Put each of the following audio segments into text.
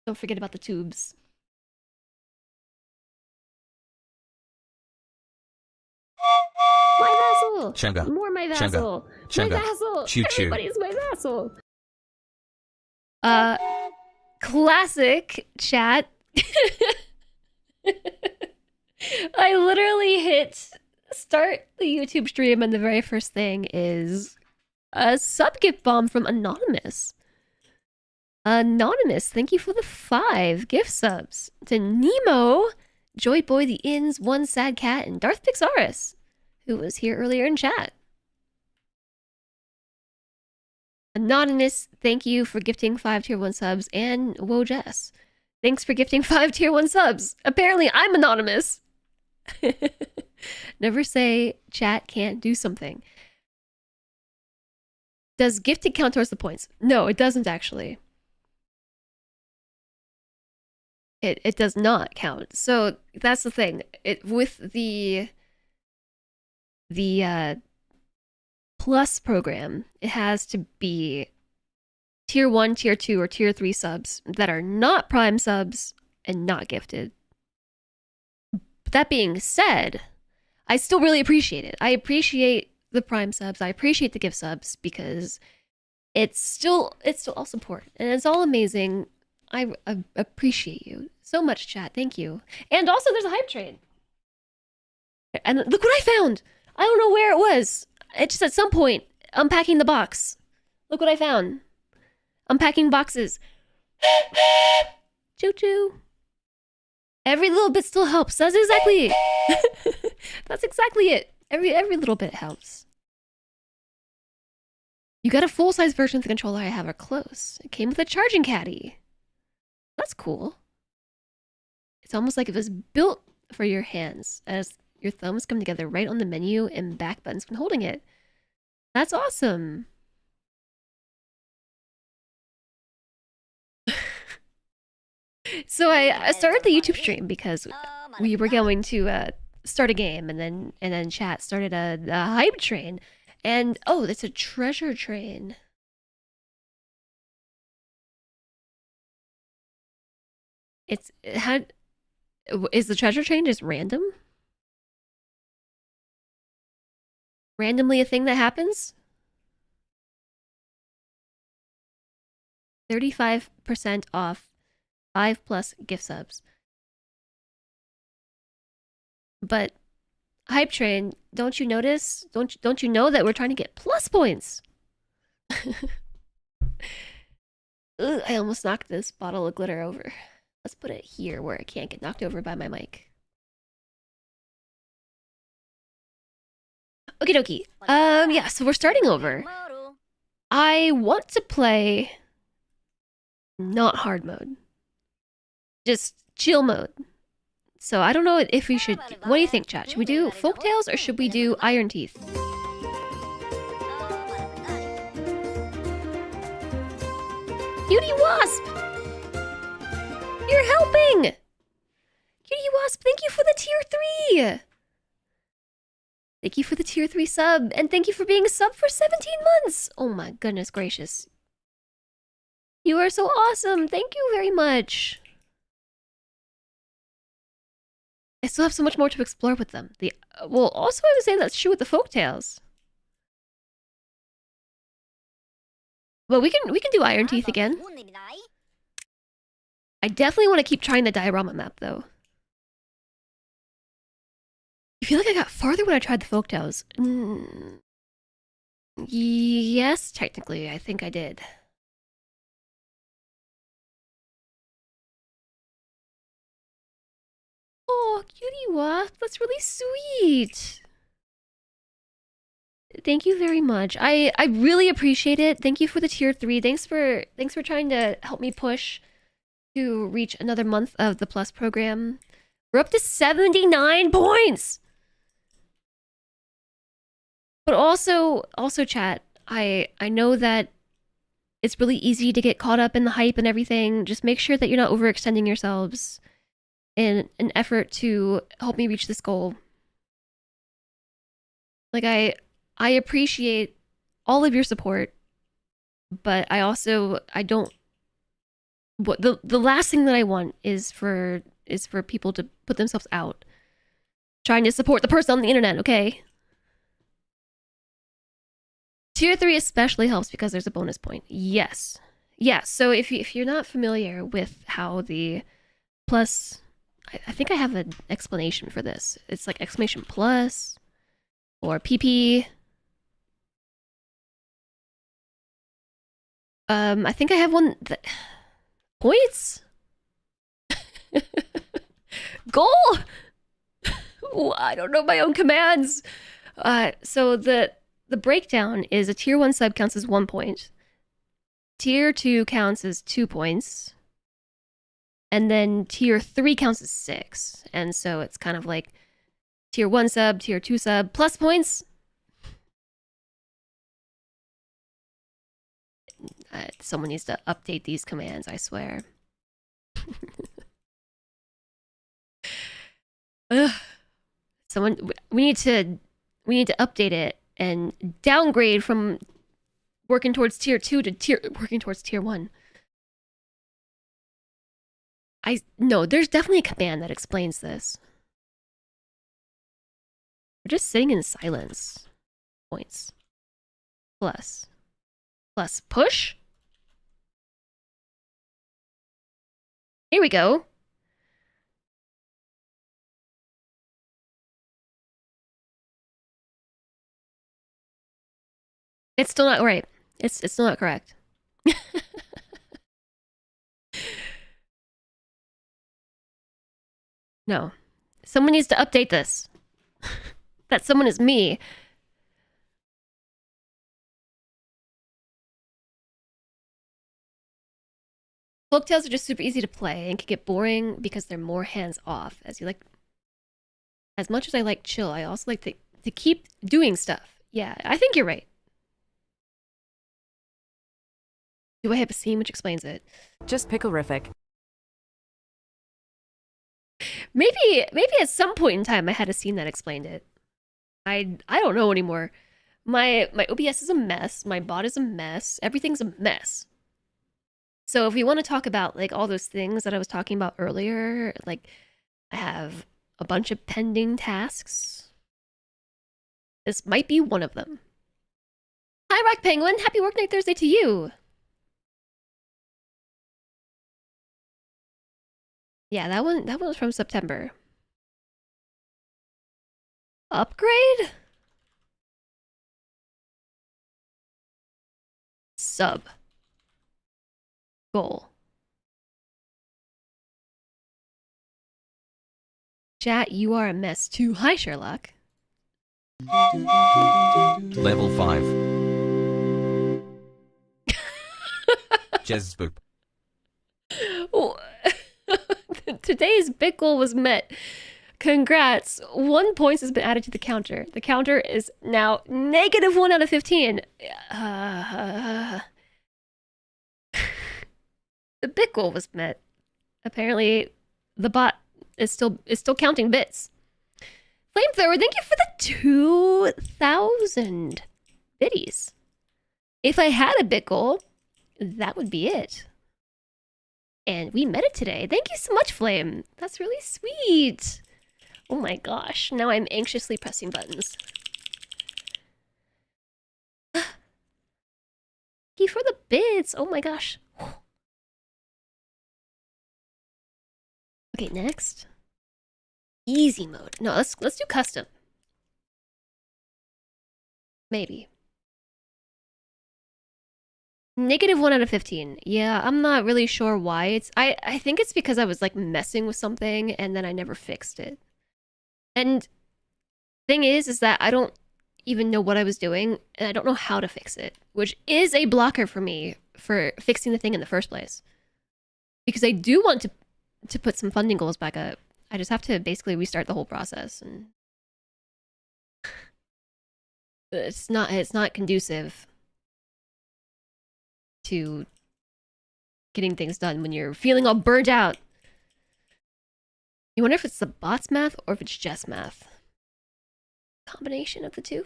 Don't forget about the tubes. My vassal! Chenga. More my Chenga. vassal! My Chenga. vassal! Choo choo. Everybody's my vassal! Classic chat. I literally hit start the YouTube stream and the very first thing is a sub gift bomb from Anonymous. Anonymous, thank you for the 5 gift subs. To Nemo, Joy Boy the Inns, One Sad Cat, and Darth Pixaris, who was here earlier in chat. Anonymous, thank you for gifting 5 tier 1 subs, and woahhjess, thanks for gifting 5 tier 1 subs. Apparently I'm anonymous. Never say chat can't do something. Does gifting count towards the points? No, it doesn't actually. It does not count. So that's the thing. With the plus program, it has to be tier 1, tier 2, or tier 3 subs that are not prime subs and not gifted. But that being said, I still really appreciate it. I appreciate the prime subs. I appreciate the gift subs because it's still all support and it's all amazing. I appreciate you so much, chat. Thank you. And also, there's a hype train. And look what I found. I don't know where it was. It just at some point, unpacking the box. Look what I found. Unpacking boxes. Choo choo. Every little bit still helps. That's exactly it. That's exactly it. Every little bit helps. You got a full-size version of the controller I have are close. It came with a charging caddy. That's cool. It's almost like it was built for your hands, as your thumbs come together right on the menu and back buttons when holding it. That's awesome. So I started the YouTube stream because we were going to start a game, and then chat started a hype train, and oh, it's a treasure train. It had. Is the treasure train just random? Randomly a thing that happens? 35% off 5+ gift subs. But hype train, don't you notice? Don't you know that we're trying to get plus points? Ugh, I almost knocked this bottle of glitter over. Let's put it here where it can't get knocked over by my mic. Okie dokie. Yeah, so we're starting over. I want to play not hard mode. Just chill mode. So I don't know if we should... What do you think, chat? Should we do Folktales or should we do Iron Teeth? Cutie Wasp! You're helping! Cutie Wasp, thank you for the tier 3! Thank you for the tier 3 sub, and thank you for being a sub for 17 months! Oh my goodness gracious. You are so awesome! Thank you very much! I still have so much more to explore with them. Well, also I would say that's true with the folktales. But we can do Iron Teeth again. I definitely want to keep trying the diorama map though. I feel like I got farther when I tried the folktales. Yes, technically, I think I did. Oh, Cutie Wasp, that's really sweet. Thank you very much. I really appreciate it. Thank you for the tier 3. Thanks for trying to help me push to reach another month of the plus program. We're up to 79 points. But also chat, I know that it's really easy to get caught up in the hype and everything. Just make sure that you're not overextending yourselves in an effort to help me reach this goal. Like, I appreciate all of your support, but I don't what the last thing that I want is for people to put themselves out trying to support the person on the internet, okay? Tier 3 especially helps because there's a bonus point. Yes. Yeah, so if you're not familiar with how the plus, I think I have an explanation for this. It's like exclamation plus or PP. I think I have one that points. Goal. Ooh, I don't know my own commands. So the breakdown is a tier 1 sub counts as 1 point. Tier 2 counts as 2 points. And then tier 3 counts as 6. And so it's kind of like tier 1 sub, tier 2 sub, plus points. Someone needs to update these commands, I swear. Someone, we need to update it and downgrade from working towards tier 2 to working towards tier 1. No, there's definitely a command that explains this. We're just sitting in silence. Points. Plus. Plus push? Here we go. It's still not right. It's still not correct. No. Someone needs to update this. That someone is me. Folktales are just super easy to play and can get boring because they're more hands-off. As much as I like chill, I also like to keep doing stuff. Yeah, I think you're right. Do I have a scene which explains it? Just pickle-rific. Maybe at some point in time I had a scene that explained it. I don't know anymore. My OBS is a mess. My bot is a mess. Everything's a mess. So if we want to talk about like all those things that I was talking about earlier, like I have a bunch of pending tasks. This might be one of them. Hi, Rock Penguin. Happy Work Night Thursday to you. Yeah, that one was from September. Upgrade? Sub. Goal. Chat, you are a mess too. Hi, Sherlock. Level 5. Jazz boop. Today's big goal was met. Congrats. 1 point has been added to the counter. The counter is now -1 out of 15. The big goal was met. Apparently, the bot is still counting bits. Flamethrower, thank you for the 2,000 biddies. If I had a bit goal, that would be it. And we met it today. Thank you so much, Flame. That's really sweet. Oh my gosh. Now I'm anxiously pressing buttons. Thank you for the bits. Oh my gosh. Okay, next. Easy mode. No, let's do custom. Maybe. -1 out of 15. Yeah, I'm not really sure why. I think it's because I was like messing with something and then I never fixed it. And thing is that I don't even know what I was doing and I don't know how to fix it, which is a blocker for me for fixing the thing in the first place. Because I do want to put some funding goals back up. I just have to basically restart the whole process, and it's not conducive to getting things done when you're feeling all burnt out. You wonder if it's the bot's math or if it's just math. Combination of the two?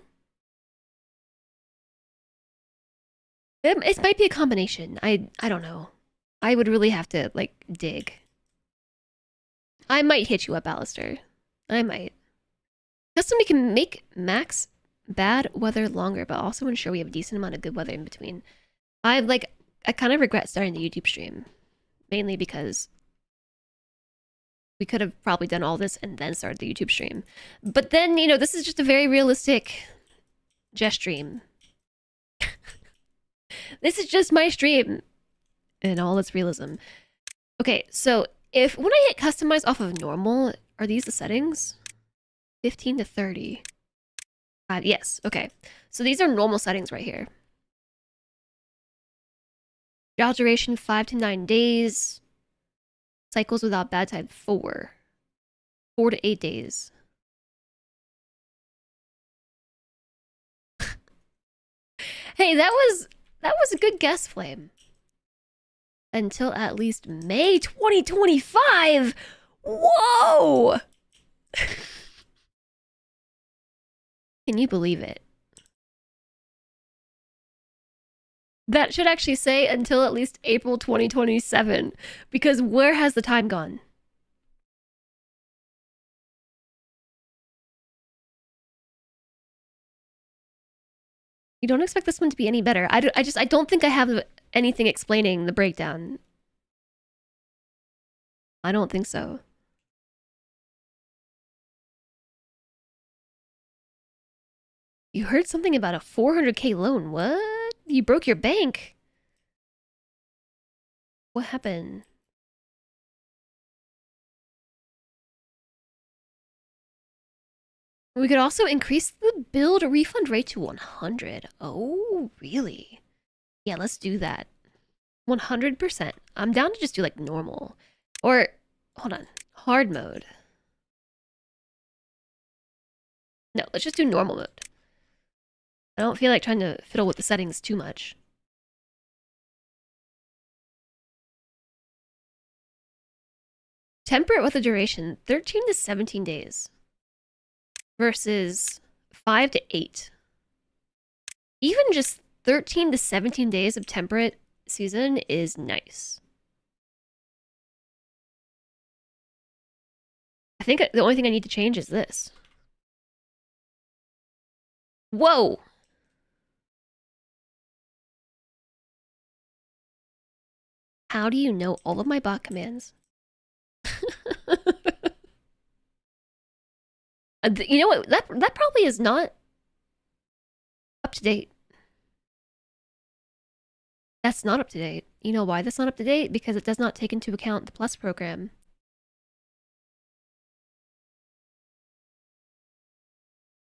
It might be a combination. I don't know. I would really have to, like, dig. I might hit you up, Alistair. I might. Custom, we can make max bad weather longer, but also ensure we have a decent amount of good weather in between. I kind of regret starting the YouTube stream. Mainly because we could have probably done all this and then started the YouTube stream. But then, you know, this is just a very realistic Jess stream. This is just my stream in all its realism. Okay, so when I hit customize off of normal, are these the settings? 15 to 30. Yes, okay. So these are normal settings right here. Drought duration 5 to 9 days. Cycles without bad tide 4. 4 to 8 days. Hey, that was a good guess, Flame. Until at least May 2025. Whoa! Can you believe it? That should actually say until at least April 2027, because where has the time gone? You don't expect this one to be any better. I don't think I have anything explaining the breakdown. I don't think so. You heard something about a 400k loan. What? You broke your bank. What happened? We could also increase the build refund rate to 100. Oh, really? Yeah, let's do that. 100%. I'm down to just do like normal. Or, hold on, hard mode. No, let's just do normal mode. I don't feel like trying to fiddle with the settings too much. Temperate with a duration 13 to 17 days versus 5 to 8. Even just 13 to 17 days of temperate season is nice. I think the only thing I need to change is this. Whoa! How do you know all of my bot commands? You know what? That probably is not up to date. That's not up to date. You know why that's not up to date? Because it does not take into account the Plus program.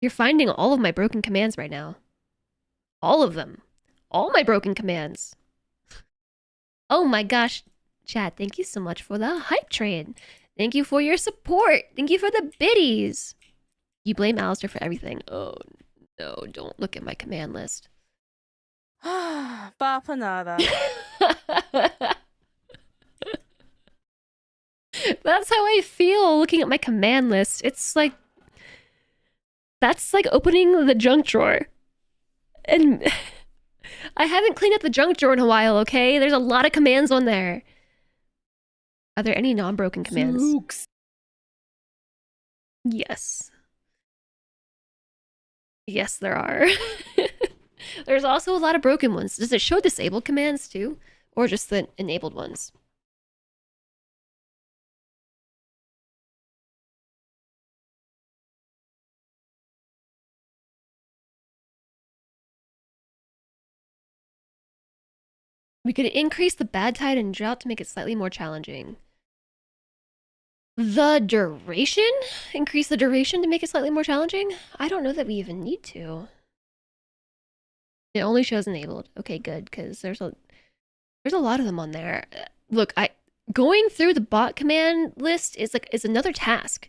You're finding all of my broken commands right now. All of them. All my broken commands. Oh my gosh. Chat, thank you so much for the hype train. Thank you for your support. Thank you for the biddies. You blame Alistair for everything. Oh no, don't look at my command list. Papanada. That's how I feel looking at my command list. It's like... That's like opening the junk drawer. And... I haven't cleaned up the junk drawer in a while, okay? There's a lot of commands on there. Are there any non-broken commands? Zooks. Yes. Yes, there are. There's also a lot of broken ones. Does it show disabled commands too? Or just the enabled ones? We could increase the bad tide and drought to make it slightly more challenging. The duration? Increase the duration to make it slightly more challenging? I don't know that we even need to. It only shows enabled. Okay, good, because there's a lot of them on there. Look, going through the bot command list is another task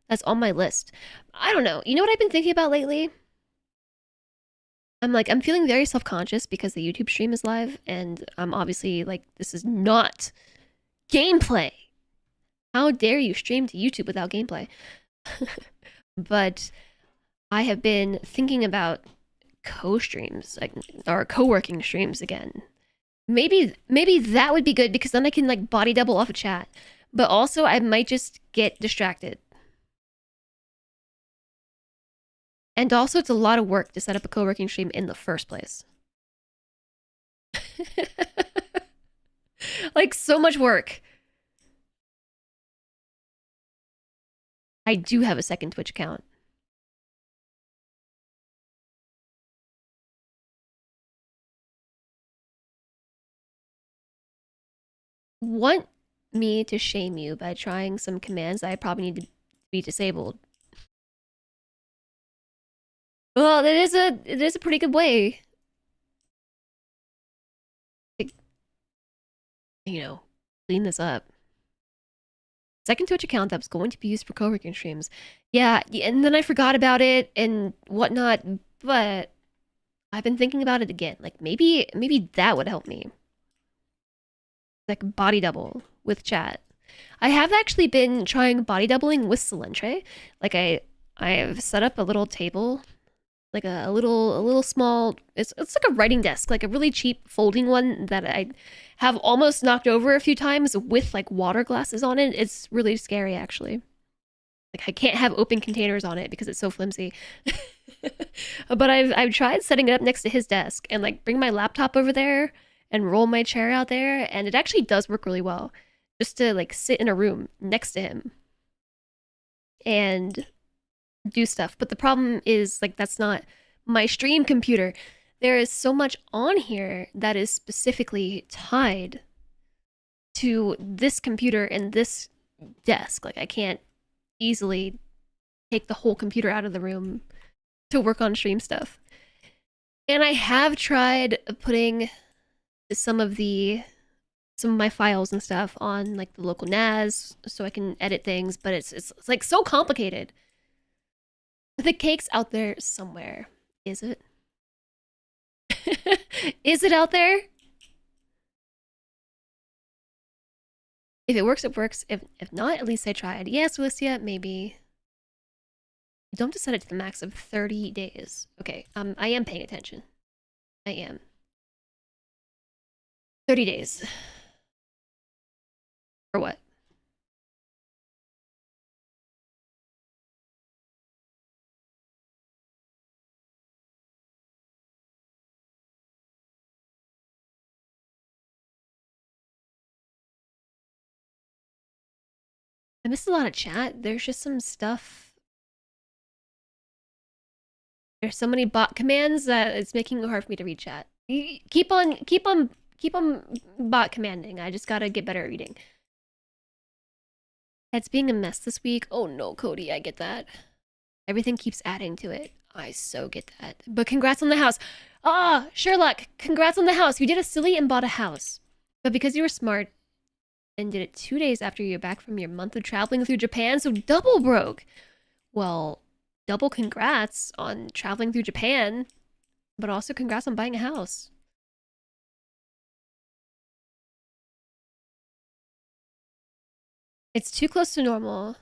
that's on my list. I don't know. You know what I've been thinking about lately? I'm feeling very self-conscious because the YouTube stream is live, and I'm obviously like, this is not gameplay. How dare you stream to YouTube without gameplay? But I have been thinking about co-streams, or co-working streams again. Maybe that would be good because then I can like body double off a chat. But also I might just get distracted. And also it's a lot of work to set up a co-working stream in the first place. Like so much work. I do have a second Twitch account. Want me to shame you by trying some commands I probably need to be disabled? Well, it is a pretty good way to, you know, clean this up. Second Twitch account that was going to be used for co-working streams. Yeah, and then I forgot about it and whatnot, but I've been thinking about it again. Like maybe that would help me. Like body double with chat. I have actually been trying body doubling with Solentre. Like I've set up a little table, like a little small. It's like a writing desk, like a really cheap folding one that I have almost knocked over a few times with like water glasses on it. It's really scary actually. Like I can't have open containers on it because it's so flimsy. But I've tried setting it up next to his desk and like bring my laptop over there and roll my chair out there, and it actually does work really well. Just to like sit in a room next to him and do stuff. But the problem is like that's not my stream computer. There is so much on here that is specifically tied to this computer and this desk. Like I can't easily take the whole computer out of the room to work on stream stuff. And I have tried putting some of my files and stuff on like the local NAS so I can edit things, but it's like so complicated. The cake's out there somewhere. Is it? Is it out there? If it works, it works. If not, at least I tried. Yes, Lucia, maybe. You don't have to set it to the max of 30 days. Okay, I am paying attention. I am. 30 days. For what? I missed a lot of chat. There's just some stuff. There's so many bot commands that it's making it hard for me to read chat. Keep on bot commanding. I just gotta get better at reading. It's being a mess this week. Oh no, Cody, I get that. Everything keeps adding to it. I so get that. But congrats on the house. Ah, Sherlock, congrats on the house. You did a silly and bought a house. But because you were smart and did it 2 days after you're back from your month of traveling through Japan, so double broke. Well, double congrats on traveling through Japan, but also congrats on buying a house. It's too close to normal.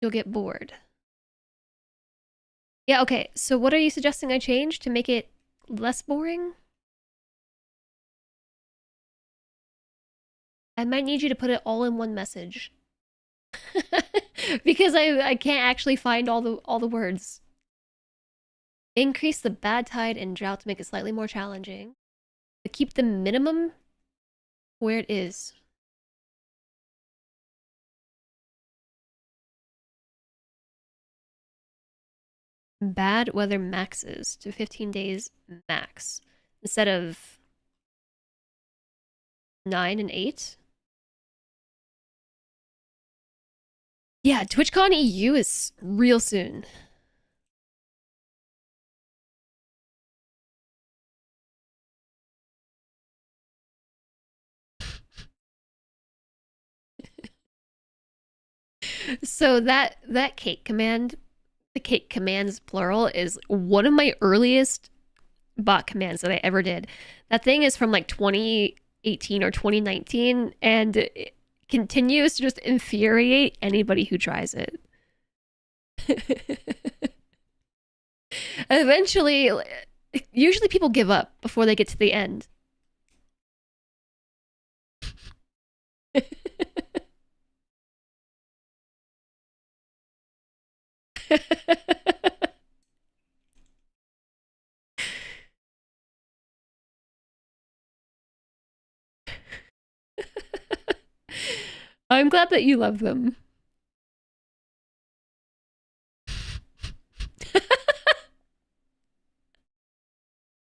You'll get bored. Yeah, okay. So what are you suggesting I change to make it less boring? I might need you to put it all in one message. Because I can't actually find all the words. Increase the bad tide and drought to make it slightly more challenging. But keep the minimum where it is. Bad weather maxes to 15 days max instead of 9 and 8. Yeah, TwitchCon EU is real soon. So that cake command, the cake commands plural, is one of my earliest bot commands that I ever did. That thing is from like 2018 or 2019, and it continues to just infuriate anybody who tries it. Eventually, usually people give up before they get to the end. I'm glad that you love them.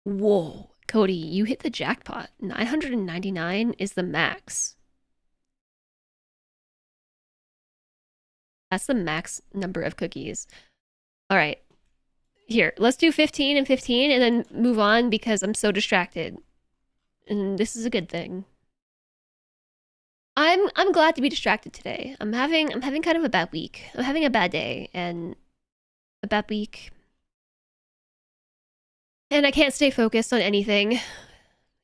Whoa, Cody, you hit the jackpot. 999 is the max. That's the max number of cookies. All right. Here, let's do 15 and 15 and then move on because I'm so distracted. And this is a good thing. I'm glad to be distracted today. I'm having kind of a bad week. I'm having a bad day and a bad week. And I can't stay focused on anything,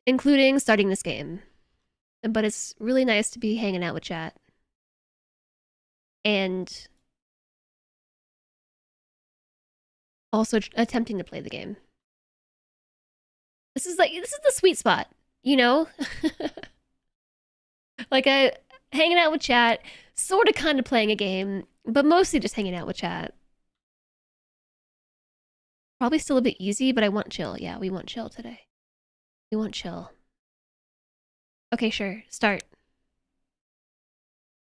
including starting this game. But it's really nice to be hanging out with chat. And also attempting to play the game. This is the sweet spot, you know? Like hanging out with chat, sort of kind of playing a game, but mostly just hanging out with chat. Probably still a bit easy, but I want chill. Yeah, we want chill today. We want chill. Okay, sure. Start.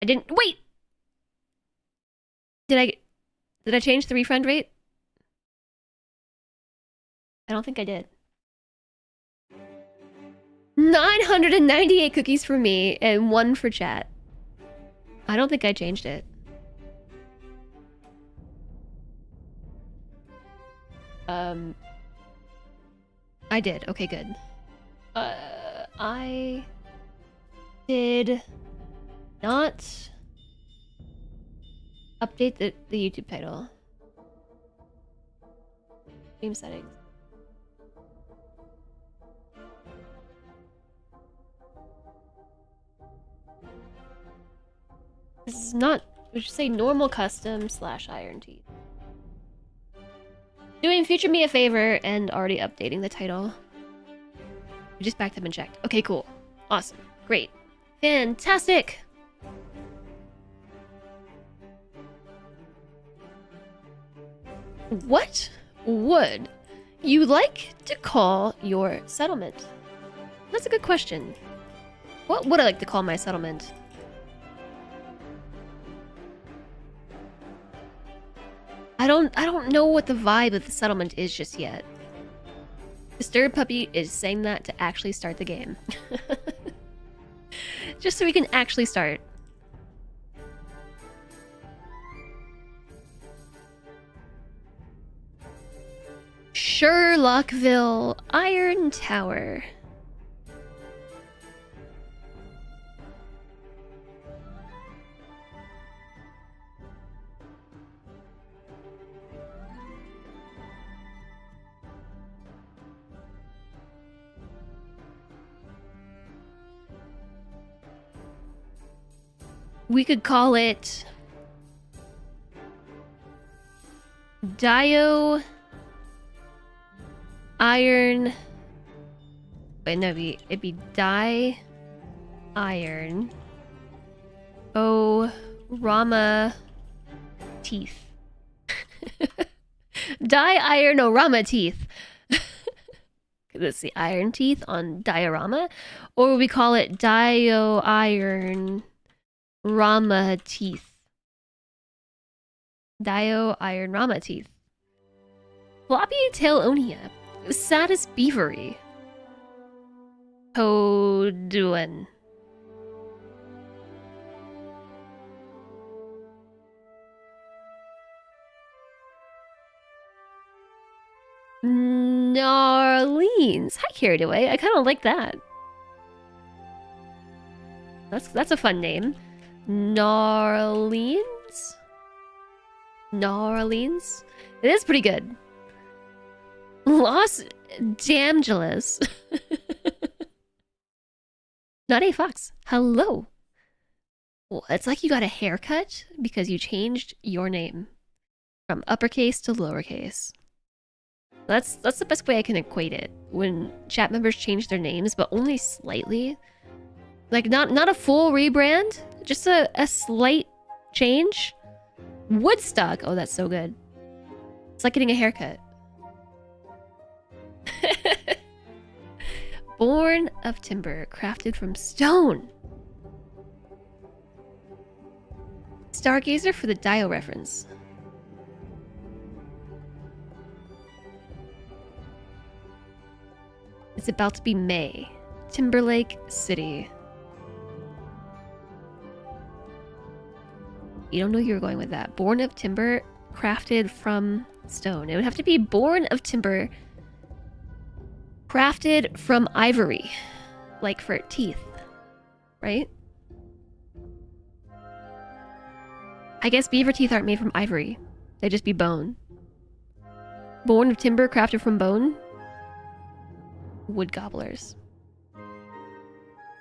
I didn't wait. Did I change the refriend rate? I don't think I did. 998 cookies for me and 1 for chat. I don't think I changed it. I did. Okay, good. I did not update the YouTube title. Stream settings. This is not, we should say normal custom / iron teeth. Doing future me a favor and already updating the title. We just backed up and checked. Okay, cool. Awesome. Great. Fantastic! What would you like to call your settlement? That's a good question. What would I like to call my settlement? I don't know what the vibe of the settlement is just yet. Disturbed Puppy is saying that to actually start the game. Just so we can actually start. Sherlockville Iron Tower. We could call it Dio Iron. Wait, no, it'd be Die Iron. Oh, Rama Teeth. Die Iron Orama Teeth. That's the iron teeth on Diorama. Or would we call it Dio Iron Rama Teeth? Dio Iron Rama Teeth. Floppy Tailonia. Saddest Beavery. Toduan. Narleens. Hi, Carried Away. I kind of like that. That's a fun name. Narleens? Narleens? It is pretty good. Los Damgelas. Not a fox. Hello. Well, it's like you got a haircut because you changed your name from uppercase to lowercase. That's the best way I can equate it. When chat members change their names, but only slightly, Like, not a full rebrand, just a slight change. Woodstock. Oh, that's so good. It's like getting a haircut. Born of timber, crafted from stone. Stargazer for the Dio reference. It's about to be May. Timberlake City. You don't know you were going with that. Born of timber, crafted from stone. It would have to be born of timber, crafted from ivory. Like for teeth. Right? I guess beaver teeth aren't made from ivory. They just be bone. Born of timber, crafted from bone. Wood gobblers.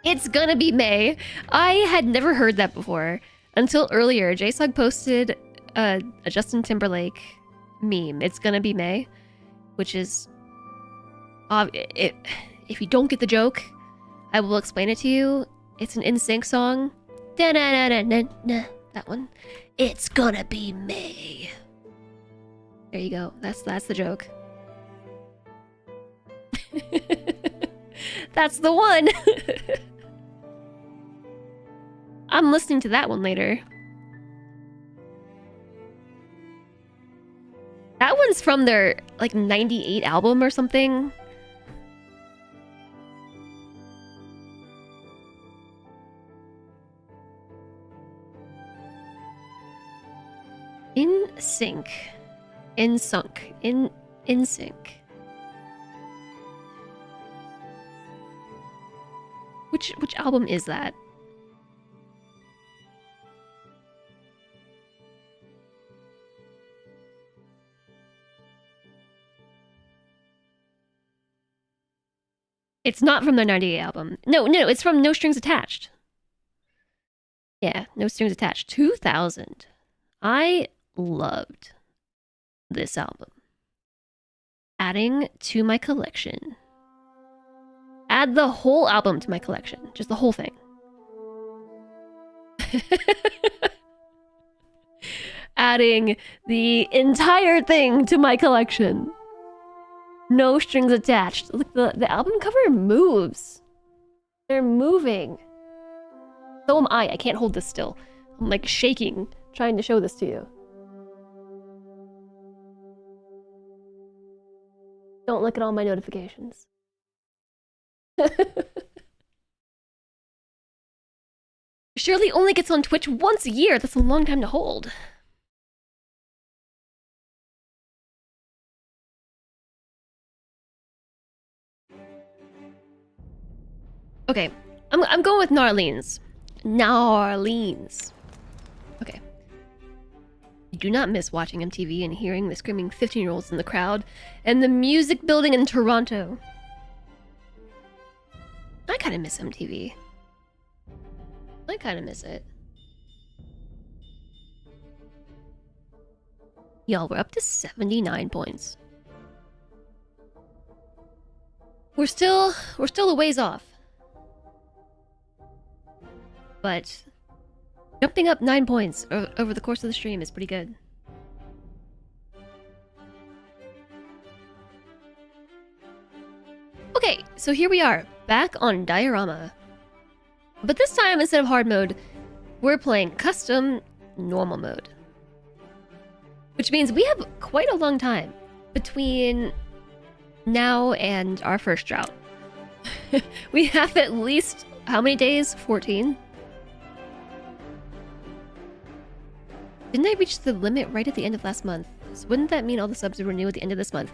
It's gonna be May. I had never heard that before until earlier. JSOG posted a Justin Timberlake meme. It's gonna be May, which is if you don't get the joke, I will explain it to you. It's an NSYNC song. Da-na-na-na-na-na. That one. It's gonna be May. There you go. That's the joke. That's the one. I'm listening to that one later. That one's from their like 98 album or something. In sync. In sync. In sync. Which album is that? It's not from the 98 album. No, it's from No Strings Attached. Yeah, No Strings Attached. 2000. I loved this album. Adding to my collection. Add the whole album to my collection. Just the whole thing. Adding the entire thing to my collection. No strings attached. Look, the album cover moves. They're moving. So am I. I can't hold this still. I'm like shaking, trying to show this to you. Don't look at all my notifications. Shirley only gets on Twitch once a year. That's a long time to hold. Okay, I'm going with Narlene's. Narlene's. Okay. You do not miss watching MTV and hearing the screaming 15-year-olds in the crowd and the music building in Toronto. I kind of miss MTV. I kind of miss it. Y'all, we're up to 79 points. We're still a ways off. But jumping up 9 points over the course of the stream is pretty good. Okay, so here we are, back on Diorama. But this time, instead of hard mode, we're playing custom normal mode. Which means we have quite a long time between now and our first drought. We have at least, how many days? 14? Didn't I reach the limit right at the end of last month? So wouldn't that mean all the subs would renew at the end of this month?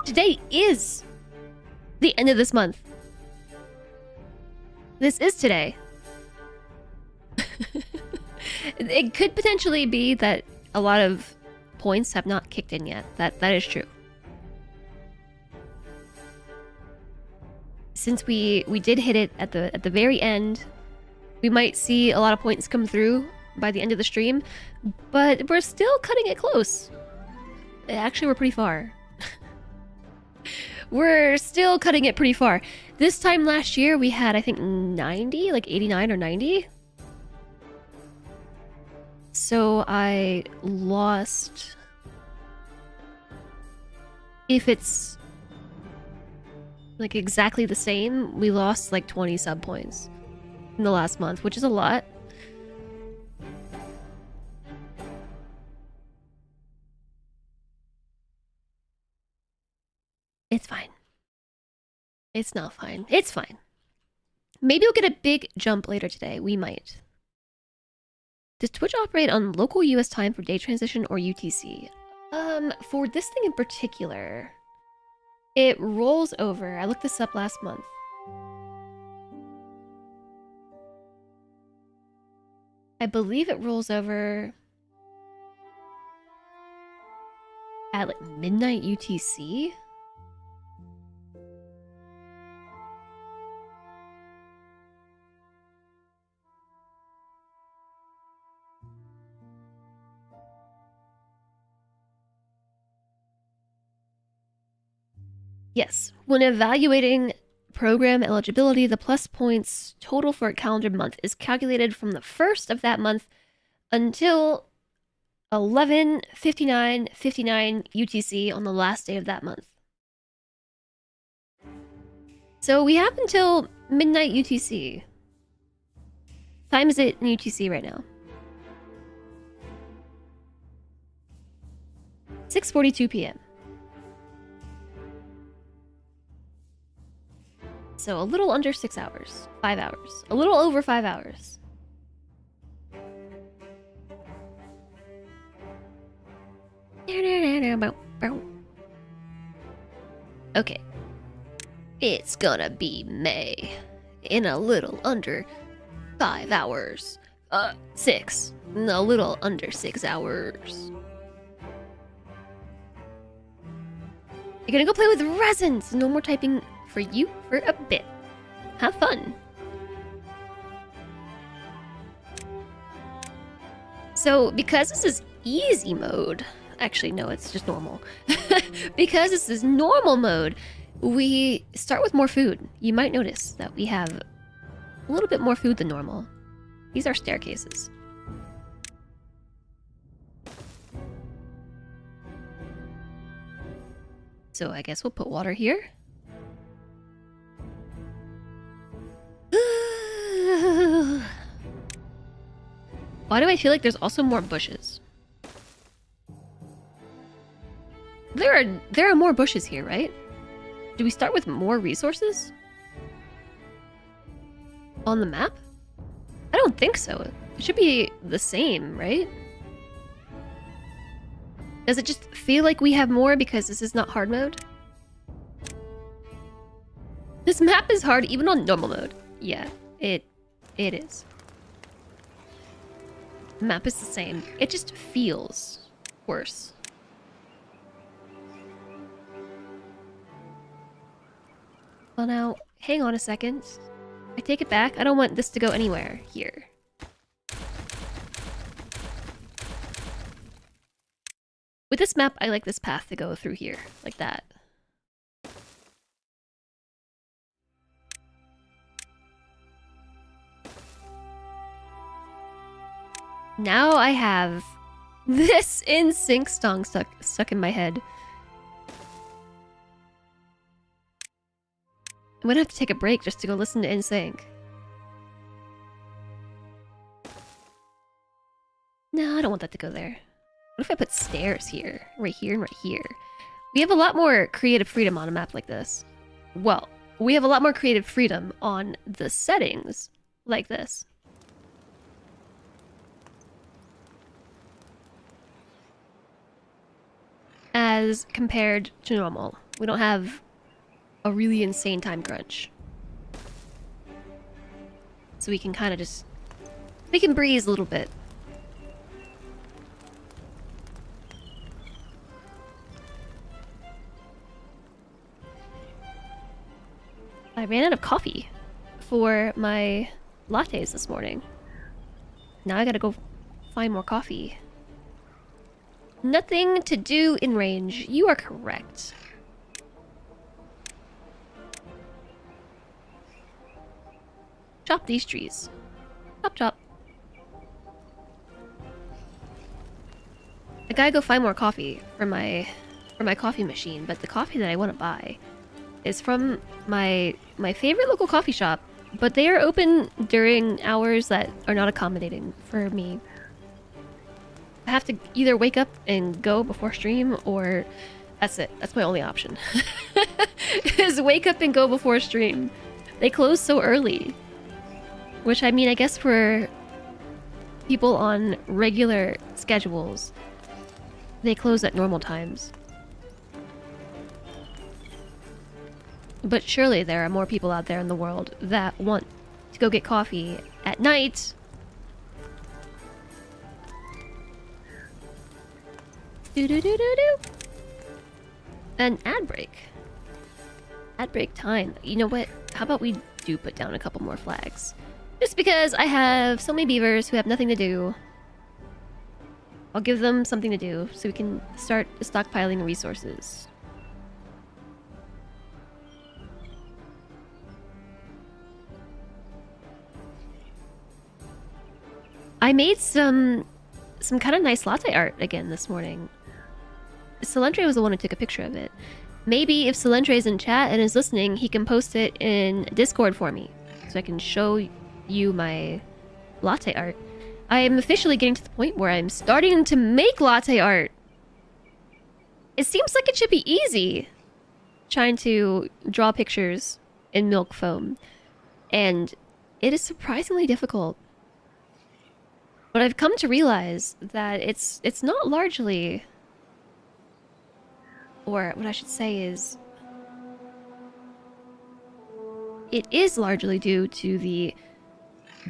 Today is the end of this month. This is today. It could potentially be that a lot of points have not kicked in yet. That is true. Since we did hit it at the very end, we might see a lot of points come through by the end of the stream, but we're still cutting it close. Actually, we're pretty far. We're still cutting it pretty far. This time last year, we had, I think, 90, like 89 or 90. So I lost... If it's like exactly the same, we lost like 20 sub points in the last month, which is a lot. It's fine. It's not fine. It's fine. Maybe we'll get a big jump later today. We might. Does Twitch operate on local US time for day transition or UTC? For this thing in particular, it rolls over. I looked this up last month. I believe it rolls over at like midnight UTC. Yes, when evaluating program eligibility, the plus points total for a calendar month is calculated from the first of that month until 11:59:59 UTC on the last day of that month. So we have until midnight UTC. Time is it in UTC right now? 6:42 p.m. So a little under 6 hours. 5 hours. A little over 5 hours. Okay. It's gonna be May. In a little under 5 hours. 6. A little under 6 hours. You're gonna go play with resins! No more typing for you for a bit. Have fun. So, because this is easy mode... Actually, no, it's just normal. Because this is normal mode, we start with more food. You might notice that we have a little bit more food than normal. These are staircases. So I guess we'll put water here. Why do I feel like there's also more bushes? There are more bushes here, right? Do we start with more resources? On the map? I don't think so. It should be the same, right? Does it just feel like we have more because this is not hard mode? This map is hard even on normal mode. Yeah, it is. The map is the same. It just feels worse. Well now, hang on a second. I take it back. I don't want this to go anywhere here. With this map, I like this path to go through here, like that. Now I have this in-sync song stuck in my head. I'm gonna have to take a break just to go listen to NSYNC. No, I don't want that to go there. What if I put stairs here? Right here and right here. We have a lot more creative freedom on a map like this. Well, we have a lot more creative freedom on the settings like this. As compared to normal. We don't have a really insane time crunch. So we can kind of just... we can breeze a little bit. I ran out of coffee for my lattes this morning. Now I gotta go find more coffee. Nothing to do in range. You are correct. Chop these trees. Chop, chop. I gotta go find more coffee for my coffee machine, but the coffee that I want to buy is from my favorite local coffee shop, but they are open during hours that are not accommodating for me. I have to either wake up and go before stream, or that's it. That's my only option. Is wake up and go before stream. They close so early. Which, I mean, I guess for people on regular schedules, they close at normal times. But surely there are more people out there in the world that want to go get coffee at night. Do-do-do-do-do. An ad break. Ad break time. You know what? How about we do put down a couple more flags? Just because I have so many beavers who have nothing to do. I'll give them something to do so we can start stockpiling resources. I made some kind of nice latte art again this morning. Solentre was the one who took a picture of it. Maybe if Solentre is in chat and is listening, he can post it in Discord for me, so I can show you my latte art. I am officially getting to the point where I'm starting to make latte art. It seems like it should be easy, trying to draw pictures in milk foam, and it is surprisingly difficult. But I've come to realize that it's not largely, or what I should say is, it is largely due to the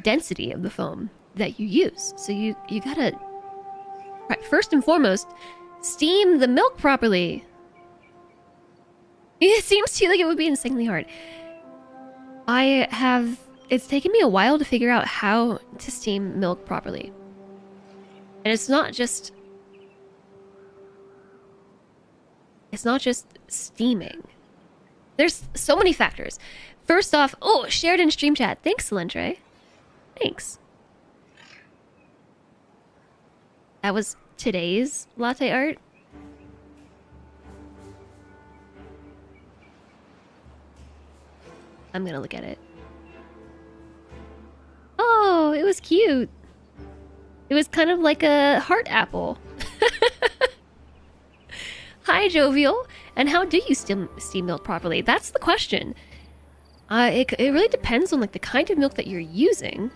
density of the foam that you use. So you gotta, first and foremost, steam the milk properly. It seems to you like it would be insanely hard. It's taken me a while to figure out how to steam milk properly. And it's not just steaming. There's so many factors. First off, oh, shared in stream chat. Thanks, Solentre. Thanks. That was today's latte art. I'm gonna look at it. Oh, it was cute. It was kind of like a heart apple. Hi, Jovial. And how do you steam milk properly? That's the question. It really depends on like the kind of milk that you're using,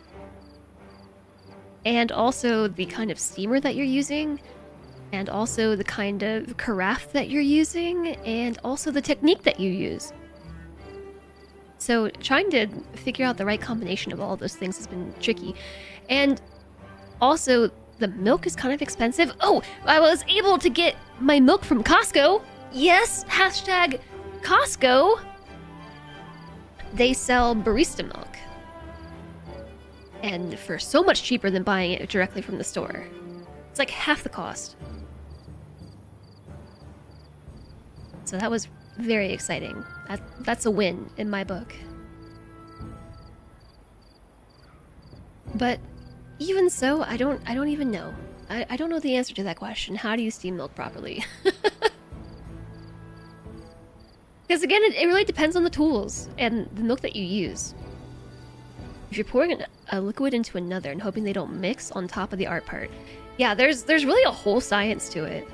and also the kind of steamer that you're using, and also the kind of carafe that you're using, and also the technique that you use. So trying to figure out the right combination of all those things has been tricky. And also, the milk is kind of expensive. Oh, I was able to get my milk from Costco. Yes, hashtag Costco. They sell barista milk. And for so much cheaper than buying it directly from the store. It's like half the cost. So that was very exciting. That's a win in my book. But even so, I don't even know. I don't know the answer to that question. How do you steam milk properly? Because again, it really depends on the tools and the milk that you use. If you're pouring a liquid into another and hoping they don't mix on top of the art part, yeah, there's really a whole science to it.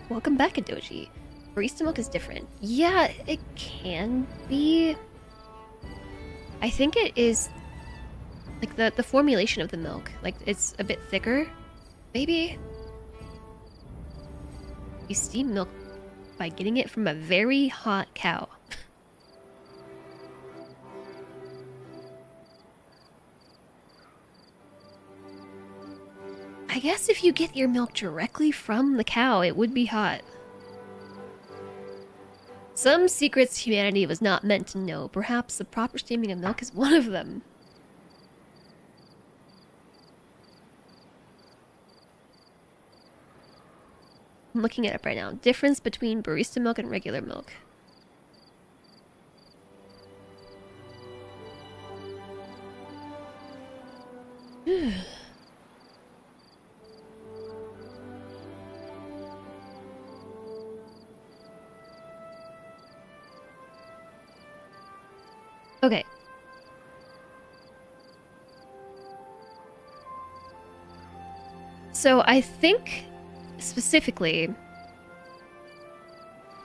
Welcome back, Adoji. Barista milk is different. Yeah, it can be. I think it is like the formulation of the milk. Like it's a bit thicker, maybe. You steam milk by getting it from a very hot cow. I guess if you get your milk directly from the cow, it would be hot. Some secrets humanity was not meant to know. Perhaps the proper steaming of milk is one of them. I'm looking it up right now. Difference between barista milk and regular milk. So I think specifically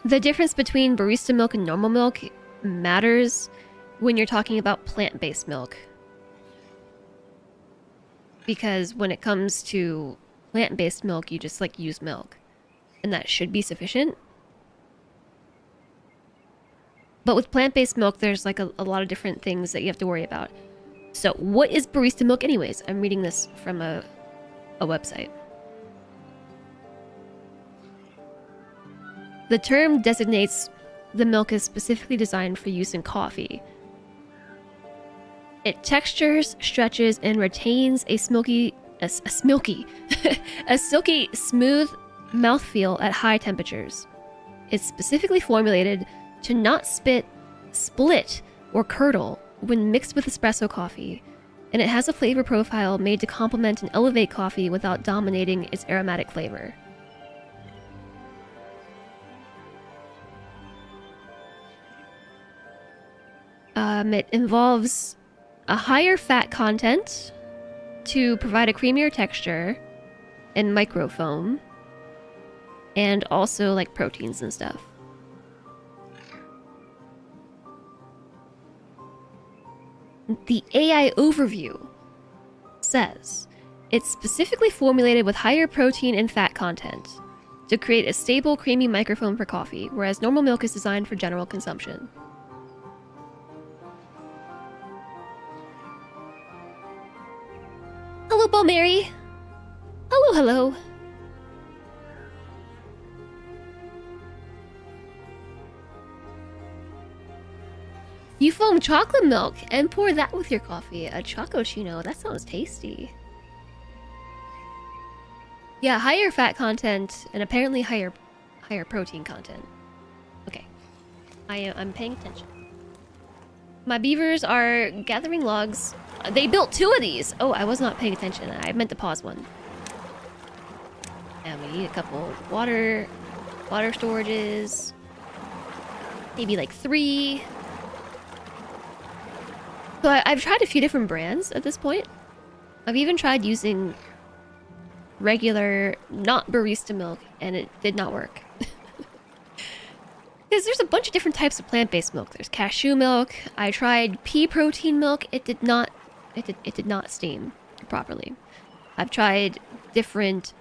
the difference between barista milk and normal milk matters when you're talking about plant-based milk. Because when it comes to plant-based milk, you just like use milk. And that should be sufficient. But with plant-based milk, there's like a lot of different things that you have to worry about. So what is barista milk anyways? I'm reading this from a website. The term designates the milk is specifically designed for use in coffee. It textures, stretches, and retains a silky, smooth mouthfeel at high temperatures. It's specifically formulated to not split, or curdle when mixed with espresso coffee, and it has a flavor profile made to complement and elevate coffee without dominating its aromatic flavor. It involves a higher fat content to provide a creamier texture and microfoam, and also like proteins and stuff. The AI overview says it's specifically formulated with higher protein and fat content to create a stable, creamy microfoam for coffee, whereas normal milk is designed for general consumption. Hello, Bo Mary. Hello, hello. You foam chocolate milk and pour that with your coffee. A chocochino. That sounds tasty. Yeah, higher fat content and apparently higher protein content. Okay. I'm paying attention. My beavers are gathering logs. They built 2 of these. Oh, I was not paying attention. I meant to pause one. And we need a couple water storages. Maybe like 3. So I've tried a few different brands at this point. I've even tried using regular, not barista milk, and it did not work. Because there's a bunch of different types of plant-based milk. There's cashew milk. I tried pea protein milk. It did not steam properly. I've tried different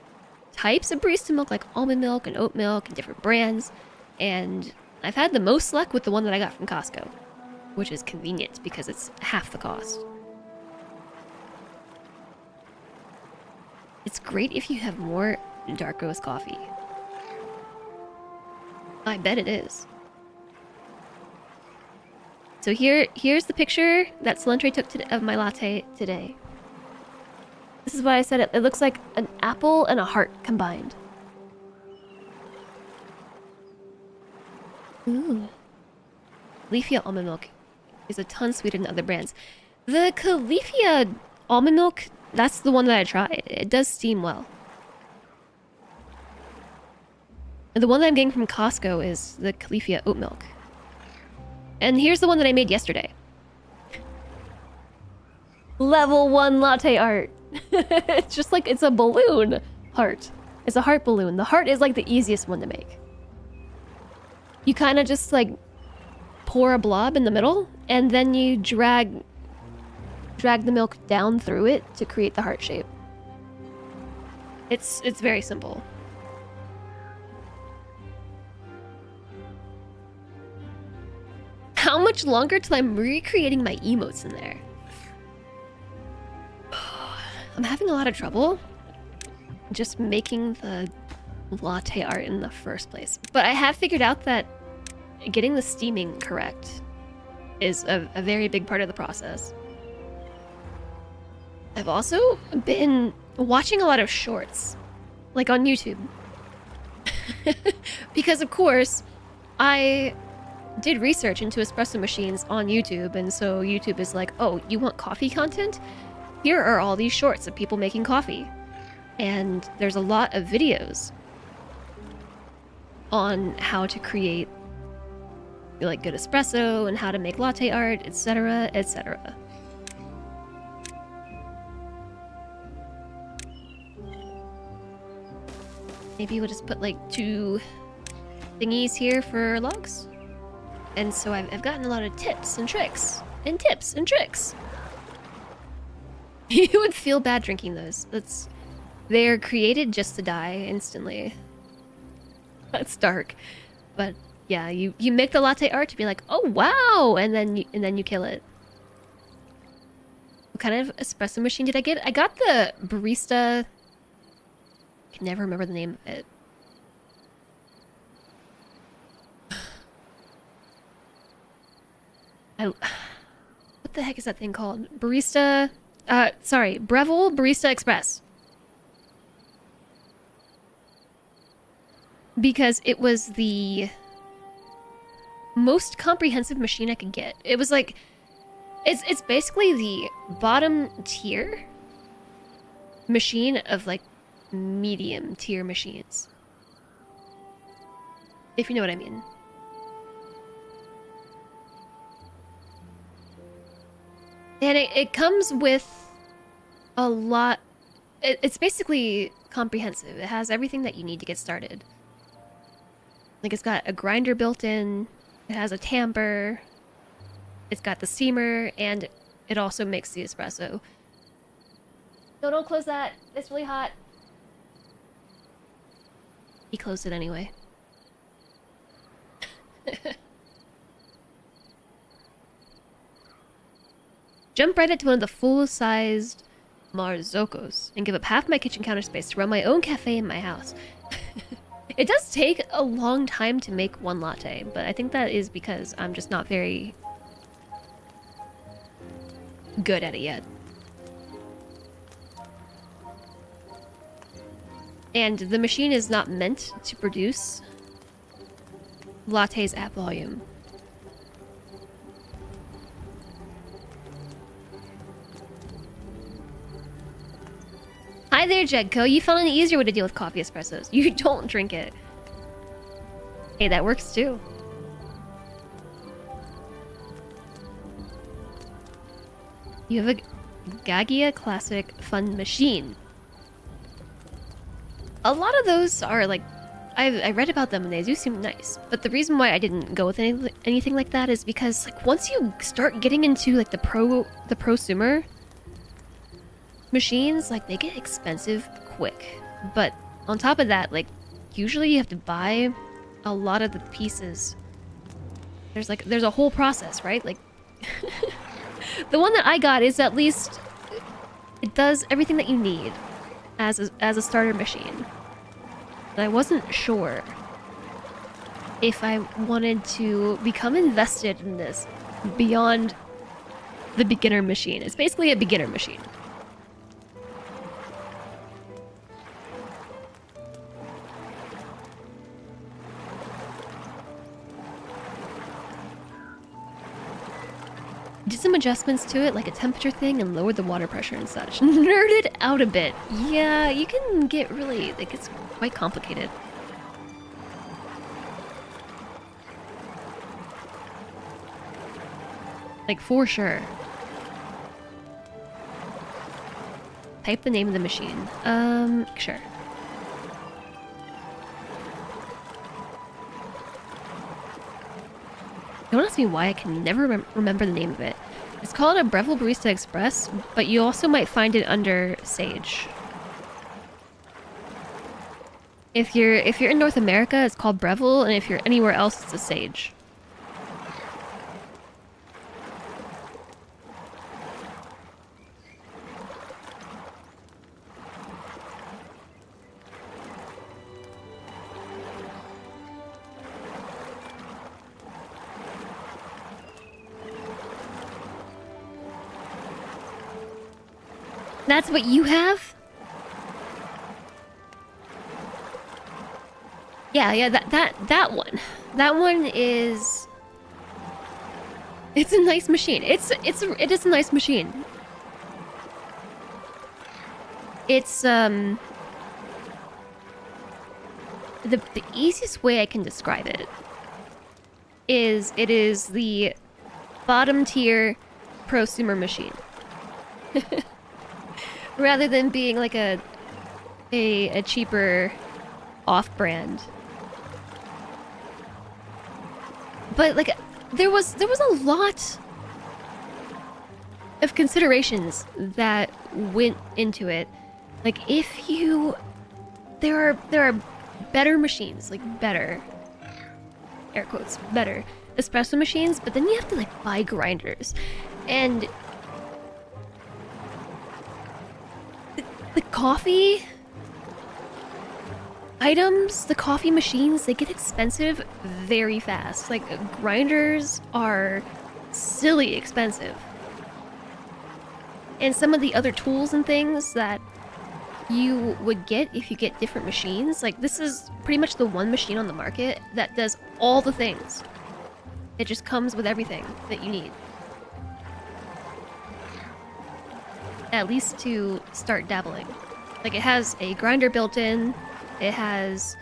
types of barista milk, like almond milk and oat milk and different brands. And I've had the most luck with the one that I got from Costco, which is convenient because it's half the cost. It's great if you have more dark roast coffee. I bet it is. So here's the picture that Salentre took of my latte today. This is why I said it looks like an apple and a heart combined. Ooh. Califia almond milk is a ton sweeter than other brands. The Califia almond milk, that's the one that I tried. It does steam well. And the one that I'm getting from Costco is the Califia oat milk. And here's the one that I made yesterday. Level 1 latte art. It's just like, it's a balloon heart. It's a heart balloon. The heart is like the easiest one to make. You kind of just like pour a blob in the middle, and then you drag the milk down through it to create the heart shape. It's very simple. How much longer till I'm recreating my emotes in there? I'm having a lot of trouble just making the latte art in the first place. But I have figured out that getting the steaming correct is a very big part of the process. I've also been watching a lot of shorts, like on YouTube. Because of course, I did research into espresso machines on YouTube, and so YouTube is like, oh, you want coffee content? Here are all these shorts of people making coffee. And there's a lot of videos on how to create like good espresso and how to make latte art, etc., etc. Maybe we'll just put like 2 thingies here for logs. And so I've gotten a lot of tips and tricks. And tips and tricks. You would feel bad drinking those. They're created just to die instantly. That's dark. But yeah, you make the latte art to be like, oh wow, and then you kill it. What kind of espresso machine did I get? I got the barista. I can never remember the name of it. What the heck is that thing called? Barista. Sorry, Breville Barista Express. Because it was the most comprehensive machine I could get. It was like, it's basically the bottom tier machine of like medium tier machines. If you know what I mean. And it comes with a lot. It's basically comprehensive. It has everything that you need to get started. Like, it's got a grinder built in, it has a tamper, it's got the steamer, and it also makes the espresso. No, don't close that. It's really hot. He closed it anyway. Jump right into one of the full-sized Marzocos and give up half my kitchen counter space to run my own cafe in my house. It does take a long time to make one latte, but I think that is because I'm just not very good at it yet. And the machine is not meant to produce lattes at volume. Hi there, Jedco. You found an easier way to deal with coffee espressos. You don't drink it. Hey, that works too. You have a Gaggia Classic Fun Machine. A lot of those are like, I read about them and they do seem nice. But the reason why I didn't go with anything like that is because like once you start getting into like the prosumer machines, like they get expensive quick. But on top of that, like usually you have to buy a lot of the pieces. There's a whole process, right? Like the one that I got is at least it does everything that you need as a starter machine. And I wasn't sure if I wanted to become invested in this beyond the beginner machine. It's basically a beginner machine. Did some adjustments to it, like a temperature thing, and lowered the water pressure and such. Nerded out a bit. Yeah, you can get really... it gets quite complicated. Like, for sure. Type the name of the machine. Sure. Don't ask me why I can never remember the name of it. It's called a Breville Barista Express, but you also might find it under Sage. If you're in North America, it's called Breville, and if you're anywhere else, it's a Sage. That's what you have? Yeah, that one. That one is... it's a nice machine. It is a nice machine. It's, the easiest way I can describe it is it is the bottom tier prosumer machine. Rather than being like a cheaper off-brand. But like there was a lot of considerations that went into it. Like if you there are better machines, like better air quotes, better espresso machines, but then you have to like buy grinders. And the coffee items, the coffee machines, they get expensive very fast. Like grinders are silly expensive. And some of the other tools and things that you would get if you get different machines, like this is pretty much the one machine on the market that does all the things. It just comes with everything that you need. At least to start dabbling. Like it has a grinder built in, it has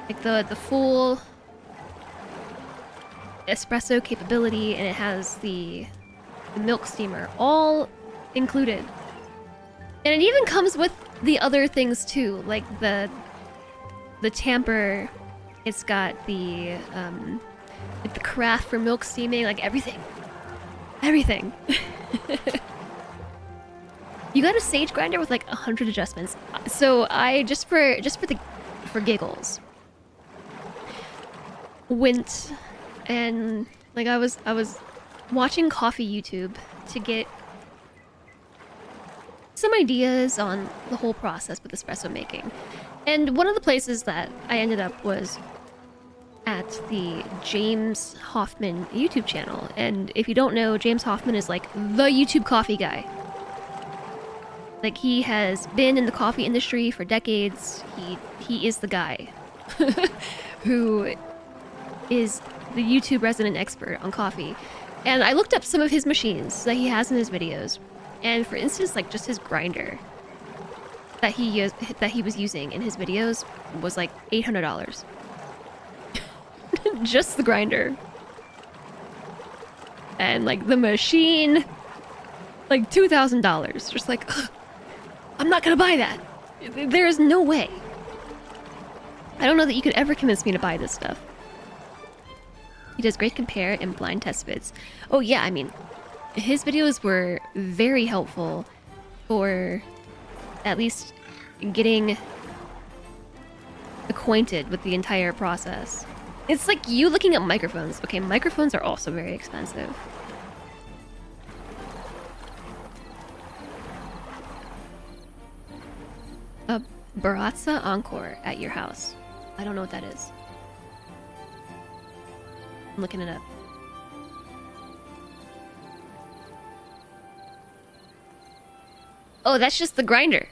like the full espresso capability, and it has the milk steamer all included. And it even comes with the other things too, like the tamper. It's got the like the carafe for milk steaming, like everything. Everything. You got a Sage grinder with like 100 adjustments. So I just for giggles went and like I was watching coffee YouTube to get some ideas on the whole process with espresso making. And one of the places that I ended up was at the James Hoffman YouTube channel. And if you don't know, James Hoffman is like the YouTube coffee guy. Like he has been in the coffee industry for decades. He is the guy who is the YouTube resident expert on coffee. And I looked up some of his machines that he has in his videos. And for instance, like just his grinder that he was using in his videos was like $800. Just the grinder. And like the machine, like $2,000. Just like, ugh, I'm not gonna buy that. There is no way. I don't know that you could ever convince me to buy this stuff. He does great compare and blind test vids. Oh yeah, I mean, his videos were very helpful for at least getting acquainted with the entire process. It's like you looking at microphones. Okay, microphones are also very expensive. A Baratza Encore at your house. I don't know what that is. I'm looking it up. Oh, that's just the grinder.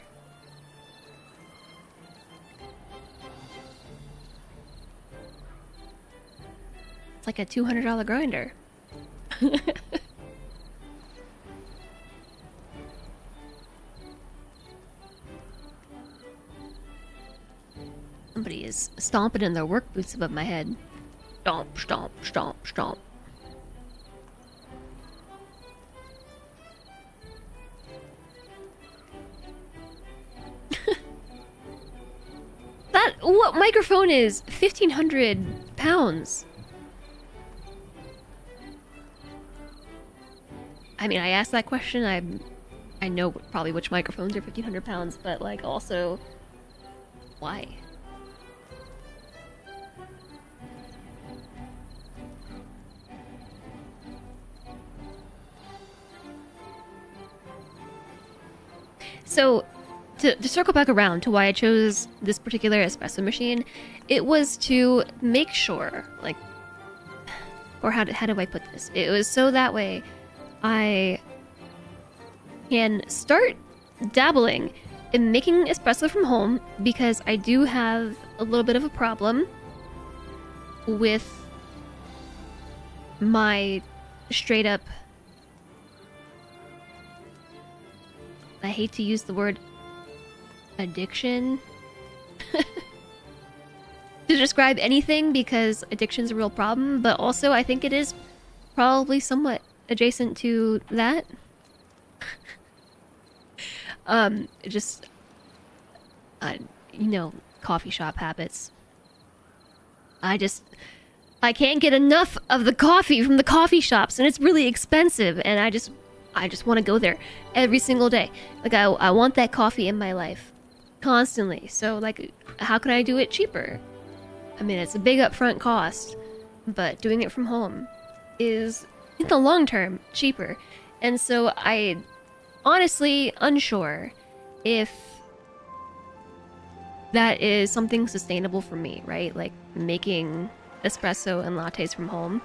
It's like a $200 grinder. Somebody is stomping in their work boots above my head. Stomp, stomp, stomp, stomp. What microphone is 1,500 pounds? I mean, I asked that question. I know probably which microphones are 1,500 pounds, but like also, why? So, to circle back around to why I chose this particular espresso machine, it was to make sure, like, or how do I put this? It was so that way I can start dabbling in making espresso from home, because I do have a little bit of a problem with my straight up, I hate to use the word addiction to describe anything, because addiction's a real problem, but also I think it is probably somewhat adjacent to that. You know, coffee shop habits. I can't get enough of the coffee from the coffee shops, and it's really expensive, and I just want to go there every single day. Like, I want that coffee in my life constantly. So, like, how can I do it cheaper? I mean, it's a big upfront cost, but doing it from home is, in the long term, cheaper. And so I honestly unsure if that is something sustainable for me, right? Like, making espresso and lattes from home.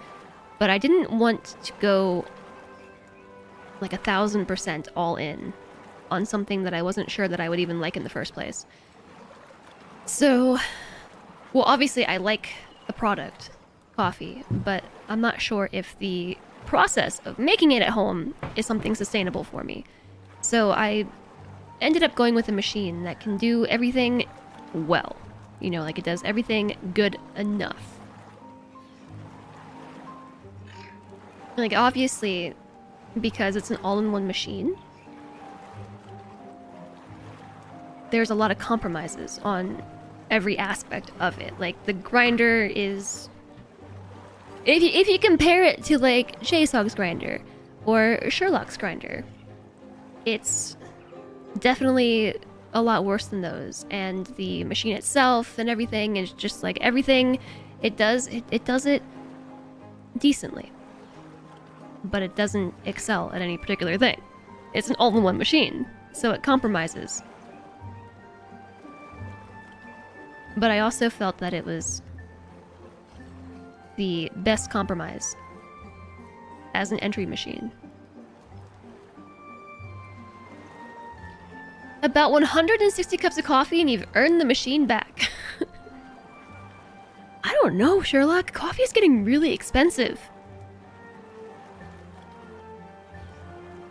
But I didn't want to go like 1,000% all in on something that I wasn't sure that I would even like in the first place. So, well, obviously I like the product, coffee, but I'm not sure if the process of making it at home is something sustainable for me. So I ended up going with a machine that can do everything well. You know, like, it does everything good enough. Like, obviously, because it's an all-in-one machine, there's a lot of compromises on every aspect of it. Like, the grinder is... If you compare it to, like, J-Sog's grinder or Sherlock's grinder, it's definitely a lot worse than those. And the machine itself and everything is just, like, everything it does it decently. But it doesn't excel at any particular thing. It's an all-in-one machine, so it compromises. But I also felt that it was the best compromise as an entry machine. About 160 cups of coffee and you've earned the machine back. I don't know, Sherlock. Coffee is getting really expensive.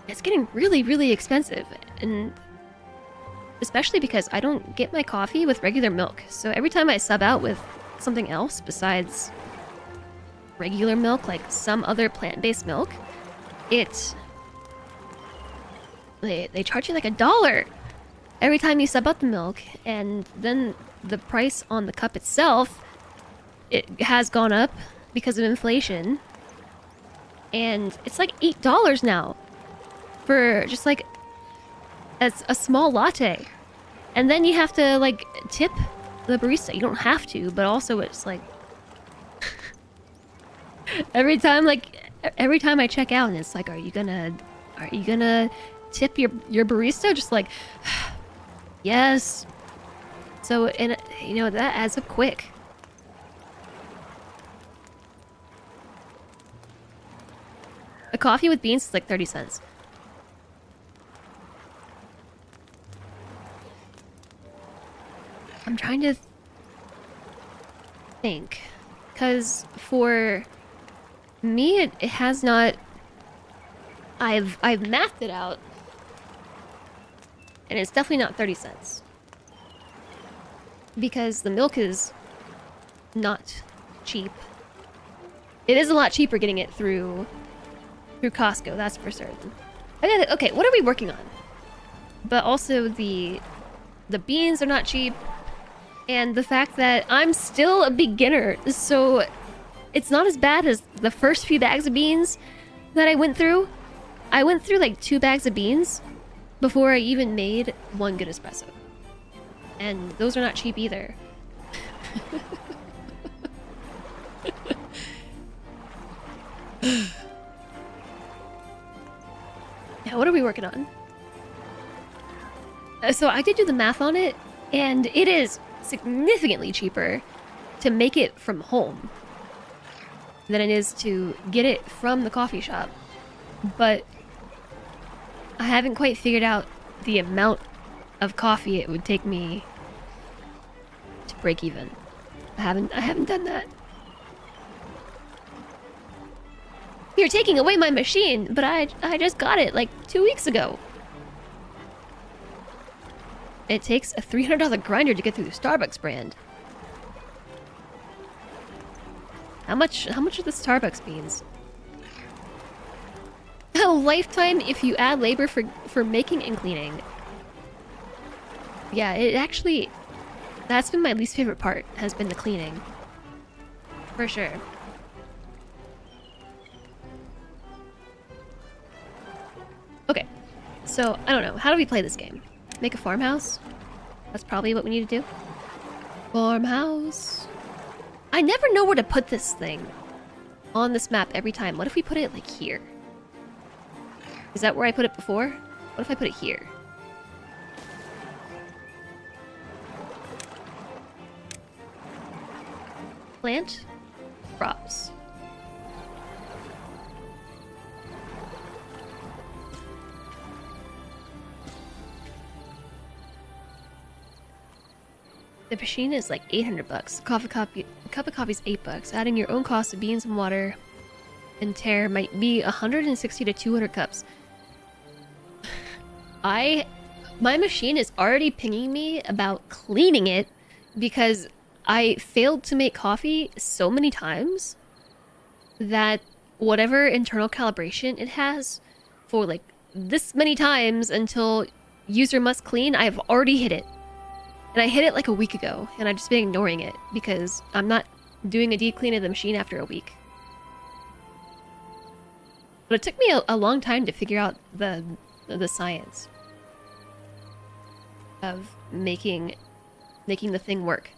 It's getting really, really expensive, and especially because I don't get my coffee with regular milk. So every time I sub out with something else besides regular milk, like some other plant-based milk, they charge you like $1 every time you sub out the milk, and then the price on the cup itself, it has gone up because of inflation, and it's like $8 now for just like a small latte. And then you have to like tip the barista. You don't have to, but also it's like every time I check out and it's like, are you gonna tip your barista? Just like yes. So, and you know, that adds up quick. A coffee with beans is like 30 cents. I'm trying to think, because for me it has not. I've mathed it out, and it's definitely not 30 cents because the milk is not cheap. It is a lot cheaper getting it through Costco, that's for certain. Okay, what are we working on? But also the beans are not cheap. And the fact that I'm still a beginner, so it's not as bad as the first few bags of beans that I went through. I went through like 2 bags of beans before I even made one good espresso. And those are not cheap either. Now, what are we working on? So I did do the math on it, and it is significantly cheaper to make it from home than it is to get it from the coffee shop. But I haven't quite figured out the amount of coffee it would take me to break even. I haven't done that. You're taking away my machine, but I just got it like 2 weeks ago. It takes a $300 grinder to get through the Starbucks brand. How much are the Starbucks beans? A lifetime if you add labor for making and cleaning. Yeah, it actually That's been my least favorite part, has been the cleaning. For sure. Okay, so I don't know. How do we play this game? Make a farmhouse? That's probably what we need to do. Farmhouse. I never know where to put this thing on this map every time. What if we put it like here? Is that where I put it before? What if I put it here? Plant crops. The machine is like 800 bucks. A cup of coffee is $8. Adding your own cost of beans and water and tear might be 160 to 200 cups. My machine is already pinging me about cleaning it because I failed to make coffee so many times that whatever internal calibration it has for like this many times until user must clean, I've already hit it. And I hit it like a week ago, and I've just been ignoring it because I'm not doing a deep clean of the machine after a week. But it took me a long time to figure out the science of making the thing work.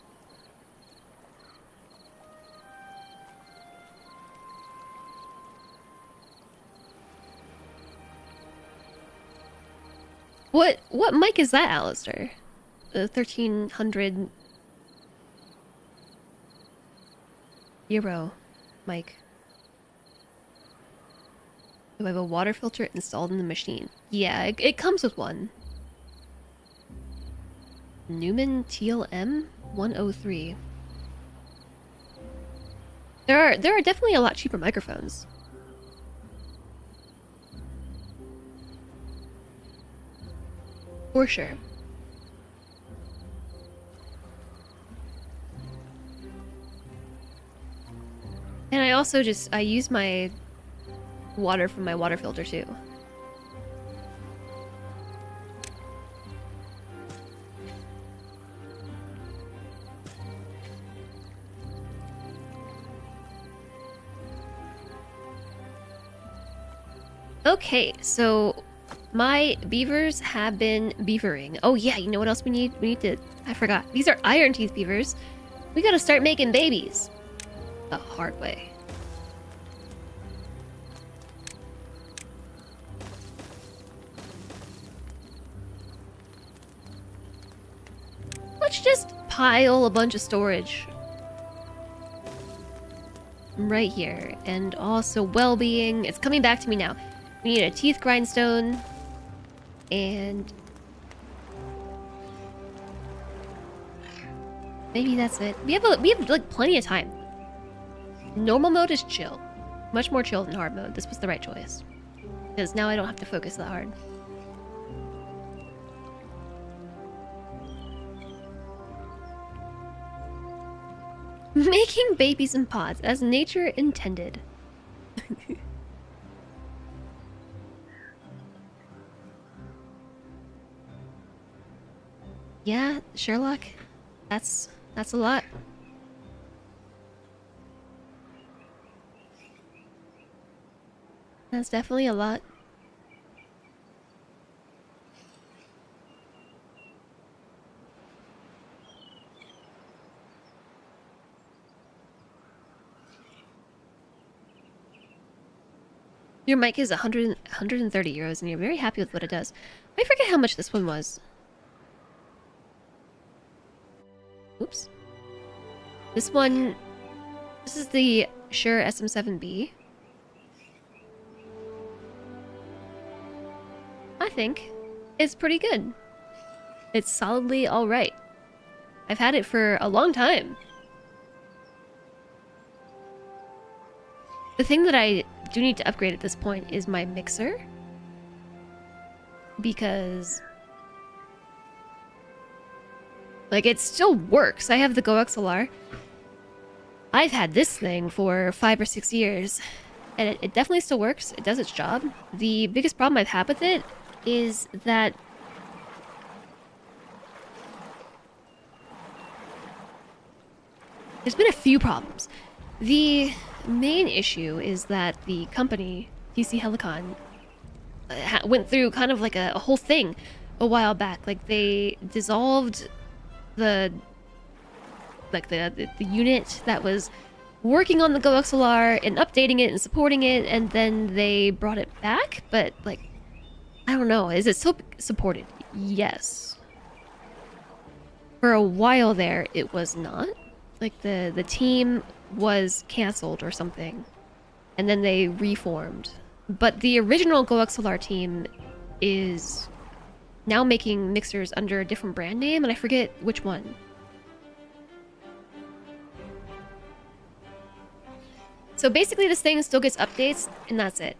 What mic is that, Alistair? The 1300 euro mic. Do I have a water filter installed in the machine? Yeah, it comes with one. Newman TLM 103. There are definitely a lot cheaper microphones. For sure. And I also I use my water from my water filter too. Okay, so my beavers have been beavering. Oh yeah, you know what else we need? We need to... I forgot. These are iron teeth beavers. We gotta start making babies. The hard way. Let's just pile a bunch of storage right here. And also well-being. It's coming back to me now. We need a teeth grindstone. And maybe that's it. We have like plenty of time. Normal mode is chill. Much more chill than hard mode. This was the right choice. Because now I don't have to focus that hard. Making babies in pods, as nature intended. Yeah, Sherlock. That's a lot. That's definitely a lot. Your mic is 130 euros and you're very happy with what it does. I forget how much this one was. Oops. This is the Shure SM7B. I think it's pretty good. It's solidly alright. I've had it for a long time. The thing that I do need to upgrade at this point is my mixer. Because... like, it still works. I have the Go XLR. I've had this thing for 5 or 6 years. And it definitely still works. It does its job. The biggest problem I've had with it is that there's been a few problems. The main issue is that the company, TC Helicon, went through kind of like a whole thing a while back. Like they dissolved the the unit that was working on the GoXLR and updating it and supporting it, and then they brought it back. But like, I don't know, is it still supported? Yes. For a while there, it was not. Like the team was canceled or something, and then they reformed. But the original GoXLR team is now making mixers under a different brand name, and I forget which one. So basically this thing still gets updates, and that's it.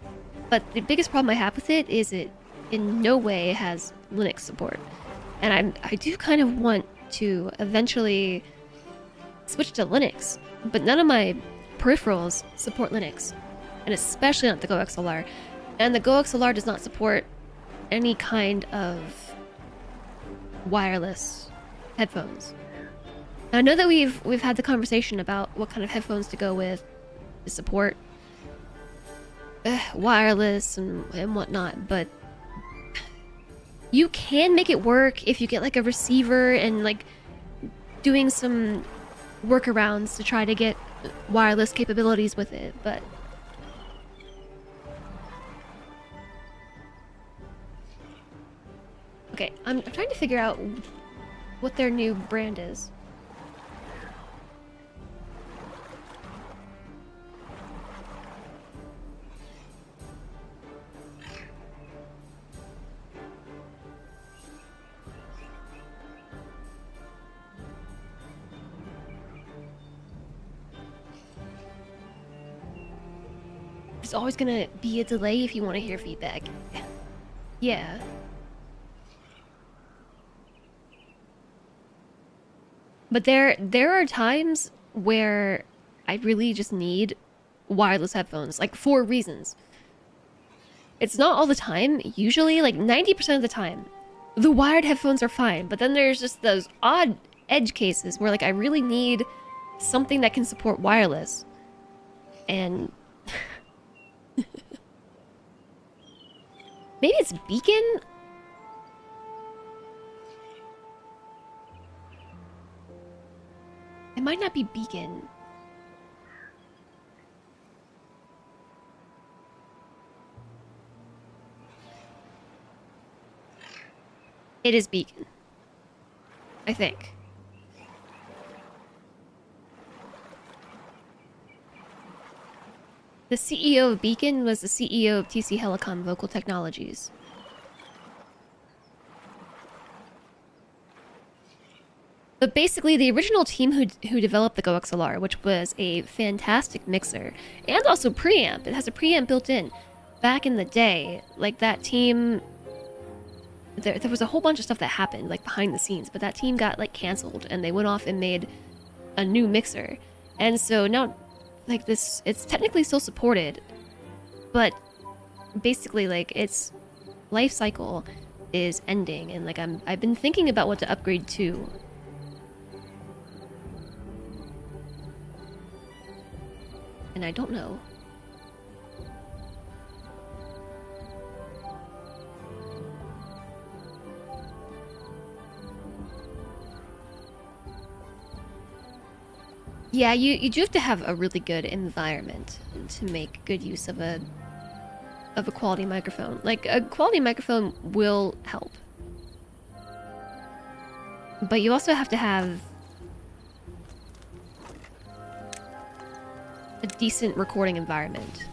But the biggest problem I have with it is it in no way has Linux support. And I do kind of want to eventually switch to Linux, but none of my peripherals support Linux, and especially not the GoXLR. And the GoXLR does not support any kind of wireless headphones. Now, I know that we've had the conversation about what kind of headphones to go with to support wireless and whatnot, but you can make it work if you get like a receiver and like doing some workarounds to try to get wireless capabilities with it, but okay, I'm trying to figure out what their new brand is. There's always gonna be a delay if you want to hear feedback. Yeah. But there are times where I really just need wireless headphones, like for reasons. It's not all the time. Usually, like 90% of the time, the wired headphones are fine. But then there's just those odd edge cases where like I really need something that can support wireless. And maybe it's Beacon? It might not be Beacon. It is Beacon, I think. The CEO of Beacon was the CEO of TC Helicon Vocal Technologies. But basically, the original team who developed the GoXLR, which was a fantastic mixer, and also preamp, it has a preamp built in. Back in the day, like that team, there was a whole bunch of stuff that happened, like behind the scenes, but that team got like canceled, and they went off and made a new mixer. And so now, like this, it's technically still supported, but basically, like its life cycle is ending, and like I've been thinking about what to upgrade to. And I don't know. Yeah, you do have to have a really good environment to make good use of a quality microphone. Like a quality microphone will help. But you also have to have a decent recording environment.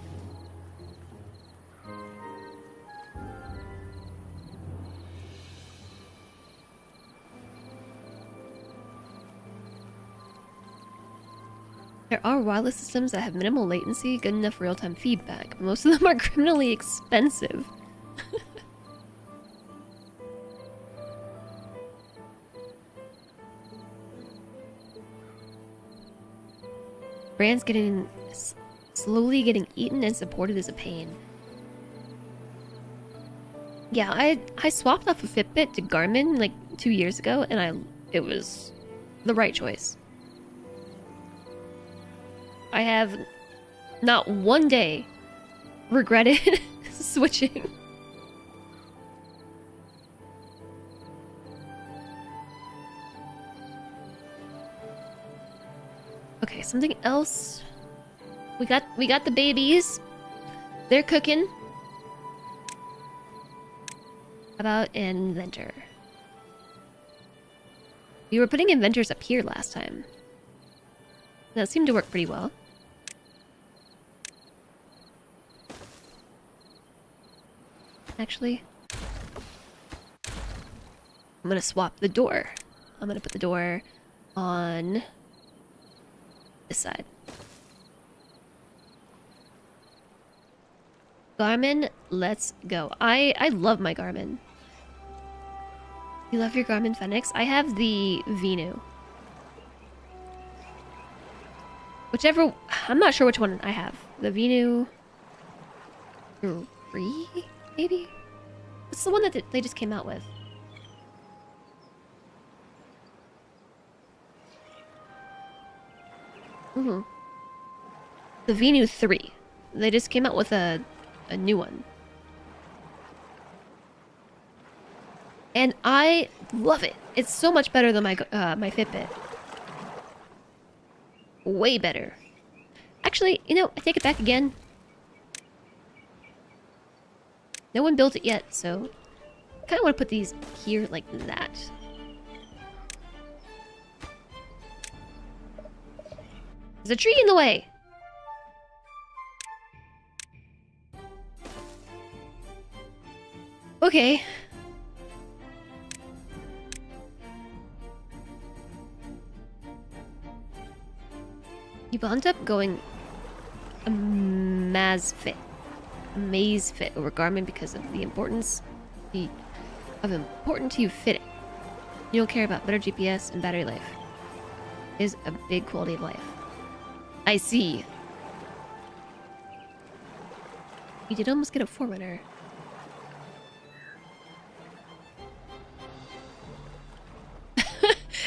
There are wireless systems that have minimal latency, good enough real-time feedback, but most of them are criminally expensive. Brands slowly getting eaten and supported is a pain. Yeah, I swapped off a Fitbit to Garmin like 2 years ago, and it was the right choice. I have not one day regretted switching. Okay, something else. We got the babies. They're cooking. How about an inventor? We were putting inventors up here last time. That seemed to work pretty well. Actually, I'm gonna swap the door. I'm gonna put the door on this side. Garmin, let's go. I love my Garmin. You love your Garmin Fenix? I have the Venu. Whichever... I'm not sure which one I have. The Venu... 3? Maybe? It's the one that they just came out with. Mm-hmm. The Venu 3. They just came out with a new one. And I love it. It's so much better than my my Fitbit. Way better. Actually, you know, I take it back again. No one built it yet, so I kind of want to put these here like that. There's a tree in the way. Okay. You wound up going a maze fit over Garmin because of the importance of important to you fitting. You don't care about better GPS and battery life. It is a big quality of life. I see. You did almost get a Forerunner.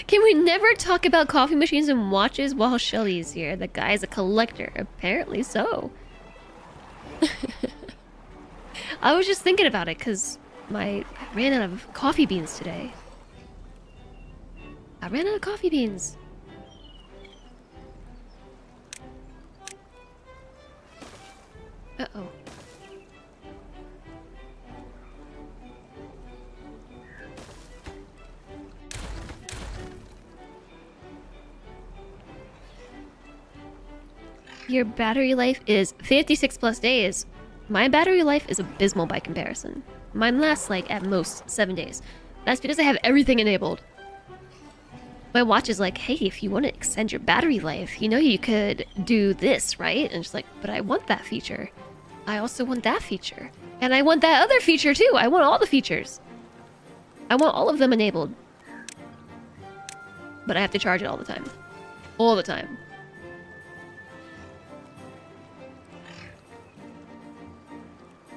Can we never talk about coffee machines and watches while Shelly's here? The guy's a collector. Apparently so. I was just thinking about it because I ran out of coffee beans today. I ran out of coffee beans. Uh-oh. Your battery life is 56 plus days. My battery life is abysmal by comparison. Mine lasts like at most 7 days. That's because I have everything enabled. My watch is like, hey, if you want to extend your battery life, you know you could do this, right? And it's like, but I want that feature. I also want that feature. And I want that other feature too. I want all the features. I want all of them enabled. But I have to charge it all the time. All the time.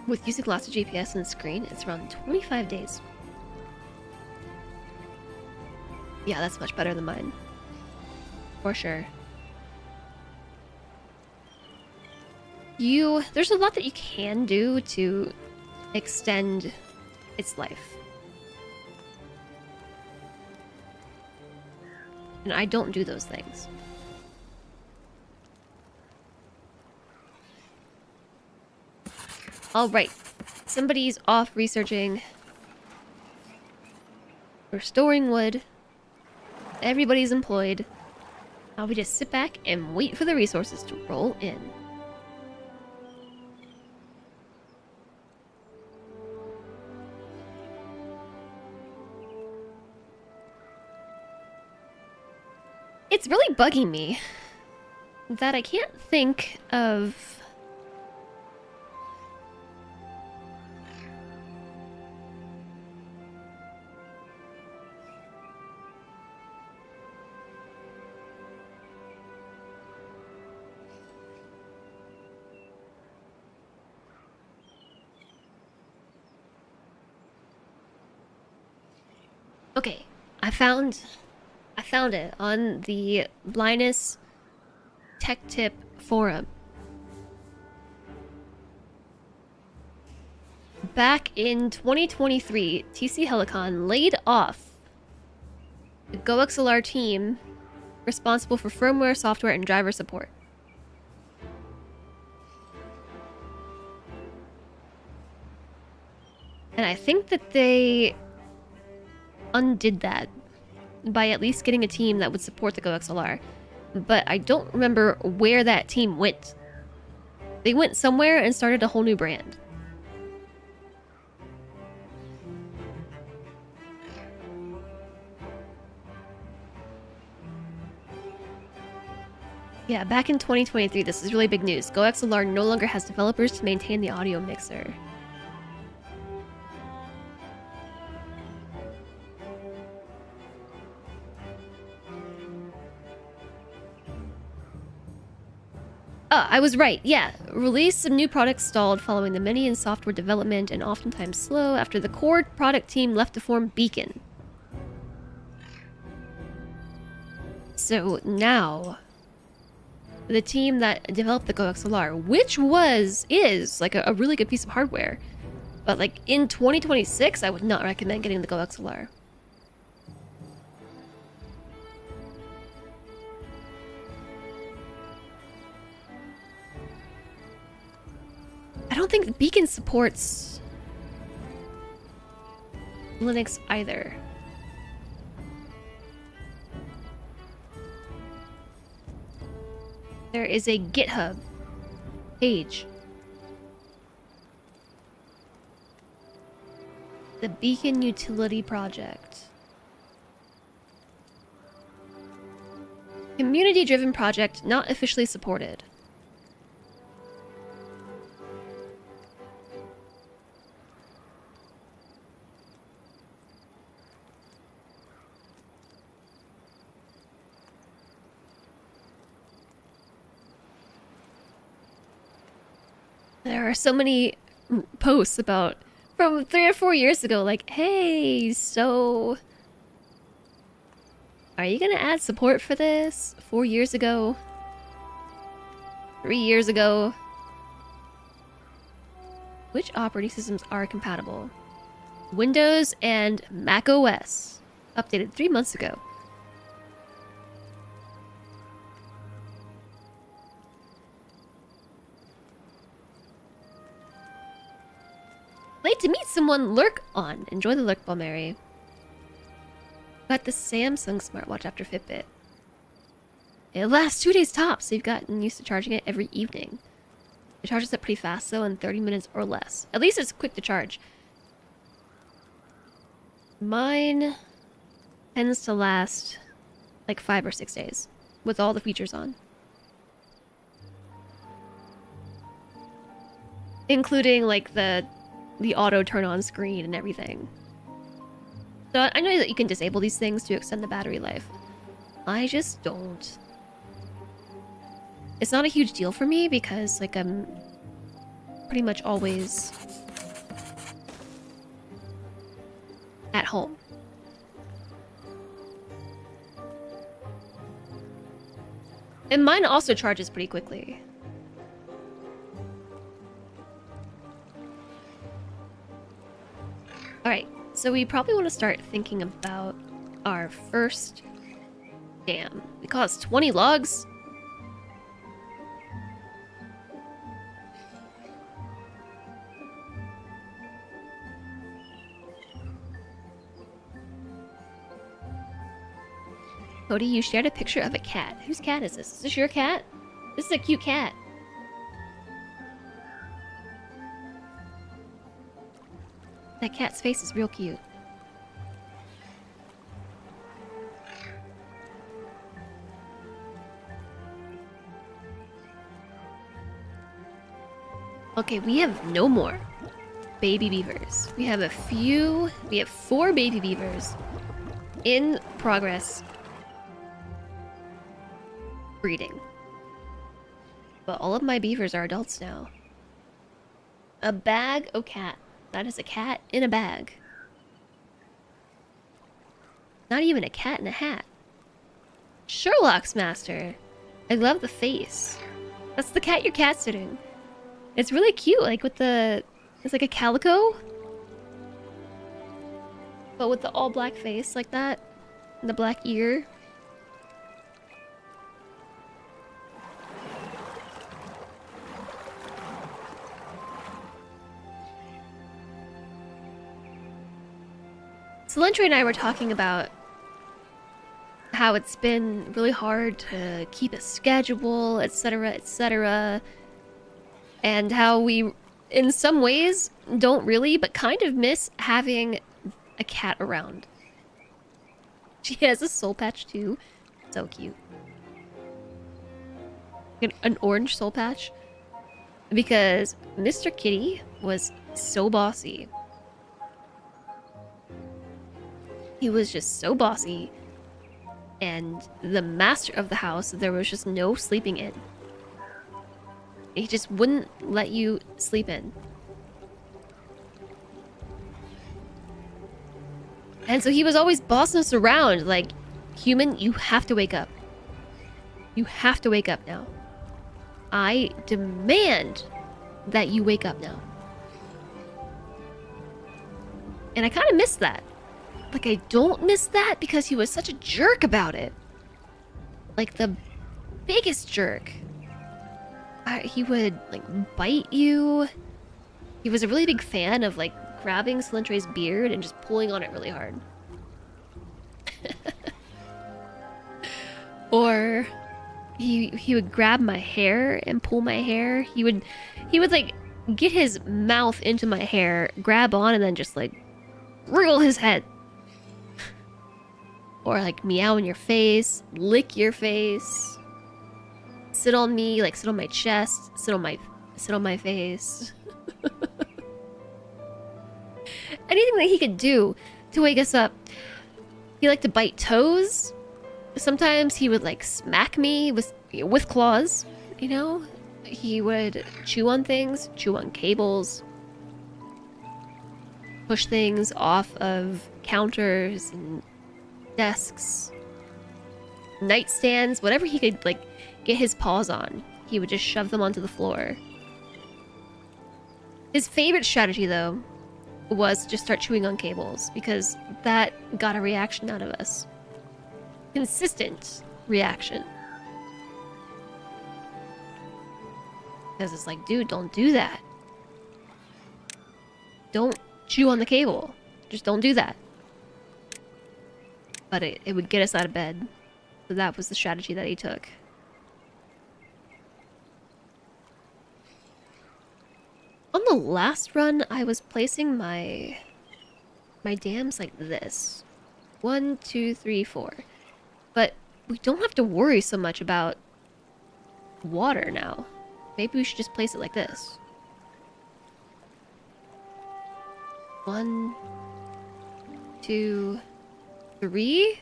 With using lots of GPS on the screen, it's around 25 days. Yeah, that's much better than mine. For sure. There's a lot that you can do to extend its life. And I don't do those things. Alright. Somebody's off researching. We're storing wood. Everybody's employed. Now we just sit back and wait for the resources to roll in. It's really bugging me that I can't think of... Okay, I found it on the Linus Tech Tip forum. Back in 2023, TC Helicon laid off the GoXLR team responsible for firmware, software, and driver support. And I think that they undid that by at least getting a team that would support the GoXLR. But I don't remember where that team went. They went somewhere and started a whole new brand. Yeah, back in 2023, this is really big news. GoXLR no longer has developers to maintain the audio mixer. Oh, I was right. Yeah, release of new products stalled following the many in software development and oftentimes slow after the core product team left to form Beacon. So now, the team that developed the GoXLR, which is like a really good piece of hardware, but like in 2026, I would not recommend getting the GoXLR. I don't think Beacon supports Linux either. There is a GitHub page. The Beacon Utility Project. Community-driven project not officially supported. There are so many posts about from 3 or 4 years ago, like, hey, so are you gonna add support for this? 4 years ago? 3 years ago? Which operating systems are compatible? Windows and Mac OS. Updated 3 months ago. Late to meet someone, lurk on. Enjoy the lurk, Balmary. Got the Samsung smartwatch after Fitbit. It lasts 2 days tops, so you've gotten used to charging it every evening. It charges up pretty fast, though, in 30 minutes or less. At least it's quick to charge. Mine tends to last like 5 or 6 days, with all the features on. Including, like, the auto turn on screen and everything. So I know that you can disable these things to extend the battery life. I just don't. It's not a huge deal for me because, like, I'm pretty much always at home. And mine also charges pretty quickly. Alright, so we probably want to start thinking about our first dam. It costs 20 logs. Cody, you shared a picture of a cat. Whose cat is this? Is this your cat? This is a cute cat. That cat's face is real cute. Okay, we have no more baby beavers. We have 4 baby beavers in progress breeding. But all of my beavers are adults now. A bag of cat. That is a cat in a bag. Not even a cat in a hat. Sherlock's master. I love the face. That's the cat you're cat sitting. It's really cute, like with the... It's like a calico. But with the all black face like that. And the black ear. Cilantro and I were talking about how it's been really hard to keep a schedule, etc., etc. And how we, in some ways, don't really, but kind of miss having a cat around. She has a soul patch too. So cute. An orange soul patch. Because Mr. Kitty was so bossy. He was just so bossy. And the master of the house, there was just no sleeping in. He just wouldn't let you sleep in. And so he was always bossing us around, like, human, you have to wake up. You have to wake up now. I demand that you wake up now. And I kind of miss that. Like, I don't miss that because he was such a jerk about it. Like, the biggest jerk. He would, like, bite you. He was a really big fan of, like, grabbing Cilantro's beard and just pulling on it really hard. Or he would grab my hair and pull my hair. He would like get his mouth into my hair, grab on, and then just like wriggle his head. Or like meow in your face, lick your face, sit on me, like sit on my chest, sit on my face. Anything that he could do to wake us up. He liked to bite toes. Sometimes he would like smack me with claws, you know? He would chew on things, chew on cables, push things off of counters and desks, nightstands, whatever he could like get his paws on. He would just shove them onto the floor. His favorite strategy though was just start chewing on cables because that got a reaction out of us. Consistent reaction. Because it's like, dude, don't do that. Don't chew on the cable. Just don't do that. But it would get us out of bed. So that was the strategy that he took. On the last run, I was placing my dams like this. 1, 2, 3, 4. But we don't have to worry so much about water now. Maybe we should just place it like this. 1, 2, 3.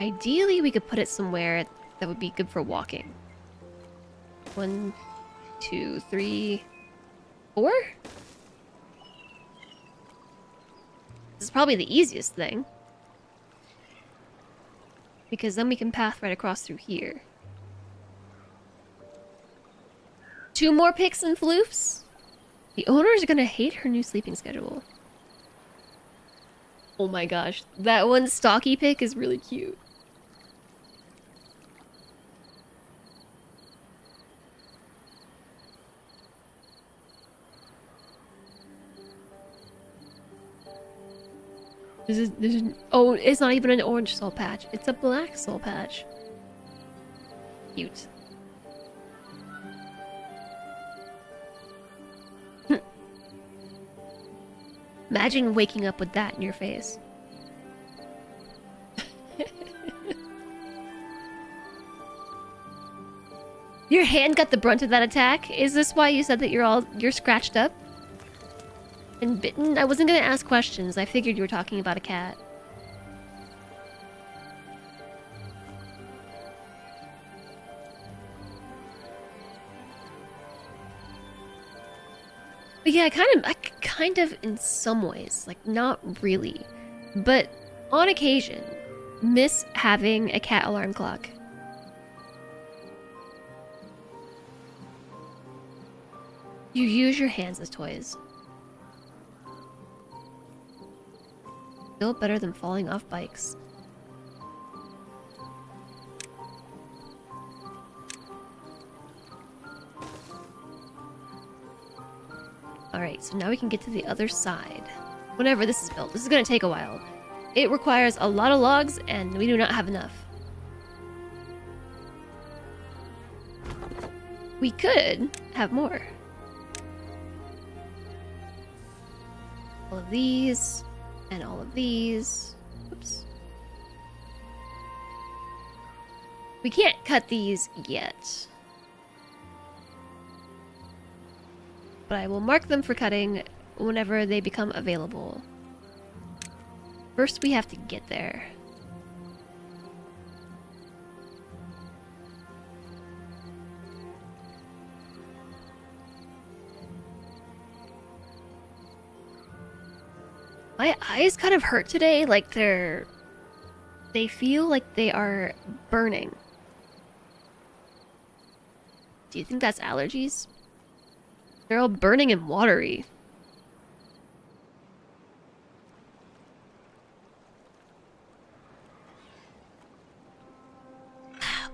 Ideally, we could put it somewhere that would be good for walking. 1, 2, 3, 4? This is probably the easiest thing. Because then we can path right across through here. 2 more picks and floofs? The owner's gonna hate her new sleeping schedule. Oh my gosh, that one stocky pick is really cute. Oh, it's not even an orange soul patch. It's a black soul patch. Cute. Imagine waking up with that in your face. Your hand got the brunt of that attack? Is this why you said that you're scratched up? And bitten? I wasn't gonna ask questions. I figured you were talking about a cat. But yeah, I kind of in some ways, like not really, but on occasion, miss having a cat alarm clock. You use your hands as toys. Still better than falling off bikes. Alright, so now we can get to the other side. Whenever this is built. This is gonna take a while. It requires a lot of logs, and we do not have enough. We could have more. All of these, and all of these. Oops. We can't cut these yet. But I will mark them for cutting whenever they become available. First, we have to get there. My eyes kind of hurt today, like they feel like they are burning. Do you think that's allergies? They're all burning and watery.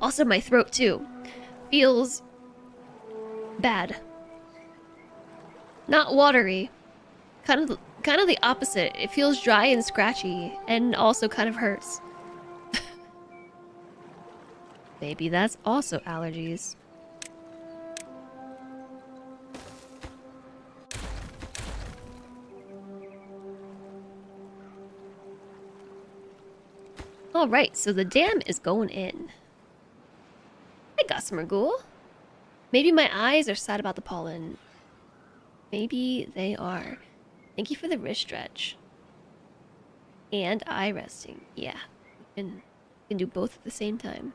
Also, my throat too feels bad. Not watery. Kind of the opposite. It feels dry and scratchy, and also kind of hurts. Maybe that's also allergies. Alright, so the dam is going in. Hi, Gossamer Ghoul. Maybe my eyes are sad about the pollen. Maybe they are. Thank you for the wrist stretch. And eye resting. Yeah, we can do both at the same time.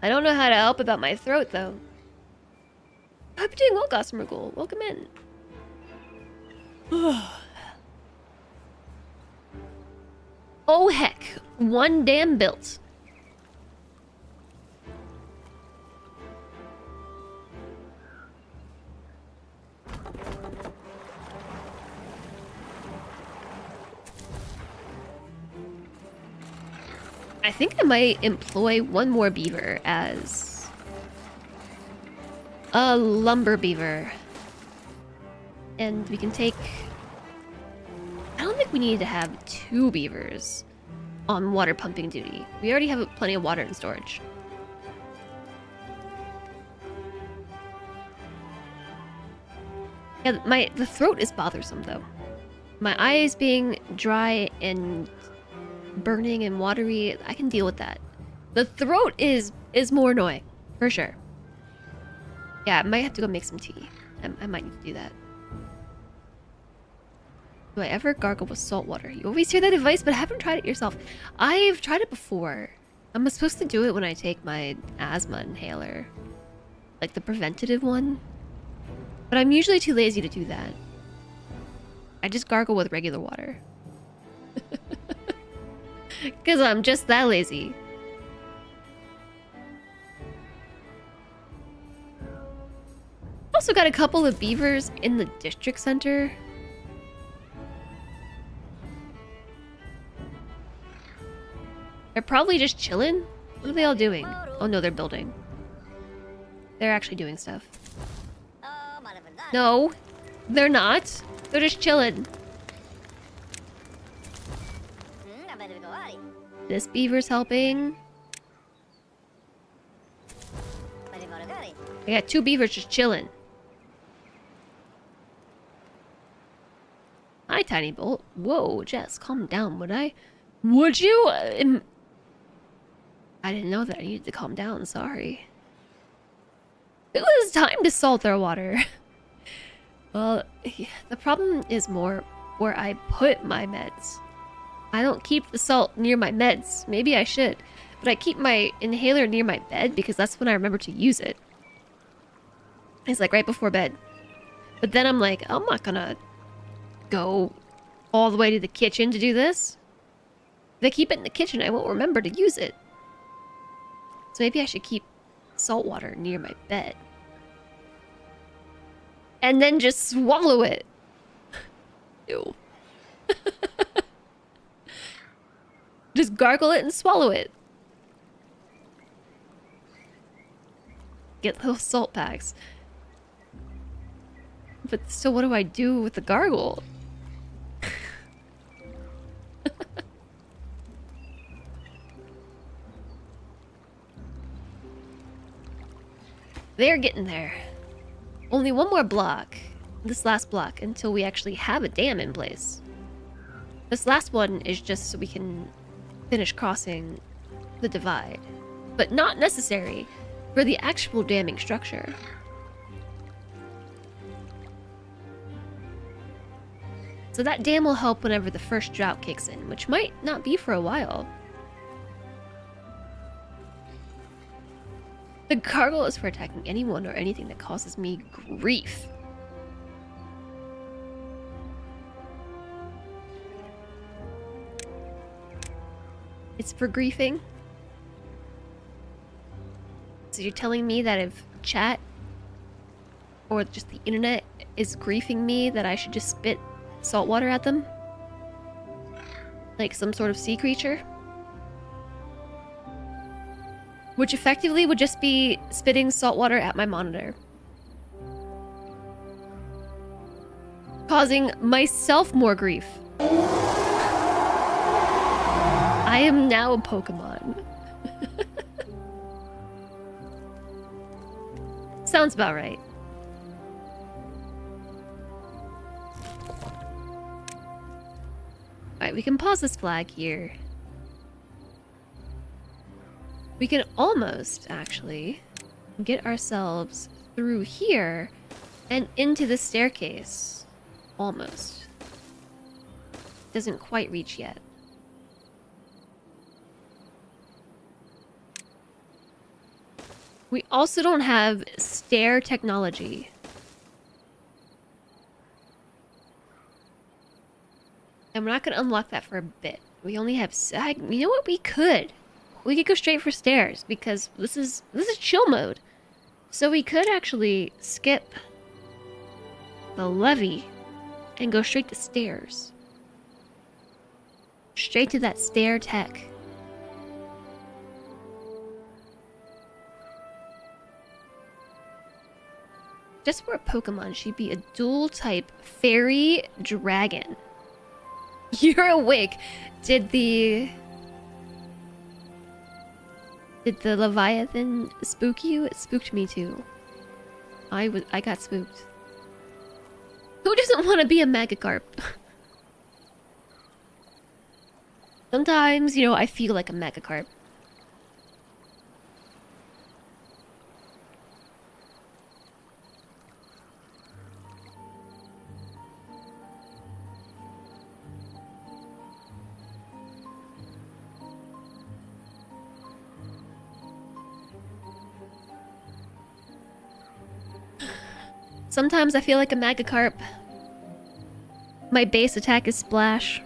I don't know how to help about my throat, though. I hope you're doing well, Gossamer Ghoul. Welcome in. Oh heck, one dam built. I think I might employ one more beaver as a lumber beaver. And we can take... I don't think we need to have 2 beavers on water pumping duty. We already have plenty of water in storage. Yeah, the throat is bothersome though. My eyes being dry and burning and watery, I can deal with that. The throat is more annoying, for sure. Yeah, I might have to go make some tea. I might need to do that. Do I ever gargle with salt water? You always hear that advice, but I haven't tried it yourself. I've tried it before. I'm supposed to do it when I take my asthma inhaler. Like the preventative one. But I'm usually too lazy to do that. I just gargle with regular water. Because I'm just that lazy. Also got a couple of beavers in the district center. They're probably just chilling. What are they all doing? Oh no, they're building. They're actually doing stuff. No, they're not. They're just chilling. This beaver's helping. I got 2 beavers just chilling. Hi, Tiny Bolt. Whoa, Jess, calm down, would I? Would you? I didn't know that I needed to calm down, sorry. It was time to salt our water. Well, the problem is more where I put my meds. I don't keep the salt near my meds. Maybe I should. But I keep my inhaler near my bed because that's when I remember to use it. It's like right before bed. But then I'm like, I'm not gonna go all the way to the kitchen to do this. If I keep it in the kitchen, I won't remember to use it. So maybe I should keep salt water near my bed. And then just swallow it. Ew. Just gargle it and swallow it. Get little salt packs. But still, what do I do with the gargle? They're getting there. Only one more block. This last block until we actually have a dam in place. This last one is just so we can finish crossing the divide. But not necessary for the actual damming structure. So that dam will help whenever the first drought kicks in, which might not be for a while. The gargle is for attacking anyone or anything that causes me grief. It's for griefing? So you're telling me that if chat or just the internet is griefing me that I should just spit salt water at them? Like some sort of sea creature? Which effectively would just be spitting salt water at my monitor. Causing myself more grief. I am now a Pokemon. Sounds about right. Alright, we can pause this flag here. We can almost, actually, get ourselves through here and into the staircase. Almost. Doesn't quite reach yet. We also don't have stair technology. And we're not going to unlock that for a bit. We only have... You know what? We could go straight for stairs because this is chill mode. So we could actually skip the levee and go straight to stairs. Straight to that stair tech. Just for a Pokemon, she'd be a dual type fairy dragon. You're awake. Did the Leviathan spook you? It spooked me too. I got spooked. Who doesn't want to be a Magikarp? Sometimes, you know, I feel like a Magikarp. Sometimes I feel like a Magikarp. My base attack is Splash,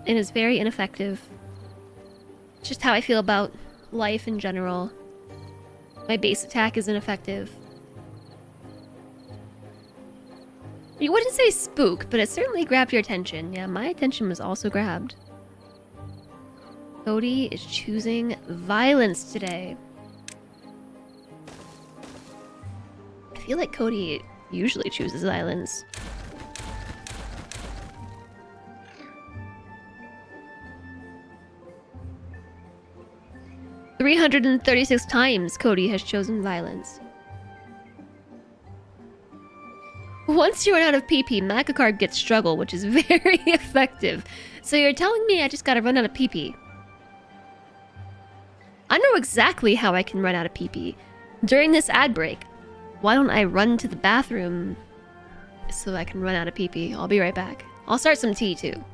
and is very ineffective. It's just how I feel about life in general. My base attack is ineffective. You wouldn't say spook, but it certainly grabbed your attention. Yeah, my attention was also grabbed. Cody is choosing violence today. I feel like Cody usually chooses violence. "336 times Cody has chosen violence. Once you run out of PP, Magikarp gets struggle, which is very effective. So you're telling me I just gotta run out of PP? I know exactly how I can run out of PP. During this ad break, why don't I run to the bathroom so I can run out of PP? I'll be right back. I'll start some tea too.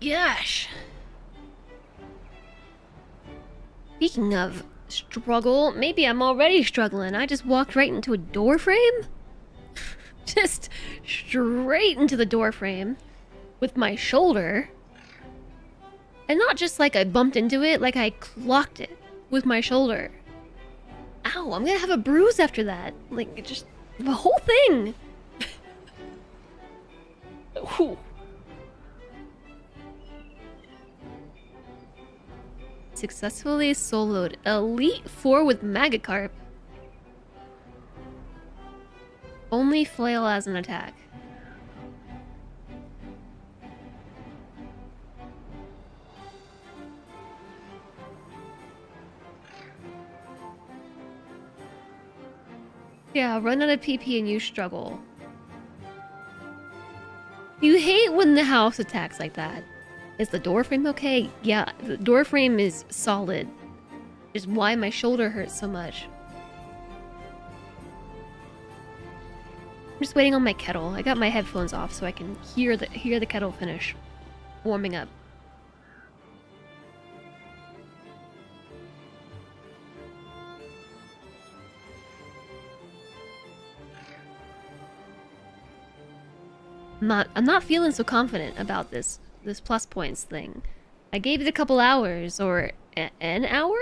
gosh. Speaking of struggle, maybe I'm already struggling. I just walked right into a door frame? Just straight into the door frame with my shoulder. And not just like I bumped into it, like I clocked it with my shoulder. Ow, I'm gonna have a bruise after that. Like, just the whole thing. Whew. Successfully soloed Elite 4 with Magacarp. Only flail as an attack. Yeah, run out of PP and you struggle. You hate when the house attacks like that. Is the door frame okay? Yeah, the door frame is solid. Is why my shoulder hurts so much. I'm just waiting on my kettle. I got my headphones off so I can hear the kettle finish warming up. I'm not feeling so confident about this plus points thing. I gave it a couple hours, or an hour?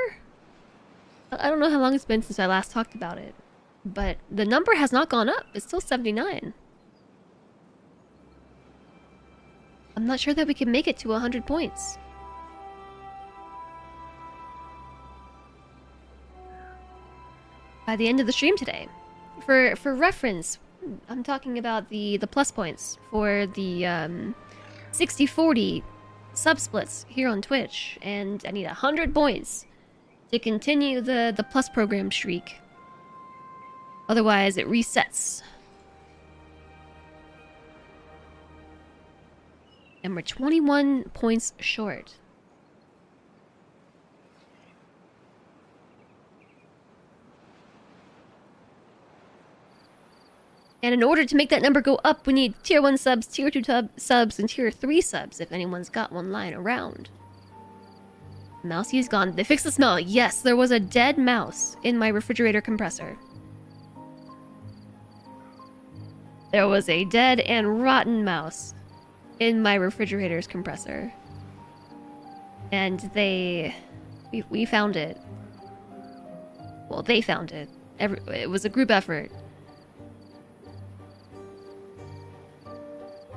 I don't know how long it's been since I last talked about it. But the number has not gone up. It's still 79. I'm not sure that we can make it to 100 points. By the end of the stream today. For reference, I'm talking about the plus points for the 60-40 sub-splits here on Twitch, and I need 100 points to continue the plus program streak. Otherwise, it resets. And we're 21 points short. And in order to make that number go up, we need tier 1 subs, tier 2 subs, and tier 3 subs if anyone's got one lying around. Mousey is gone. They fixed the smell. Yes, there was a dead mouse in my refrigerator compressor. There was a dead and rotten mouse in my refrigerator's compressor. And we found it. Well, they found it. It was a group effort.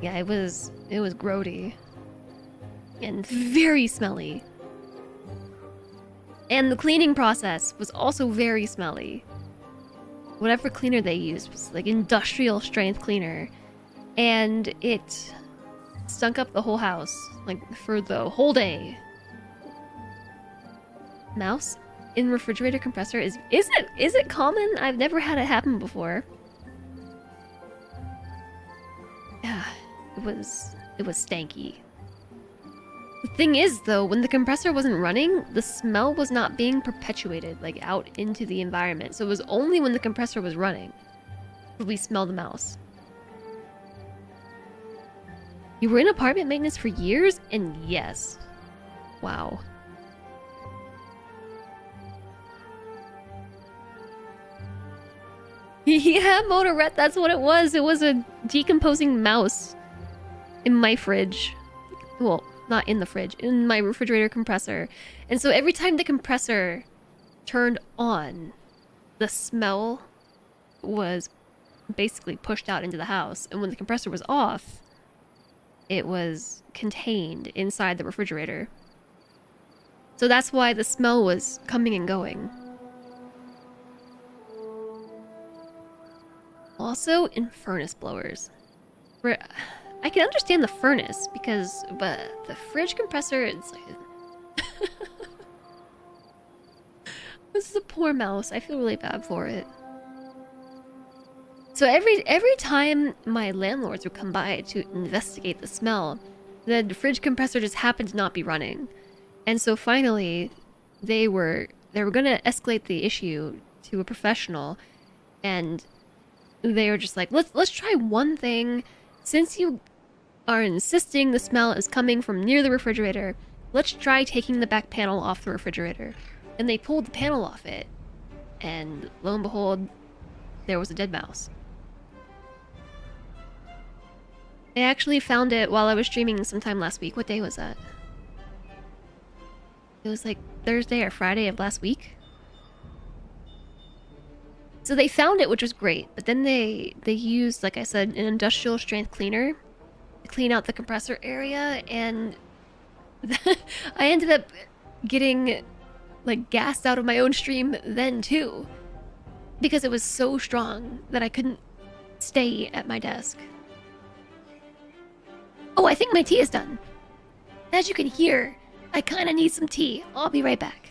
Yeah, it was grody. And very smelly. And the cleaning process was also very smelly. Whatever cleaner they used was like industrial strength cleaner. And it stunk up the whole house, like for the whole day. Mouse in refrigerator compressor is it common? I've never had it happen before. Yeah, it was stanky. The thing is, though, when the compressor wasn't running, the smell was not being perpetuated, like, out into the environment. So it was only when the compressor was running would we smell the mouse. You were in apartment maintenance for years? And yes. Wow. Yeah, Motorette, that's what it was. It was a decomposing mouse in my fridge. Well, not in the fridge, in my refrigerator compressor. And so every time the compressor turned on, the smell was basically pushed out into the house. And when the compressor was off, it was contained inside the refrigerator. So that's why the smell was coming and going. Also, in furnace blowers. I can understand the furnace but the fridge compressor, it's like... This is a poor mouse. I feel really bad for it. So every time my landlords would come by to investigate the smell, the fridge compressor just happened to not be running. And so finally, they were gonna escalate the issue to a professional, and they were just like, let's try one thing. Since you are insisting the smell is coming from near the refrigerator. Let's try taking the back panel off the refrigerator. And they pulled the panel off it. And lo and behold, there was a dead mouse. I actually found it while I was streaming sometime last week. What day was that? It was like Thursday or Friday of last week. So they found it, which was great. But then they used, like I said, an industrial strength cleaner to clean out the compressor area. And I ended up getting like gassed out of my own stream then too. Because it was so strong that I couldn't stay at my desk. Oh, I think my tea is done. As you can hear, I kind of need some tea. I'll be right back.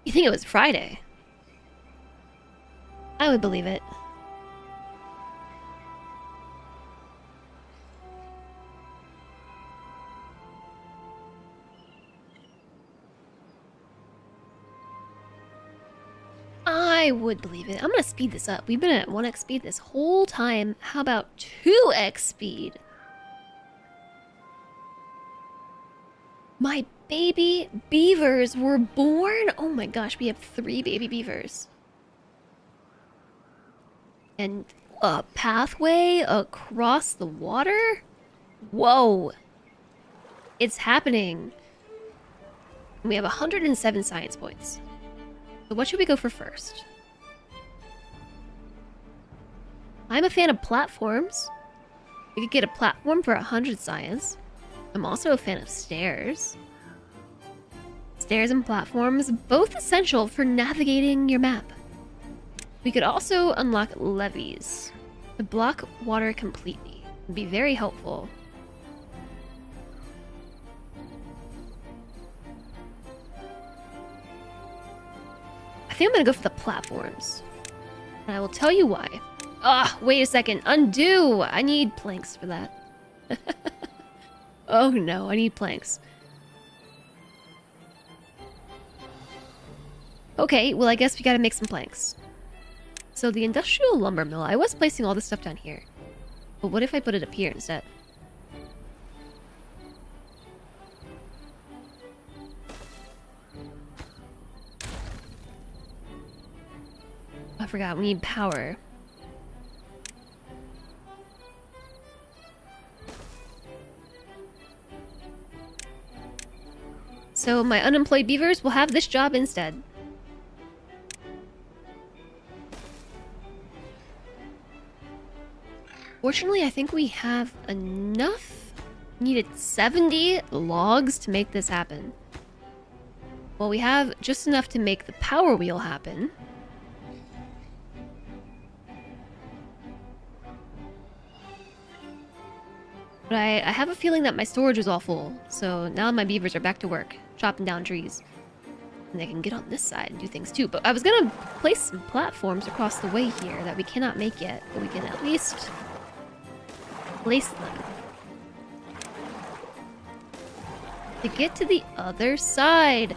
You think it was Friday? I would believe it. I would believe it. I'm gonna speed this up. We've been at 1x speed this whole time. How about 2x speed? My baby beavers were born. Oh my gosh, we have 3 baby beavers. And a pathway across the water? Whoa. It's happening. We have 107 science points. So what should we go for first? I'm a fan of platforms. We could get a platform for 100 science. I'm also a fan of stairs. Stairs and platforms, both essential for navigating your map. We could also unlock levees to block water completely. Would be very helpful. I think I'm gonna go for the platforms. And I will tell you why. Ah, wait a second. Undo! I need planks for that. Oh no, I need planks. Okay, well I guess we gotta make some planks. So the industrial lumber mill, I was placing all this stuff down here. But what if I put it up here instead? I forgot, we need power. So my unemployed beavers will have this job instead. Fortunately, I think we have enough. Needed 70 logs to make this happen. Well, we have just enough to make the power wheel happen. But I have a feeling that my storage is all full, so now my beavers are back to work, chopping down trees. And they can get on this side and do things too. But I was gonna place some platforms across the way here that we cannot make yet, but we can at least place them to get to the other side.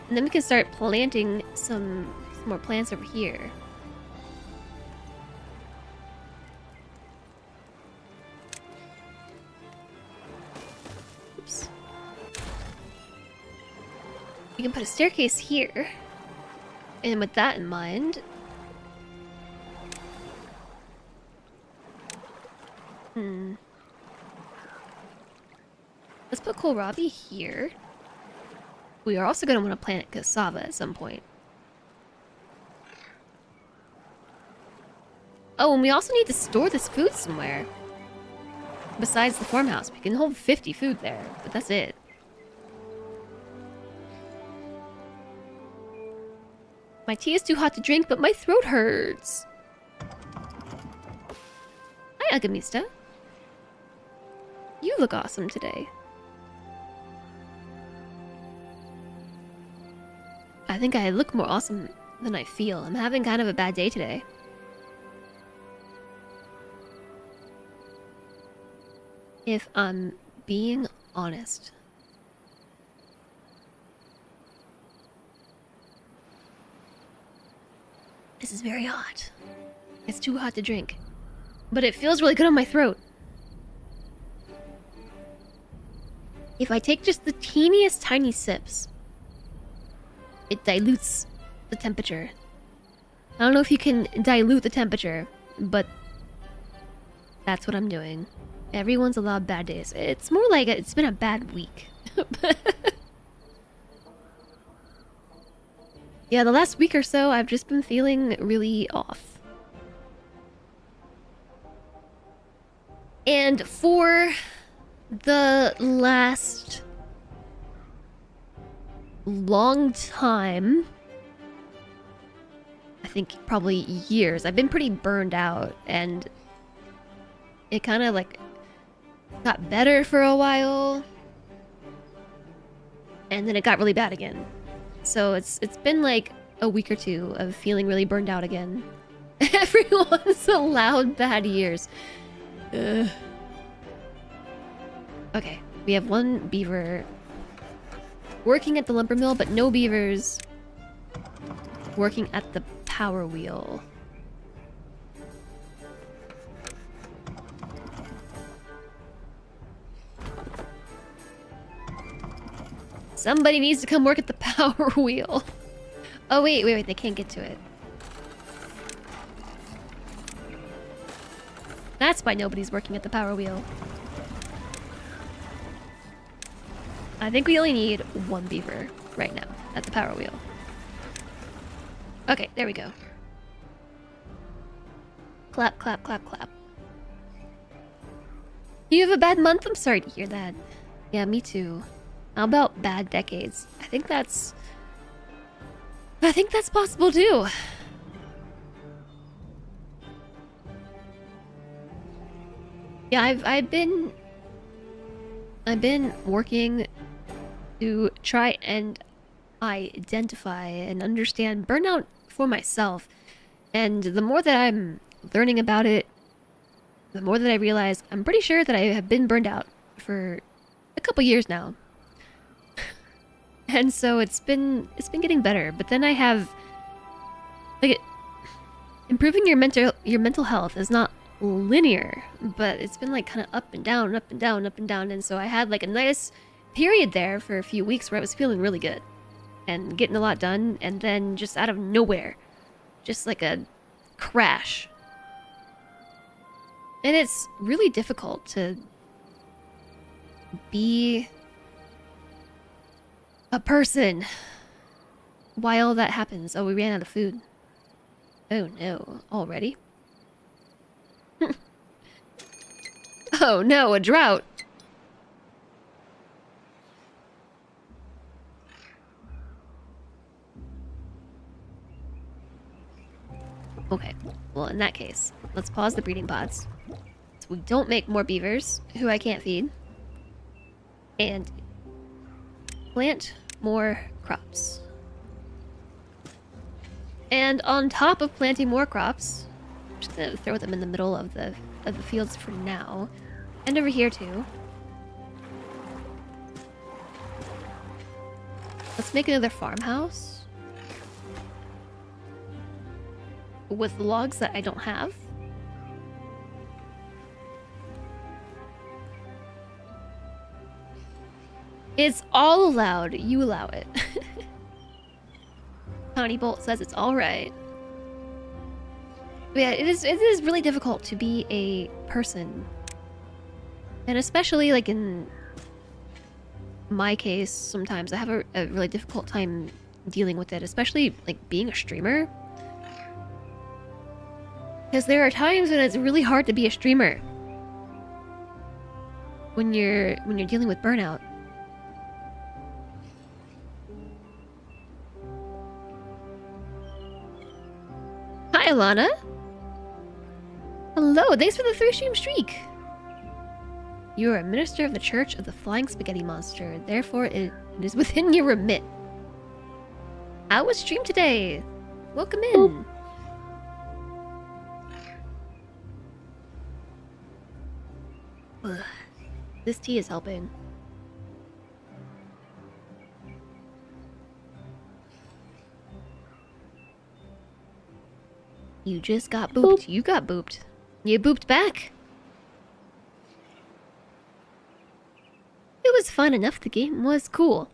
And then we can start planting some more plants over here. Oops. We can put a staircase here. And with that in mind... Let's put kohlrabi here. We are also going to want to plant cassava at some point. Oh, and we also need to store this food somewhere. Besides the farmhouse. We can hold 50 food there, but that's it. My tea is too hot to drink, but my throat hurts. Hi, Agamista. You look awesome today. I think I look more awesome than I feel. I'm having kind of a bad day today. If I'm being honest. This is very hot. It's too hot to drink. But it feels really good on my throat. If I take just the teeniest tiny sips, it dilutes the temperature. I don't know if you can dilute the temperature, but that's what I'm doing. Everyone's allowed bad days. It's more like it's been a bad week. Yeah, the last week or so, I've just been feeling really off. And for the last long time, I think probably years, I've been pretty burned out, and it kind of like got better for a while, and then it got really bad again. So it's been like a week or two of feeling really burned out again. Everyone's allowed bad years. Ugh. Okay, we have one beaver working at the lumber mill, but no beavers working at the power wheel. Somebody needs to come work at the power wheel. Oh, wait, they can't get to it. That's why nobody's working at the power wheel. I think we only need one beaver right now at the power wheel. Okay, there we go. Clap, clap, clap, clap. You have a bad month? I'm sorry to hear that. Yeah, me too. How about bad decades? I think that's possible too. Yeah, I've been working to try and identify and understand burnout for myself. And the more that I'm learning about it, the more that I realize I'm pretty sure that I have been burned out for a couple years now. And so it's been getting better, but then I have like improving your mental health is not linear, but it's been like kind of up and down, up and down, up and down. And so I had like a nice period there for a few weeks where I was feeling really good and getting a lot done, and then just out of nowhere, just like a crash. And it's really difficult to be a person while that happens. Oh, we ran out of food. Oh no, already? Oh no, a drought. Okay, well in that case, let's pause the breeding pods so we don't make more beavers who I can't feed, and plant more crops. And on top of planting more crops, I'm just gonna throw them in the middle of the fields for now. And over here too. Let's make another farmhouse. With logs that I don't have. It's all allowed. You allow it. Tony Bolt says it's alright. Yeah, it is really difficult to be a person. And especially like in my case, sometimes I have a really difficult time dealing with it, especially like being a streamer. Because there are times when it's really hard to be a streamer. When you're dealing with burnout. Hi, Alana. Hello, thanks for the 3-stream streak. You are a minister of the Church of the Flying Spaghetti Monster, therefore it is within your remit. How was stream today? Welcome in. Ugh. This tea is helping. You just got booped. You got booped. You booped back. It was fun enough. The game was cool.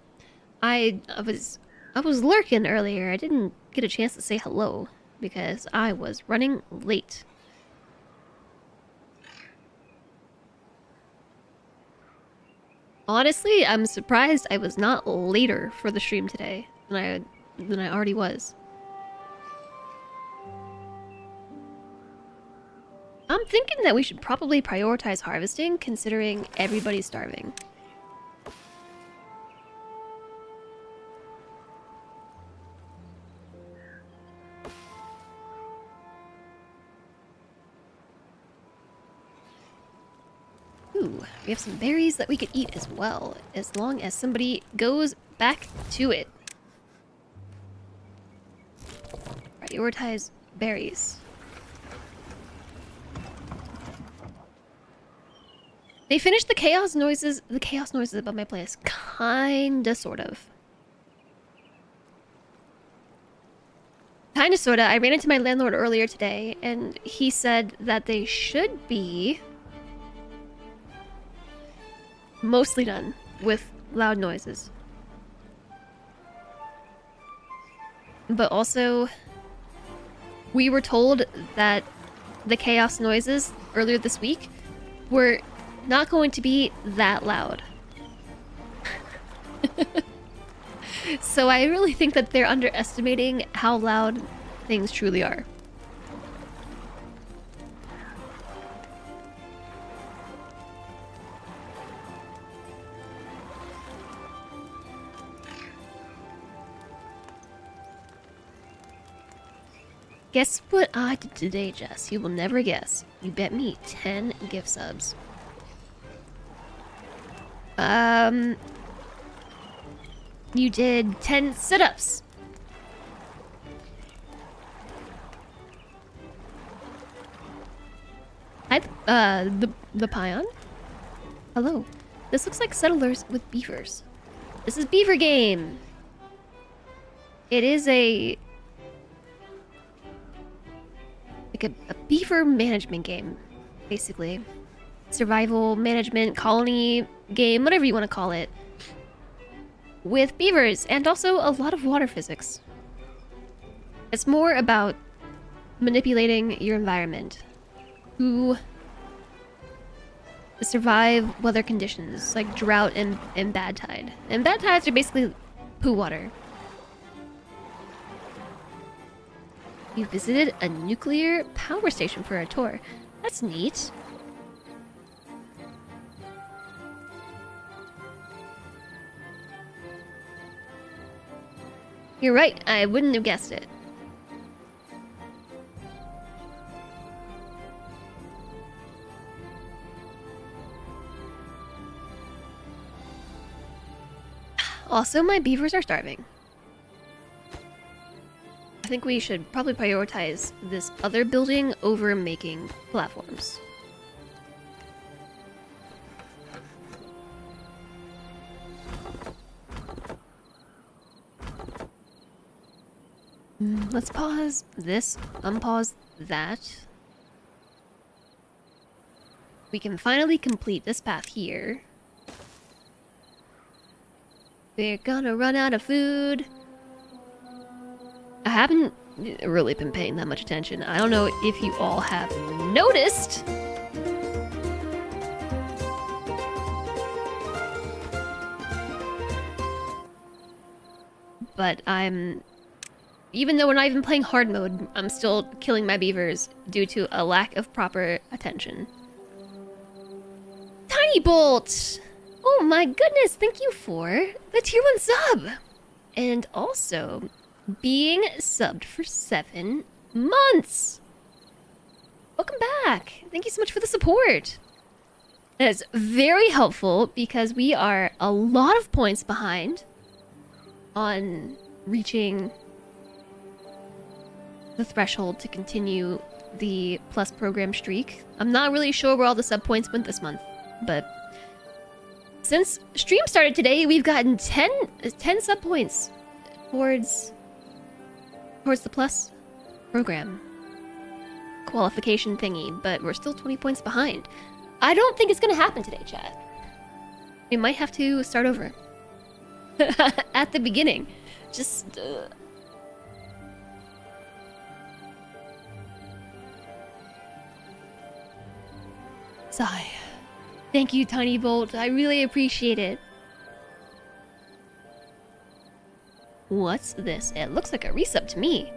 I was lurking earlier. I didn't get a chance to say hello because I was running late. Honestly, I'm surprised I was not later for the stream today than I already was. I'm thinking that we should probably prioritize harvesting, considering everybody's starving. Ooh, we have some berries that we could eat as well, as long as somebody goes back to it. Prioritize berries. They finished the chaos noises above my place. Kinda, sort of. Kinda, sorta. I ran into my landlord earlier today, and he said that they should be mostly done with loud noises. But also, we were told that the chaos noises earlier this week were not going to be that loud. So I really think that they're underestimating how loud things truly are. Guess what I did today, Jess? You will never guess. You bet me 10 gift subs. You did 10 sit-ups. Hi, the Pion? Hello. This looks like settlers with beavers. This is Beaver Game. It is a beaver management game, basically. Survival management, colony game, whatever you want to call it. With beavers, and also a lot of water physics. It's more about manipulating your environment to survive weather conditions, like drought and bad tide. And bad tides are basically poo water. You visited a nuclear power station for a tour. That's neat. You're right, I wouldn't have guessed it. Also, my beavers are starving. I think we should probably prioritize this other building over making platforms. Let's pause this, unpause that. We can finally complete this path here. We're gonna run out of food. I haven't really been paying that much attention. I don't know if you all have noticed. But even though we're not even playing hard mode, I'm still killing my beavers due to a lack of proper attention. Tiny Bolt! Oh my goodness, thank you for the tier 1 sub! And also, being subbed for 7 months! Welcome back! Thank you so much for the support! That is very helpful because we are a lot of points behind on reaching the threshold to continue the plus program streak. I'm not really sure where all the sub points went this month, but since stream started today, we've gotten 10 sub points towards the plus program qualification thingy, but we're still 20 points behind. I don't think it's gonna happen today, chat. We might have to start over at the beginning. Just sigh. Thank you, Tiny Bolt. I really appreciate it. What's this? It looks like a resub to me.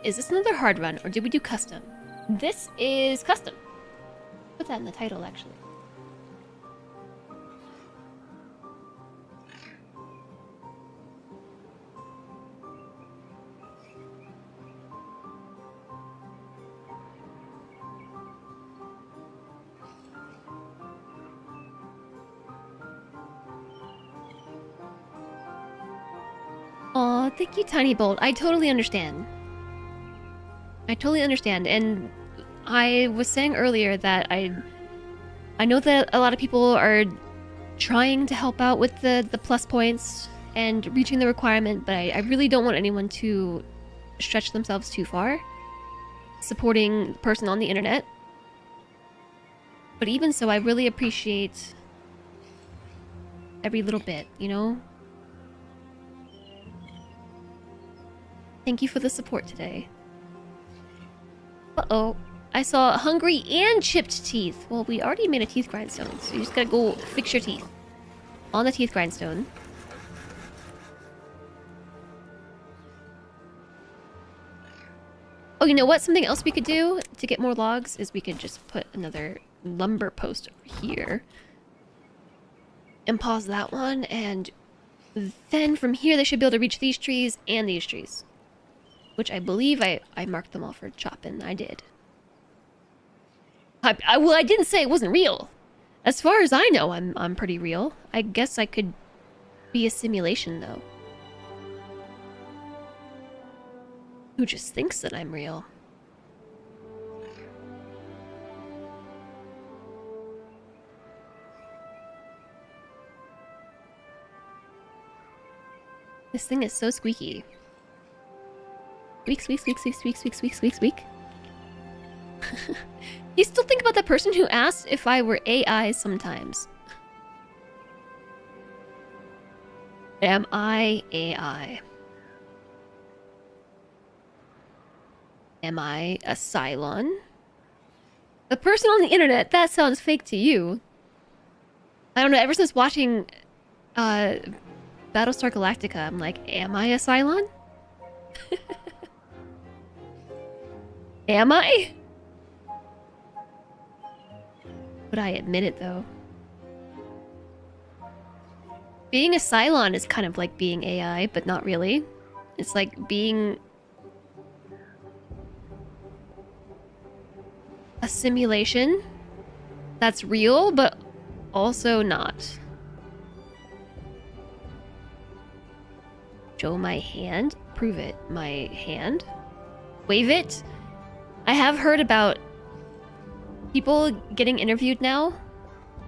Is this another hard run, or did we do custom? This is custom. Put that in the title, actually. Aw, thank you, Tiny Bolt. I totally understand. I totally understand, and I was saying earlier that I know that a lot of people are trying to help out with the plus points and reaching the requirement, but I really don't want anyone to stretch themselves too far supporting the person on the internet. But even so, I really appreciate every little bit, you know? Thank you for the support today. Uh-oh. I saw hungry and chipped teeth. Well, we already made a teeth grindstone, so you just gotta go fix your teeth on the teeth grindstone. Oh, you know what? Something else we could do to get more logs is we could just put another lumber post over here. And pause that one, and then from here they should be able to reach these trees and these trees. Which I believe I marked them all for chopping. I did. Well, I didn't say it wasn't real. As far as I know, I'm pretty real. I guess I could be a simulation, though. Who just thinks that I'm real? This thing is so squeaky. Squeak, squeak, squeak, squeak, squeak, squeak, squeak, squeak, squeak. You still think about that person who asked if I were AI sometimes. Am I AI? Am I a Cylon? The person on the internet, that sounds fake to you. I don't know, ever since watching Battlestar Galactica, I'm like, am I a Cylon? Am I? Would I admit it, though? Being a Cylon is kind of like being AI, but not really. It's like being a simulation that's real, but also not. Show my hand? prove it? My hand? Wave it? I have heard about people getting interviewed now,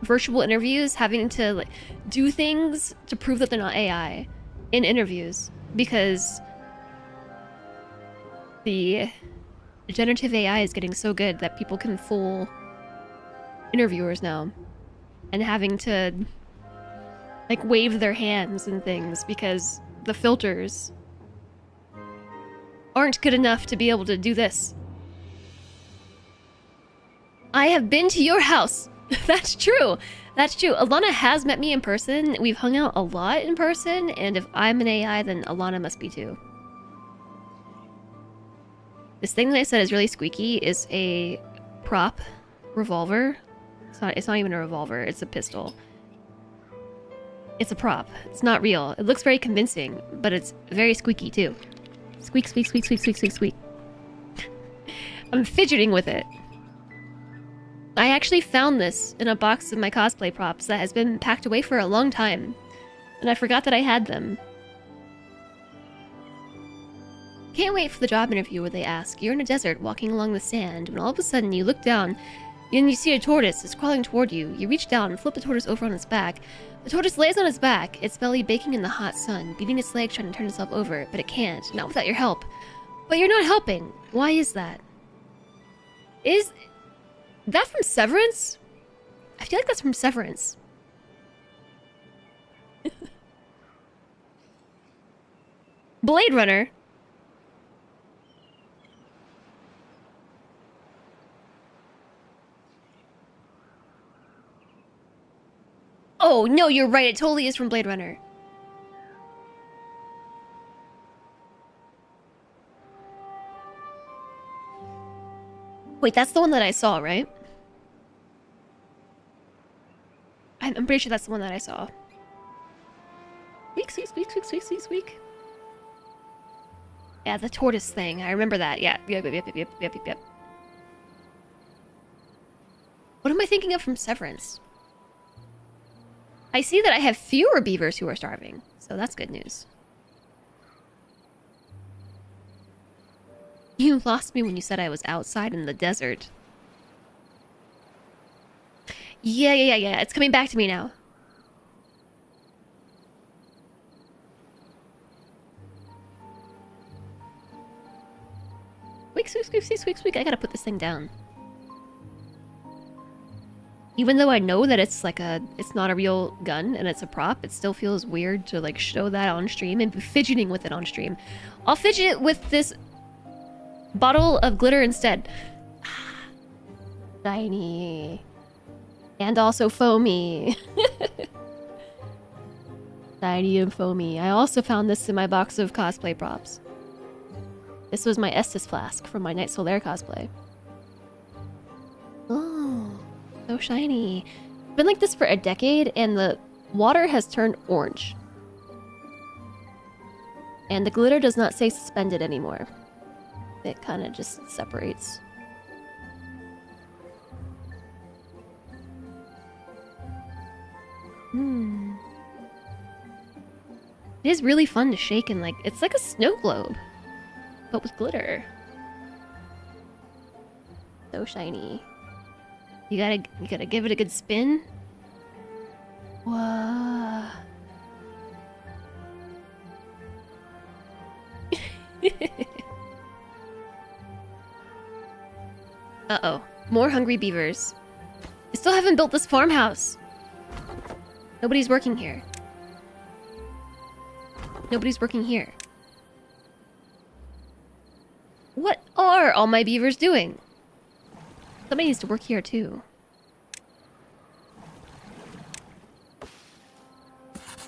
virtual interviews, having to like do things to prove that they're not AI in interviews because the generative AI is getting so good that people can fool interviewers now, and having to like wave their hands and things because the filters aren't good enough to be able to do this. I have been to your house. That's true. That's true. Alana has met me in person. We've hung out a lot in person, and if I'm an AI, then Alana must be too. This thing that I said is really squeaky is a prop revolver. It's not even a revolver, it's a pistol. It's a prop. It's not real. It looks very convincing, but it's very squeaky too. Squeak, squeak, squeak, squeak, squeak, squeak, squeak. I'm fidgeting with it. I actually found this in a box of my cosplay props that has been packed away for a long time, and I forgot that I had them. Can't wait for the job interview where they ask, you're in a desert walking along the sand, when all of a sudden you look down and you see a tortoise is crawling toward you. You reach down and flip the tortoise over on its back. The tortoise lays on its back, its belly baking in the hot sun, beating its legs trying to turn itself over, but it can't, not without your help. But you're not helping. Why is that? Is that from Severance? I feel like that's from Severance. Blade Runner. Oh, no, you're right. It totally is from Blade Runner. Wait, that's the one that I saw, right? I'm pretty sure that's the one that I saw. Squeak, squeak, squeak, squeak, squeak, squeak, squeak. Yeah, the tortoise thing. I remember that. Yeah. Yep. What am I thinking of from Severance? I see that I have fewer beavers who are starving, so that's good news. You lost me when you said I was outside in the desert. Yeah. It's coming back to me now. Squeak. I gotta put this thing down. Even though I know that it's not a real gun and it's a prop, it still feels weird to like show that on stream and be fidgeting with it on stream. I'll fidget with this bottle of glitter instead. Shiny. And also foamy. Shiny and foamy. I also found this in my box of cosplay props. This was my Estus flask from my Night Solaire cosplay. Oh, so shiny. It's been like this for a decade, and the water has turned orange. And the glitter does not stay suspended anymore. It kind of just separates. It is really fun to shake and like, it's like a snow globe, but with glitter. So shiny. You gotta give it a good spin. Whoa. Uh-oh. More hungry beavers. I still haven't built this farmhouse. Nobody's working here. Nobody's working here. What are all my beavers doing? Somebody needs to work here too.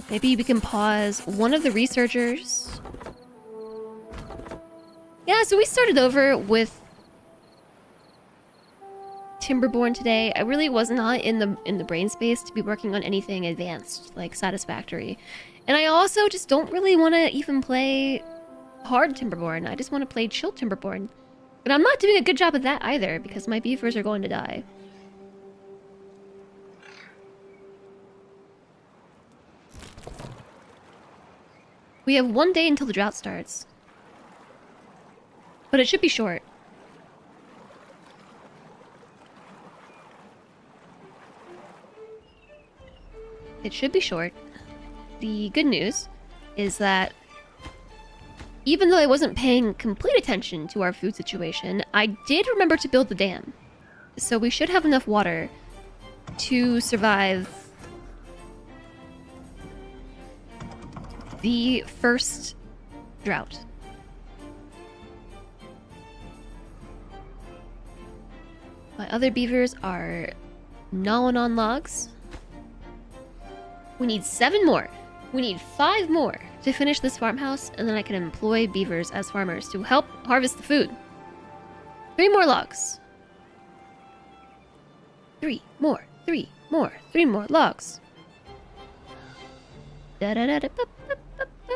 Maybe we can pause one of the researchers. Yeah, so we started over with Timberborn today. I really was not in the brain space to be working on anything advanced, like satisfactory. And I also just don't really want to even play hard Timberborn. I just want to play chill Timberborn. But I'm not doing a good job of that either, because my beavers are going to die. We have one day until the drought starts. But it should be short. It should be short. The good news is that even though I wasn't paying complete attention to our food situation, I did remember to build the dam. So we should have enough water to survive the first drought. My other beavers are gnawing on logs. We need 7 more. We need 5 more to finish this farmhouse, and then I can employ beavers as farmers to help harvest the food. 3 more logs. 3 more, 3 more, 3 more logs. Da da da da ba, ba, ba, ba.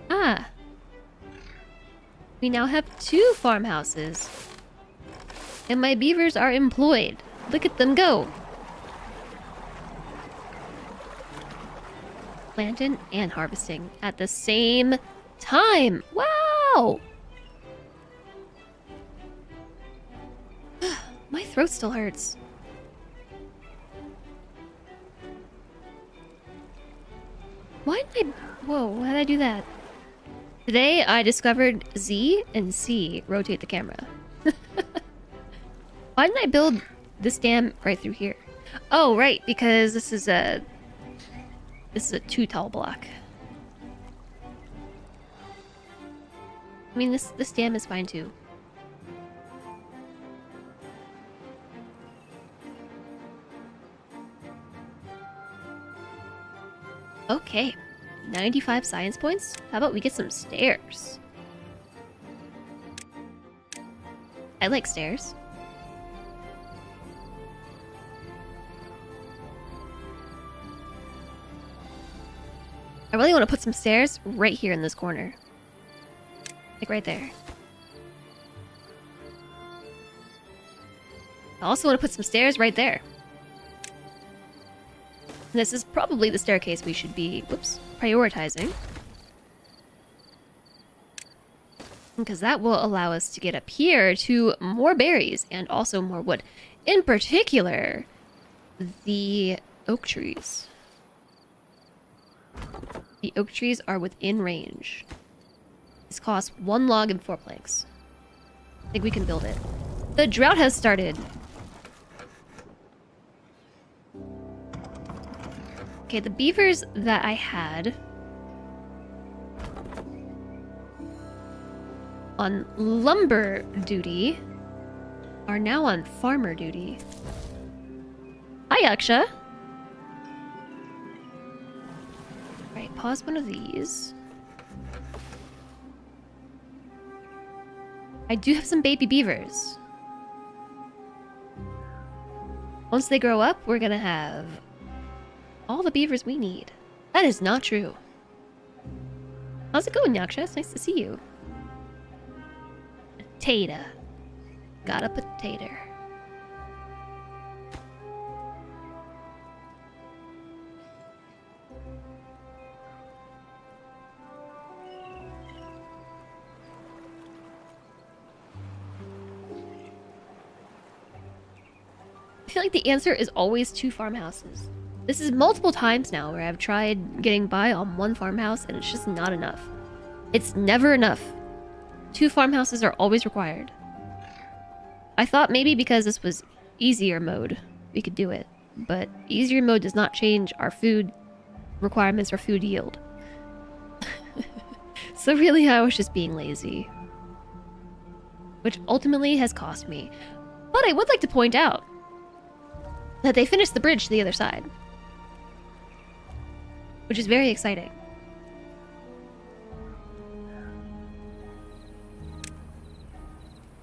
Ah. We now have 2 farmhouses. And my beavers are employed. Look at them go. Planting and harvesting at the same time. Wow! My throat still hurts. Why did I... Whoa, why did I do that? Today, I discovered Z and C rotate the camera. Why didn't I build this dam right through here? Oh, right, because this is a 2 tall block. I mean, this dam is fine too. Okay, 95 science points. How about we get some stairs? I like stairs. I really want to put some stairs right here in this corner. Like right there. I also want to put some stairs right there. This is probably the staircase we should be, prioritizing. Because that will allow us to get up here to more berries and also more wood. In particular, the oak trees. The oak trees are within range. This costs 1 log and 4 planks. I think we can build it. The drought has started. Okay, the beavers that I had on lumber duty are now on farmer duty. Hi, Yaksha. Alright, pause one of these. I do have some baby beavers. Once they grow up, we're gonna have all the beavers we need. That is not true. How's it going, Yaksha? It's nice to see you. Potato. Got a potato. I feel like the answer is always 2 farmhouses. This is multiple times now where I've tried getting by on 1 farmhouse and it's just not enough. It's never enough. 2 farmhouses are always required. I thought maybe because this was easier mode, we could do it. But easier mode does not change our food requirements or food yield. So really I was just being lazy. Which ultimately has cost me. But I would like to point out that they finished the bridge to the other side. Which is very exciting.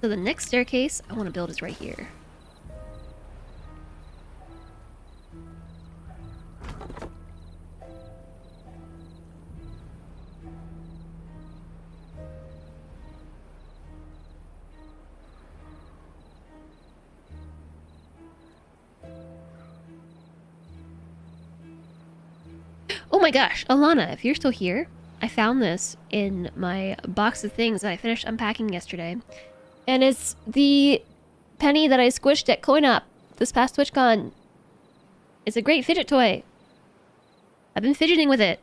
So the next staircase I want to build is right here. Oh my gosh, Alana, if you're still here, I found this in my box of things that I finished unpacking yesterday. And it's the penny that I squished at CoinOp this past TwitchCon. It's a great fidget toy. I've been fidgeting with it.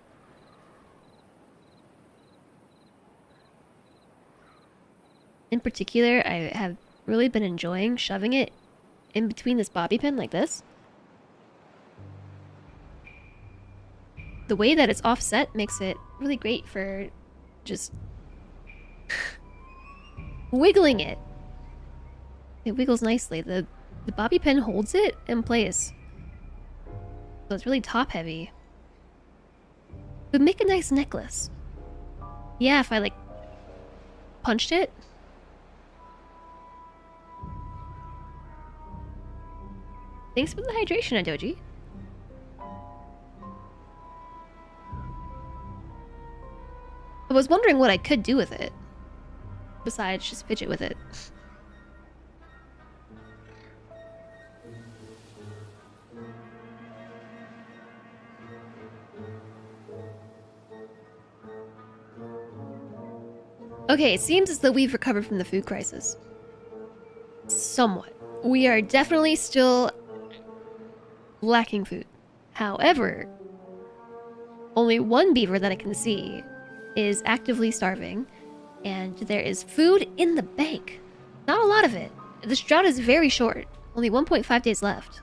In particular, I have really been enjoying shoving it in between this bobby pin like this. The way that it's offset makes it really great for just wiggling it. It wiggles nicely. The bobby pin holds it in place. So it's really top heavy. It would make a nice necklace. Yeah, if I like punched it. Thanks for the hydration, Adoji. I was wondering what I could do with it. Besides just fidget with it. Okay, it seems as though we've recovered from the food crisis. Somewhat. We are definitely still lacking food. However, only one beaver that I can see is actively starving, and there is food in the bank. Not a lot of it. This drought is very short. Only 1.5 days left.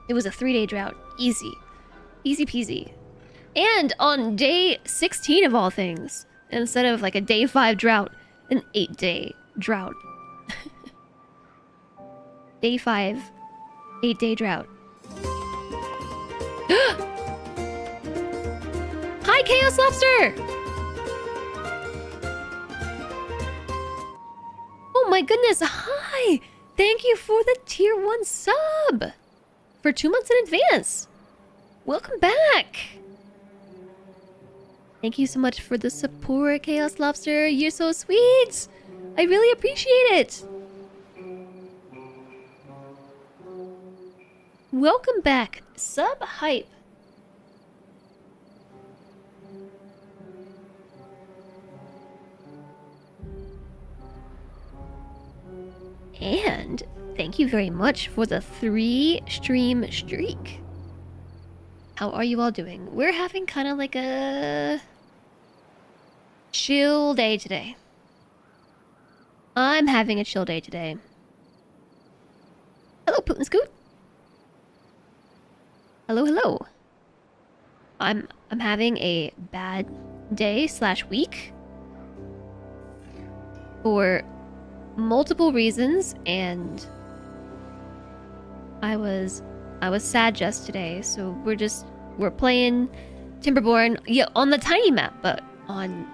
It was a 3-day drought. Easy. Easy peasy. And on day 16 of all things, instead of like a day 5 drought, an 8-day drought. Day 5, 8-day drought. Hi, Chaos Lobster! Oh my goodness, hi! Thank you for the tier 1 sub! For 2 months in advance! Welcome back! Thank you so much for the support, Chaos Lobster. You're so sweet! I really appreciate it! Welcome back, sub hype. And thank you very much for the 3-stream streak. How are you all doing? We're having kind of like a chill day today. I'm having a chill day today. Hello, Putin Scoot. Hello, hello. I'm having a bad day / week for multiple reasons, and I was sad just today, so we're playing Timberborn, yeah, on the tiny map, but on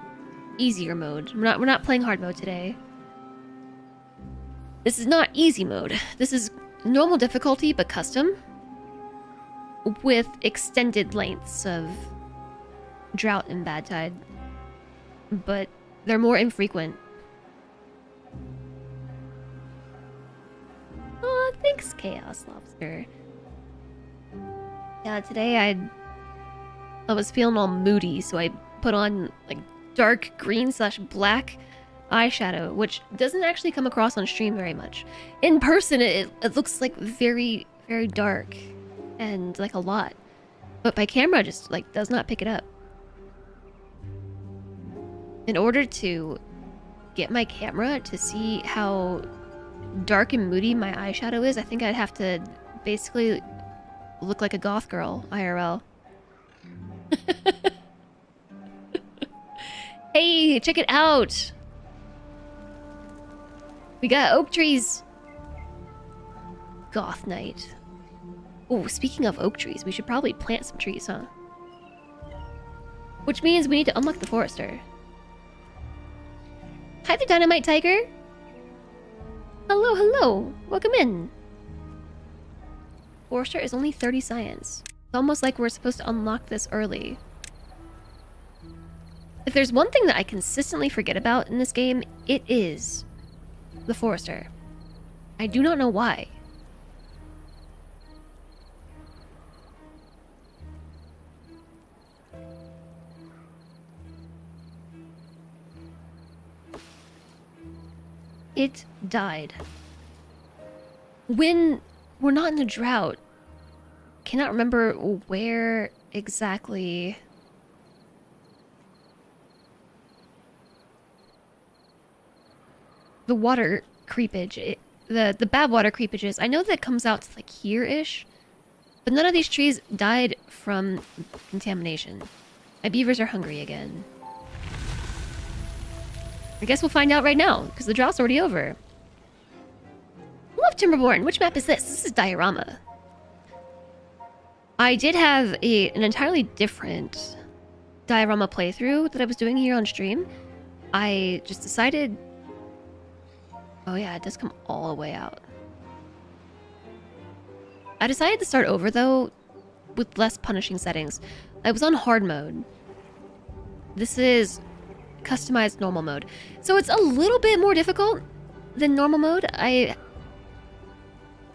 easier mode. We're not playing hard mode today. This is not easy mode. This is normal difficulty, but custom, with extended lengths of drought and bad tide, but they're more infrequent. Oh, thanks, Chaos Lobster. Yeah, today I was feeling all moody, so I put on like dark green / black eyeshadow, which doesn't actually come across on stream very much. In person, it looks like very, very dark and like a lot, but by camera just like does not pick it up. In order to get my camera to see how dark and moody my eyeshadow is, I think I'd have to basically look like a goth girl IRL. Hey, check it out! We got oak trees! Goth night. Oh, speaking of oak trees, we should probably plant some trees, huh? Which means we need to unlock the forester. Hi there, Dynamite Tiger! Hello, hello! Welcome in! Forester is only 30 science. It's almost like we're supposed to unlock this early. If there's one thing that I consistently forget about in this game, it is the forester. I do not know why. it died. When we're not in a drought, cannot remember where exactly. The water creepage, the bad water creepage is. I know that comes out to like here-ish, but none of these trees died from contamination. My beavers are hungry again. I guess we'll find out right now, because the drought's already over. Love Timberborn. Which map is this? This is Diorama. I did have an entirely different Diorama playthrough that I was doing here on stream. I just decided... Oh yeah, it does come all the way out. I decided to start over, though, with less punishing settings. I was on hard mode. This is customized normal mode. So it's a little bit more difficult than normal mode. I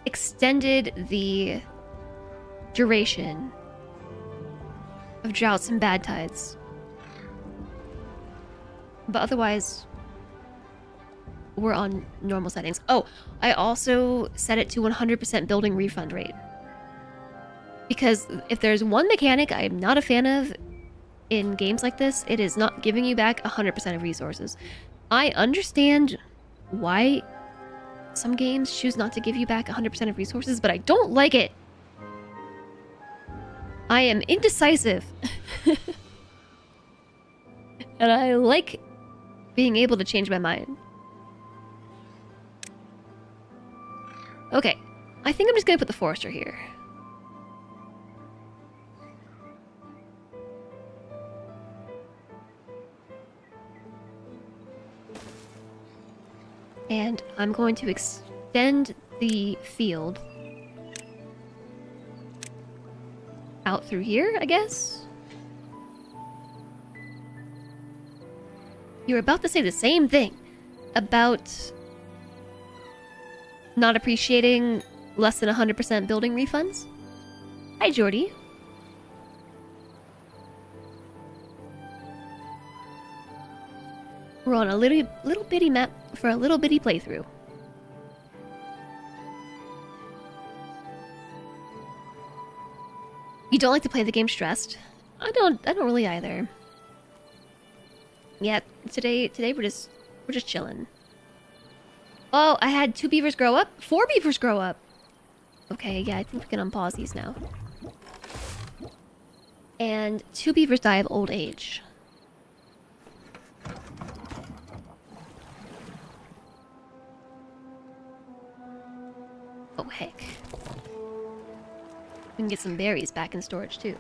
extended the duration of droughts and bad tides. But otherwise, we're on normal settings. Oh, I also set it to 100% building refund rate. Because if there's one mechanic I'm not a fan of in games like this, it is not giving you back 100% of resources. I understand why some games choose not to give you back 100% of resources, but I don't like it. I am indecisive. And I like being able to change my mind. Okay, I think I'm just gonna put the forester here. And I'm going to extend the field out through here, I guess? You're about to say the same thing about not appreciating less than 100% building refunds? Hi, Jordy. We're on a little bitty map for a little bitty playthrough. You don't like to play the game stressed? I don't really either. Yeah, today we're just chilling. Oh, I had 2 beavers grow up? 4 beavers grow up! Okay, yeah, I think we can unpause these now. And 2 beavers die of old age. Oh, heck. We can get some berries back in storage, too.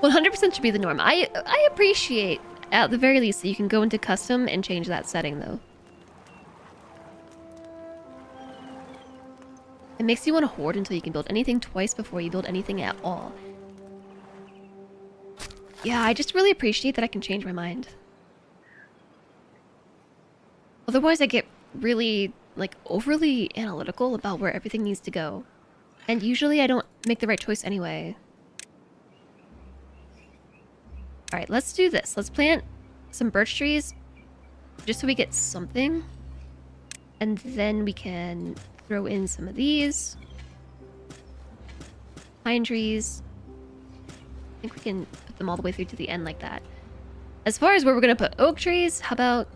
100% should be the norm. I appreciate, at the very least, that you can go into custom and change that setting, though. It makes you want to hoard until you can build anything twice before you build anything at all. Yeah, I just really appreciate that I can change my mind. Otherwise, I get really, like, overly analytical about where everything needs to go. And usually I don't make the right choice anyway. Alright, let's do this. Let's plant some birch trees, just so we get something. And then we can throw in some of these. Pine trees. I think we can put them all the way through to the end like that. As far as where we're gonna put oak trees, how about,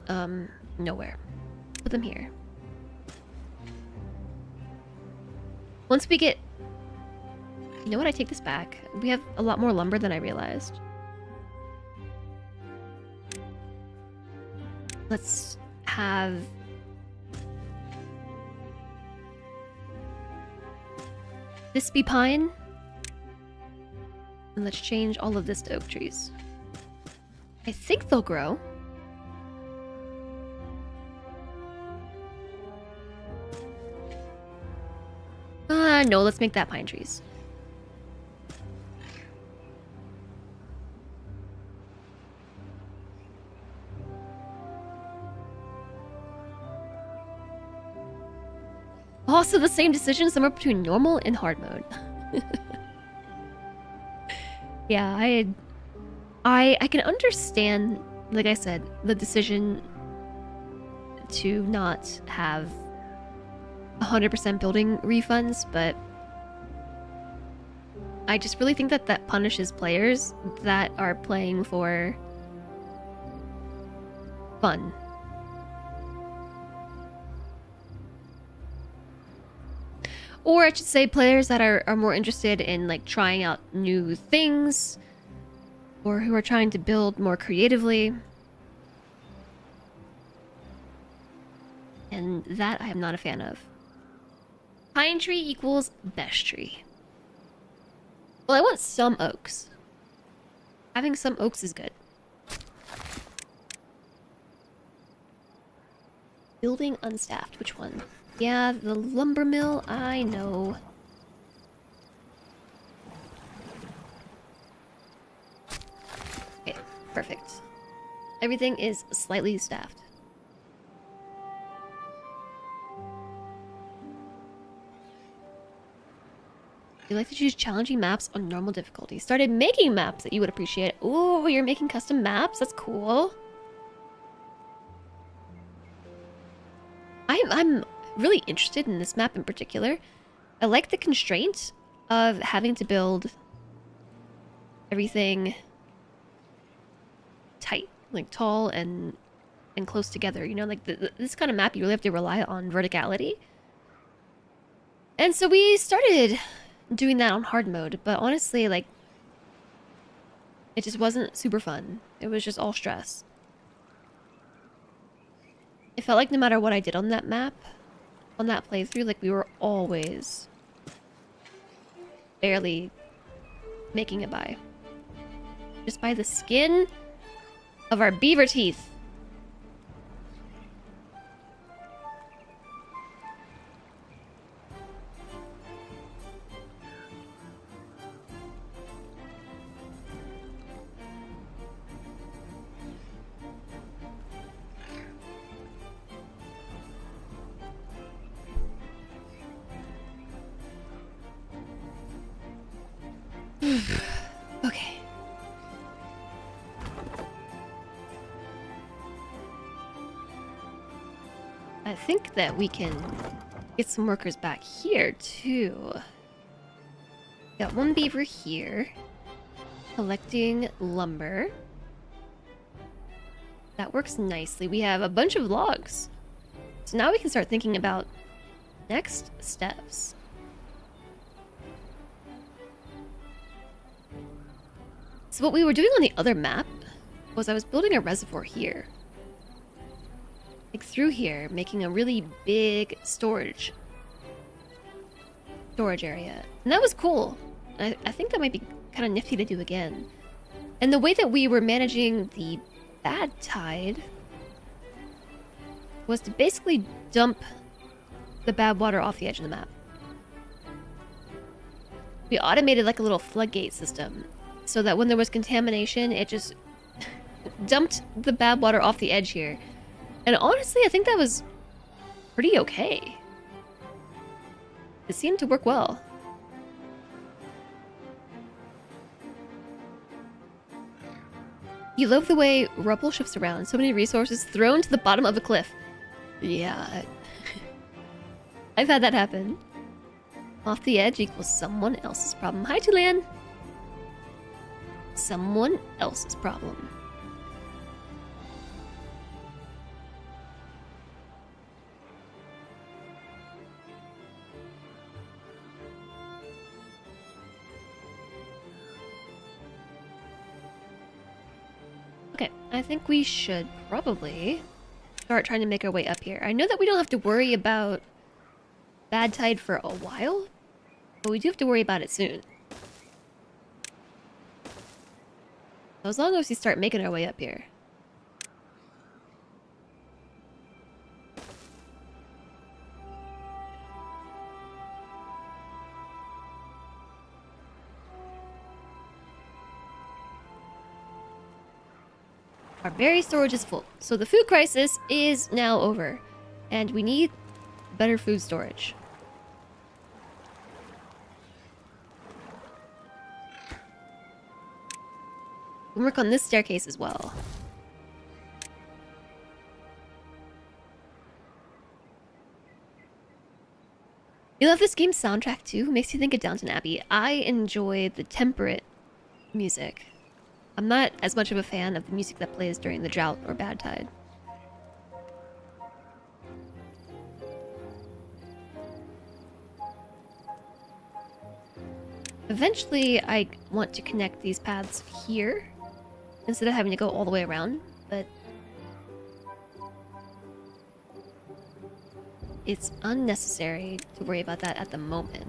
nowhere. Put them here. Once we get... You know what? I take this back. We have a lot more lumber than I realized. Let's have... this be pine. And let's change all of this to oak trees. I think they'll grow. No, let's make that pine trees. Also the same decision somewhere between normal and hard mode. Yeah, I can understand like I said, the decision to not have 100% building refunds, but I just really think that that punishes players that are playing for fun. Or I should say players that are more interested in like trying out new things, or who are trying to build more creatively. And that I am not a fan of. Pine tree equals best tree. Well, I want some oaks. Having some oaks is good. Building unstaffed. Which one? Yeah, the lumber mill. I know. Okay, perfect. Everything is slightly staffed. You like to choose challenging maps on normal difficulty. Started making maps that you would appreciate. Ooh, you're making custom maps? That's cool. I'm really interested in this map in particular. I like the constraint of having to build everything tight, like tall and close together. You know, like this kind of map, you really have to rely on verticality. And so we started doing that on hard mode, but honestly, like, it just wasn't super fun. It was just all stress. It felt like no matter what I did on that map, on that playthrough, like we were always barely making it by. Just by the skin of our beaver teeth. Okay. I think that we can get some workers back here, too. Got one beaver here. Collecting lumber. That works nicely. We have a bunch of logs. So now we can start thinking about next steps. So what we were doing on the other map was I was building a reservoir here. Like through here, making a really big storage area. And that was cool. I think that might be kind of nifty to do again. And the way that we were managing the bad tide was to basically dump the bad water off the edge of the map. We automated like a little floodgate system so that when there was contamination, it just dumped the bad water off the edge here. And honestly, I think that was pretty okay. It seemed to work well. You love the way rubble shifts around. So many resources thrown to the bottom of a cliff. Yeah. I've had that happen. Off the edge equals someone else's problem. Hi, Tulan. Someone else's problem. Okay, I think we should probably start trying to make our way up here. I know that we don't have to worry about bad tide for a while, but we do have to worry about it soon. So as long as we start making our way up here. Our berry storage is full, so the food crisis is now over, and we need better food storage. We'll work on this staircase as well. You love this game's soundtrack too? Makes you think of Downton Abbey. I enjoy the temperate music. I'm not as much of a fan of the music that plays during the drought or bad tide. Eventually, I want to connect these paths here instead of having to go all the way around, but it's unnecessary to worry about that at the moment.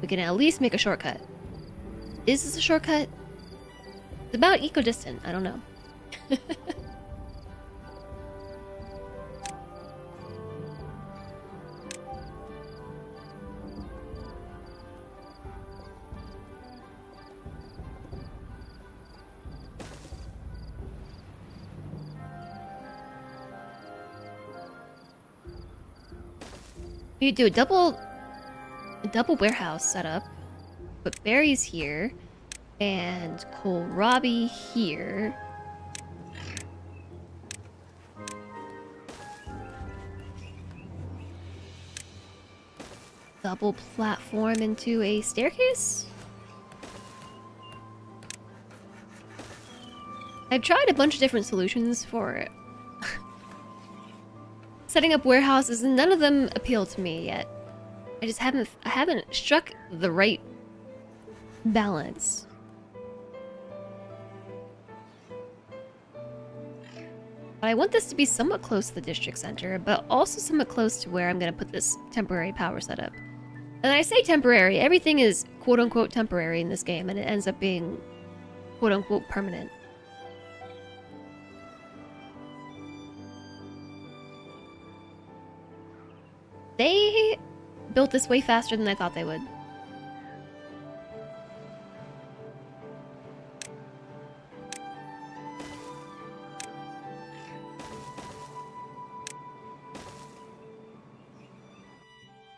We can at least make a shortcut. Is this a shortcut? It's about equidistant. I don't know. You do a double warehouse setup. Put berries here and kohlrabi here. Double platform into a staircase? I've tried a bunch of different solutions for setting up warehouses, and none of them appeal to me yet. I haven't struck the right balance. But I want this to be somewhat close to the district center, but also somewhat close to where I'm gonna put this temporary power setup. And I say temporary, everything is quote-unquote temporary in this game, and it ends up being quote-unquote permanent. They built this way faster than I thought they would.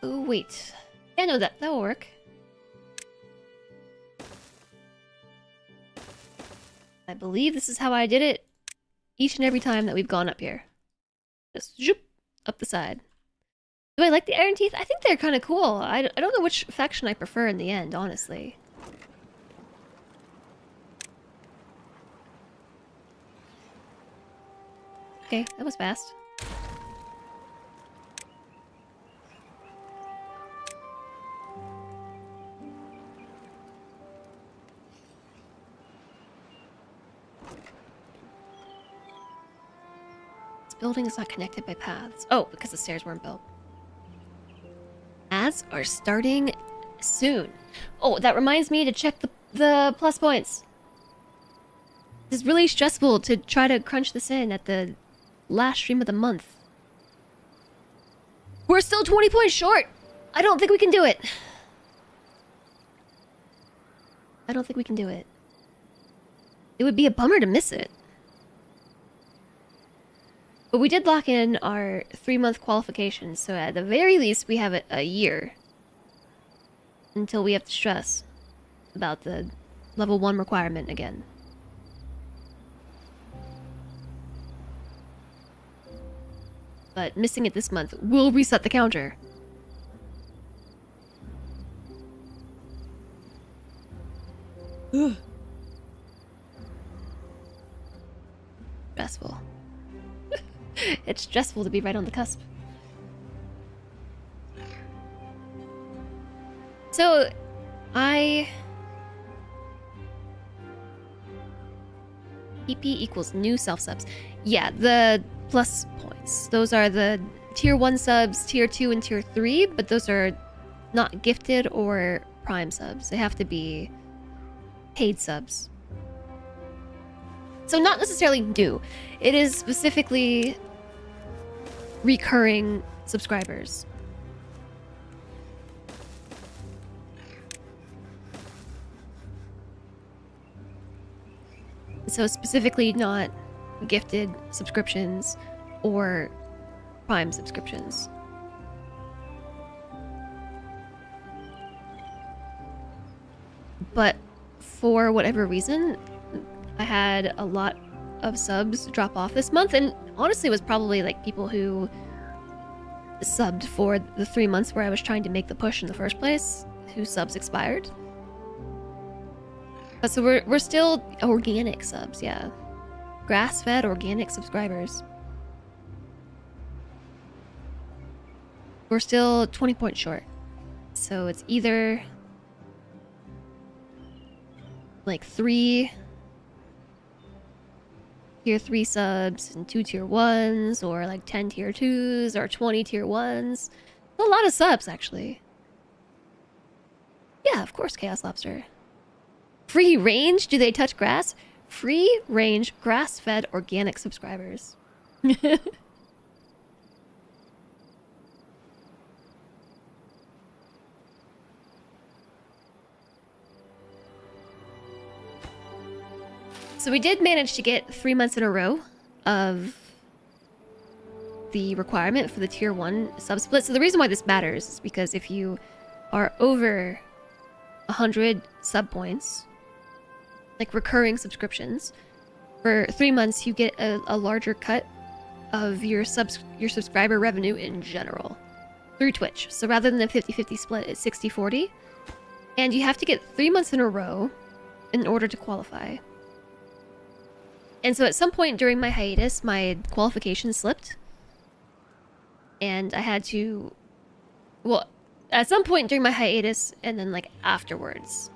Oh, wait. Yeah, no, that will work. I believe this is how I did it each and every time that we've gone up here. Just zoop, up the side. Do I like the iron teeth? I think they're kind of cool. I don't know which faction I prefer in the end, honestly. Okay, that was fast. This building is not connected by paths. Oh, because the stairs weren't built. Ads are starting soon. Oh, that reminds me to check the plus points. It's really stressful to try to crunch this in at the last stream of the month. We're still 20 points short. I don't think we can do it. I don't think we can do it. It would be a bummer to miss it. But we did lock in our 3-month qualification, so at the very least we have a year until we have to stress about the level 1 requirement again. But missing it this month will reset the counter. Stressful. It's stressful to be right on the cusp. So, PP equals new self-subs. Yeah, the plus points. Those are the tier 1 subs, tier 2, and tier 3, but those are not gifted or prime subs. They have to be paid subs. So not necessarily new. It is specifically recurring subscribers. So specifically not gifted subscriptions or prime subscriptions. But for whatever reason, I had a lot of subs drop off this month, and honestly it was probably like people who subbed for the 3 months where I was trying to make the push in the first place, whose subs expired. But so we're still organic subs, yeah. Grass-fed organic subscribers. We're still 20 points short. So it's either like 3 tier 3 subs and 2 tier 1s, or like 10 tier 2s or 20 tier 1s. A lot of subs, actually. Yeah, of course, Chaos Lobster. Free range? Do they touch grass? Free range grass-fed organic subscribers. So we did manage to get 3 months in a row of the requirement for the tier 1 sub-split. So the reason why this matters is because if you are over 100 sub points, like recurring subscriptions, for 3 months you get a larger cut of your subscriber revenue in general through Twitch. So rather than a 50-50 split, it's 60-40. And you have to get 3 months in a row in order to qualify. And so at some point during my hiatus, my qualification slipped. And I had to... Well, at some point during my hiatus, and then like afterwards,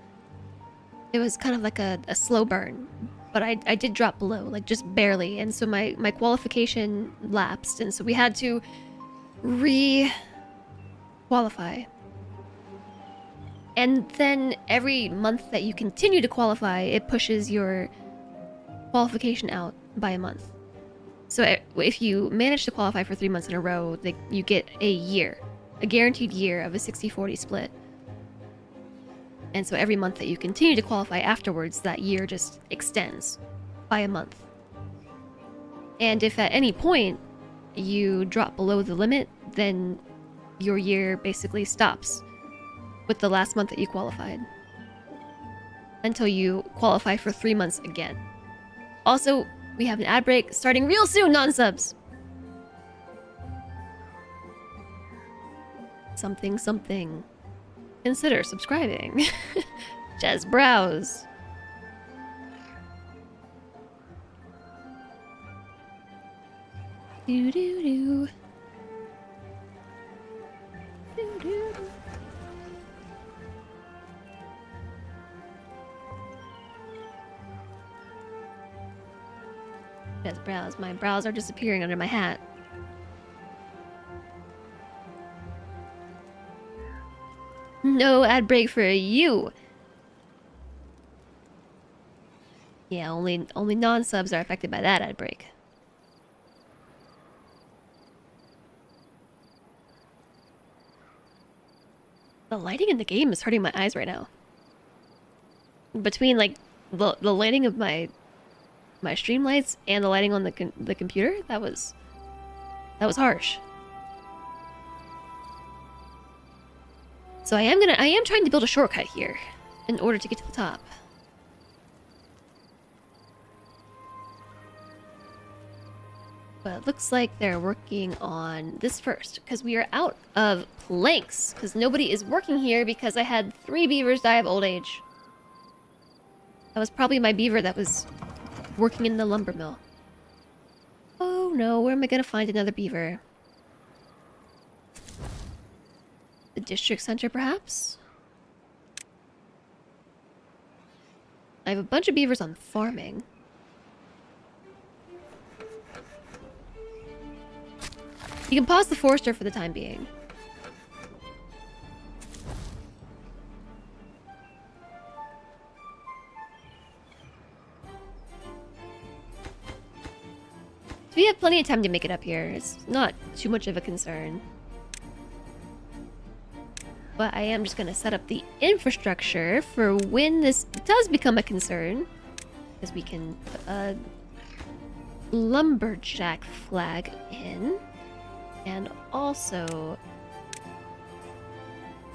it was kind of like a slow burn. But I did drop below, like just barely. And so my qualification lapsed. And so we had to re-qualify. And then every month that you continue to qualify, it pushes your qualification out by a month. So if you manage to qualify for 3 months in a row, you get a year, a guaranteed year of a 60-40 split. And so every month that you continue to qualify afterwards, that year just extends by a month. And if at any point you drop below the limit, then your year basically stops with the last month that you qualified until you qualify for 3 months again. Also, we have an ad break starting real soon, non-subs. Something, something. Consider subscribing. Just browse. Do do do. Do do. Just browse. My brows are disappearing under my hat. No ad break for you. Yeah, only non-subs are affected by that ad break. The lighting in the game is hurting my eyes right now. Between like the lighting of my stream lights and the lighting on the computer, that was harsh. So I am trying to build a shortcut here in order to get to the top. But it looks like they're working on this first, because we are out of planks, because nobody is working here because I had 3 beavers die of old age. That was probably my beaver that was working in the lumber mill. Oh no, where am I gonna find another beaver? The district center, perhaps? I have a bunch of beavers on farming. You can pause the forester for the time being. So we have plenty of time to make it up here. It's not too much of a concern. But I am just going to set up the infrastructure for when this does become a concern. Because we can put a lumberjack flag in. And also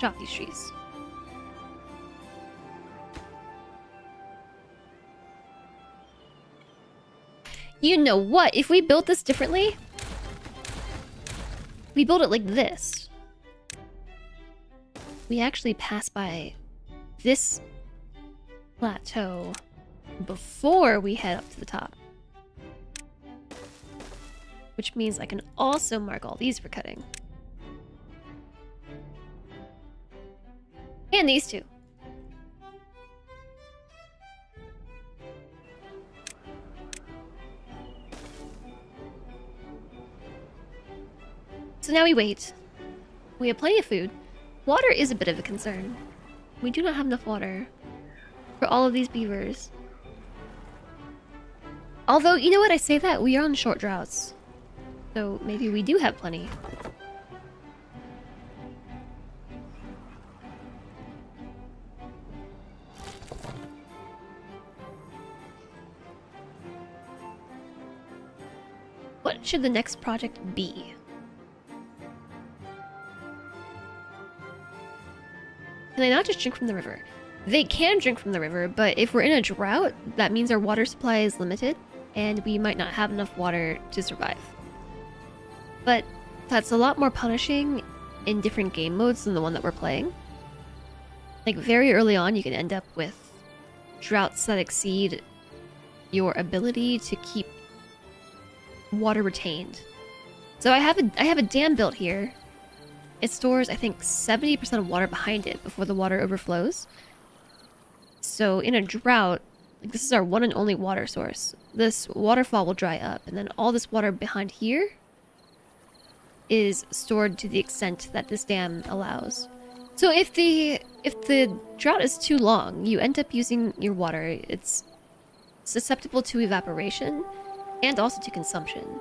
chop these trees. You know what? If we built this differently, we build it like this, we actually pass by this plateau before we head up to the top. Which means I can also mark all these for cutting. And these two. So now we wait. We have plenty of food. Water is a bit of a concern. We do not have enough water for all of these beavers. Although, you know what, I say that, we are on short droughts. So maybe we do have plenty. What should the next project be? Can they not just drink from the river? They can drink from the river, but if we're in a drought, that means our water supply is limited, and we might not have enough water to survive. But that's a lot more punishing in different game modes than the one that we're playing. Like, very early on, you can end up with droughts that exceed your ability to keep water retained. So I have a dam built here. It stores, I think, 70% of water behind it before the water overflows. So in a drought, like, this is our one and only water source. This waterfall will dry up, and then all this water behind here is stored to the extent that this dam allows. So if the drought is too long, you end up using your water. It's susceptible to evaporation and also to consumption.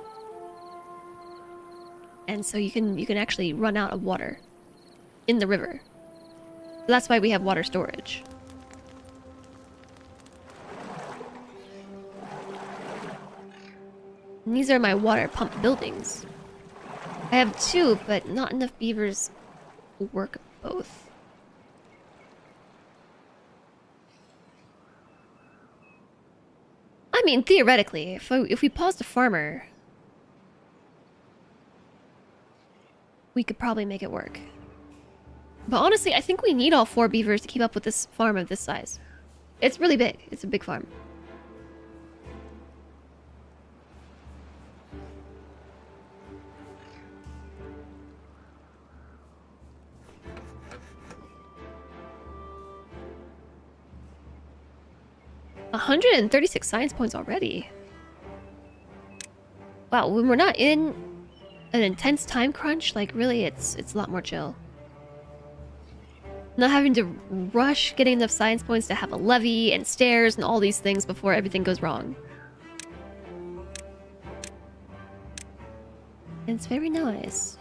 And so you can actually run out of water in the river. So that's why we have water storage. And these are my water pump buildings. I have two, but not enough beavers will work both. I mean, theoretically, if we paused a farmer, we could probably make it work. But honestly, I think we need all 4 beavers to keep up with this farm of this size. It's really big. It's a big farm. $136 science points already. Wow, when we're not in an intense time crunch, like, really, it's a lot more chill. Not having to rush getting enough science points to have a levee and stairs and all these things before everything goes wrong. And it's very nice.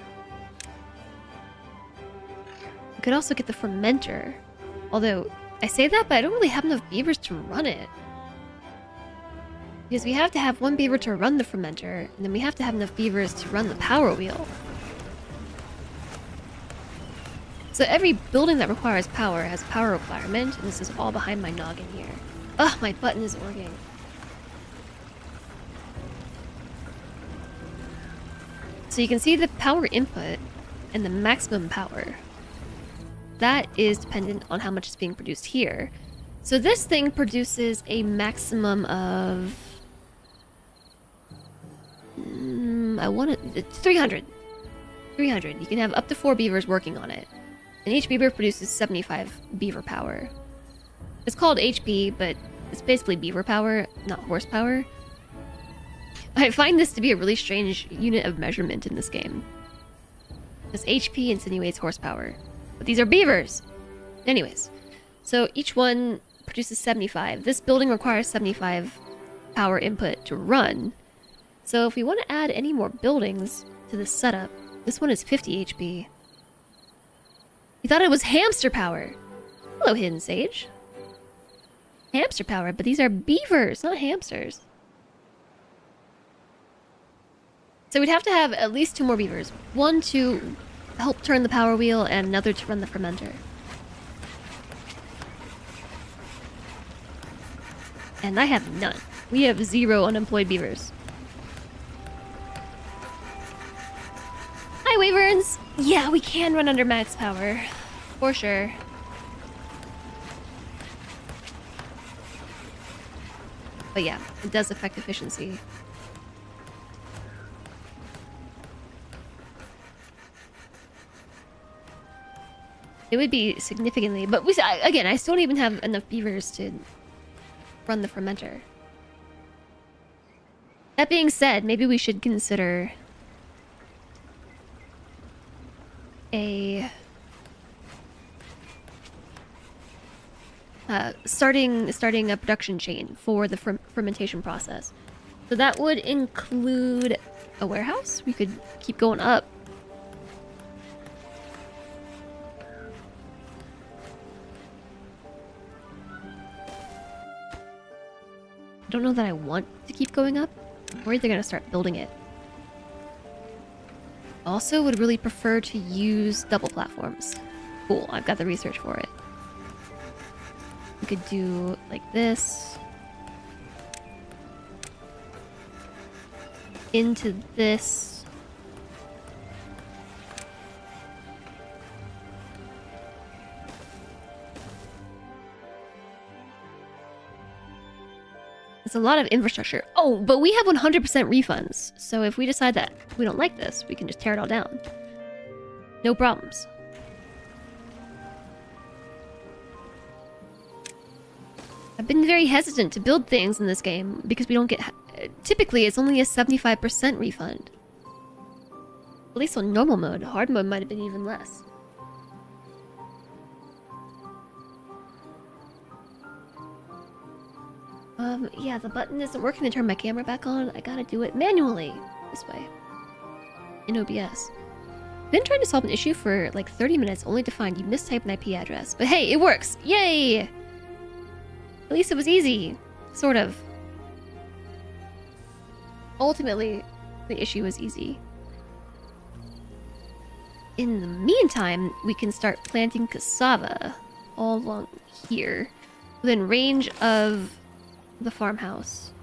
We could also get the fermenter. Although, I say that, but I don't really have enough beavers to run it. Because we have to have 1 beaver to run the fermenter, and then we have to have enough beavers to run the power wheel. So every building that requires power has a power requirement, and this is all behind my noggin here. Ugh, my button is orging. So you can see the power input and the maximum power. That is dependent on how much is being produced here. So this thing produces a maximum of... it's 300. 300. You can have up to 4 beavers working on it. And each beaver produces 75 beaver power. It's called HP, but it's basically beaver power, not horsepower. I find this to be a really strange unit of measurement in this game. Because HP insinuates horsepower. But these are beavers! Anyways, so each one produces 75. This building requires 75 power input to run. So if we want to add any more buildings to this setup, this one is 50 HP. You thought it was hamster power! Hello, Hidden Sage. Hamster power, but these are beavers, not hamsters. So we'd have to have at least 2 more beavers. 1 to help turn the power wheel, and another to run the fermenter. And I have none. We have 0 unemployed beavers. Hi, Wyvern! Yeah, we can run under max power. For sure. But yeah, it does affect efficiency. It would be significantly, but again, I still don't even have enough beavers to run the fermenter. That being said, maybe we should consider a starting a production chain for the fermentation process. So that would include a warehouse. We could keep going up. I don't know that I want to keep going up. I'm worried they're gonna start building it. Also would really prefer to use double platforms. Cool, I've got the research for it. We could do like this. Into this. It's a lot of infrastructure. Oh, but we have 100% refunds. So if we decide that we don't like this, we can just tear it all down. No problems. I've been very hesitant to build things in this game because we don't get... Typically, it's only a 75% refund. At least on normal mode. Hard mode might have been even less. Yeah, the button isn't working to turn my camera back on. I gotta do it manually. This way. In OBS. Been trying to solve an issue for like 30 minutes only to find you mistyped an IP address. But hey, it works! Yay! At least it was easy. Sort of. Ultimately, the issue was easy. In the meantime, we can start planting cassava all along here. Within range of the farmhouse.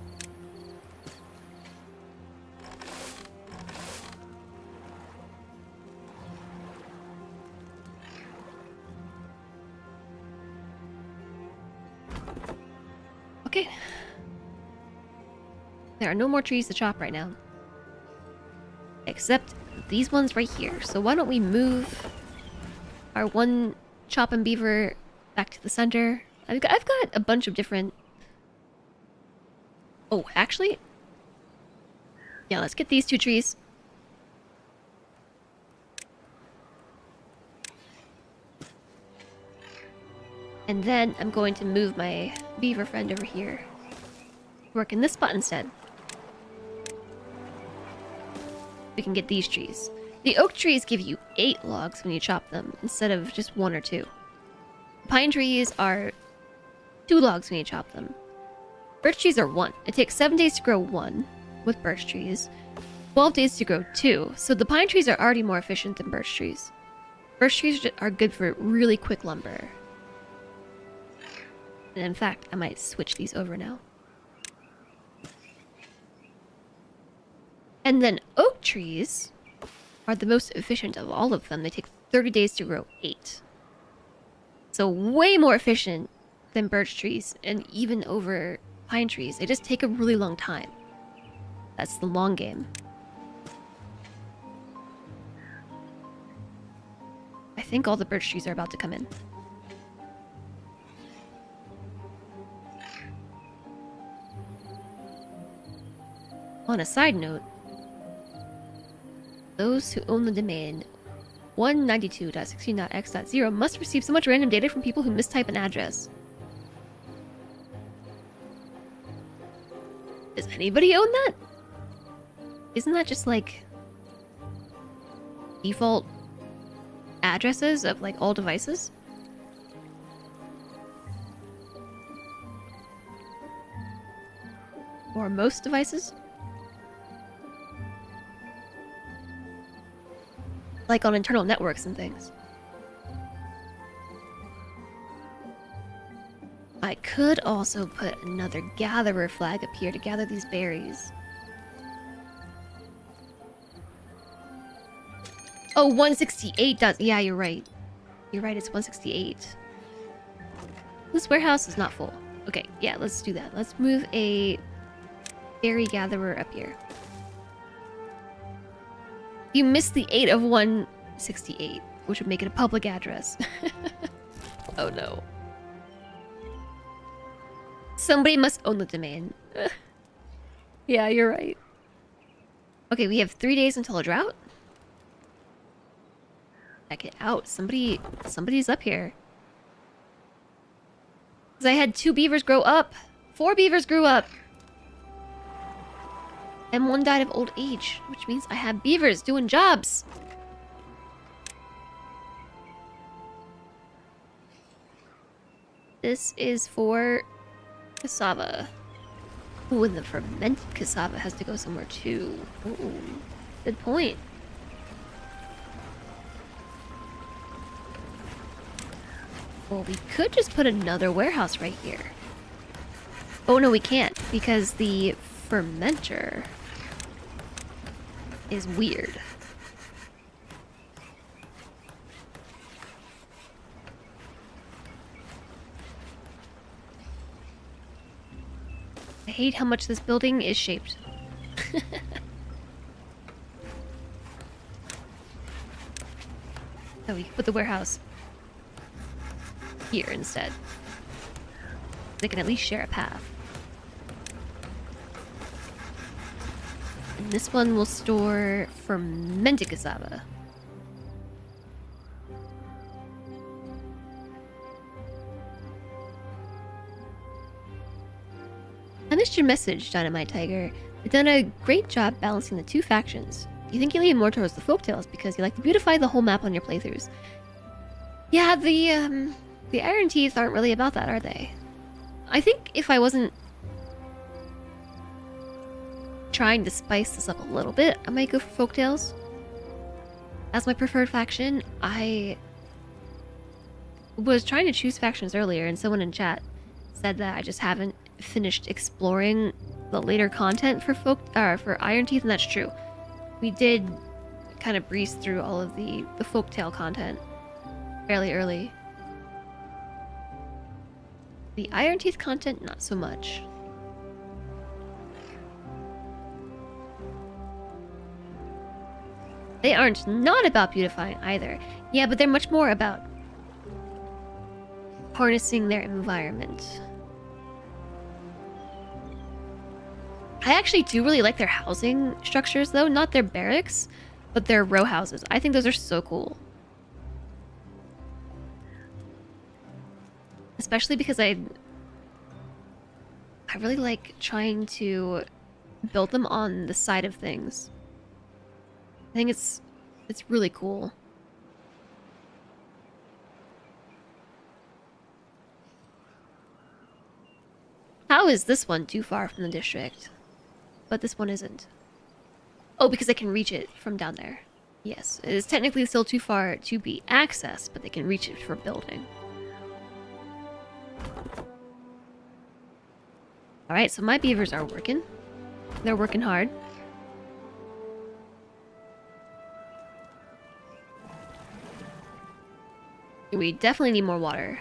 Okay. There are no more trees to chop right now. Except these ones right here. So why don't we move our one chop and beaver back to the center? I've got a bunch of different... Oh, actually? Yeah, let's get these two trees. And then I'm going to move my beaver friend over here. Work in this spot instead. We can get these trees. The oak trees give you 8 logs when you chop them, instead of just 1 or 2. Pine trees are 2 logs when you chop them. Birch trees are 1. It takes 7 days to grow 1 with birch trees, 12 days to grow 2, so the pine trees are already more efficient than birch trees. Birch trees are good for really quick lumber. And in fact, I might switch these over now. And then oak trees are the most efficient of all of them. They take 30 days to grow 8. So way more efficient than birch trees and even over pine trees. They just take a really long time. That's the long game. I think all the birch trees are about to come in. On a side note, those who own the domain 192.16.x.0 must receive so much random data from people who mistype an address. Does anybody own that? Isn't that just like default addresses of like all devices? Or most devices? Like on internal networks and things. I could also put another gatherer flag up here to gather these berries. Oh, 168 does. Yeah, you're right. You're right, it's 168. This warehouse is not full. Okay, yeah, let's do that. Let's move a berry gatherer up here. You missed the 8 of 168, which would make it a public address. Oh no. Somebody must own the domain. Yeah, you're right. Okay, we have 3 days until a drought. Check it out. Somebody's up here. Because I had 2 beavers grow up. 4 beavers grew up. And 1 died of old age, which means I have beavers doing jobs. This is for cassava. Ooh, and the fermented cassava has to go somewhere too. Ooh, good point. Well, we could just put another warehouse right here. Oh no, we can't, because the fermenter is weird. I hate how much this building is shaped. So we can put the warehouse here instead. They can at least share a path. And this one will store fermented cassava. I missed your message, Dynamite Tiger. You've done a great job balancing the 2 factions. You think you lean more towards the folktales because you like to beautify the whole map on your playthroughs. Yeah, the Iron Teeth aren't really about that, are they? I think if I wasn't trying to spice this up a little bit, I might go for folktales. As my preferred faction, I was trying to choose factions earlier, and someone in chat said that I just haven't finished exploring the later content for for Iron Teeth, and that's true. We did kind of breeze through all of the folktale content fairly early. The Iron Teeth content, not so much. They aren't not about beautifying either. Yeah, but they're much more about harnessing their environment. I actually do really like their housing structures, though. Not their barracks, but their row houses. I think those are so cool. Especially because I really like trying to build them on the side of things. I think it's really cool. How is this one too far from the district? But this one isn't. Oh, because they can reach it from down there. Yes, it is technically still too far to be accessed, but they can reach it for building. Alright, so my beavers are working. They're working hard. We definitely need more water.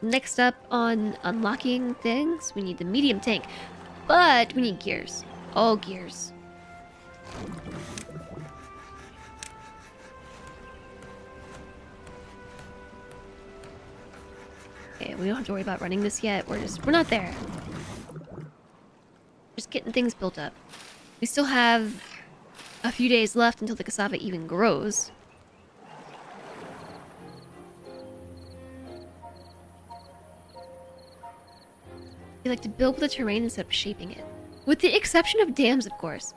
Next up on unlocking things, we need the medium tank. But we need gears. All gears. Okay, we don't have to worry about running this yet. We're not there. Just getting things built up. We still have a few days left until the cassava even grows. We like to build with the terrain instead of shaping it. With the exception of dams, of course.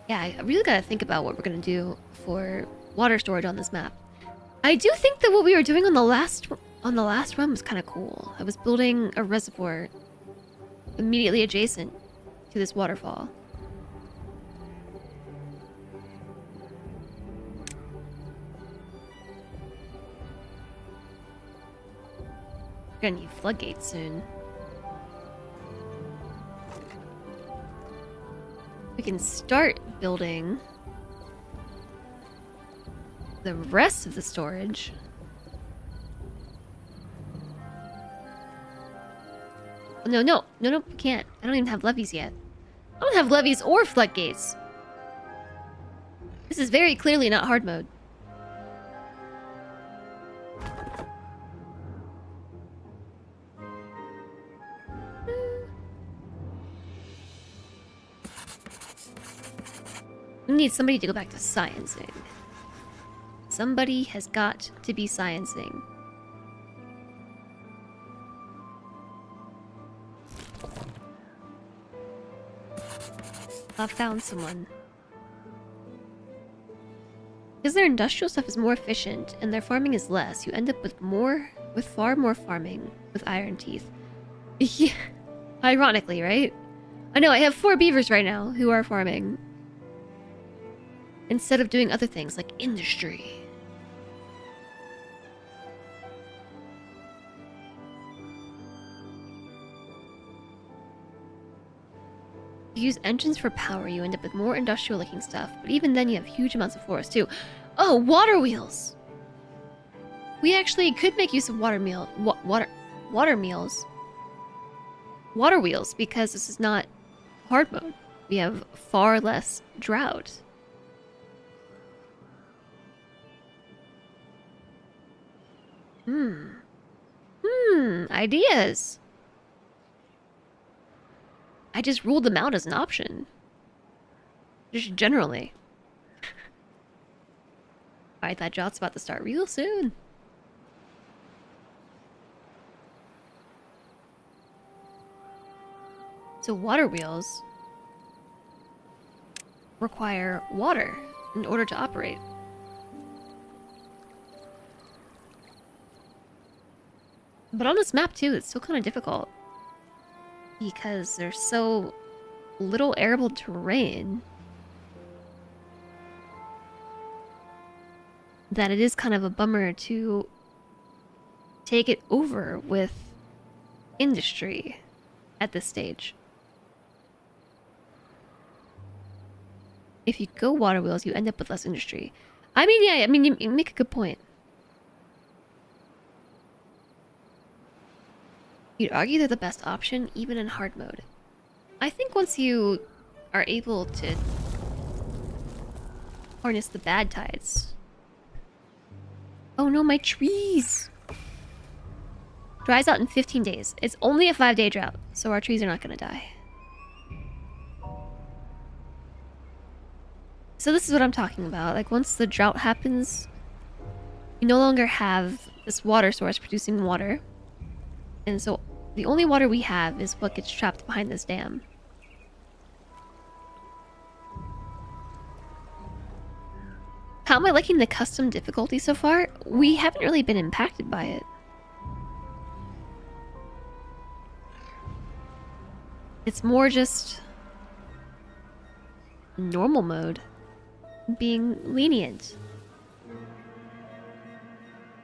Yeah, I really gotta think about what we're gonna do for water storage on this map. I do think that what we were doing on the last run was kind of cool. I was building a reservoir immediately adjacent to this waterfall. We're gonna need floodgates soon. We can start building the rest of the storage. No, we can't. I don't even have levees yet. I don't have levees or floodgates. This is very clearly not hard mode. We need somebody to go back to sciencing. Somebody has got to be sciencing. I've found someone. Because their industrial stuff is more efficient and their farming is less, you end up with far more farming with iron teeth. Yeah. Ironically, right? I know, I have 4 beavers right now who are farming. Instead of doing other things like industry. You use engines for power, you end up with more industrial looking stuff, but even then you have huge amounts of forest too. Oh, water wheels! We actually could make use of water wheels. Water wheels, because this is not hard mode. We have far less drought. Ideas. I just ruled them out as an option. Just generally. Alright, that drought's about to start real soon. So water wheels require water in order to operate. But on this map too, it's still kind of difficult. Because there's so little arable terrain that it is kind of a bummer to take it over with industry at this stage. If you go water wheels, you end up with less industry. I mean, yeah, you make a good point. You'd argue they're the best option, even in hard mode. I think once you are able to harness the bad tides. Oh no, my trees! Dries out in 15 days. It's only a 5-day drought, so our trees are not gonna die. So this is what I'm talking about. Like, once the drought happens, you no longer have this water source producing water. And so the only water we have is what gets trapped behind this dam. How am I liking the custom difficulty so far? We haven't really been impacted by it. It's more just normal mode being lenient,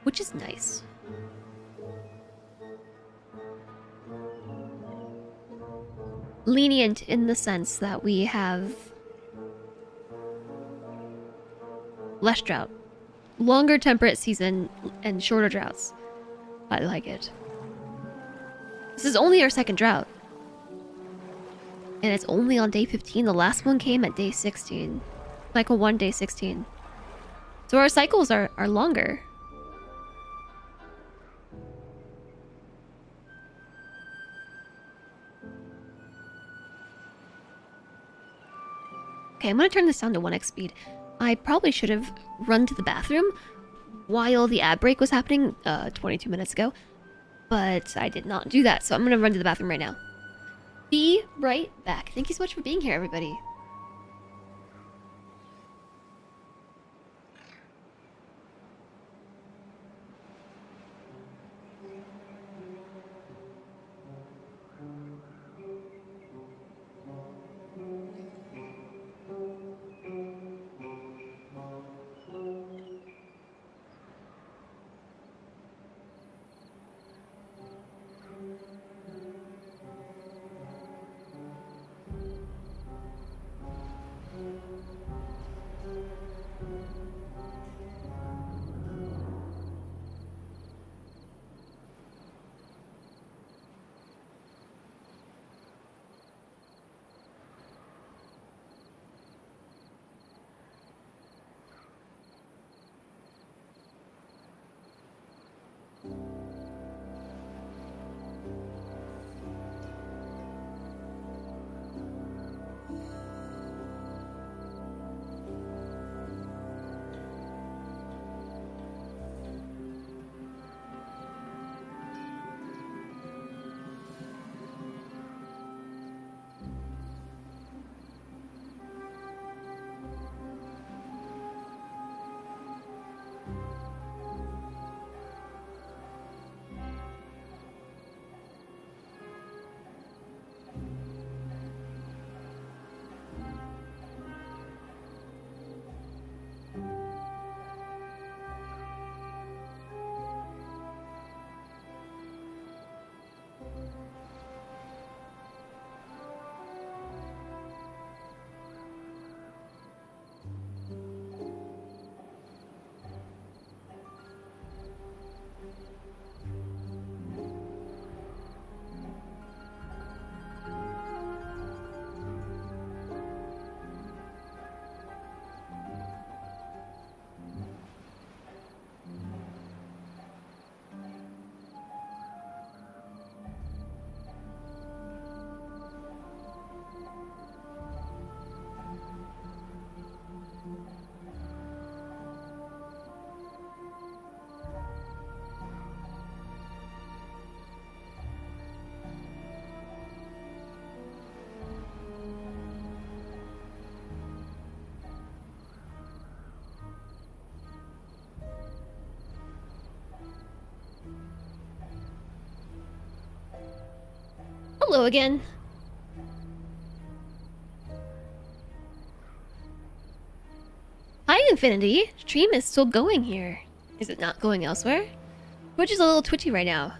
which is nice. Lenient in the sense that we have less drought, longer temperate season, and shorter droughts. I like it. This is only our second drought. And it's only on day 15. The last one came at day 16. Cycle 1, day 16. So our cycles are longer. Okay, I'm gonna turn this down to 1x speed. I probably should have run to the bathroom while the ad break was happening 22 minutes ago. But I did not do that, so I'm gonna run to the bathroom right now. Be right back. Thank you so much for being here, everybody. Hello again. Hi, Infinity. Stream is still going here. Is it not going elsewhere? Twitch is a little twitchy right now,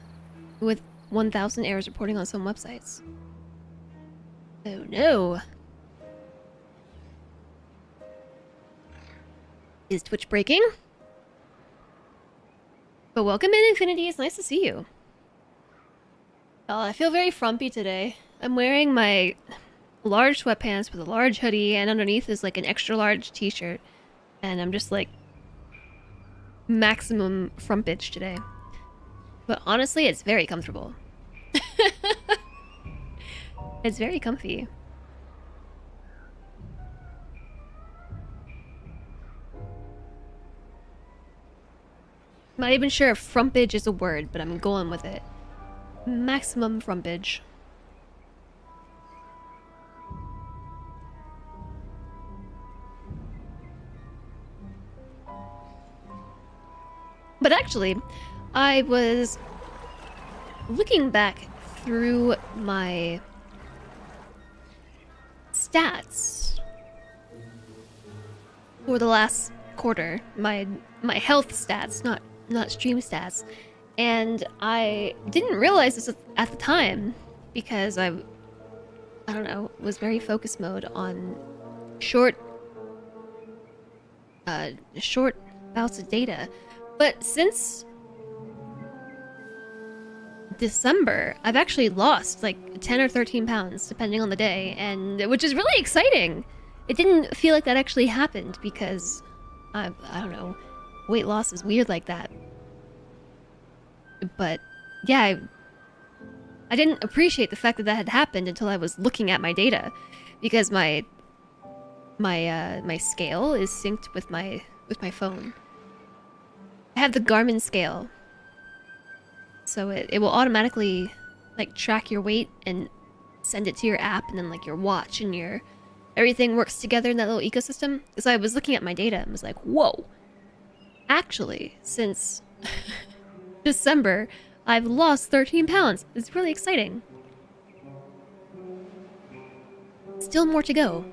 with 1,000 errors reporting on some websites. Oh no. Is Twitch breaking? But welcome in, Infinity. It's nice to see you. Oh, I feel very frumpy today. I'm wearing my large sweatpants with a large hoodie, and underneath is like an extra large t-shirt. And I'm just like maximum frumpage today. But honestly, it's very comfortable. It's very comfy. Not even sure if frumpage is a word, but I'm going with it. Maximum frumpage. But actually, I was looking back through my stats for the last quarter, my health stats, not stream stats, and I didn't realize this at the time because I don't know, was very focus mode on short bouts of data. But since December, I've actually lost like 10 or 13 pounds, depending on the day, and which is really exciting. It didn't feel like that actually happened because I don't know, weight loss is weird like that. But yeah, I didn't appreciate the fact that that had happened until I was looking at my data, because my scale is synced with my phone. I have the Garmin scale, so it will automatically like track your weight and send it to your app, and then like your watch and your everything works together in that little ecosystem. So I was looking at my data and was like, whoa, actually since December I've lost 13 pounds. It's really exciting. Still more to go.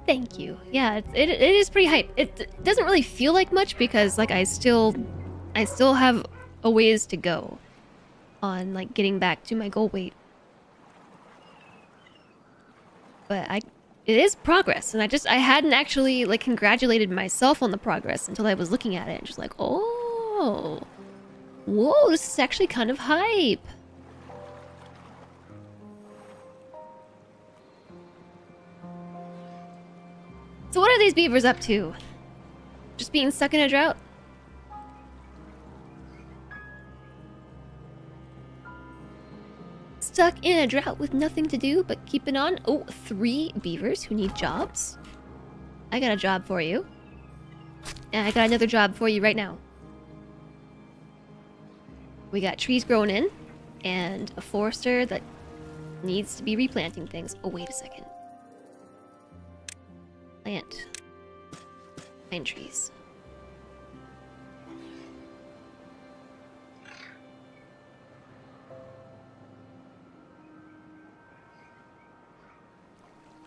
Thank you. Yeah, it is pretty hype. It doesn't really feel like much because like I still have a ways to go on like getting back to my goal weight. But it is progress, and I hadn't actually like congratulated myself on the progress until I was looking at it and just like, oh, whoa, this is actually kind of hype. So what are these beavers up to? Just being stuck in a drought? Stuck in a drought with nothing to do but keeping on? Oh, 3 beavers who need jobs? I got a job for you. And I got another job for you right now. We got trees growing in, and a forester that needs to be replanting things. Oh, wait a second. Plant. Pine trees.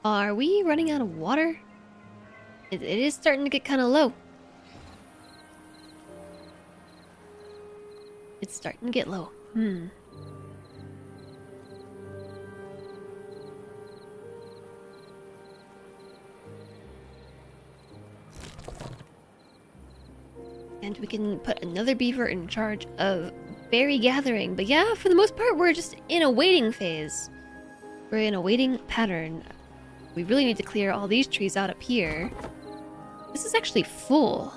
Are we running out of water? It is starting to get kind of low. It's starting to get low. And we can put another beaver in charge of berry gathering. But yeah, for the most part, we're just in a waiting phase. We're in a waiting pattern. We really need to clear all these trees out up here. This is actually full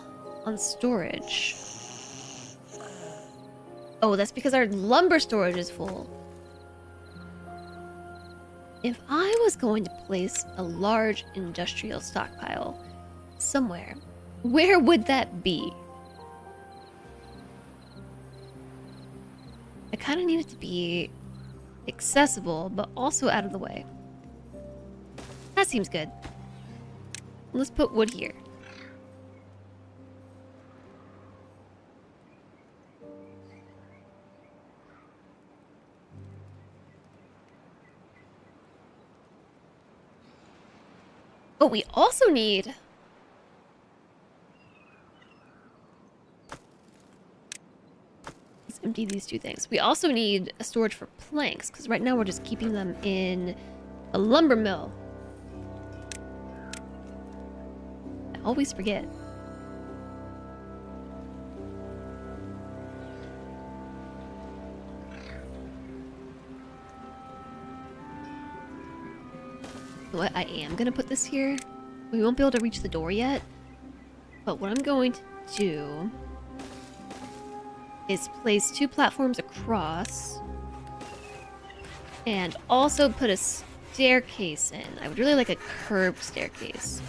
on storage. Oh, that's because our lumber storage is full. If I was going to place a large industrial stockpile somewhere, where would that be? I kind of need it to be accessible, but also out of the way. That seems good. Let's put wood here. Oh, we also need... Let's empty these two things. We also need a storage for planks, because right now we're just keeping them in a lumber mill. I always forget. What I am gonna put this here. We won't be able to reach the door yet, but what I'm going to do is place 2 platforms across and also put a staircase in. I would really like a curved staircase.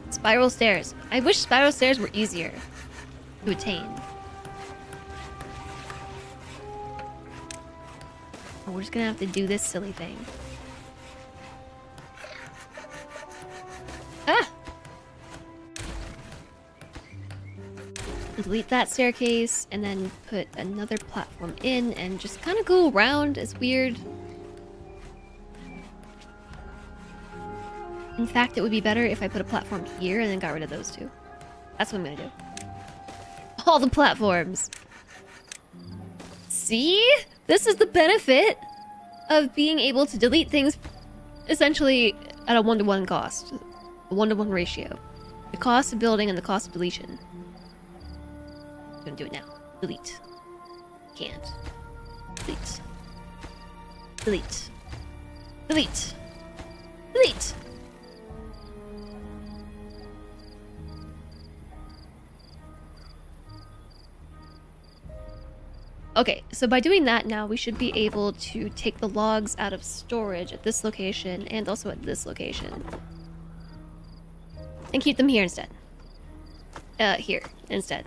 Spiral stairs. I wish spiral stairs were easier to attain. Oh, we're just gonna have to do this silly thing. Ah! Delete that staircase, and then put another platform in, and just kind of go around. It's weird. In fact, it would be better if I put a platform here and then got rid of those 2. That's what I'm gonna do. All the platforms! See? This is the benefit of being able to delete things essentially at a 1-to-1 cost. A 1-to-1 ratio. The cost of building and the cost of deletion. I'm gonna do it now. Delete. Can't. Delete. Delete. Delete. Delete! Okay, so by doing that now, we should be able to take the logs out of storage at this location and also at this location. And keep them here instead. Here, instead.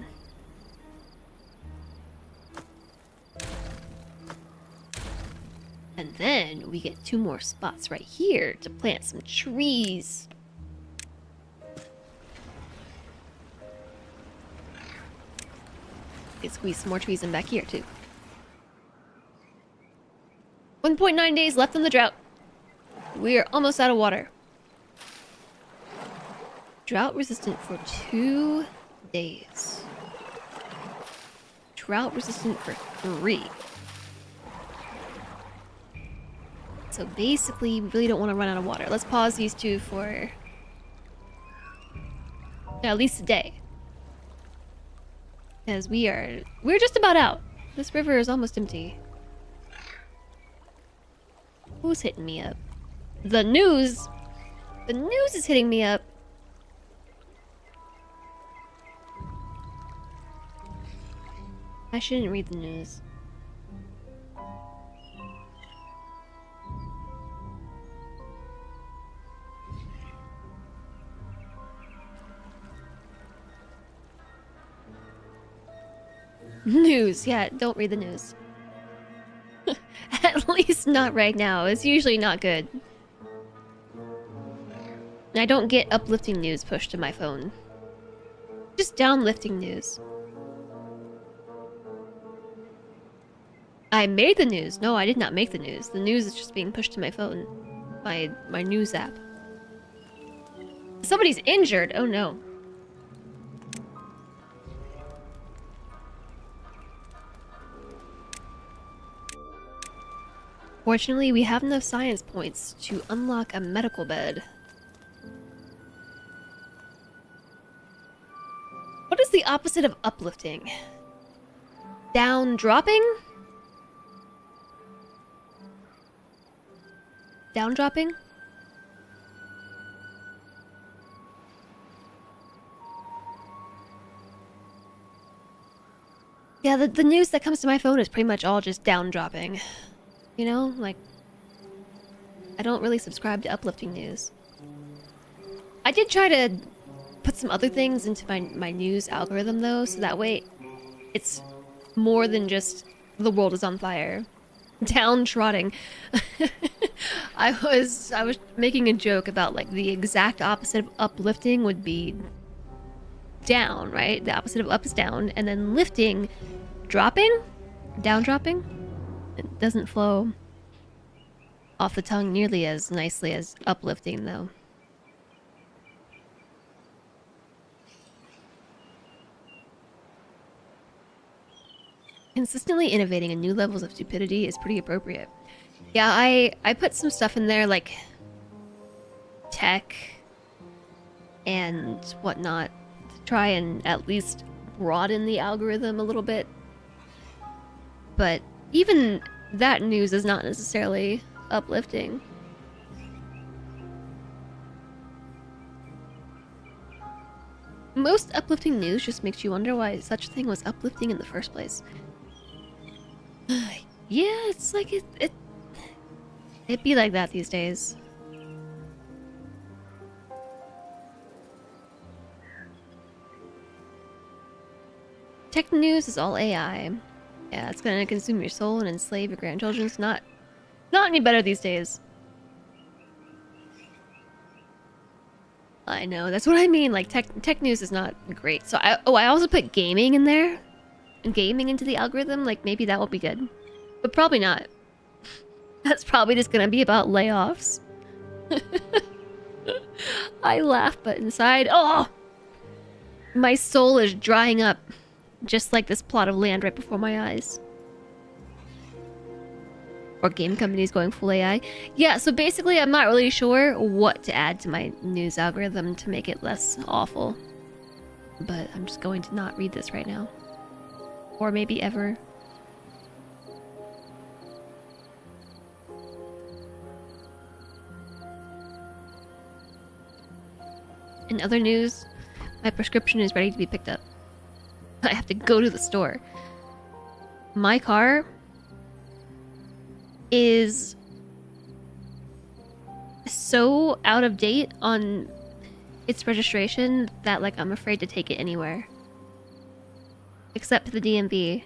And then we get 2 more spots right here to plant some trees. We can squeeze some more trees in back here too. 1.9 days left on the drought. We are almost out of water. Drought resistant for 2 days. Drought resistant for 3. So basically, we really don't want to run out of water. Let's pause these 2 for at least a day. Because we're just about out. This river is almost empty. Who's hitting me up? The news! The news is hitting me up. I shouldn't read the news. News, yeah, don't read the news. At least not right now. It's usually not good. I don't get uplifting news pushed to my phone. Just downlifting news. I made the news. No, I did not make the news. The news is just being pushed to my phone. My news app. Somebody's injured. Oh no. Fortunately, we have enough science points to unlock a medical bed. What is the opposite of uplifting? Down dropping? Down dropping? Yeah, the news that comes to my phone is pretty much all just down dropping. You know, like, I don't really subscribe to uplifting news. I did try to put some other things into my news algorithm, though, so that way it's more than just the world is on fire. Downtrodding. I was making a joke about like the exact opposite of uplifting would be down, right? The opposite of up is down, and then lifting, dropping, down dropping. It doesn't flow off the tongue nearly as nicely as uplifting, though. Consistently innovating in new levels of stupidity is pretty appropriate. Yeah, I put some stuff in there like tech and whatnot to try and at least broaden the algorithm a little bit. But even that news is not necessarily uplifting. Most uplifting news just makes you wonder why such a thing was uplifting in the first place. Yeah, it's like it'd be like that these days. Tech news is all AI. Yeah, it's gonna consume your soul and enslave your grandchildren. It's not any better these days. I know, that's what I mean. Like tech news is not great. So I also put gaming in there. Gaming into the algorithm, like maybe that will be good. But probably not. That's probably just gonna be about layoffs. I laugh, but inside, oh! My soul is drying up. Just like this plot of land right before my eyes. Or game companies going full AI. Yeah, so basically I'm not really sure what to add to my news algorithm to make it less awful. But I'm just going to not read this right now. Or maybe ever. In other news, my prescription is ready to be picked up. I have to go to the store. My car is so out of date on its registration that like I'm afraid to take it anywhere. Except the DMV.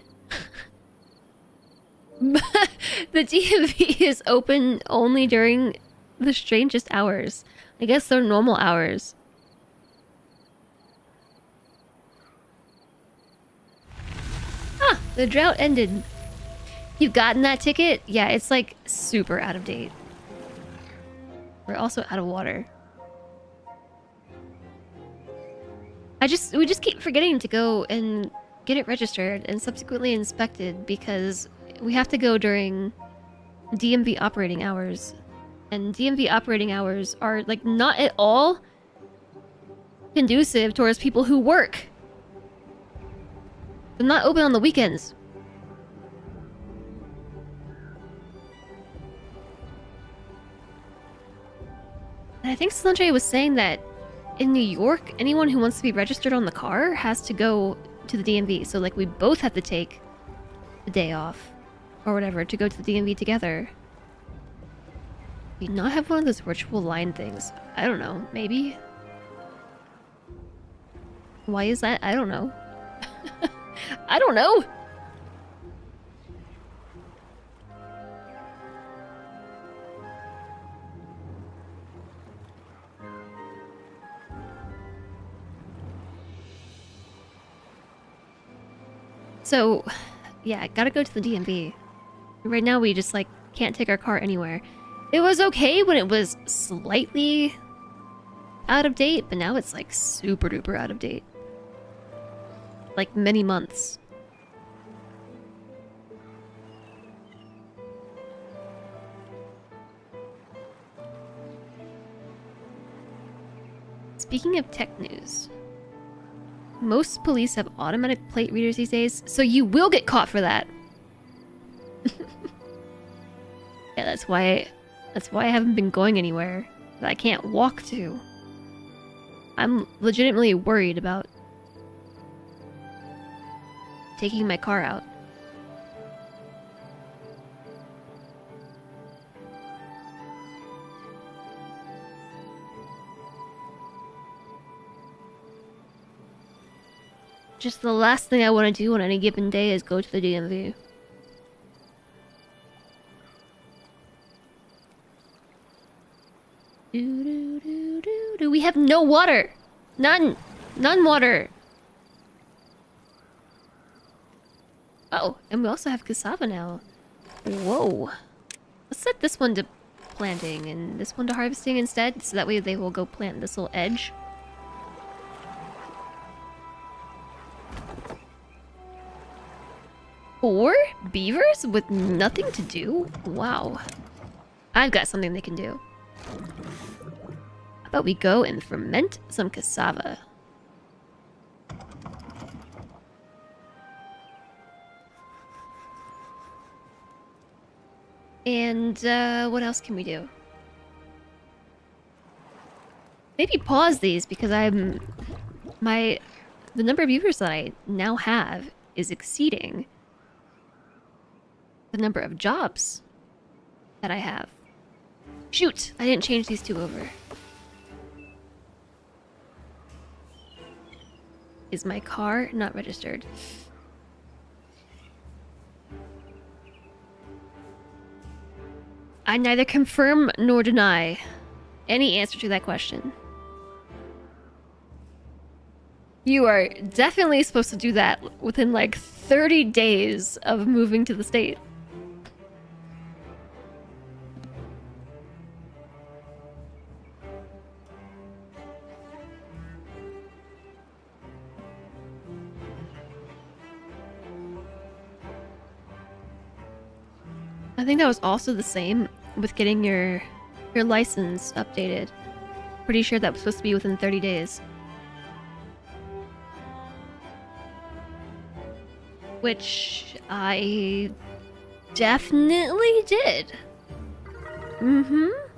The DMV is open only during the strangest hours. I guess they're normal hours. Ah, the drought ended. You've gotten that ticket? Yeah, it's like super out of date. We're also out of water. We just keep forgetting to go and get it registered and subsequently inspected because we have to go during DMV operating hours. And DMV operating hours are like not at all conducive towards people who work. They're not open on the weekends. And I think Sanjay was saying that in New York, anyone who wants to be registered on the car has to go to the DMV. So like we both have to take the day off or whatever to go to the DMV together. We not have one of those virtual line things. I don't know, maybe? Why is that? I don't know. I don't know! So, yeah, I gotta go to the DMV. Right now we just like can't take our car anywhere. It was okay when it was slightly out of date, but now it's like super duper out of date. Like many months. Speaking of tech news, most police have automatic plate readers these days, so you will get caught for that. Yeah, that's why I haven't been going anywhere that I can't walk to. I'm legitimately worried about taking my car out. Just the last thing I want to do on any given day is go to the DMV. We have no water. None. None water. Oh, and we also have cassava now. Whoa. Let's set this one to planting and this one to harvesting instead, so that way they will go plant this little edge. Four beavers with nothing to do? Wow. I've got something they can do. How about we go and ferment some cassava? And what else can we do? Maybe pause these because the number of beavers that I now have is exceeding the number of jobs that I have. Shoot! I didn't change these two over. Is my car not registered? I neither confirm nor deny any answer to that question. You are definitely supposed to do that within like 30 days of moving to the state. I think that was also the same with getting your license updated. Pretty sure that was supposed to be within 30 days. Which I definitely did.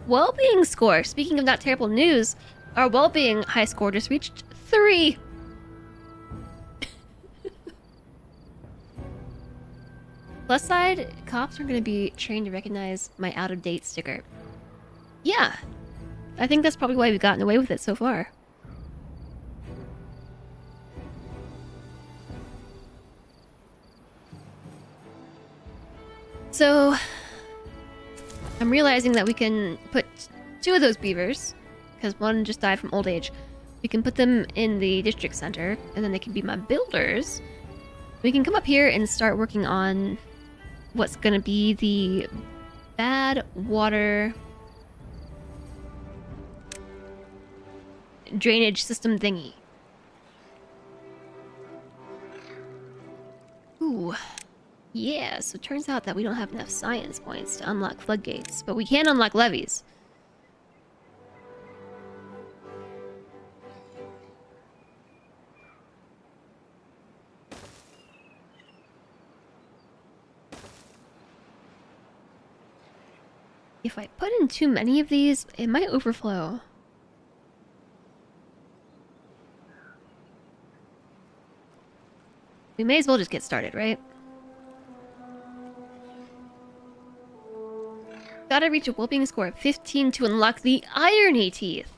Well-being score. Speaking of not terrible news, our well-being high score just reached 3. Plus side, cops are going to be trained to recognize my out-of-date sticker. Yeah, I think that's probably why we've gotten away with it so far. So, I'm realizing that we can put 2 of those beavers, because one just died from old age. We can put them in the district center, and then they can be my builders. We can come up here and start working on what's gonna be the bad water drainage system thingy. Ooh. Yeah, so it turns out that we don't have enough science points to unlock floodgates, but we can unlock levees. If I put in too many of these, it might overflow. We may as well just get started, right? Gotta reach a well-being score of 15 to unlock the Irony Teeth.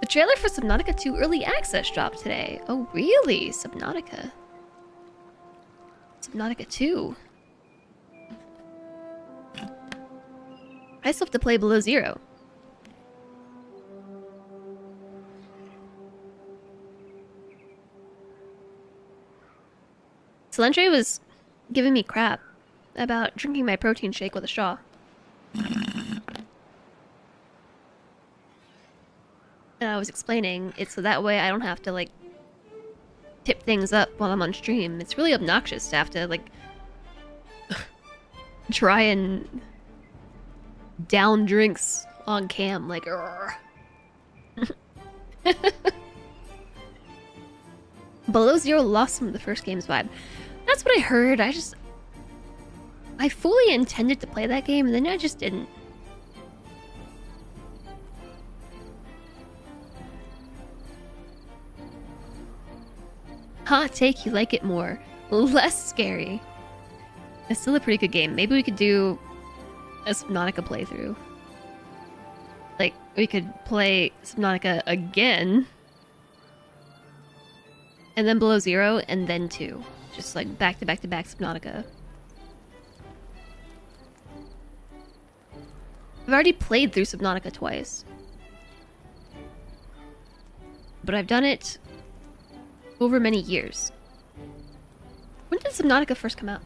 The trailer for Subnautica 2 Early Access dropped today. Oh, really? Subnautica? Subnautica 2? I still have to play Below Zero. Celendre was giving me crap about drinking my protein shake with a straw. And I was explaining it's so that way I don't have to, like, tip things up while I'm on stream. It's really obnoxious to have to, like, try and down drinks on cam, like, Below Zero lost some of the first game's vibe. That's what I heard. I fully intended to play that game, and then I just didn't. Hot take, you like it more. Less scary. It's still a pretty good game. Maybe we could do a Subnautica playthrough. Like, we could play Subnautica again. And then Below Zero, and then 2. Just like back to back to back Subnautica. I've already played through Subnautica twice. But I've done it over many years. When did Subnautica first come out?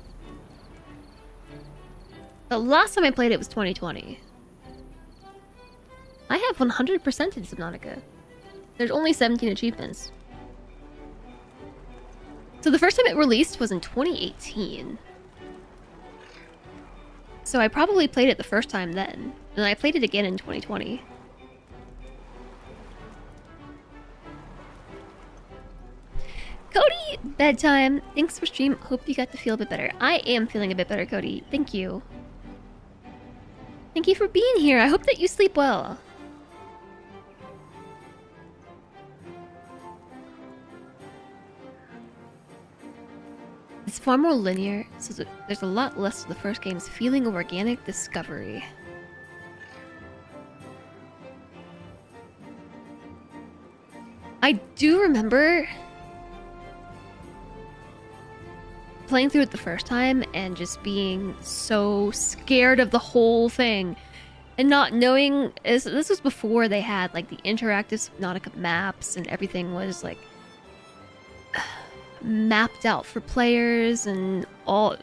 The last time I played it was 2020. I have 100%ed Subnautica. There's only 17 achievements. So the first time it released was in 2018. So I probably played it the first time then, and I played it again in 2020. Cody, bedtime. Thanks for stream. Hope you got to feel a bit better. I am feeling a bit better, Cody. Thank you. Thank you for being here. I hope that you sleep well. It's far more linear, so there's a lot less of the first game's feeling of organic discovery. I do remember playing through it the first time and just being so scared of the whole thing and not knowing. This was before they had like the interactive Subnautica maps and everything was like mapped out for players and all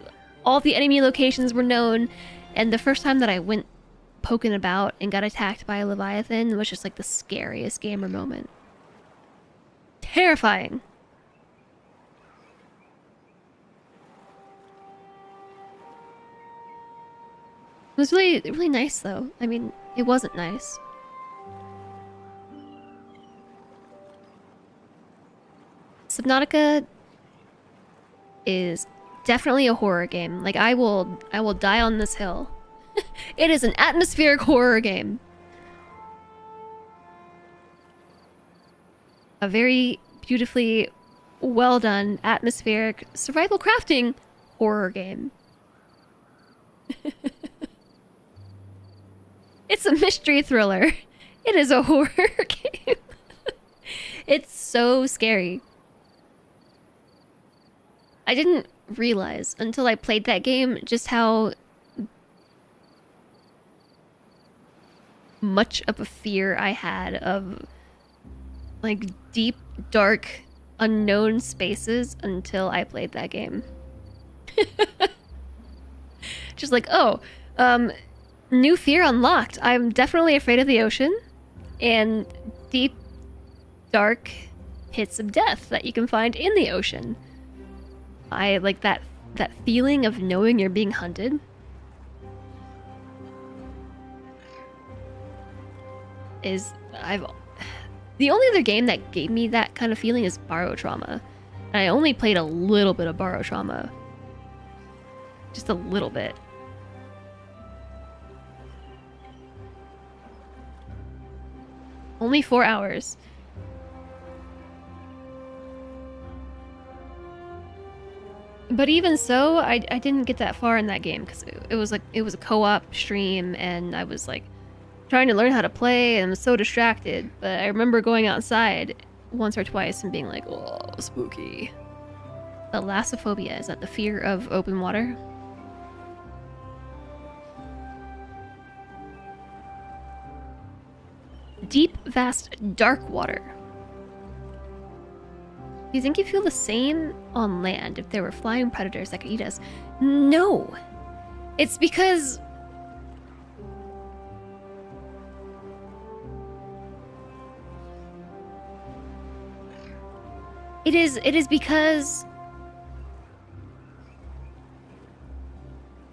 the enemy locations were known. And the first time that I went poking about and got attacked by a Leviathan was just like the scariest gamer moment. Terrifying. It was really nice though. I mean, it wasn't nice. Subnautica is definitely a horror game. Like I will die on this hill. It is an atmospheric horror game. A very beautifully well done atmospheric survival crafting horror game. It's a mystery thriller. It is a horror game. It's so scary. I didn't realize until I played that game just how much of a fear I had of like deep, dark, unknown spaces until I played that game. Just like, oh, new fear unlocked. I'm definitely afraid of the ocean and deep, dark pits of death that you can find in the ocean. I like that feeling of knowing you're being hunted. The only other game that gave me that kind of feeling is Barotrauma. And I only played a little bit of Barotrauma. Just a little bit. Only 4 hours. But even so, I didn't get that far in that game because it was a co-op stream and I was like trying to learn how to play and I was so distracted. But I remember going outside once or twice and being like, oh, spooky. Thalassophobia, is that the fear of open water? Deep, vast, dark water. Do you think you feel the same on land if there were flying predators that could eat us? No! It's because it is because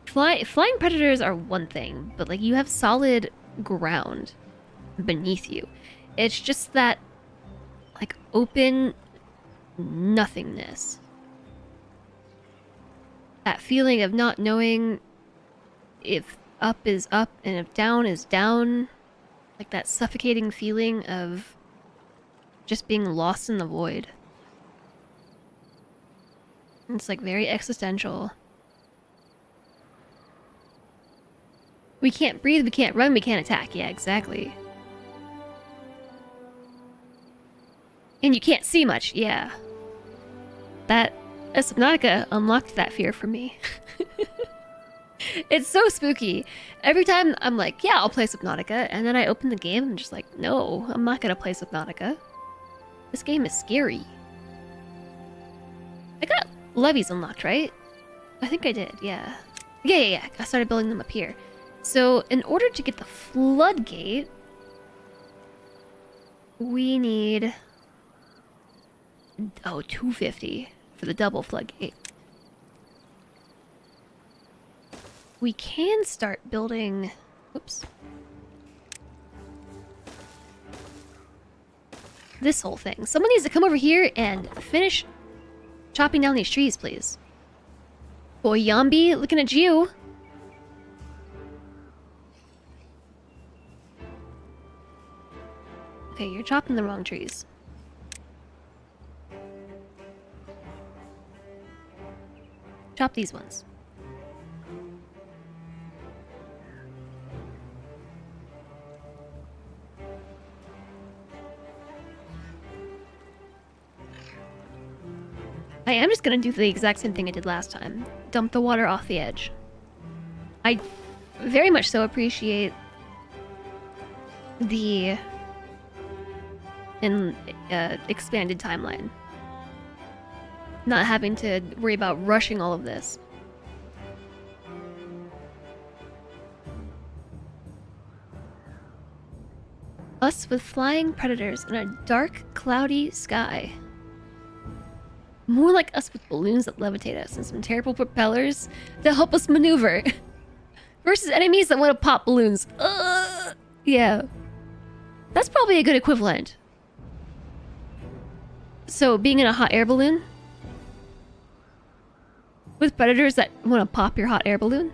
flying predators are one thing, but like you have solid ground beneath you. It's just that like open nothingness. That feeling of not knowing if up is up and if down is down. Like that suffocating feeling of just being lost in the void. It's like very existential. We can't breathe, we can't run, we can't attack. Yeah, exactly. And you can't see much, yeah. That Subnautica unlocked that fear for me. It's so spooky. Every time I'm like, yeah, I'll play Subnautica, and then I open the game and I'm just like, no, I'm not gonna play Subnautica. This game is scary. I got levees unlocked, right? I think I did, yeah. Yeah. I started building them up here. So, in order to get the floodgate, we need... Oh, 250 for the double floodgate. We can start building... Oops. This whole thing. Someone needs to come over here and finish chopping down these trees, please. Boy, Yambi, looking at you. Okay, you're chopping the wrong trees. Chop these ones. I am just gonna do the exact same thing I did last time. Dump the water off the edge. I very much so appreciate the expanded timeline. Not having to worry about rushing all of this. Us with flying predators in a dark, cloudy sky. More like us with balloons that levitate us and some terrible propellers to help us maneuver. Versus enemies that want to pop balloons. Yeah. That's probably a good equivalent. So, being in a hot air balloon? With predators that want to pop your hot air balloon?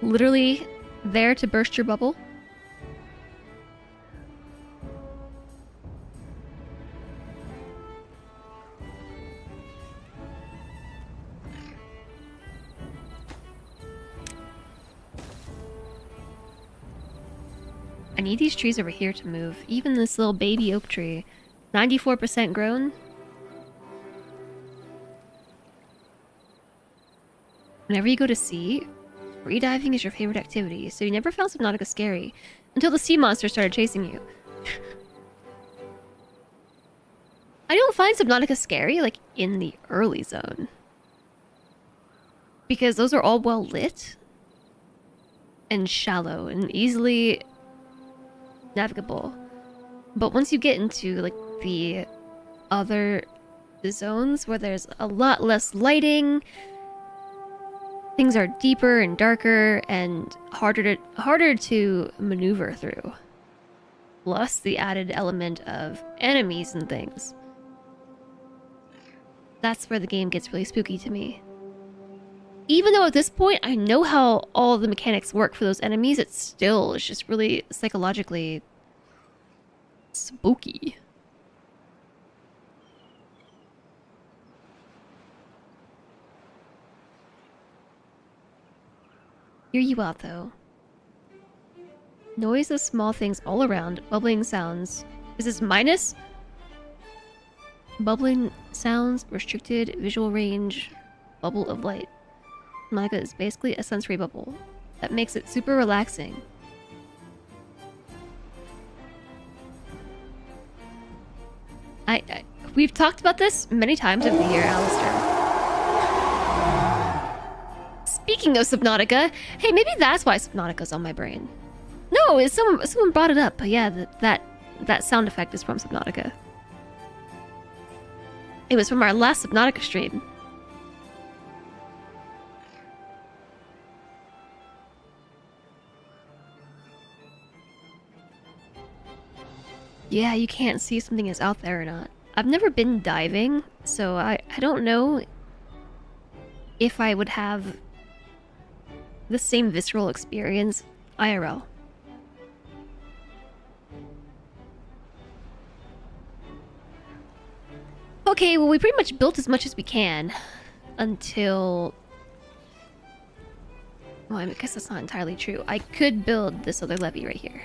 Literally there to burst your bubble? I need these trees over here to move. Even this little baby oak tree. 94% grown. Whenever you go to sea, freediving is your favorite activity, so you never found Subnautica scary until the sea monster started chasing you. I don't find Subnautica scary, like, in the early zone. Because those are all well lit and shallow and easily navigable. But once you get into, like, the other zones where there's a lot less lighting, things are deeper and darker and harder to maneuver through. Plus the added element of enemies and things. That's where the game gets really spooky to me. Even though at this point I know how all the mechanics work for those enemies, it still is just really psychologically spooky. Hear you out though. Noise of small things all around, bubbling sounds. Is this minus? Bubbling sounds, restricted visual range, bubble of light. Subnautica is basically a sensory bubble that makes it super relaxing. We've talked about this many times over the year, Alistair. Speaking of Subnautica, hey, maybe that's why Subnautica's on my brain. No, it's someone brought it up, but yeah, that sound effect is from Subnautica. It was from our last Subnautica stream. Yeah, you can't see if something is out there or not. I've never been diving, so I don't know if I would have the same visceral experience IRL. Okay, well, we pretty much built as much as we can until... Well, I guess that's not entirely true. I could build this other levee right here.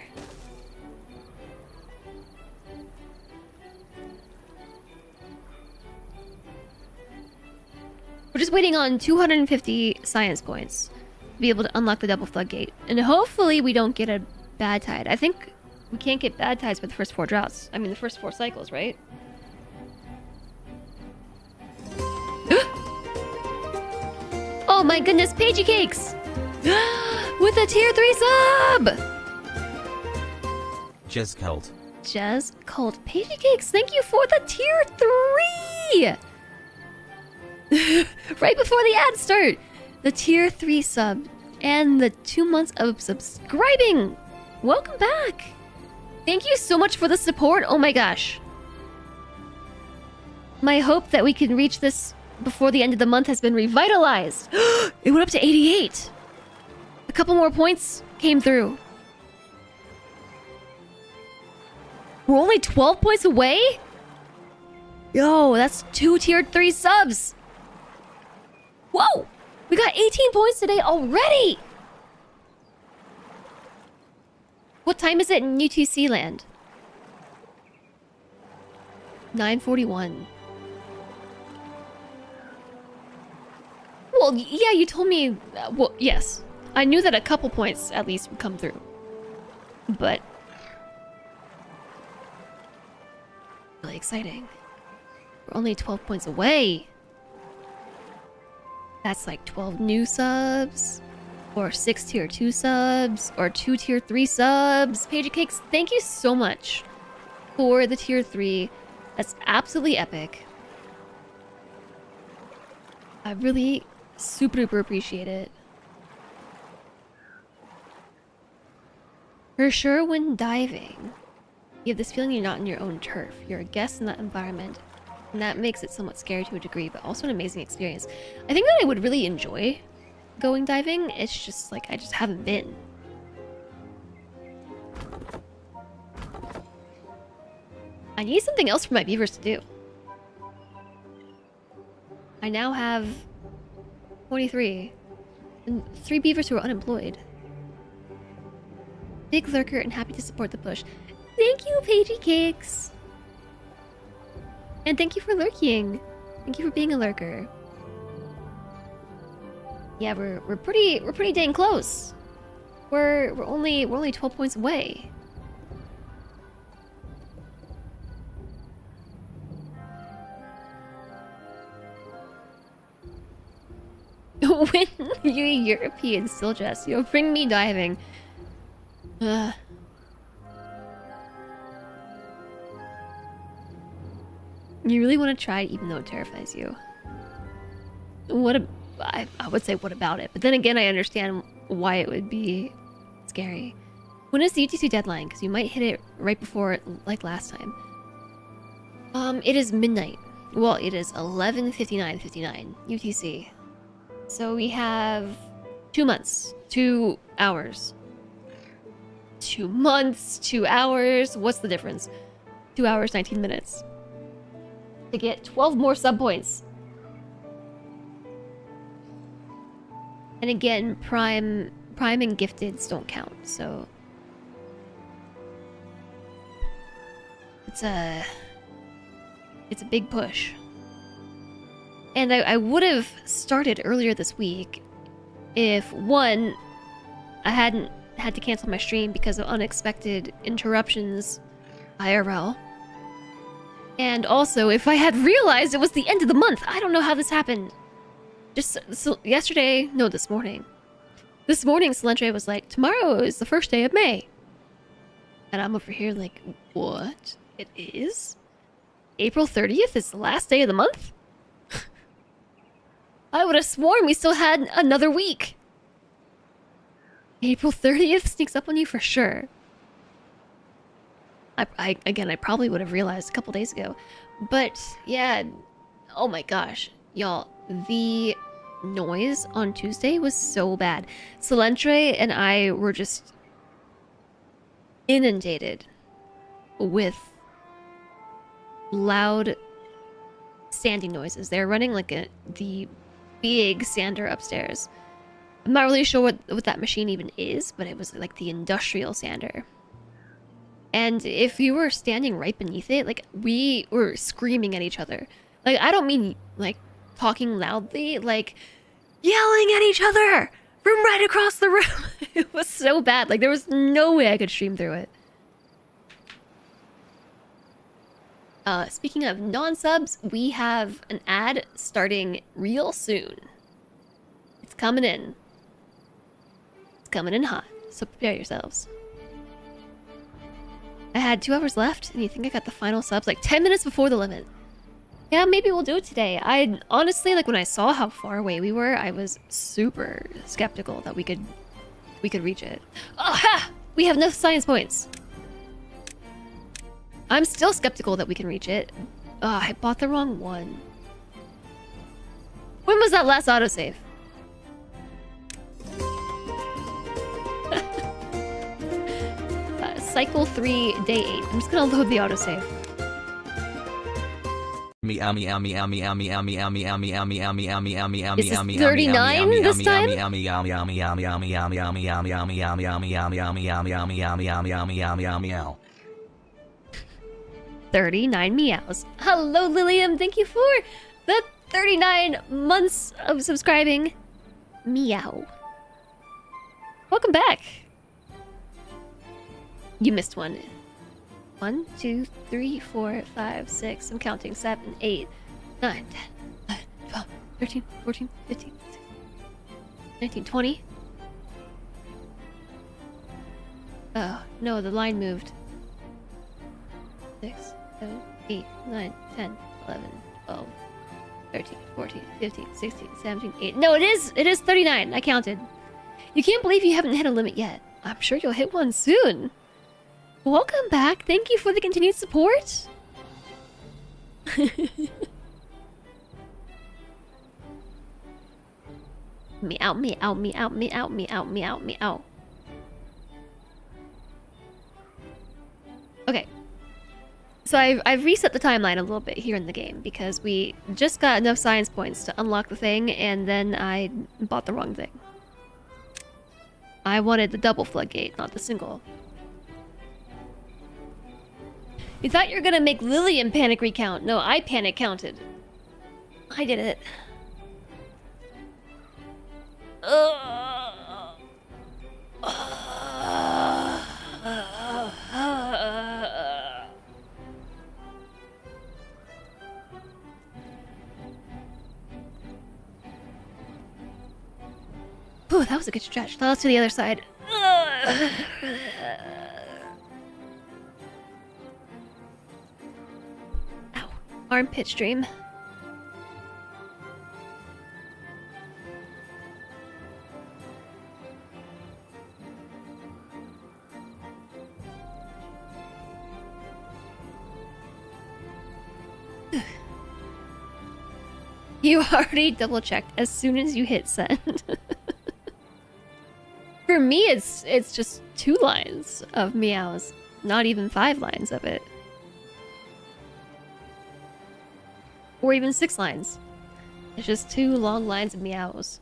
We're just waiting on 250 science points. be able to unlock the double floodgate. And hopefully we don't get a bad tide. I think we can't get bad tides for the first 4 droughts. I mean, the first 4 cycles, right? Oh my goodness, Pagey Cakes! With a tier 3 sub! Jez Cult. Jez Cult. Pagey Cakes, thank you for the tier 3! Right before the ads start! The tier 3 sub and the 2 months of subscribing! Welcome back! Thank you so much for the support, oh my gosh. My hope that we can reach this before the end of the month has been revitalized. It went up to 88. A couple more points came through. We're only 12 points away? Yo, that's 2 tier 3 subs. Whoa! We got 18 points today already! What time is it in UTC land? 9:41. Well, yeah, you told me... well, yes. I knew that a couple points at least would come through. But... really exciting. We're only 12 points away. That's like 12 new subs. Or 6 tier 2 subs. Or 2 tier 3 subs. Pagey Cakes, thank you so much for the tier 3. That's absolutely epic. I really... super duper appreciate it. For sure, when diving, you have this feeling you're not in your own turf. You're a guest in that environment, and that makes it somewhat scary to a degree, but also an amazing experience. I think that I would really enjoy going diving. It's just like I just haven't been. I need something else for my beavers to do. I now have 23 and 3 beavers who are unemployed. Big lurker and happy to support the push. Thank you, Pagey Cakes. And thank you for lurking. Thank you for being a lurker. Yeah, we're pretty dang close. We're only 12 points away. When you Europeans still just, you know, bring me diving. You really want to try it even though it terrifies you. I would say what about it? But then again, I understand why it would be scary. When is the UTC deadline? Because you might hit it right before it, like last time. It is midnight. Well, it is 11:59:59 UTC. So we have 2 months, 2 hours. 2 months, 2 hours. What's the difference? 2 hours, 19 minutes. To get 12 more sub points. And again, prime and gifteds don't count, so it's a big push. And I would have started earlier this week if, one, I hadn't had to cancel my stream because of unexpected interruptions IRL. And also, if I had realized it was the end of the month. I don't know how this happened. Just so yesterday, no, this morning. This morning, Solentre was like, tomorrow is the first day of May. And I'm over here like, what? It is? April 30th is the last day of the month? I would have sworn we still had another week. April 30th sneaks up on you for sure. Again, I probably would have realized a couple days ago. But, yeah. Oh my gosh. Y'all, the noise on Tuesday was so bad. Solentre and I were just inundated with loud sanding noises. They're running like the big sander upstairs. I'm not really sure what that machine even is, but it was like the industrial sander. And if you were standing right beneath it, like, we were screaming at each other. Like, I don't mean, like, talking loudly, like, yelling at each other from right across the room. It was so bad. Like, there was no way I could stream through it. Speaking of non-subs, we have an ad starting real soon. It's coming in. It's coming in hot, so prepare yourselves. I had 2 hours left, and you think I got the final subs like 10 minutes before the limit. Yeah, maybe we'll do it today. I honestly, like, when I saw how far away we were, I was super skeptical that we could reach it. Aha! We have enough science points. I'm still skeptical that we can reach it. I bought the wrong one. When was that last autosave? Cycle 3, day 8. I'm just gonna load the autosave. Meow meow meow meow meow meow meow meow meow meow meow meow Is this 39 this time? 39 meows. Hello, Lilium. Thank you for the 39 months of subscribing. Meow. Welcome back. You missed one. 1, 2, 3, 4, 5, 6. I'm counting. 7, 8, 9, 10, 11, 12, 13, 14, 15, 16, 19, 20. Oh, no, the line moved. 6, 7, 8, 9, 10, 11, 12, 13, 14, 15, 16, 17, 8. No, it is 39. I counted. You can't believe you haven't hit a limit yet. I'm sure you'll hit one soon. Welcome back. Thank you for the continued support. Meow, meow, meow, meow, meow, meow, meow. Okay. So I've reset the timeline a little bit here in the game because we just got enough science points to unlock the thing, and then I bought the wrong thing. I wanted the double floodgate, not the single. You thought you were gonna make Lillian panic recount. No, I panic counted. I did it. Ooh, that was a good stretch. Now let's do the other side. Ow. Armpit stream. You already double checked as soon as you hit send. For me, it's just 2 lines of meows, not even 5 lines of it. Or even 6 lines. It's just 2 long lines of meows.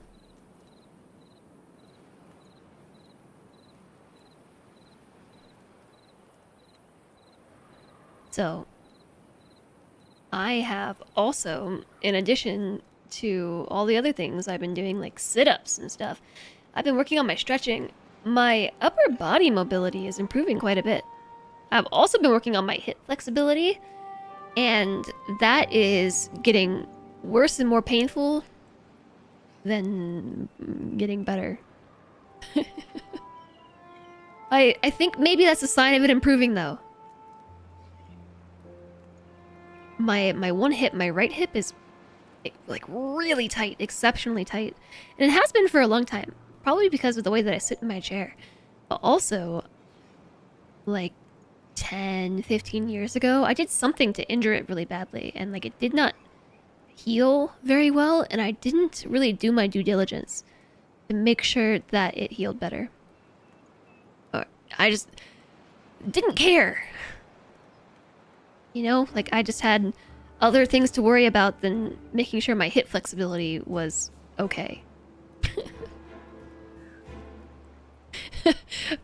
So, I have also, in addition to all the other things I've been doing, like sit-ups and stuff, I've been working on my stretching. My upper body mobility is improving quite a bit. I've also been working on my hip flexibility, and that is getting worse and more painful than getting better. I think maybe that's a sign of it improving, though. My one hip, my right hip, is like really tight, exceptionally tight. And it has been for a long time. Probably because of the way that I sit in my chair. But also, like 10, 15 years ago, I did something to injure it really badly. And like it did not heal very well. And I didn't really do my due diligence to make sure that it healed better. Or I just didn't care. You know, like I just had other things to worry about than making sure my hip flexibility was okay.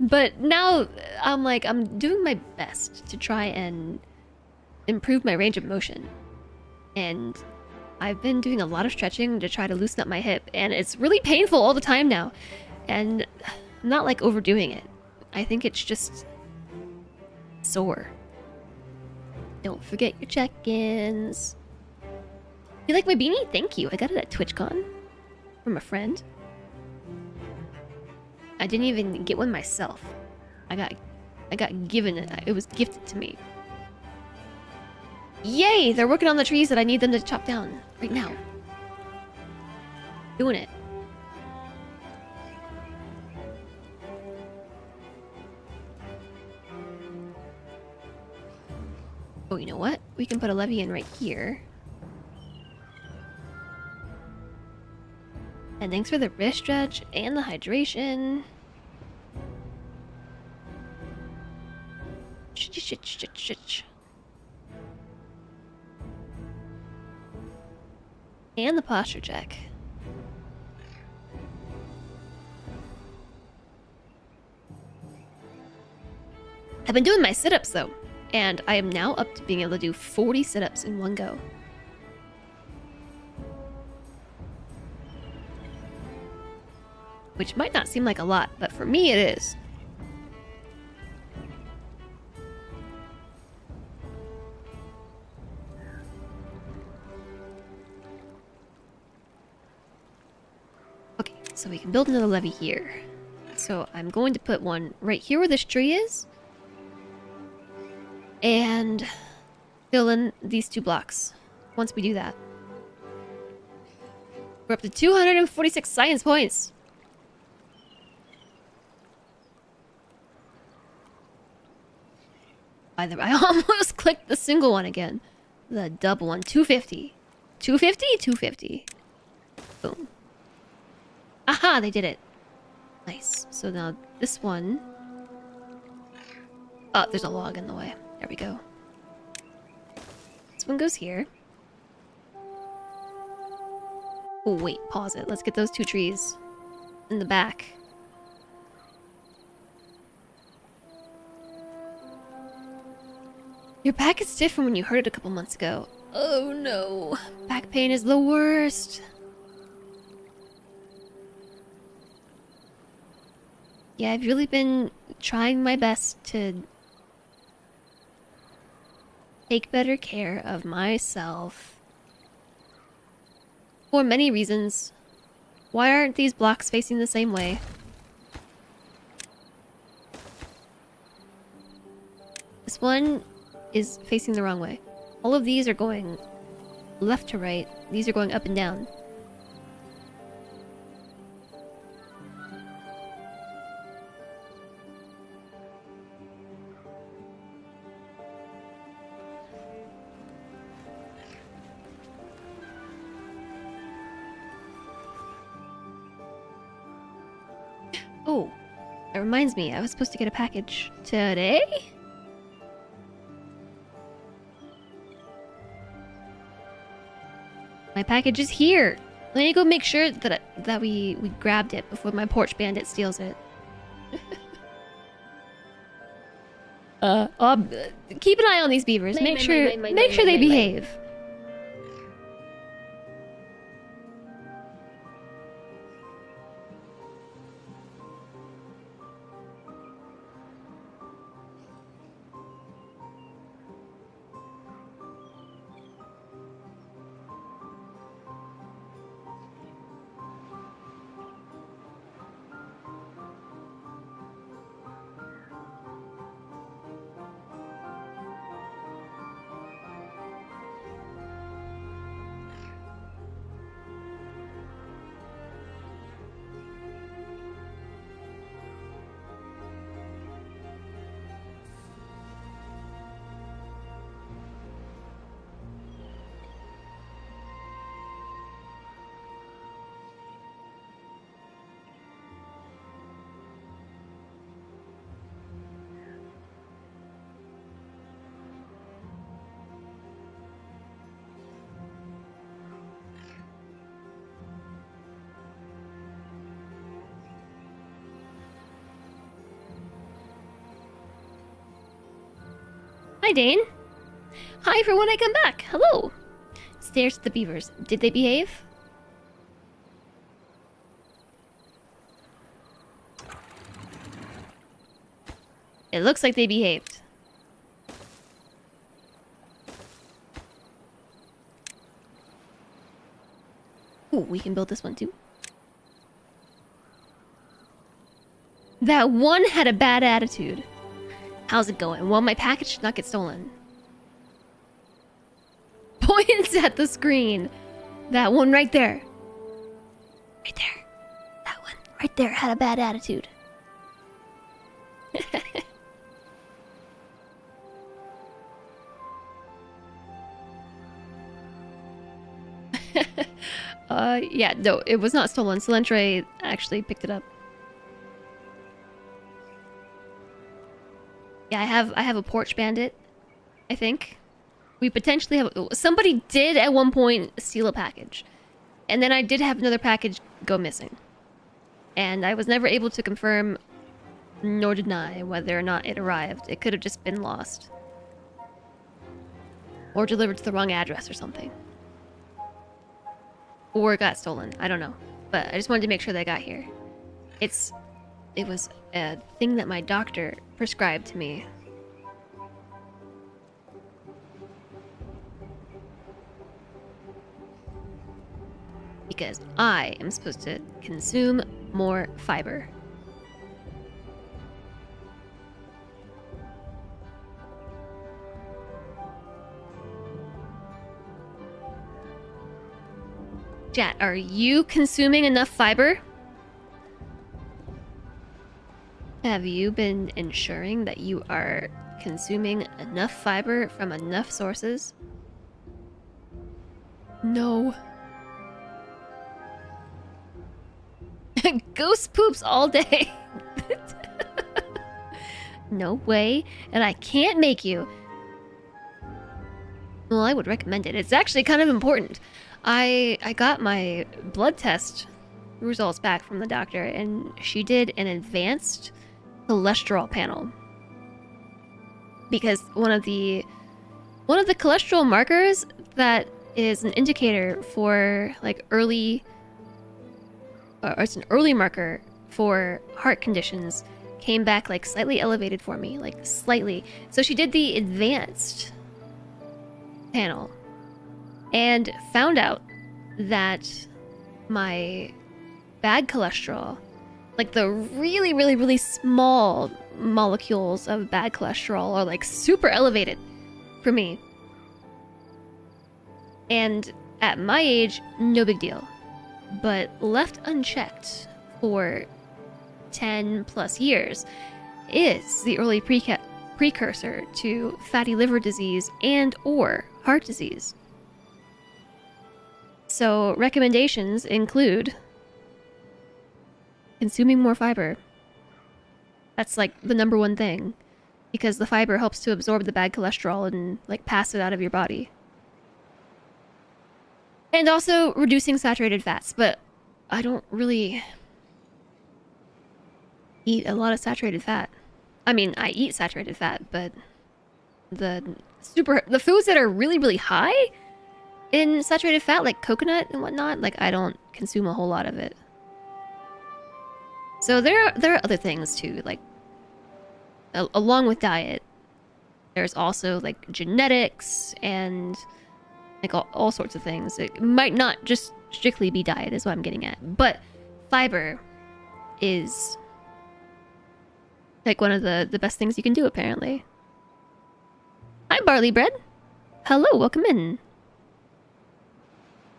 But now I'm doing my best to try and improve my range of motion. And I've been doing a lot of stretching to try to loosen up my hip, and it's really painful all the time now. And I'm not like overdoing it. I think it's just sore. Don't forget your check-ins. You like my beanie? Thank you. I got it at TwitchCon from a friend. I didn't even get one myself. I got given it. It was gifted to me. Yay! They're working on the trees that I need them to chop down right now. Doing it. Oh, you know what? We can put a levee in right here. And thanks for the wrist stretch and the hydration. And the posture check. I've been doing my sit-ups though, and I am now up to being able to do 40 sit-ups in one go. Which might not seem like a lot, but for me it is. Okay, so we can build another levee here. So I'm going to put one right here where this tree is. And fill in these 2 blocks once we do that. We're up to 246 science points. By the way, I almost clicked the single one again. The double one, 250. 250? 250. Boom. Aha, they did it. Nice. So now this one... Oh, there's a log in the way. There we go. This one goes here. Oh, wait, pause it. Let's get those 2 trees in the back. Your back is stiff from when you hurt it a couple months ago. Oh no. Back pain is the worst. Yeah, I've really been trying my best to take better care of myself. For many reasons. Why aren't these blocks facing the same way? This one is facing the wrong way. All of these are going left to right. These are going up and down. Oh, that reminds me, I was supposed to get a package today? My package is here. Let me go make sure that we grabbed it before my porch bandit steals it. Keep an eye on these beavers. Make sure they behave. Hi, Dane. Hi for when I come back. Hello. Stares at the beavers. Did they behave? It looks like they behaved. Ooh, we can build this one too. That one had a bad attitude. How's it going? Well, my package should not get stolen. Points at the screen. That one right there. Right there. That one right there had a bad attitude. Yeah, no, it was not stolen. Silentre actually picked it up. Yeah, I have a porch bandit, I think. We potentially have... Somebody did at one point steal a package. And then I did have another package go missing. And I was never able to confirm nor deny whether or not it arrived. It could have just been lost. Or delivered to the wrong address or something. Or it got stolen. I don't know. But I just wanted to make sure that I got here. It was a thing that my doctor prescribed to me. Because I am supposed to consume more fiber. Chat, are you consuming enough fiber? Have you been ensuring that you are consuming enough fiber from enough sources? No. Ghost poops all day. No way. And I can't make you. Well, I would recommend it. It's actually kind of important. I got my blood test results back from the doctor, and she did an advanced cholesterol panel. Because one of the cholesterol markers that is an indicator for like early, or it's an early marker for heart conditions, came back like slightly elevated for me, like slightly. So she did the advanced panel and found out that my bad cholesterol, like the really, really, really small molecules of bad cholesterol, are like super elevated for me. And at my age, no big deal. But left unchecked for 10 plus years is the early precursor to fatty liver disease and or heart disease. So recommendations include consuming more fiber. That's like the number one thing, because the fiber helps to absorb the bad cholesterol and like pass it out of your body. And also reducing saturated fats, but I don't really eat a lot of saturated fat. I mean, I eat saturated fat, but the foods that are really, really high in saturated fat, like coconut and whatnot, like I don't consume a whole lot of it. So there are other things too, like along with diet, there's also like genetics and like all sorts of things. It might not just strictly be diet is what I'm getting at, but fiber is like one of the best things you can do, apparently. Hi, Barley Bread. Hello, welcome in.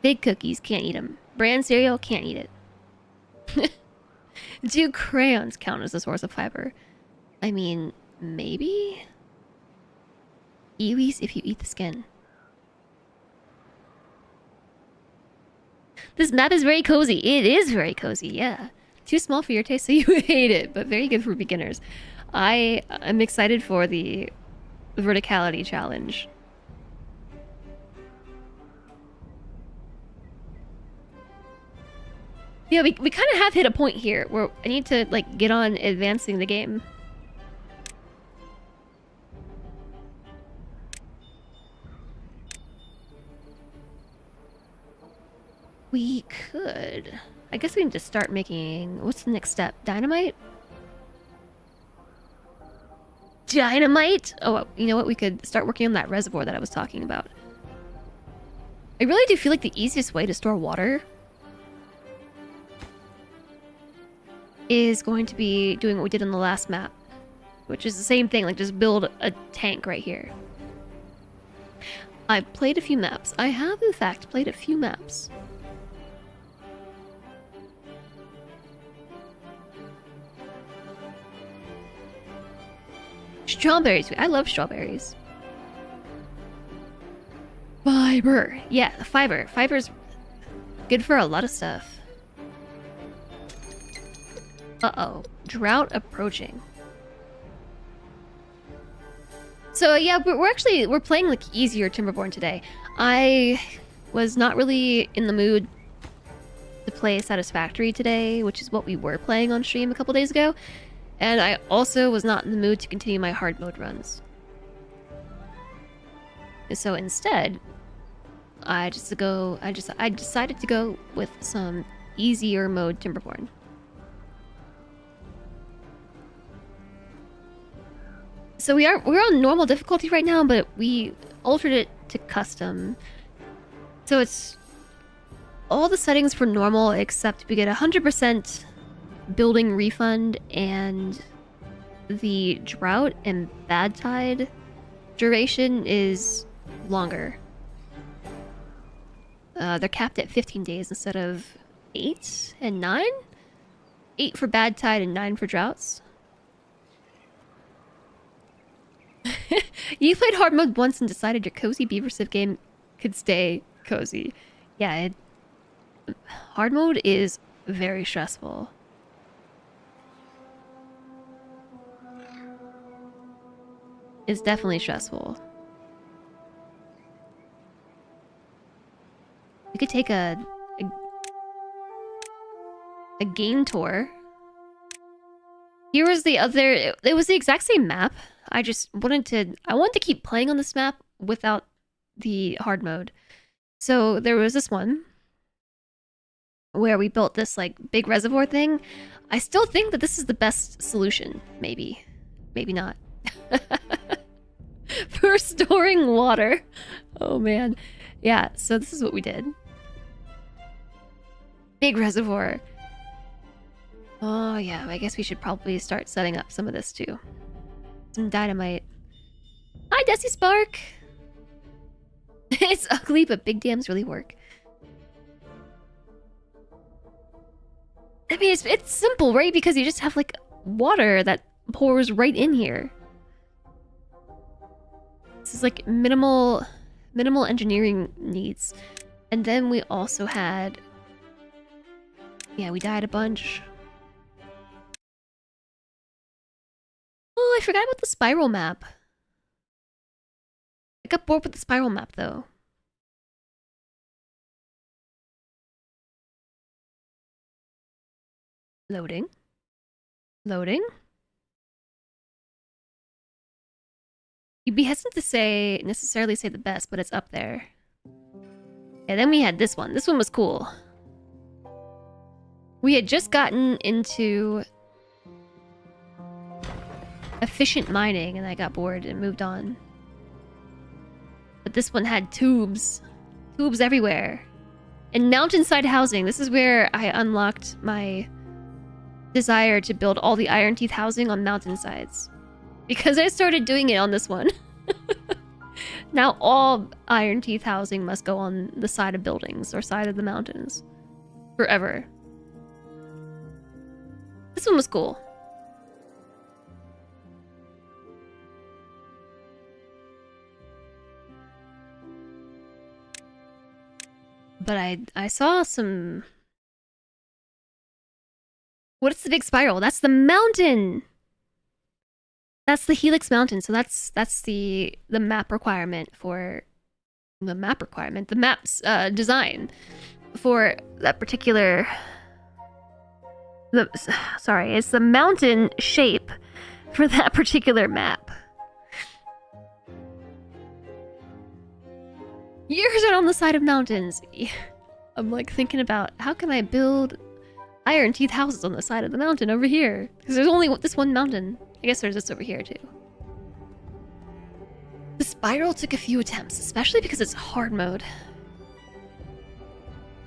Big cookies, can't eat them. Bran cereal, can't eat it. Do crayons count as a source of fiber? I mean, maybe? Kiwis if you eat the skin. This map is very cozy. It is very cozy, yeah. Too small for your taste, so you hate it, but very good for beginners. I am excited for the verticality challenge. Yeah, we kind of have hit a point here where I need to like get on advancing the game. We could. I guess we can just start making... What's the next step? Dynamite? dynamite. Oh, you know what? We could start working on that reservoir that I was talking about. I really do feel like the easiest way to store water is going to be doing what we did in the last map, which is the same thing, like just build a tank right here. I played a few maps. I have, in fact, played a few maps. Strawberries. I love strawberries. Fiber. Yeah, fiber. Fiber's good for a lot of stuff. Uh-oh. Drought approaching. So yeah, we're playing like easier Timberborn today. I was not really in the mood to play Satisfactory today, which is what we were playing on stream a couple days ago. And I also was not in the mood to continue my hard mode runs. So instead, I decided to go with some easier mode Timberborn. So we're on normal difficulty right now, but we altered it to custom. So it's all the settings for normal, except we get 100% building refund, and the drought and bad tide duration is longer. They're capped at 15 days instead of 8 and 9? 8 for bad tide and 9 for droughts. You played hard mode once and decided your cozy Beaver Civ game could stay cozy. Yeah, hard mode is very stressful. It's definitely stressful. We could take a game tour. Here was the other. It was the exact same map. I wanted to keep playing on this map without the hard mode. So there was this one where we built this like big reservoir thing. I still think that this is the best solution. Maybe not. For storing water. Oh man. Yeah, so this is what we did. Big reservoir. Oh yeah, I guess we should probably start setting up some of this too. Some dynamite. Hi, Desi Spark! It's ugly, but big dams really work. I mean, it's simple, right? Because you just have like water that pours right in here. This is like minimal engineering needs. And then we also had... Yeah, we died a bunch. Oh, I forgot about the spiral map. I got bored with the spiral map, though. Loading. Loading. You'd be hesitant to necessarily say the best, but it's up there. And then we had this one. This one was cool. We had just gotten into efficient mining, and I got bored and moved on. But this one had tubes. Tubes everywhere. And mountainside housing. This is where I unlocked my desire to build all the Iron Teeth housing on mountainsides. Because I started doing it on this one. Now all Iron Teeth housing must go on the side of buildings or side of the mountains. Forever. This one was cool. But I saw some... What is the big spiral? That's the mountain! That's the Helix Mountain, so that's the map requirement for... The map's design for that particular... Sorry, it's the mountain shape for that particular map. Yours are on the side of mountains. I'm like thinking about how can I build Iron Teeth houses on the side of the mountain over here? Because there's only this one mountain. I guess there's this over here too. Spiral took a few attempts, especially because it's hard mode.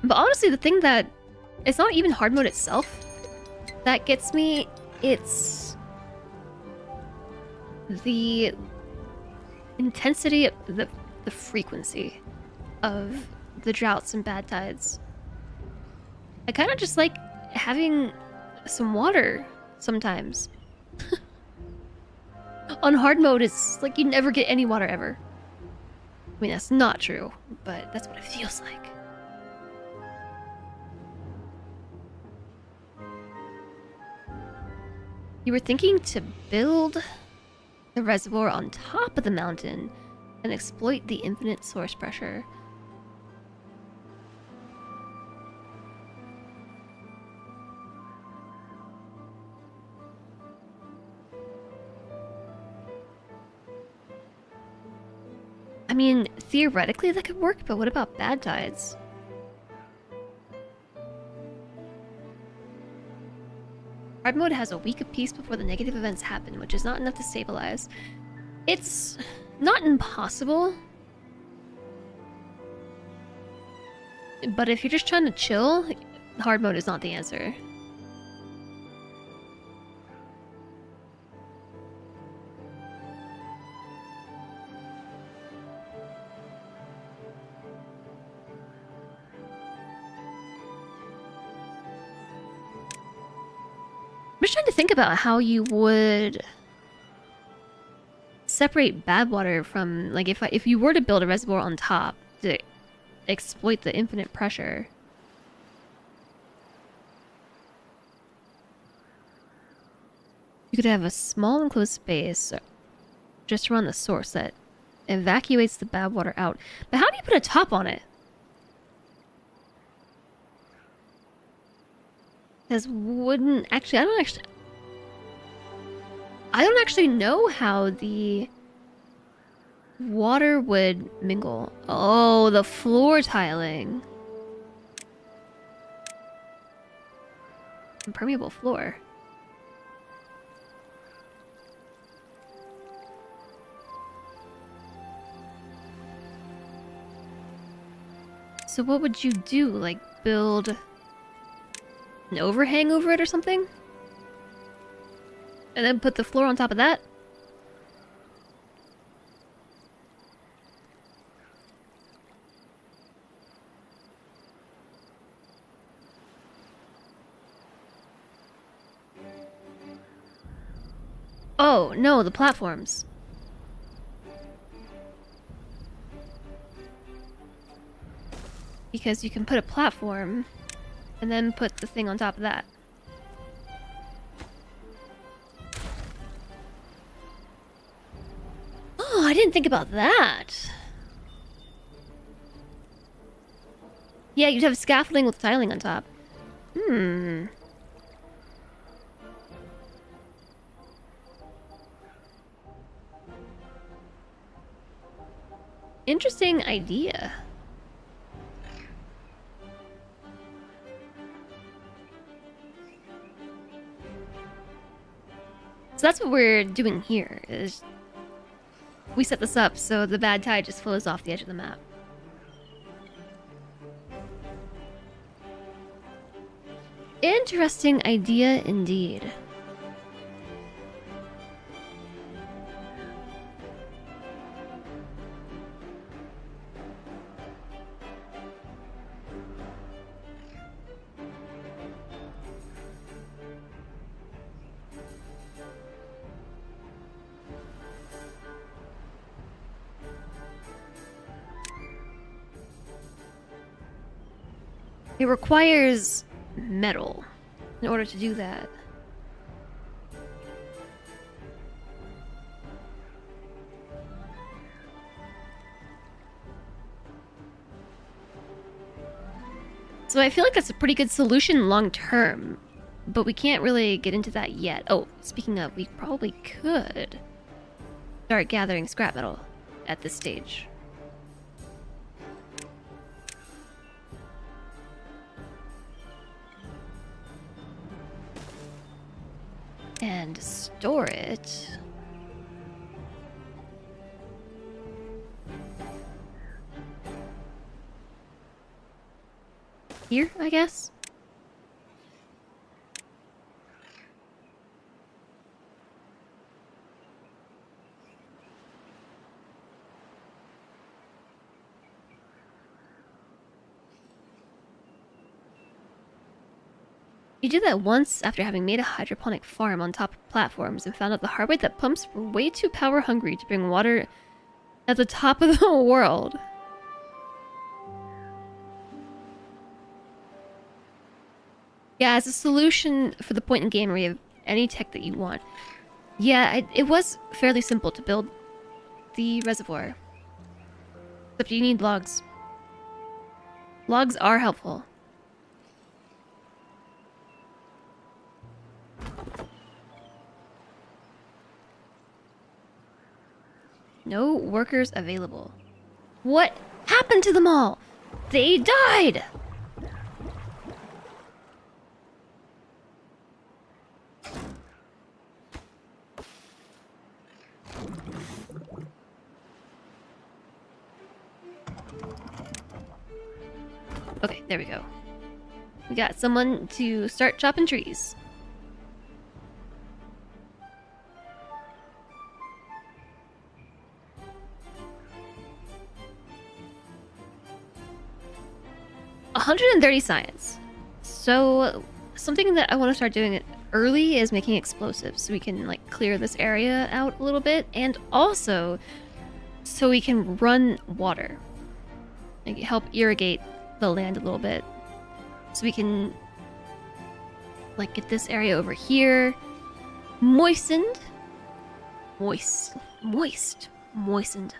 But honestly, the thing that... It's not even hard mode itself that gets me. It's... the intensity, the frequency of the droughts and bad tides. I kind of just like having some water sometimes. On hard mode, it's like you never get any water ever. I mean, that's not true, but that's what it feels like. You were thinking to build the reservoir on top of the mountain and exploit the infinite source pressure. I mean, theoretically that could work, but what about bad tides? Hard mode has a week of peace before the negative events happen, which is not enough to stabilize. It's not impossible. But if you're just trying to chill, hard mode is not the answer. I'm just trying to think about how you would separate bad water from, like, if you were to build a reservoir on top to exploit the infinite pressure. You could have a small enclosed space just around the source that evacuates the bad water out. But how do you put a top on it? Because wouldn't actually, I don't actually know how the water would mingle. Oh, the floor tiling. Impermeable floor. So what would you do? Like build an overhang over it or something? And then put the floor on top of that? Oh, no, the platforms. Because you can put a platform and then put the thing on top of that. Oh, I didn't think about that. Yeah, you'd have scaffolding with tiling on top. Interesting idea. So that's what we're doing here, is we set this up so the bad tide just flows off the edge of the map. Interesting idea indeed. It requires metal in order to do that. So I feel like that's a pretty good solution long term, but we can't really get into that yet. Oh, speaking of, we probably could start gathering scrap metal at this stage. And store it. here, I guess. You did that once after having made a hydroponic farm on top of platforms and found out the hard way that pumps were way too power hungry to bring water at the top of the world. Yeah, as a solution for the point in game where you have any tech that you want. Yeah, it was fairly simple to build the reservoir. Except you need logs. Logs are helpful. No workers available. What happened to them all? They died! Okay, there we go. We got someone to start chopping trees. $130 science. So something that I want to start doing early is making explosives so we can like clear this area out a little bit, and also so we can run water. Like help irrigate the land a little bit. So we can like get this area over here moistened. Moistened.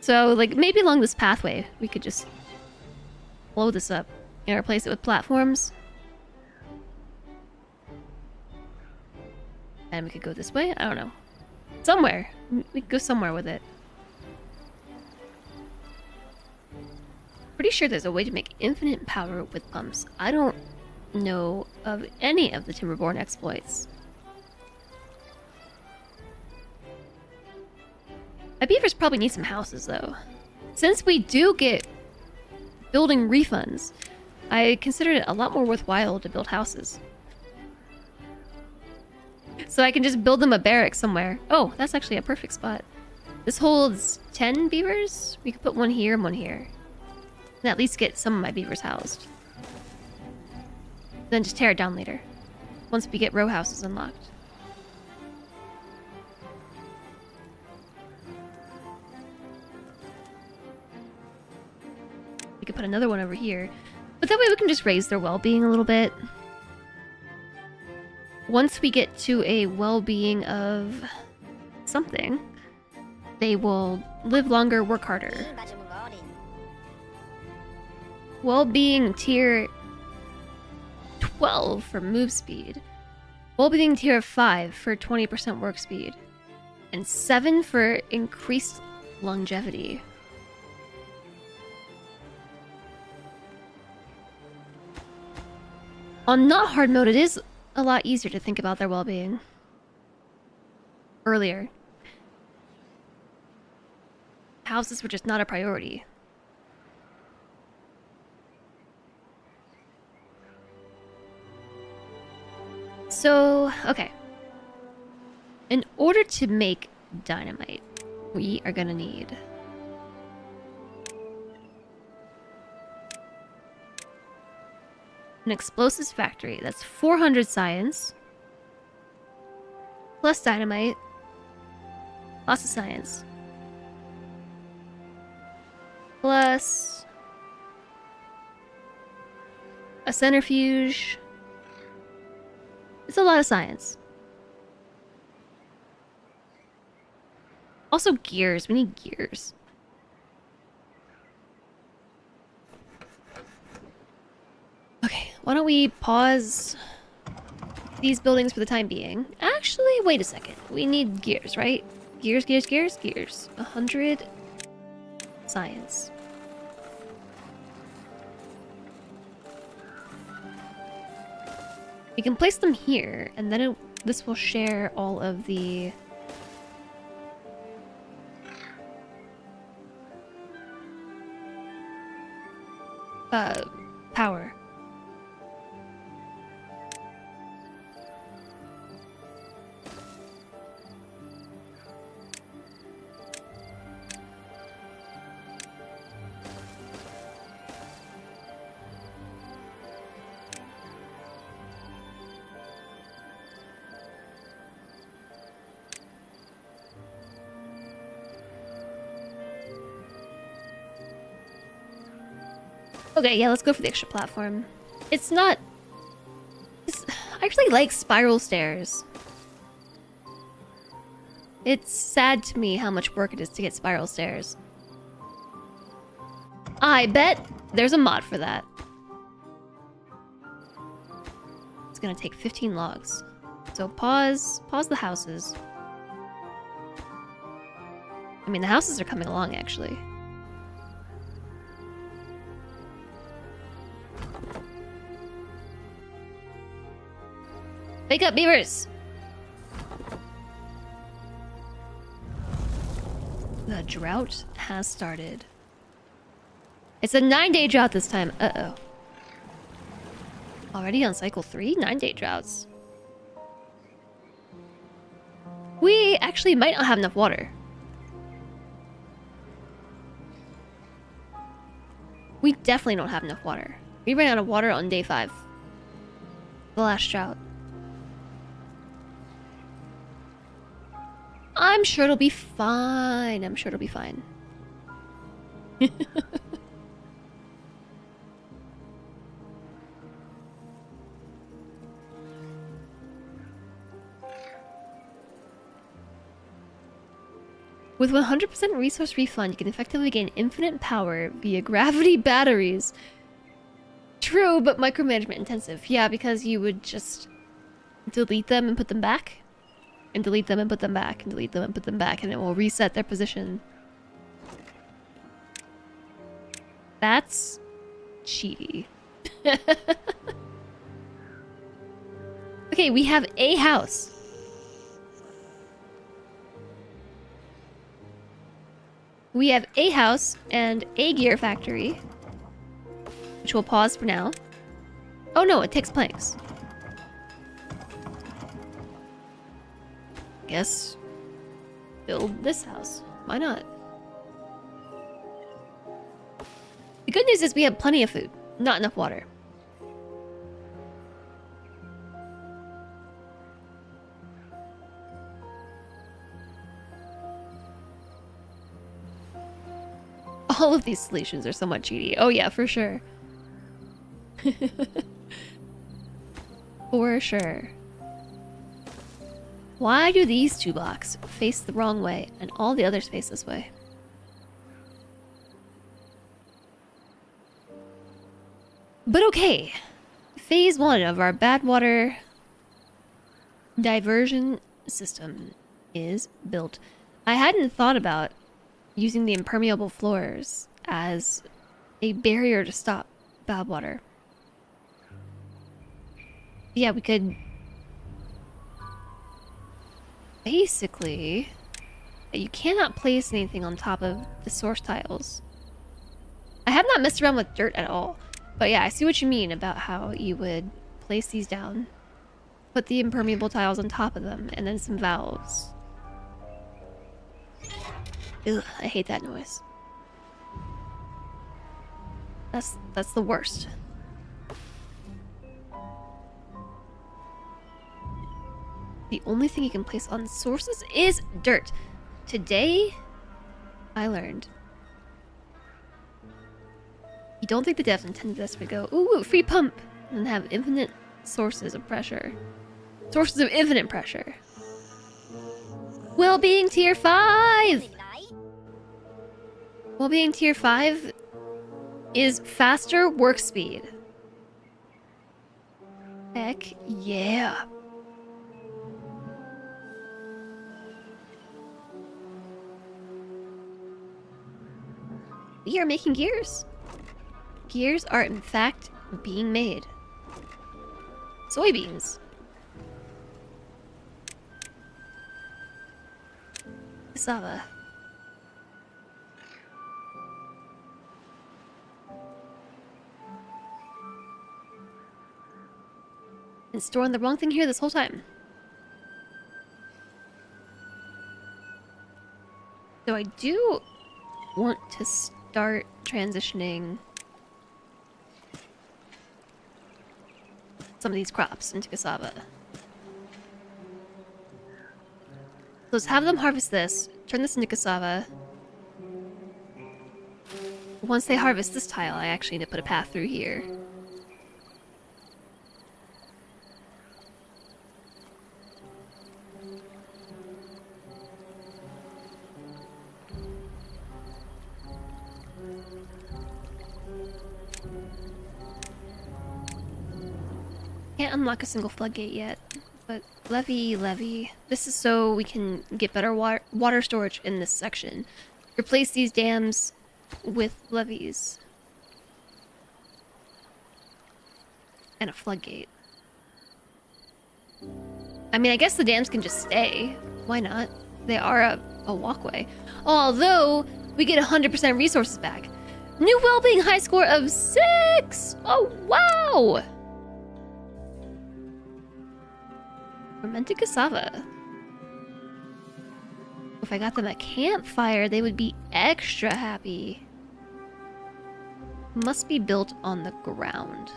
So like maybe along this pathway we could just blow this up and replace it with platforms. And we could go this way? I don't know. Somewhere. We could go somewhere with it. Pretty sure there's a way to make infinite power with pumps. I don't know of any of the Timberborn exploits. My beavers probably need some houses though. Since we do get building refunds, I consider it a lot more worthwhile to build houses. So I can just build them a barrack somewhere. Oh, that's actually a perfect spot. This holds 10 beavers? We could put one here and one here. And at least get some of my beavers housed. Then just tear it down later. Once we get row houses unlocked. We could put another one over here. But that way we can just raise their well-being a little bit. Once we get to a well-being of something, they will live longer, work harder. Well-being tier 12 for move speed. Well-being tier 5 for 20% work speed. And 7 for increased longevity. On not hard mode, it is a lot easier to think about their well-being. Earlier. Houses were just not a priority. So, okay. In order to make dynamite, we are gonna need an explosives factory. That's 400 science. Plus dynamite. Lots of science. Plus a centrifuge. It's a lot of science. Also gears. We need gears. Okay, why don't we pause these buildings for the time being? Actually, wait a second. We need gears, right? Gears. 100 science. We can place them here, and then this will share all of the... power. Okay, yeah, let's go for the extra platform. It's not... I actually like spiral stairs. It's sad to me how much work it is to get spiral stairs. I bet there's a mod for that. It's gonna take 15 logs. So pause the houses. I mean, the houses are coming along, actually. Wake up, beavers! The drought has started. It's a 9-day drought this time. Uh-oh. Already on cycle 3? 9-day droughts. We actually might not have enough water. We definitely don't have enough water. We ran out of water on day 5. The last drought. I'm sure it'll be fine. I'm sure it'll be fine. With 100% resource refund, you can effectively gain infinite power via gravity batteries. True, but micromanagement intensive. Yeah, because you would just delete them and put them back. And delete them and put them back. And delete them and put them back. And it will reset their position. That's cheaty. Okay, we have a house. We have a house and a gear factory. Which we'll pause for now. Oh no, it takes planks. Guess build this house. Why not? The good news is we have plenty of food, not enough water. All of these solutions are somewhat cheaty. Oh yeah, for sure. For sure. Why do these 2 blocks face the wrong way and all the others face this way? But okay. Phase 1 of our bad water diversion system is built. I hadn't thought about using the impermeable floors as a barrier to stop bad water. Yeah, we could... Basically, you cannot place anything on top of the source tiles. I have not messed around with dirt at all. But yeah, I see what you mean about how you would place these down. Put the impermeable tiles on top of them, and then some valves. Ugh, I hate that noise. That's the worst. The only thing you can place on sources is dirt. Today, I learned. You don't think the devs intended this to go, ooh, free pump, and have infinite sources of pressure. Sources of infinite pressure. Well-being tier 5! Well-being tier 5 is faster work speed. Heck yeah. We are making gears. Gears are in fact being made. Soybeans. Cassava. Been storing the wrong thing here this whole time. So I do want to start transitioning some of these crops into cassava. So let's have them harvest this, turn this into cassava. Once they harvest this tile, I actually need to put a path through here. Can't unlock a single floodgate yet, but levy. This is so we can get better water storage in this section. Replace these dams with levees. And a floodgate. I mean, I guess the dams can just stay. Why not? They are a walkway. Although, we get 100% resources back. New well-being high score of 6! Oh, wow! Fermented cassava. If I got them a campfire, they would be extra happy. Must be built on the ground.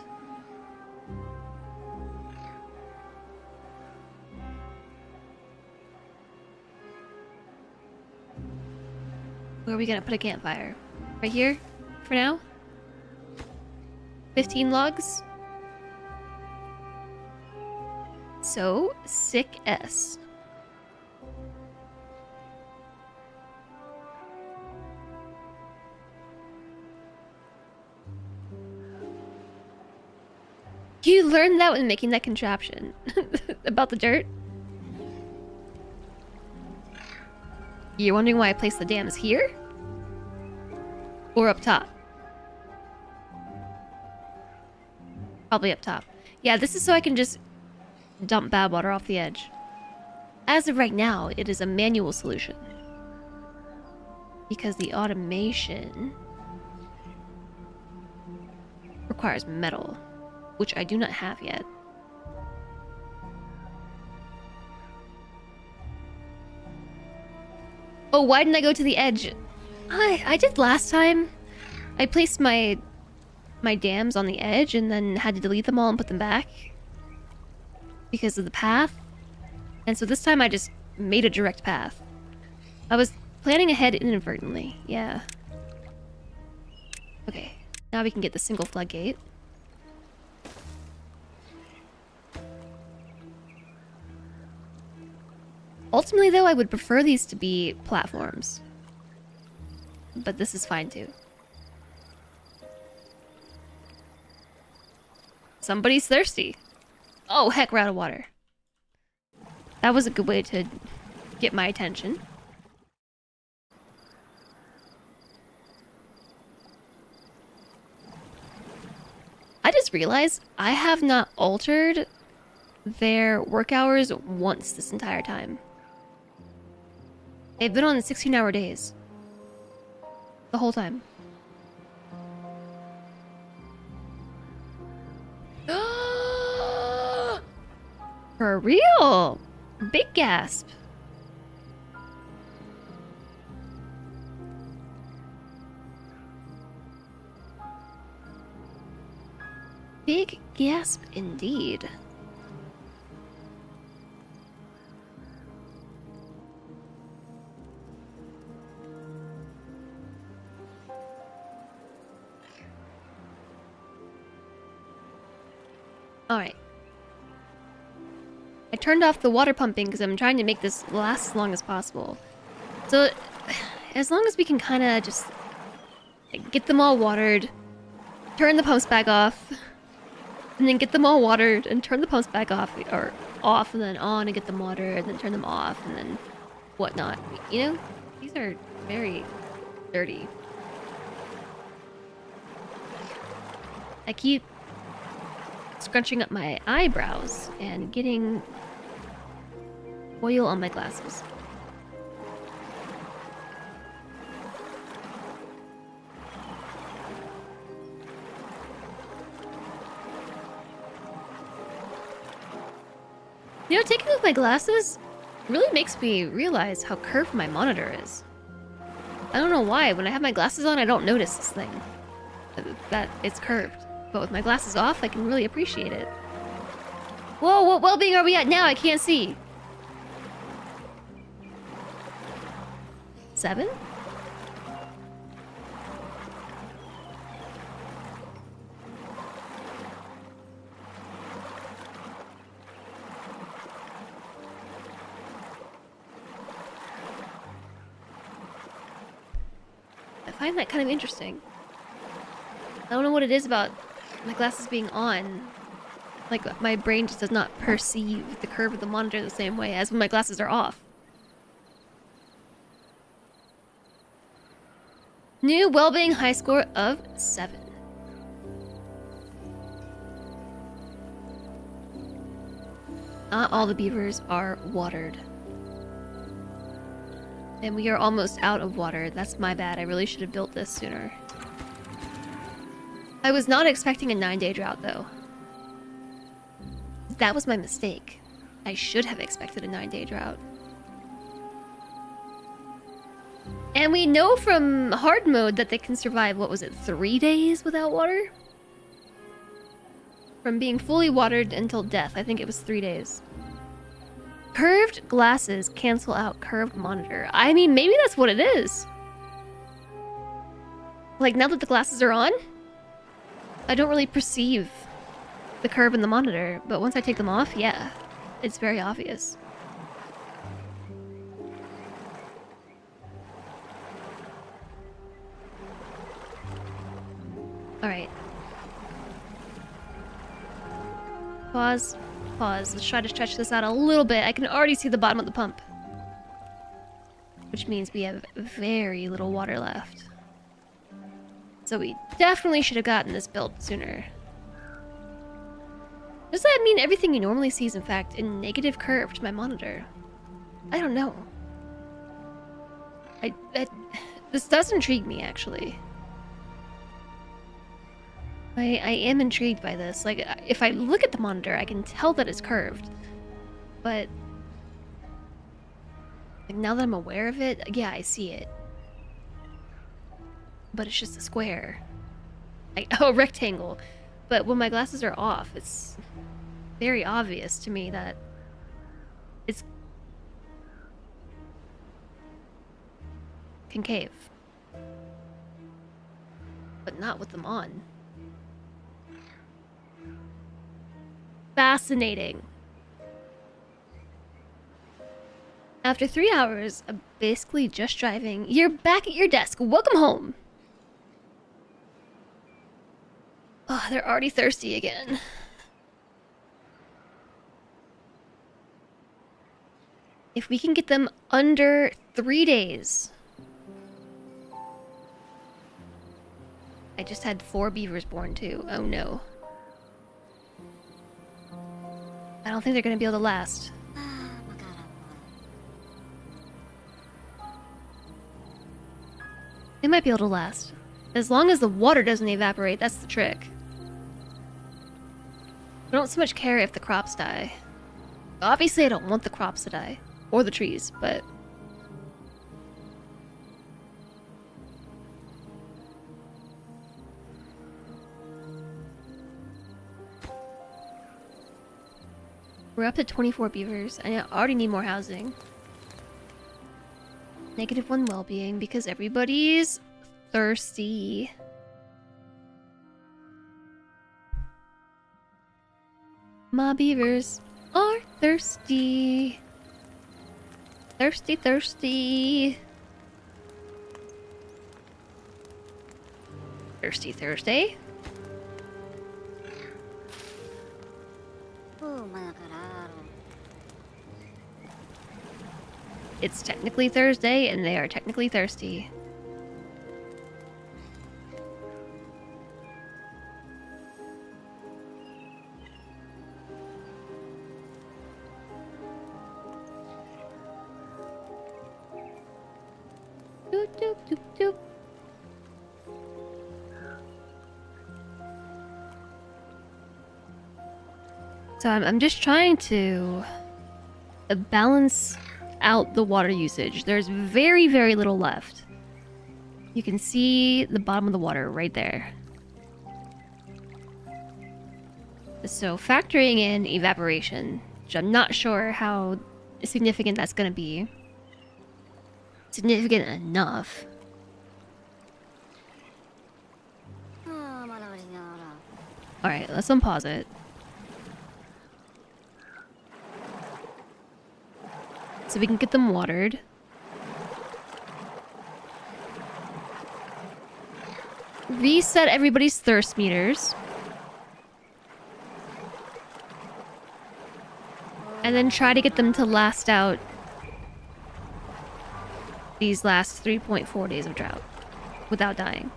Where are we gonna put a campfire? Right here? For now? 15 logs? So, sick S. You learned that when making that contraption. About the dirt? You're wondering why I placed the dams here? Or up top? Probably up top. Yeah, this is so I can just dump bad water off the edge. As of right now, it is a manual solution. Because the automation requires metal, which I do not have yet. Oh, why didn't I go to the edge? I did last time. I placed my dams on the edge and then had to delete them all and put them back because of the path. And so this time I just made a direct path. I was planning ahead inadvertently. Yeah. Okay. Now we can get the single floodgate. Ultimately, though, I would prefer these to be platforms. But this is fine, too. Somebody's thirsty. Oh, heck, we're out of water. That was a good way to get my attention. I just realized I have not altered their work hours once this entire time. They've been on 16-hour days. The whole time. For real! Big gasp. Big gasp indeed. Alright. I turned off the water pumping because I'm trying to make this last as long as possible. So, as long as we can kind of just get them all watered, turn the pumps back off, and then get them all watered and turn the pumps back off, or off and then on and get them watered, and then turn them off and then whatnot. You know, these are very dirty. I keep scrunching up my eyebrows and getting oil on my glasses. You know, taking off my glasses really makes me realize how curved my monitor is. I don't know why. When I have my glasses on, I don't notice this thing. That it's curved. But with my glasses off, I can really appreciate it. Whoa, what well-being are we at now? I can't see. 7? I find that kind of interesting. I don't know what it is about my glasses being on. Like, my brain just does not perceive the curve of the monitor the same way as when my glasses are off. New well-being high score of 7. Not all the beavers are watered. And we are almost out of water. That's my bad. I really should have built this sooner. I was not expecting a 9-day drought, though. That was my mistake. I should have expected a 9-day drought. And we know from hard mode that they can survive, what was it, 3 days without water? From being fully watered until death, I think it was 3 days. Curved glasses cancel out curved monitor. I mean, maybe that's what it is. Like, now that the glasses are on, I don't really perceive the curve in the monitor, but once I take them off, yeah, it's very obvious. Alright. Pause. Pause. Let's try to stretch this out a little bit. I can already see the bottom of the pump. Which means we have very little water left. So we definitely should have gotten this built sooner. Does that mean everything you normally see is in fact a negative curve to my monitor? I don't know. This does intrigue me, actually. I am intrigued by this. Like, if I look at the monitor, I can tell that it's curved. But like, now that I'm aware of it, yeah, I see it. But it's just a square. A rectangle. But when my glasses are off, it's very obvious to me that it's concave. But not with them on. Fascinating. After 3 hours of basically just driving, you're back at your desk. Welcome home. Oh, they're already thirsty again. If we can get them under 3 days. I just had 4 beavers born too. Oh no. I don't think they're gonna be able to last. They might be able to last. As long as the water doesn't evaporate, that's the trick. I don't so much care if the crops die. Obviously, I don't want the crops to die. Or the trees, but... we're up to 24 beavers, and I already need more housing. -1 well-being, because everybody's thirsty. My beavers are thirsty. Thirsty, thirsty. Thirsty Thursday. It's technically Thursday, and they are technically thirsty. Doop, doop, doop, doop. So I'm just trying to balance out the water usage. There's very, very little left. You can see the bottom of the water right there. So factoring in evaporation, which I'm not sure how significant that's going to be. Significant enough. Alright, let's unpause it. So we can get them watered. Reset everybody's thirst meters. And then try to get them to last out these last 3.4 days of drought without dying.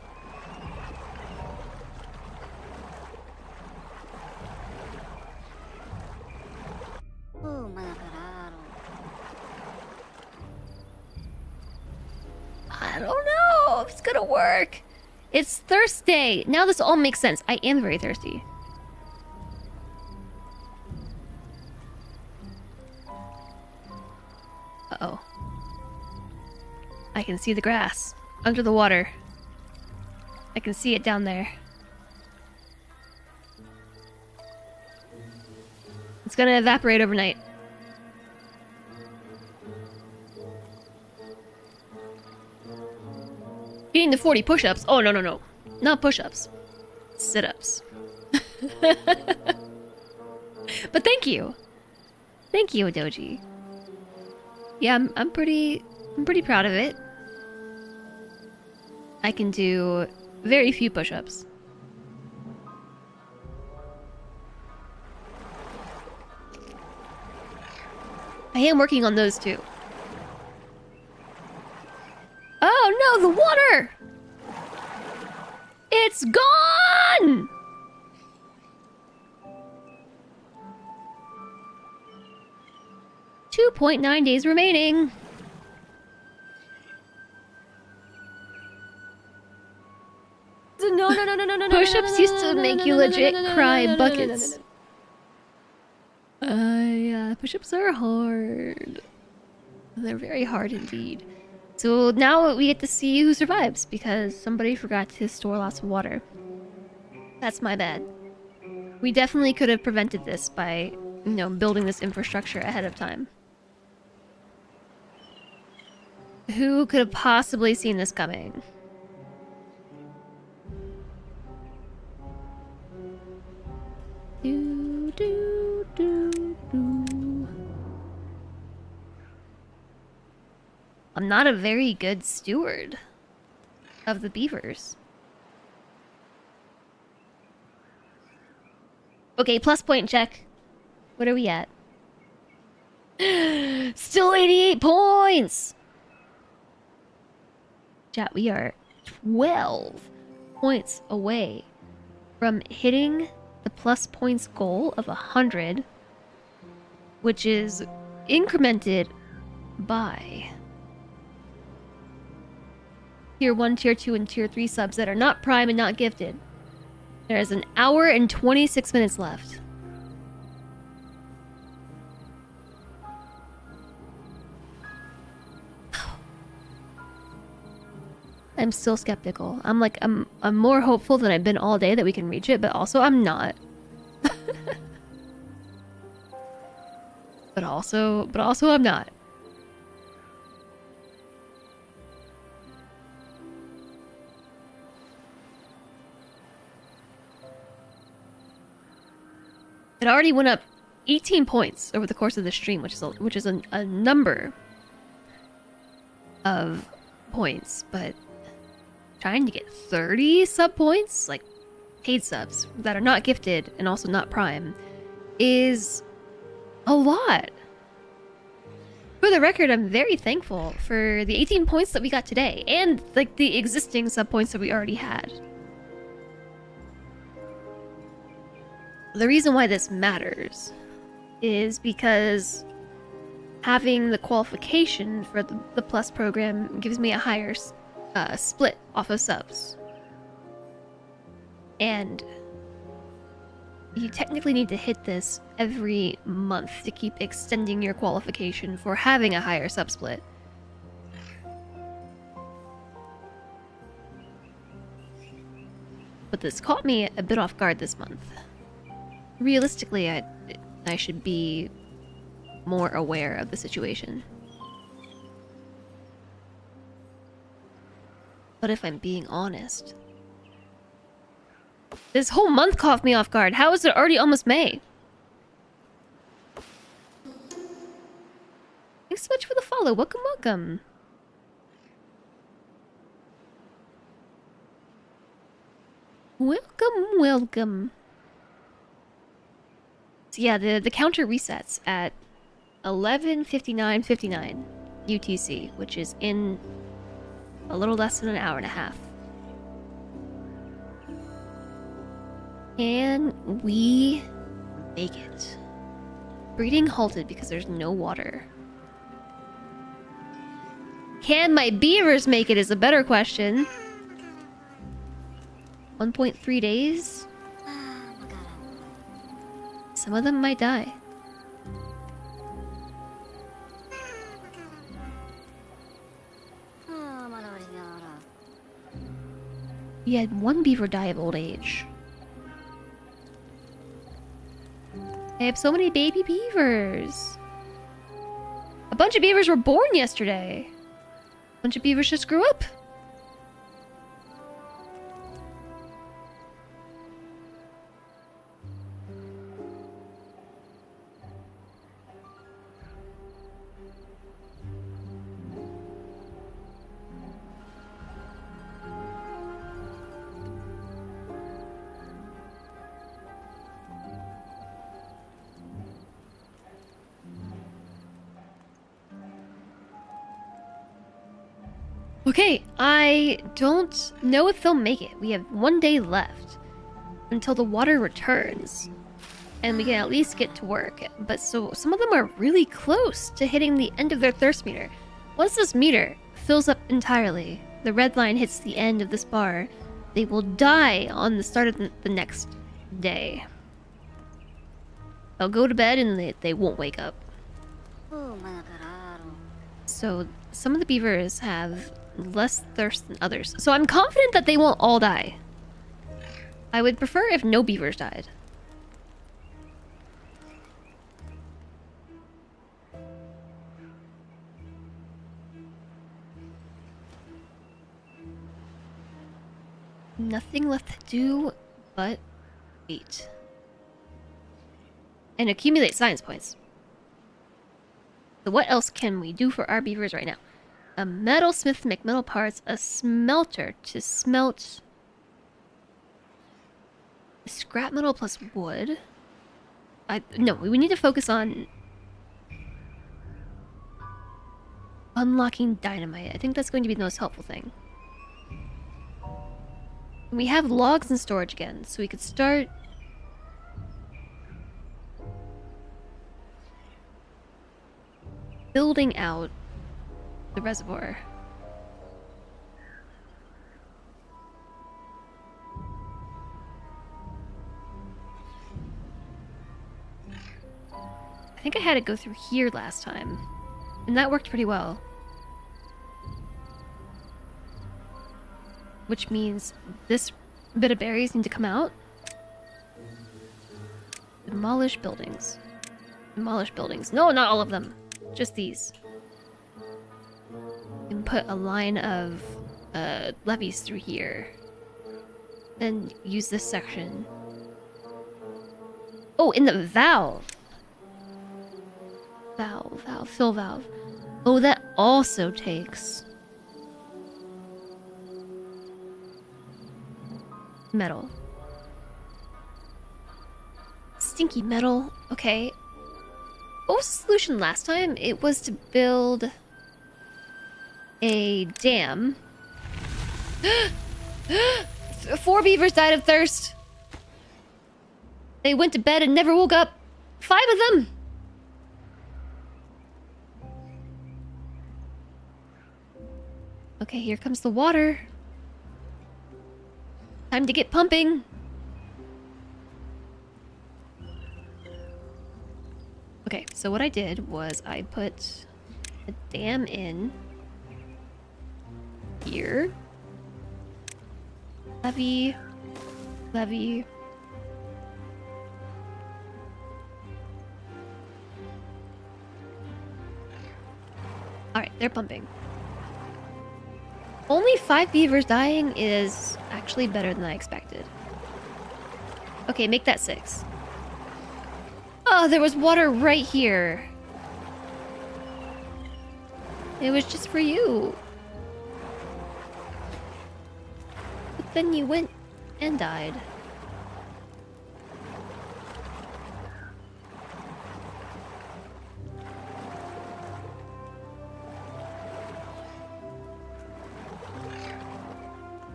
I don't know if it's gonna work. It's thirst day. Now this all makes sense. I am very thirsty. Uh-oh. I can see the grass under the water. I can see it down there. It's gonna evaporate overnight. Getting to 40 push-ups. Oh, no, no, no. Not push-ups. Sit-ups. But thank you. Thank you, Adoji. Yeah, I'm pretty proud of it. I can do very few push-ups. I am working on those too. Oh no, the water! It's gone! .9 days remaining. No. Push-ups used to make you legit cry buckets. Yeah, push-ups are hard. They're very hard indeed. So now we get to see who survives because somebody forgot to store lots of water. That's my bad. We definitely could have prevented this by, you know, building this infrastructure ahead of time. Who could have possibly seen this coming? Do, do, do, do. I'm not a very good steward of the beavers. Okay, plus point check. What are we at? Still 88 points! Chat, we are 12 points away from hitting the plus points goal of 100, which is incremented by Tier 1, Tier 2, and Tier 3 subs that are not Prime and not gifted. There is an hour and 26 minutes left. I'm still skeptical. I'm more hopeful than I've been all day that we can reach it, but also I'm not. but also I'm not. It already went up 18 points over the course of the stream, which is a number of points, but trying to get 30 sub points, like paid subs that are not gifted and also not Prime, is a lot. For the record, I'm very thankful for the 18 points that we got today and like the existing sub points that we already had. The reason why this matters is because having the qualification for the Plus program gives me a higher split off of subs. And You technically need to hit this every month to keep extending your qualification for having a higher subsplit. But this caught me a bit off guard this month. Realistically, I should be more aware of the situation. But if I'm being honest, this whole month caught me off guard. How is it already almost May? Thanks so much for the follow. Welcome, welcome. Welcome, welcome. So yeah, the counter resets at 11:59:59 UTC, which is in a little less than an hour and a half. Can we make it? Breeding halted because there's no water. Can my beavers make it is a better question. 1.3 days? Some of them might die. We had one beaver die of old age. I have so many baby beavers. A bunch of beavers were born yesterday. A bunch of beavers just grew up. Okay, I don't know if they'll make it. We have 1 day left until the water returns, and we can at least get to work. But so some of them are really close to hitting the end of their thirst meter. Once this meter fills up entirely, the red line hits the end of this bar, they will die on the start of the next day. They'll go to bed and they won't wake up. So some of the beavers have less thirst than others. So I'm confident that they won't all die. I would prefer if no beavers died. Nothing left to do but wait. And accumulate science points. So what else can we do for our beavers right now? A metalsmith to make metal parts, a smelter to smelt scrap metal plus wood. No, we need to focus on unlocking dynamite. I think that's going to be the most helpful thing. We have logs in storage again, so we could start building out the reservoir. I think I had it go through here last time, and that worked pretty well. Which means this bit of berries need to come out. Demolish buildings. Demolish buildings. No, not all of them. Just these. And put a line of levees through here. Then use this section. Oh, in the valve. Fill valve. Oh, that also takes metal. Stinky metal. Okay. What was the solution last time? It was to build a dam. 4 beavers died of thirst. They went to bed and never woke up. 5 of them. Okay, here comes the water. Time to get pumping. Okay, so what I did was I put a dam in here. Levee. Levee. Alright, they're pumping. Only 5 beavers dying is actually better than I expected. Okay, make that 6. Oh, there was water right here. It was just for you. But then you went and died.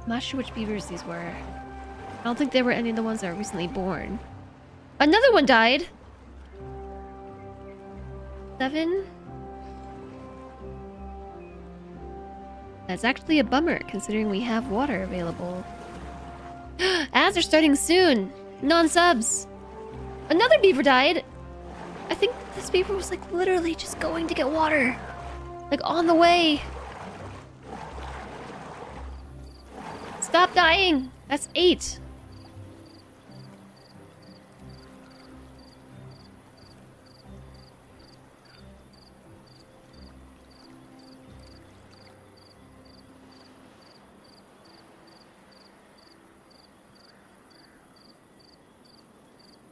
I'm not sure which beavers these were. I don't think they were any of the ones that were recently born. Another one died! 7? That's actually a bummer, considering we have water available. Ads are starting soon! Non-subs! Another beaver died! I think this beaver was like literally just going to get water. Like on the way. Stop dying! That's 8.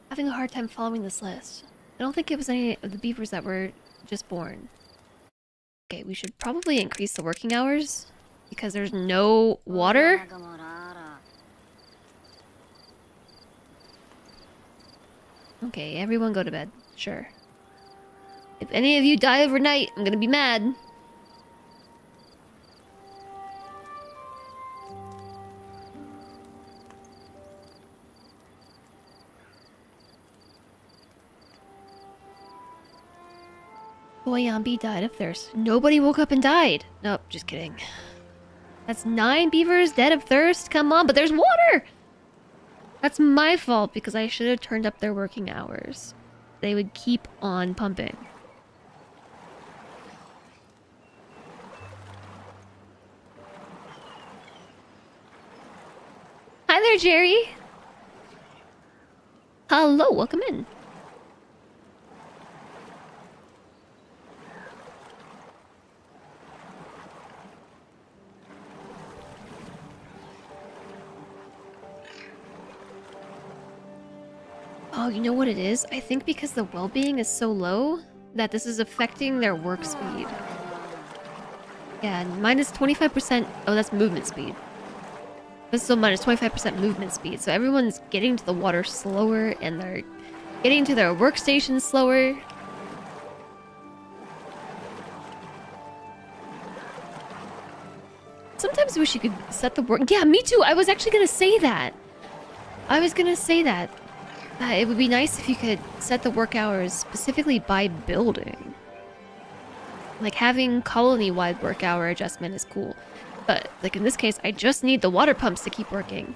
Having a hard time following this list. I don't think it was any of the beavers that were just born. Okay, we should probably increase the working hours because there's no water. Okay, everyone go to bed. Sure. If any of you die overnight, I'm gonna be mad. Boyambi died of thirst. Nobody woke up and died. Nope, just kidding. That's 9 beavers dead of thirst? Come on, but there's water! That's my fault because I should have turned up their working hours. They would keep on pumping. Hi there, Jerry! Hello, welcome in. Oh, you know what it is? I think because the well-being is so low that this is affecting their work speed. Yeah, minus 25%. Oh, that's movement speed. This is still minus 25% movement speed. So everyone's getting to the water slower and they're getting to their workstations slower. Sometimes I wish you could set the work. Yeah, me too. I was actually gonna say that. It would be nice if you could set the work hours specifically by building. Like having colony-wide work hour adjustment is cool. But like in this case, I just need the water pumps to keep working.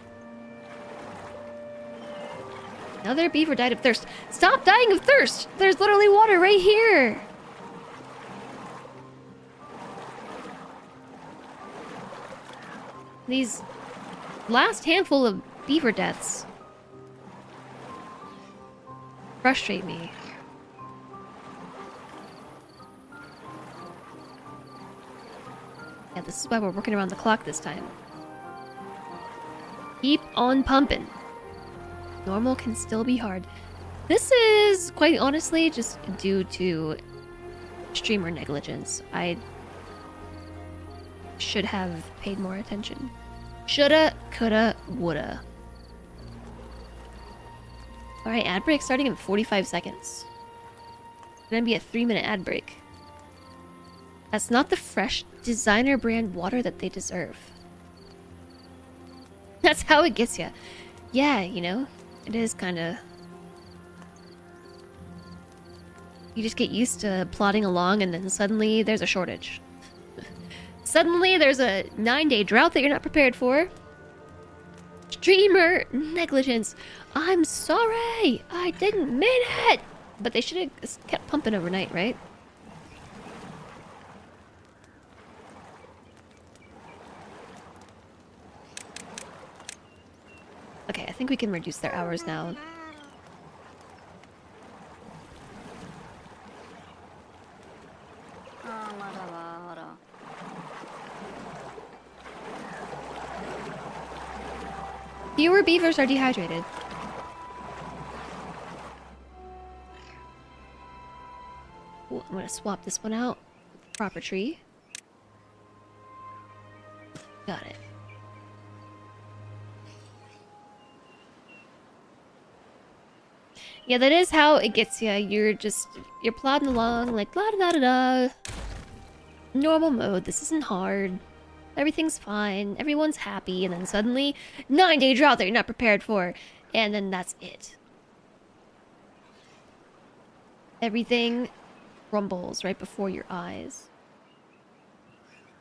Another beaver died of thirst. Stop dying of thirst! There's literally water right here! These last handful of beaver deaths frustrate me. Yeah, this is why we're working around the clock this time. Keep on pumping. Normal can still be hard. This is, quite honestly, just due to streamer negligence. I should have paid more attention. Shoulda, coulda, woulda. Alright, ad break starting in 45 seconds. It's gonna be a 3-minute ad break. That's not the fresh designer brand water that they deserve. That's how it gets you. Yeah, you know, it is kinda... You just get used to plodding along and then suddenly there's a shortage. Suddenly there's a 9-day drought that you're not prepared for. Streamer negligence. I'm sorry. I didn't mean it. But they should have kept pumping overnight, right? Okay, I think we can reduce their hours now. Fewer beavers are dehydrated. Ooh, I'm gonna swap this one out with the proper tree. Got it. Yeah, that is how it gets you. You're plodding along like la da da da da. Normal mode. This isn't hard. Everything's fine. Everyone's happy, and then suddenly 9-day drought that you're not prepared for, and then that's it. Everything crumbles right before your eyes.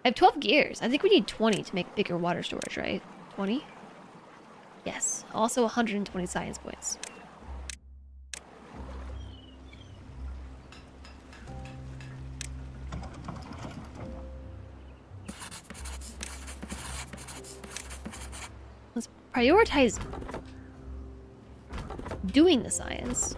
I have 12 gears. I think we need 20 to make bigger water storage, right? 20? Yes. Also 120 science points. Let's prioritize doing the science.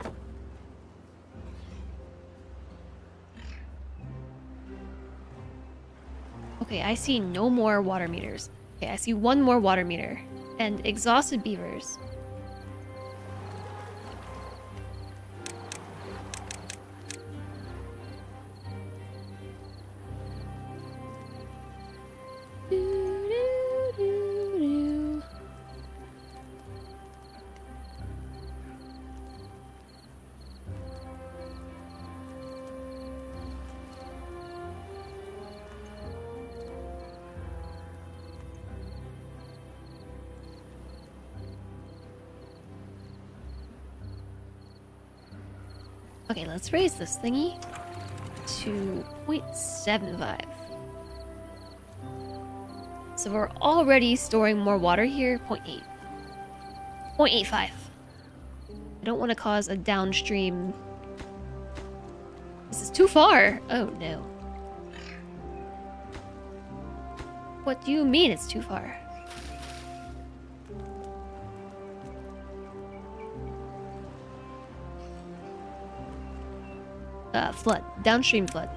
Okay, I see no more water meters. Okay, I see one more water meter. And exhausted beavers. Okay, let's raise this thingy to 0.75. So we're already storing more water here. 0.8. 0.85. I don't want to cause a downstream... This is too far! Oh no. What do you mean it's too far? Flood. Downstream flood.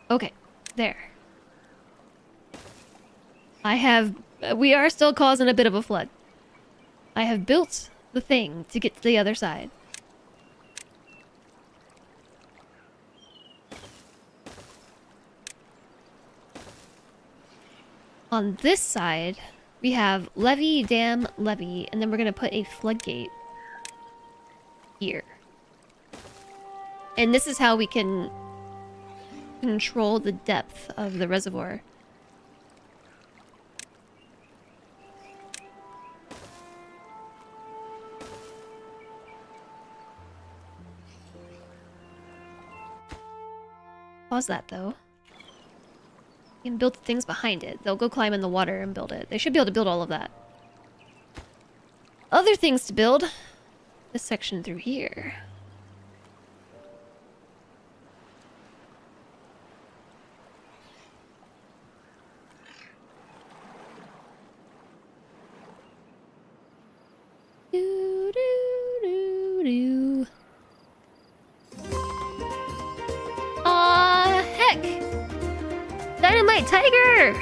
Okay, there. We are still causing a bit of a flood. I have built the thing to get to the other side. On this side, we have levee, dam, levee, and then we're gonna put a floodgate here. And this is how we can control the depth of the reservoir. Pause that though. You can build the things behind it. They'll go climb in the water and build it. They should be able to build all of that. Other things to build. This section through here. Do, do, do, do. Aw, heck! Dynamite Tiger!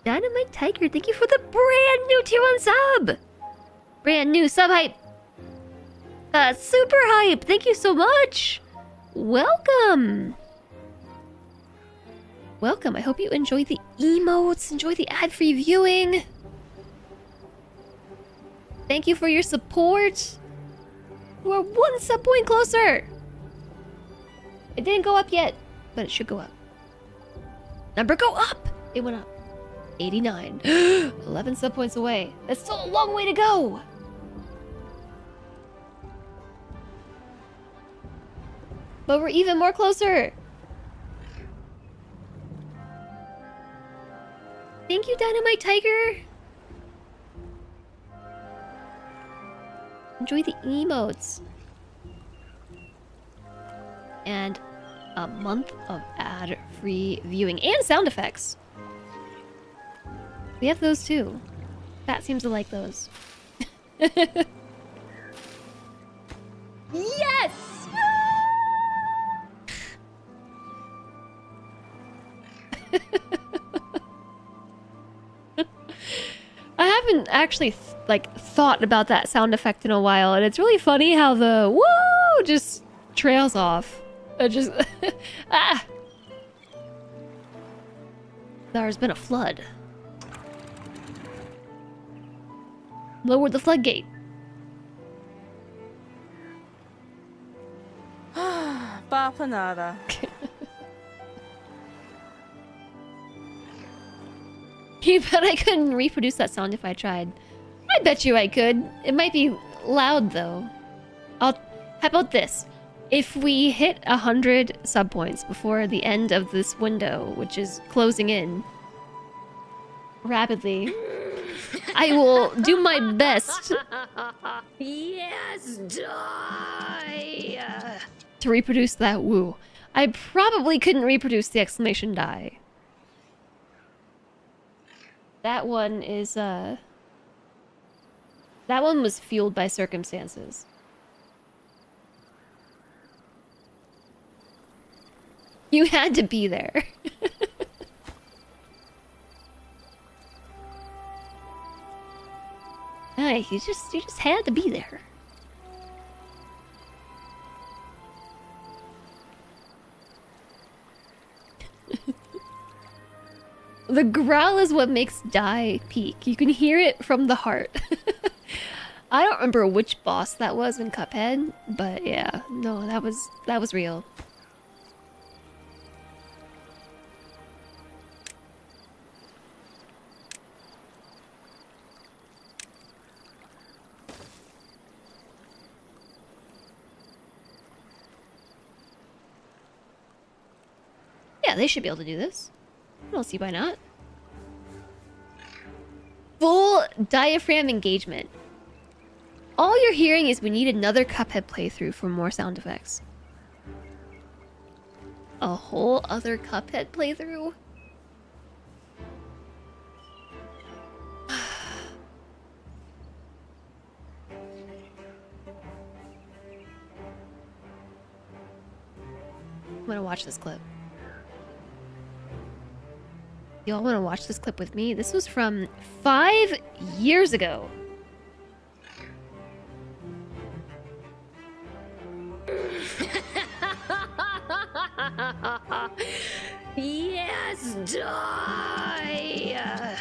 Dynamite Tiger, thank you for the brand new tier 1 sub! Brand new sub hype! Super hype! Thank you so much! Welcome! Welcome, I hope you enjoy the emotes, enjoy the ad-free viewing! Thank you for your support! We're one sub point closer! It didn't go up yet, but it should go up. Number go up! It went up. 89. 11 sub points away. That's still a long way to go. But we're even more closer. Thank you, Dynamite Tiger. Enjoy the emotes. And a month of ad-free viewing and sound effects. We have those too. Pat seems to like those. Yes! I haven't actually thought about that sound effect in a while, and it's really funny how the woo just trails off. It just ah. There's been a flood. Lower the floodgate. Papa nada. You bet I couldn't reproduce that sound if I tried. I bet you I could. It might be loud though. How about this? If we hit 100 sub points before the end of this window, which is closing in rapidly, I will do my best. Yes, die! To reproduce that woo. I probably couldn't reproduce the exclamation die. That one is, that one was fueled by circumstances. You had to be there. Hey, you just had to be there. The growl is what makes Die peak. You can hear it from the heart. I don't remember which boss that was in Cuphead, but yeah, no, that was real. Yeah, they should be able to do this. I don't see why not. Full diaphragm engagement. All you're hearing is we need another Cuphead playthrough for more sound effects. A whole other Cuphead playthrough? I'm gonna watch this clip. Y'all want to watch this clip with me? This was from 5 years ago. Yes, die!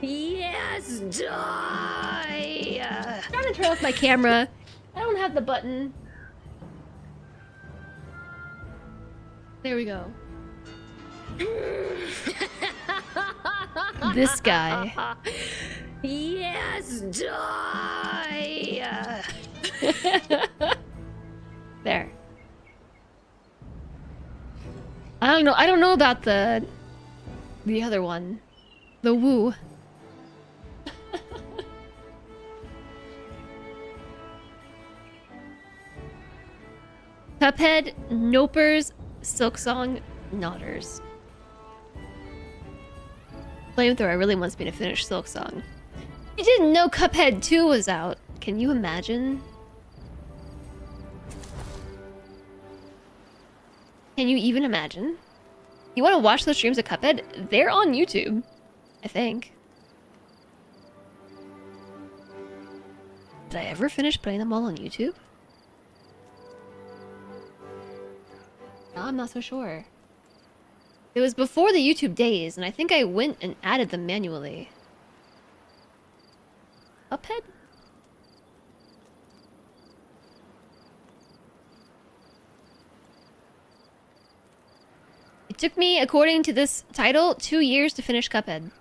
Yes, die! I'm trying to turn off my camera. I don't have the button. There we go. This guy. Yes, die! There. I don't know about the other one. The woo. Cuphead, Nopers, Silksong, Nodders. Flamethrower really wants me to finish Silksong. I didn't know Cuphead 2 was out. Can you imagine? Can you even imagine? You want to watch the streams of Cuphead? They're on YouTube, I think. Did I ever finish putting them all on YouTube? No, I'm not so sure. It was before the YouTube days, and I think I went and added them manually. Cuphead? It took me, according to this title, 2 years to finish Cuphead.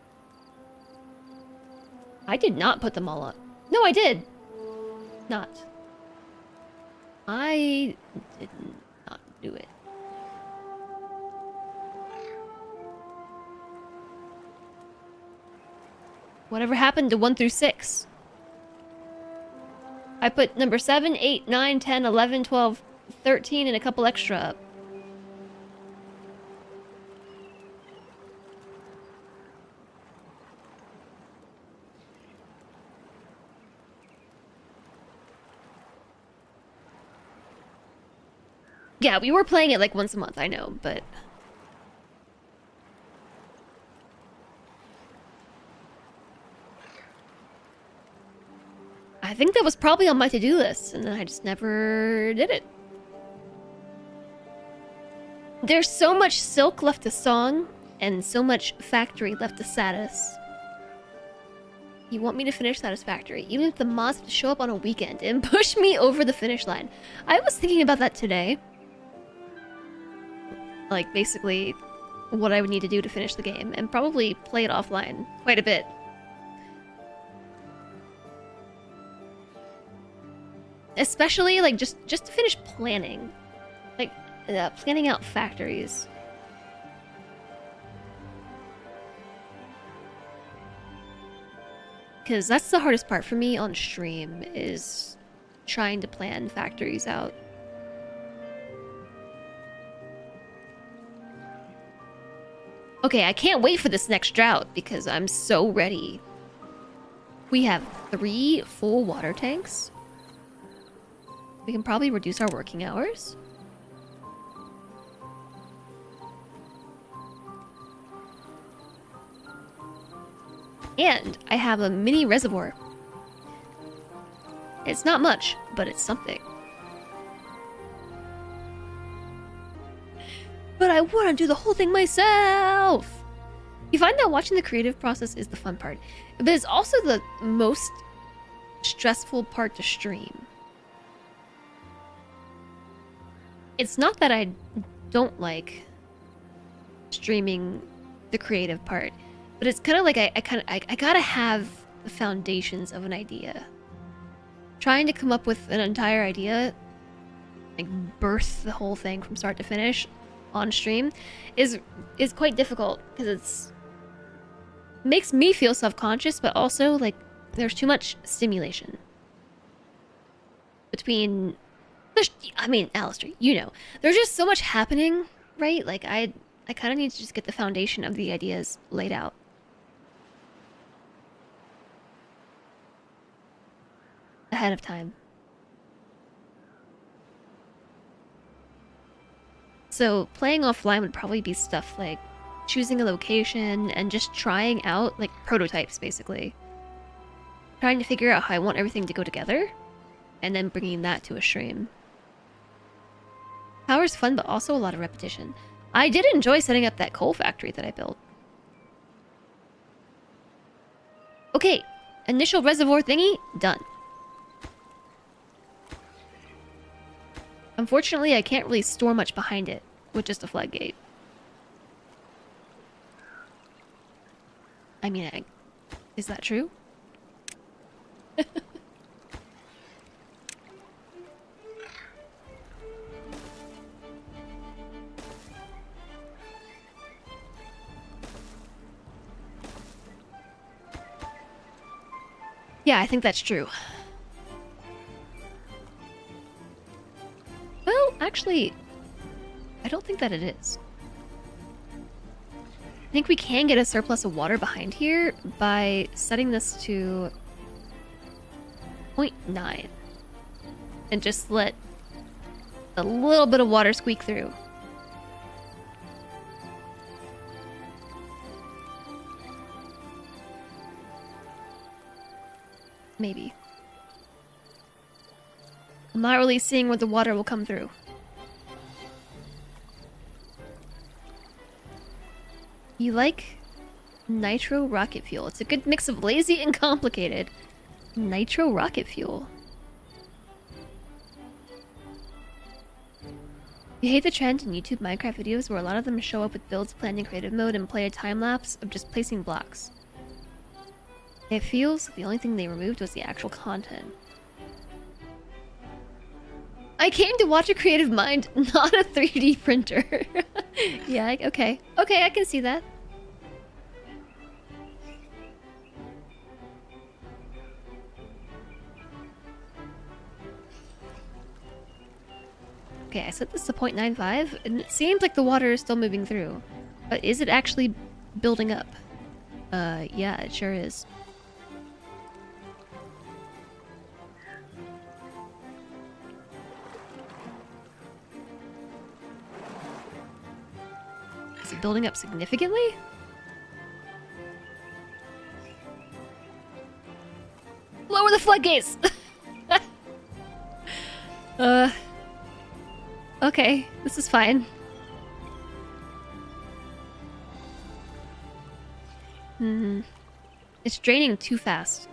I did not put them all on. No, I did. Not. I did not do it. Whatever happened to 1 through 6? I put number 7, 8, 9, 10, 11, 12, 13, and a couple extra up. Yeah, we were playing it like once a month, I know, but... I think that was probably on my to-do list, and then I just never did it. There's so much Silk left to Song, and so much Factory left to Satis. You want me to finish Satisfactory, even if the mods have to show up on a weekend and push me over the finish line. I was thinking about that today. Like, basically, what I would need to do to finish the game, and probably play it offline quite a bit. Especially, like, just to finish planning. Like, planning out factories. Because that's the hardest part for me on stream, is trying to plan factories out. Okay, I can't wait for this next drought, because I'm so ready. We have 3 full water tanks. We can probably reduce our working hours. And I have a mini reservoir. It's not much, but it's something. But I want to do the whole thing myself! You find that watching the creative process is the fun part, but it's also the most stressful part to stream. It's not that I don't like streaming the creative part, but it's kind of like I gotta have the foundations of an idea. Trying to come up with an entire idea, like birth the whole thing from start to finish on stream, is quite difficult, because it's makes me feel self-conscious, but also like there's too much stimulation between. I mean, Alistair, you know, there's just so much happening, right? Like, I kind of need to just get the foundation of the ideas laid out. Ahead of time. So, playing offline would probably be stuff like choosing a location and just trying out, like, prototypes, basically. Trying to figure out how I want everything to go together, and then bringing that to a stream. Power's fun, but also a lot of repetition. I did enjoy setting up that coal factory that I built. Okay, initial reservoir thingy, done. Unfortunately, I can't really store much behind it with just a floodgate. I mean, is that true? Yeah, I think that's true. Well, actually, I don't think that it is. I think we can get a surplus of water behind here by setting this to 0.9 and just let a little bit of water squeak through. Maybe. I'm not really seeing where the water will come through. You like nitro rocket fuel? It's a good mix of lazy and complicated. Nitro rocket fuel. You hate the trend in YouTube Minecraft videos where a lot of them show up with builds planned in creative mode and play a time-lapse of just placing blocks. It feels the only thing they removed was the actual content. I came to watch a creative mind, not a 3D printer. Yeah, okay. Okay, I can see that. Okay, I set this to 0.95, and it seems like the water is still moving through. But is it actually building up? Yeah, it sure is. Is it building up significantly? Lower the floodgates! Okay, this is fine. It's draining too fast.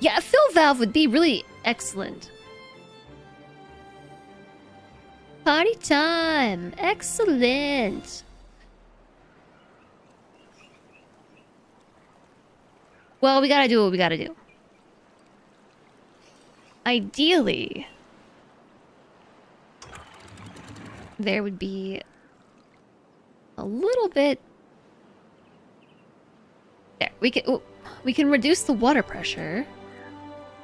Yeah, a fill valve would be really excellent. Party time! Excellent! Well, we gotta do what we gotta do. Ideally, there would be a little bit... There, we can reduce the water pressure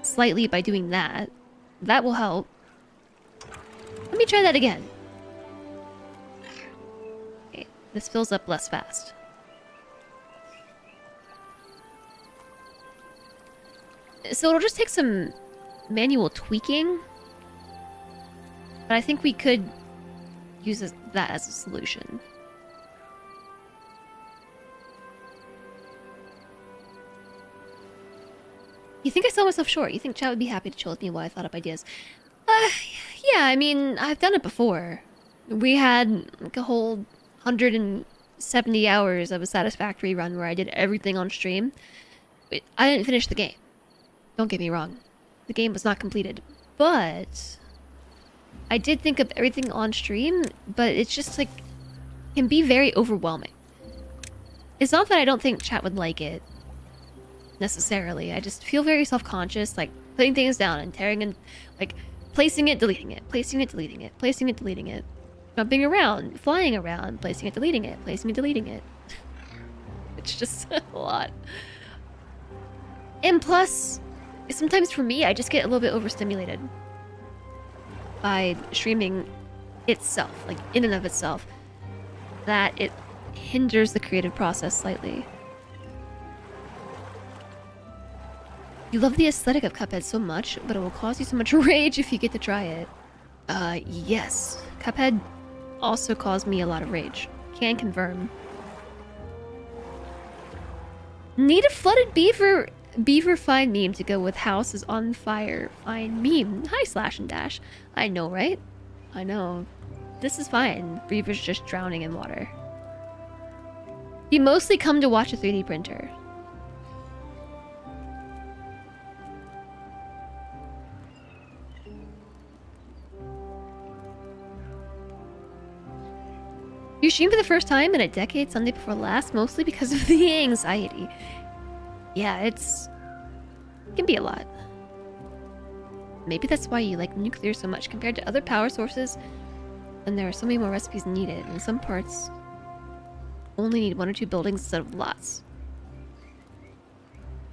slightly by doing that. That will help. Let me try that again. Okay, this fills up less fast. So it'll just take some manual tweaking. But I think we could use that as a solution. You think I sell myself short? You think chat would be happy to chill with me while I thought up ideas? Yeah, I mean, I've done it before. We had like a whole 170 hours of a satisfactory run where I did everything on stream. I didn't finish the game. Don't get me wrong. The game was not completed. But I did think of everything on stream, but it's just like can be very overwhelming. It's not that I don't think chat would like it necessarily. I just feel very self-conscious, like putting things down and tearing and like placing it, deleting it, placing it, deleting it, placing it, deleting it, jumping around, flying around, placing it, deleting it, placing it, deleting it. It's just a lot. And plus, sometimes for me, I just get a little bit overstimulated by streaming itself, like in and of itself, that it hinders the creative process slightly. You love the aesthetic of Cuphead so much, but it will cause you so much rage if you get to try it. Yes. Cuphead also caused me a lot of rage. Can confirm. Need a flooded beaver fine meme to go with house is on fire. Fine meme. Hi, Slash and Dash. I know, right? I know. This is fine. Beaver's just drowning in water. You mostly come to watch a 3D printer. You streamed for the first time in a decade Sunday before last, mostly because of the anxiety. Yeah, it can be a lot. Maybe that's why you like nuclear so much compared to other power sources, and there are so many more recipes needed, and some parts only need 1 or 2 buildings instead of lots.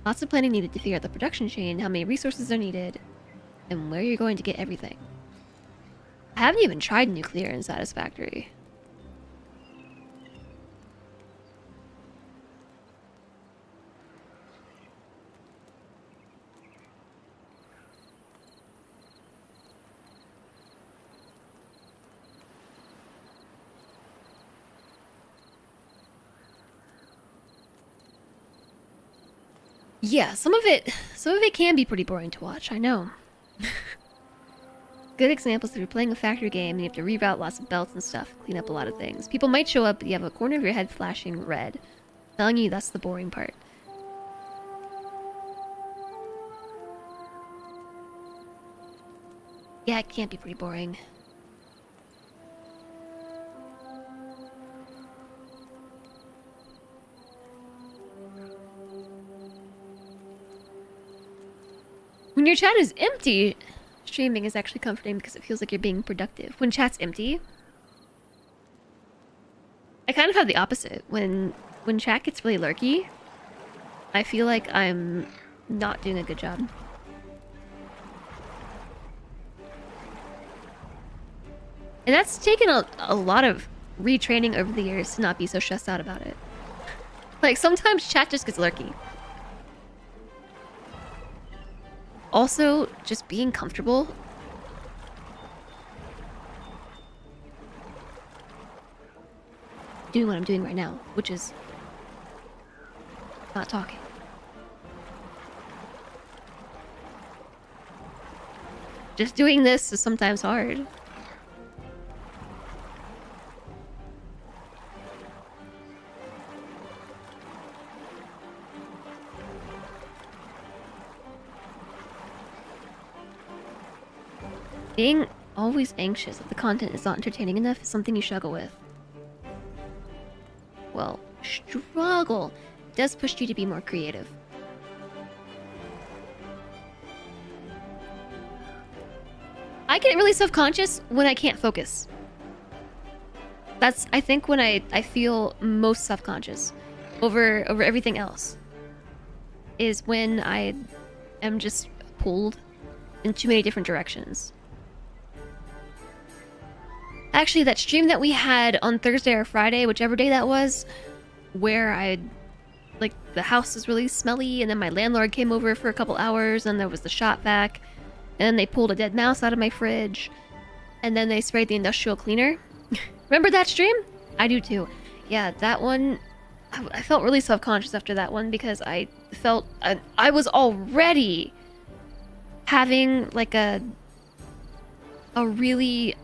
Lots of planning needed to figure out the production chain, how many resources are needed, and where you're going to get everything. I haven't even tried nuclear in Satisfactory. Yeah, some of it can be pretty boring to watch, I know. Good examples if you're playing a factory game and you have to reroute lots of belts and stuff, clean up a lot of things. People might show up, but you have a corner of your head flashing red. Telling you that's the boring part. Yeah, it can't be pretty boring. When your chat is empty, streaming is actually comforting because it feels like you're being productive. When chat's empty, I kind of have the opposite. When chat gets really lurky, I feel like I'm not doing a good job. And that's taken a lot of retraining over the years to not be so stressed out about it. Like, sometimes chat just gets lurky. Also, just being comfortable. Doing what I'm doing right now, which is not talking. Just doing this is sometimes hard. Being always anxious that the content is not entertaining enough is something you struggle with. Well, struggle does push you to be more creative. I get really self-conscious when I can't focus. That's, I think, when I feel most self-conscious over everything else. Is when I am just pulled in too many different directions. Actually, that stream that we had on Thursday or Friday, whichever day that was, where like, the house was really smelly, and then my landlord came over for a couple hours, and there was the shop vac, and then they pulled a dead mouse out of my fridge, and then they sprayed the industrial cleaner. Remember that stream? I do too. Yeah, that one, I felt really self-conscious after that one because I felt I was already having like a really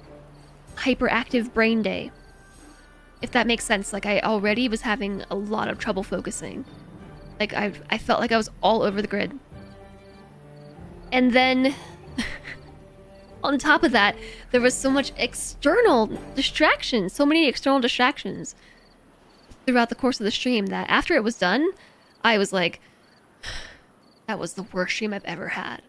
hyperactive brain day, if that makes sense. Like, I already was having a lot of trouble focusing. Like, I felt like I was all over the grid. And then on top of that, there was so much external distractions, so many external distractions throughout the course of the stream that after it was done, I was like, that was the worst stream I've ever had.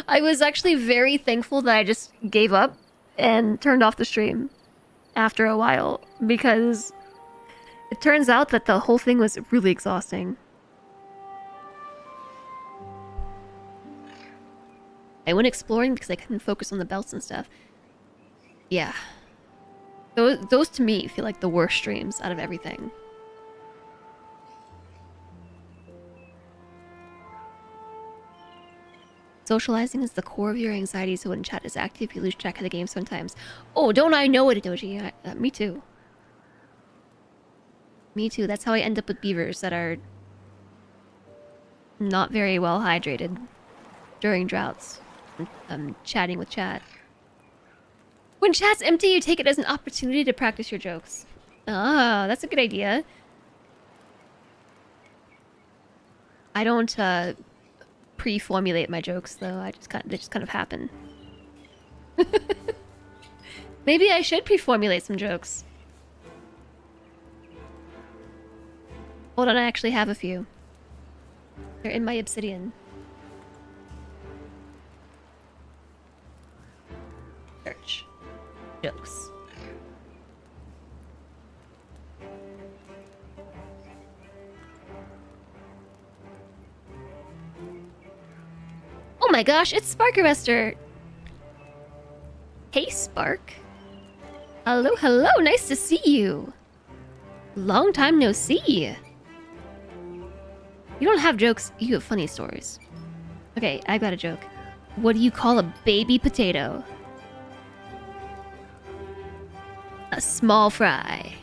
I was actually very thankful that I just gave up and turned off the stream after a while, because it turns out that the whole thing was really exhausting. I went exploring because I couldn't focus on the belts and stuff. Yeah. Those to me feel like the worst streams out of everything. Socializing is the core of your anxiety, so when chat is active, you lose track of the game sometimes. Oh, don't I know it, Doji? Me too. Me too. That's how I end up with beavers that are not very well hydrated during droughts. I'm chatting with chat. When chat's empty, you take it as an opportunity to practice your jokes. Ah, that's a good idea. I don't, pre-formulate my jokes, though. They just kind of happen. Maybe I should pre-formulate some jokes. Hold on, I actually have a few. They're in my obsidian. Search. Jokes. Oh my gosh, it's Sparkerbuster! Hey, Spark. Hello, hello, nice to see you. Long time no see. You don't have jokes, you have funny stories. Okay, I got a joke. What do you call a baby potato? A small fry.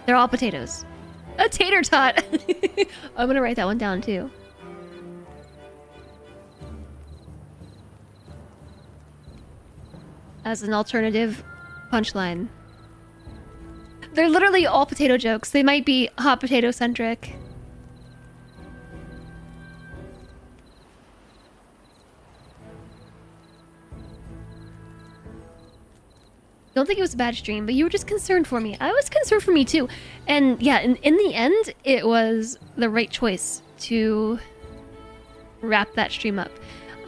They're all potatoes. A tater tot! I'm gonna write that one down too. As an alternative punchline. They're literally all potato jokes. They might be hot potato centric. Don't think it was a bad stream, but you were just concerned for me. I was concerned for me too. And yeah, in the end, it was the right choice to wrap that stream up.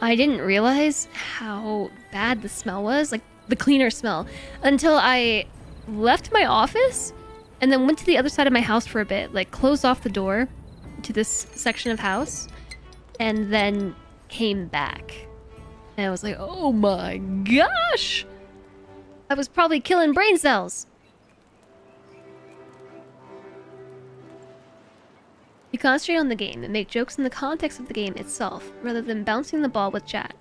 I didn't realize how bad the smell was, like the cleaner smell, until I left my office and then went to the other side of my house for a bit, like closed off the door to this section of house, and then came back. And I was like, oh my gosh! I was probably killing brain cells. You concentrate on the game and make jokes in the context of the game itself, rather than bouncing the ball with chat.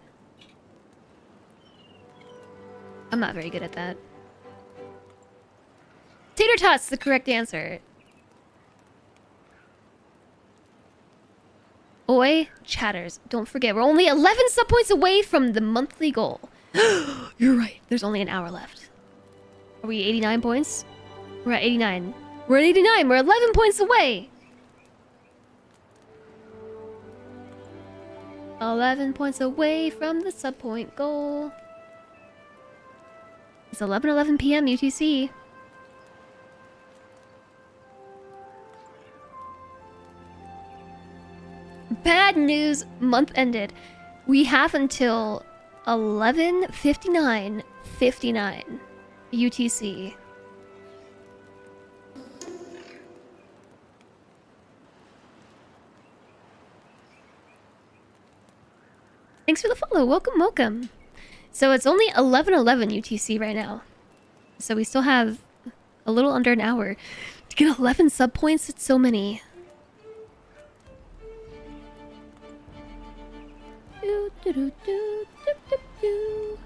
I'm not very good at that. Tater Tot's the correct answer. Oi, chatters. Don't forget, we're only 11 sub points away from the monthly goal. You're right. There's only an hour left. Are we 89 points? We're at 89. We're at 89. We're 11 points away. 11 points away from the sub point goal. It's 11:11 p.m. UTC. Bad news, month ended. We have until 11:59:59 UTC. Thanks for the follow. Welcome, welcome. So it's only 11:11 UTC right now. So we still have a little under an hour to get 11 sub points. It's so many. Do, do, do, do, do, do, do.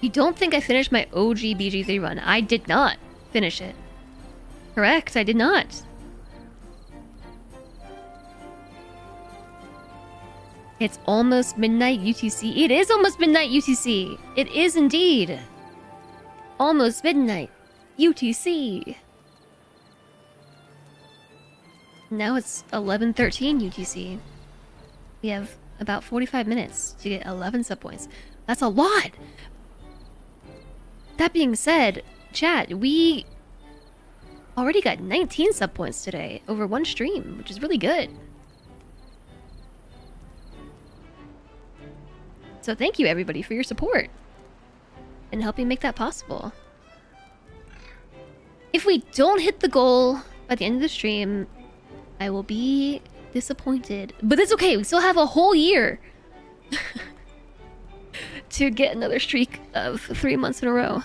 You don't think I finished my OG BG3 run? I did not finish it. Correct, I did not. It's almost midnight UTC. It is almost midnight UTC. It is indeed. Almost midnight UTC. Now it's 11:13 UTC. We have about 45 minutes to get 11 sub points. That's a lot! That being said, chat, we already got 19 sub points today over one stream, which is really good. So thank you everybody for your support and helping make that possible. If we don't hit the goal by the end of the stream, I will be disappointed. But it's okay, we still have a whole year to get another streak of 3 months in a row.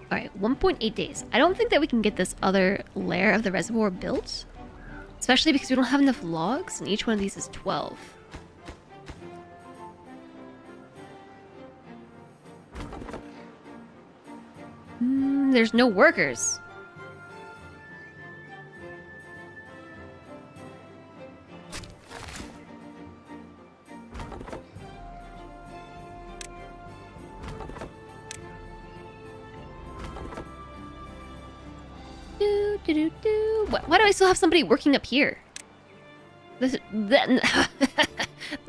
Alright, 1.8 days. I don't think that we can get this other layer of the reservoir built. Especially because we don't have enough logs, and each one of these is 12. There's no workers. Why do I still have somebody working up here? That's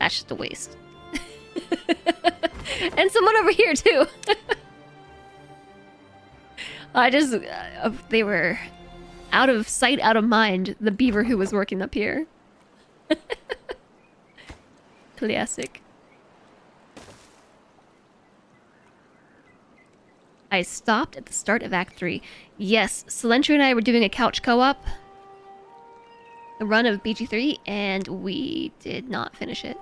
just a waste. And someone over here too. They were out of sight, out of mind, the beaver who was working up here. Classic. I stopped at the start of Act 3. Yes, Silentro and I were doing a couch co-op. A run of BG3, and we did not finish it.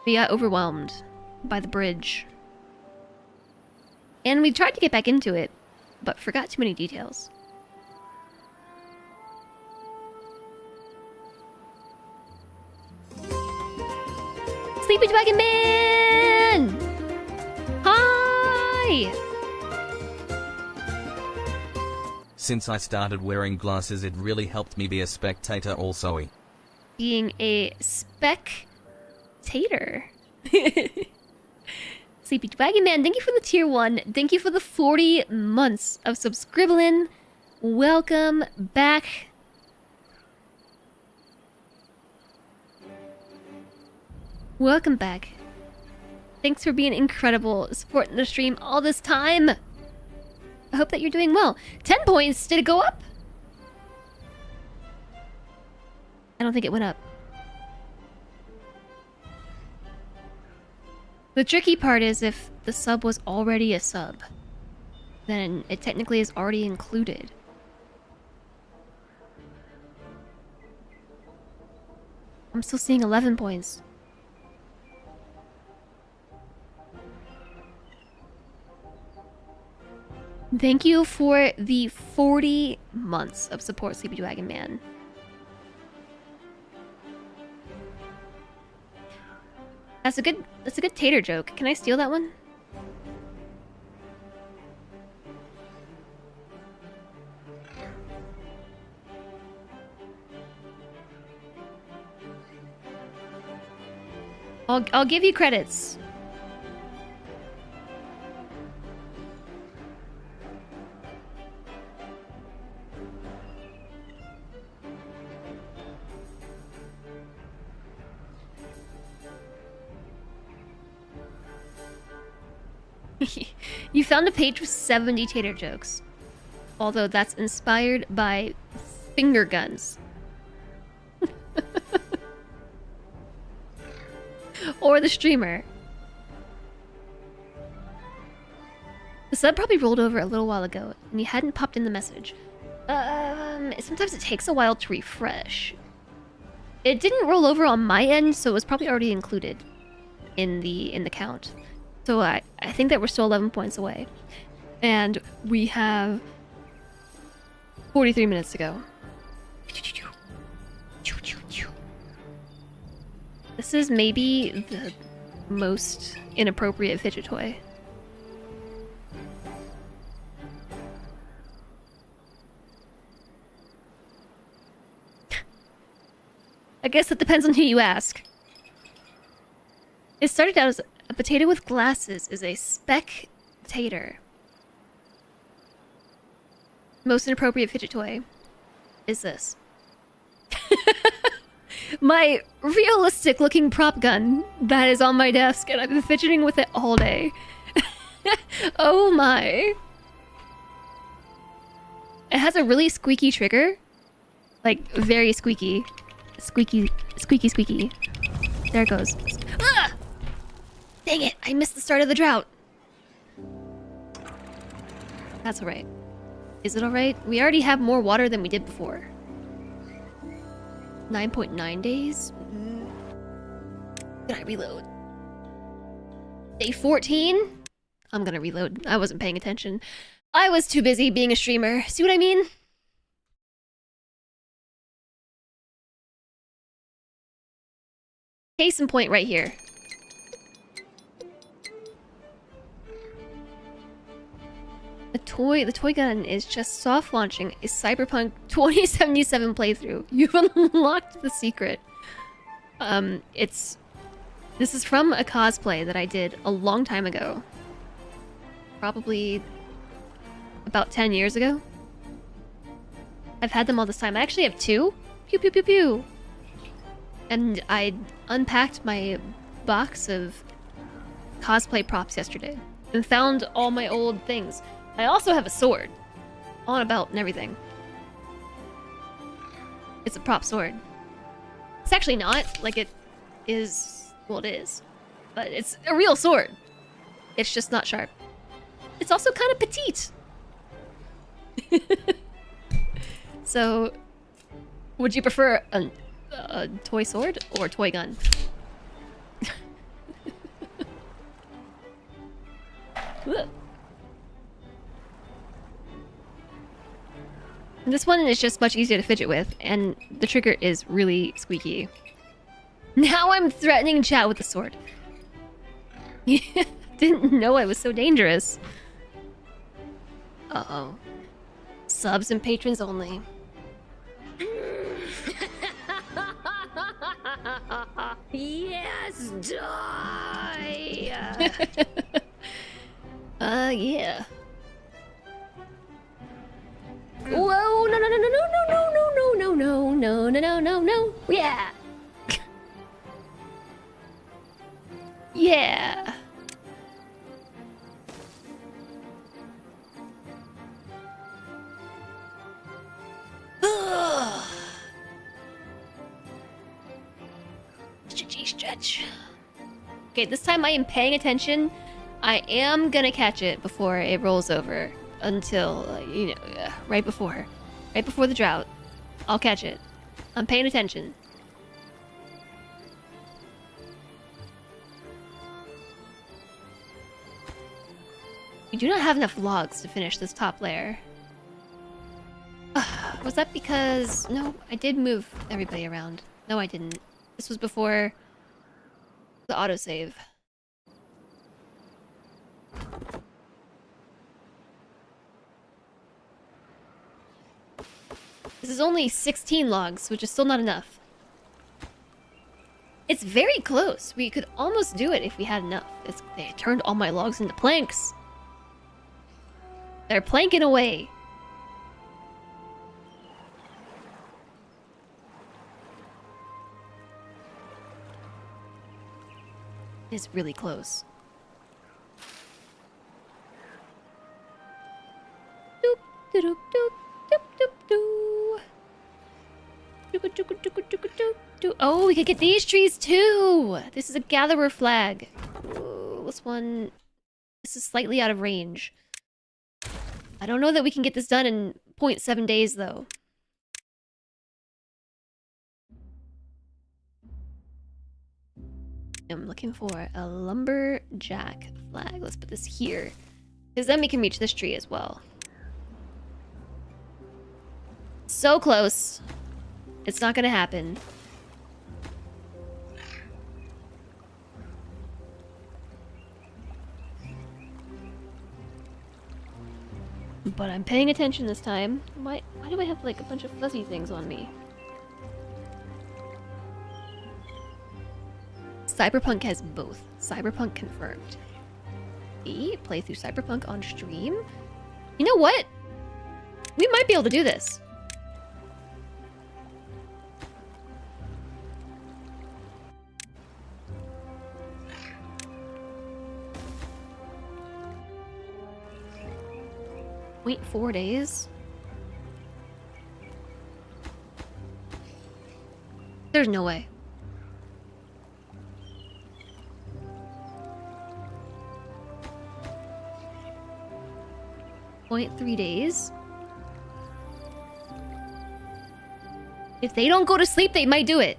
We got overwhelmed by the bridge. And we tried to get back into it, but forgot too many details. Sleepy Dragon Man! Hi! Since I started wearing glasses, it really helped me be a spectator also. Being a spectator. Sleepy Dragon Man, thank you for the tier 1. Thank you for the 40 months of subscribbling. Welcome back. Welcome back. Thanks for being incredible, supporting the stream all this time. I hope that you're doing well. 10 points. Did it go up? I don't think it went up. The tricky part is if the sub was already a sub, then it technically is already included. I'm still seeing 11 points. Thank you for the 40 months of support, Sleepy Dragon Man. That's a good tater joke. Can I steal that one? I'll give you credits. You found a page with 70 tater jokes. Although that's inspired by finger guns. Or the streamer. The sub probably rolled over a little while ago, and you hadn't popped in the message. Sometimes it takes a while to refresh. It didn't roll over on my end, so it was probably already included in the count. So I think that we're still 11 points away. And we have 43 minutes to go. This is maybe the most inappropriate fidget toy. I guess it depends on who you ask. It started out as a potato with glasses is a spectator. Most inappropriate fidget toy is this. My realistic looking prop gun that is on my desk, and I've been fidgeting with it all day. Oh my. It has a really squeaky trigger. Like, very squeaky. Squeaky, squeaky, squeaky. There it goes. Ah! Dang it, I missed the start of the drought. That's alright. Is it alright? We already have more water than we did before. 9.9 days? Can I reload? Day 14? I'm gonna reload. I wasn't paying attention. I was too busy being a streamer. See what I mean? Case in point right here. The toy gun is just soft launching a Cyberpunk 2077 playthrough. You've unlocked the secret. This is from a cosplay that I did a long time ago. Probably about 10 years ago. I've had them all this time. I actually have two. Pew pew pew pew. And I unpacked my box of cosplay props yesterday and found all my old things. I also have a sword on a belt and everything. It's a prop sword. It's actually not. Like, it is... Well, it is. But it's a real sword. It's just not sharp. It's also kind of petite. So, would you prefer a toy sword or a toy gun? This one is just much easier to fidget with, and the trigger is really squeaky. Now I'm threatening chat with the sword. Didn't know I was so dangerous. Uh-oh. Subs and patrons only. Yes, die! Yeah. Whoa, no, no, no, no, no, no, no, no, no, no, no, no, no, no, no. Yeah. Yeah. Stretchy stretch. Okay, this time I am paying attention. I am gonna catch it before it rolls over. Until, right before the drought. I'll catch it. I'm paying attention. We do not have enough logs to finish this top layer. Was that because... No, I did move everybody around. No, I didn't. This was before the autosave. This is only 16 logs, which is still not enough. It's very close. We could almost do it if we had enough. They turned all my logs into planks. They're planking away. It's really close. Doop, doop, doop, doop, doop, doop. Doop, doop, doop, doop, doop, doop, doop. Oh, we could get these trees too. This is a gatherer flag. Ooh, this one. This is slightly out of range. I don't know that we can get this done in 0.7 days though. I'm looking for a lumberjack flag. Let's put this here. Because then we can reach this tree as well. So close. It's not gonna happen. But I'm paying attention this time. Why do I have like a bunch of fuzzy things on me? Cyberpunk has both. Cyberpunk confirmed. Play through Cyberpunk on stream? You know what? We might be able to do this. Wait 4 days? There's no way. 0.3 days? If they don't go to sleep, they might do it.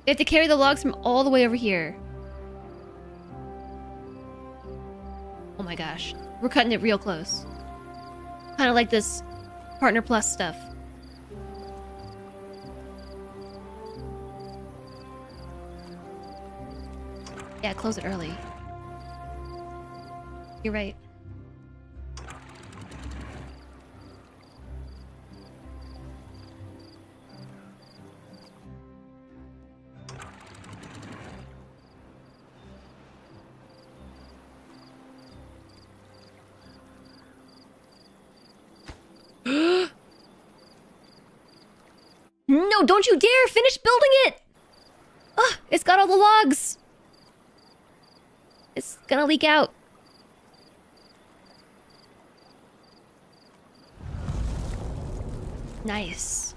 They have to carry the logs from all the way over here. Oh my gosh. We're cutting it real close. Kind of like this Partner Plus stuff. Yeah, close it early. You're right. No, don't you dare finish building it! Ugh, it's got all the logs. It's gonna leak out. Nice.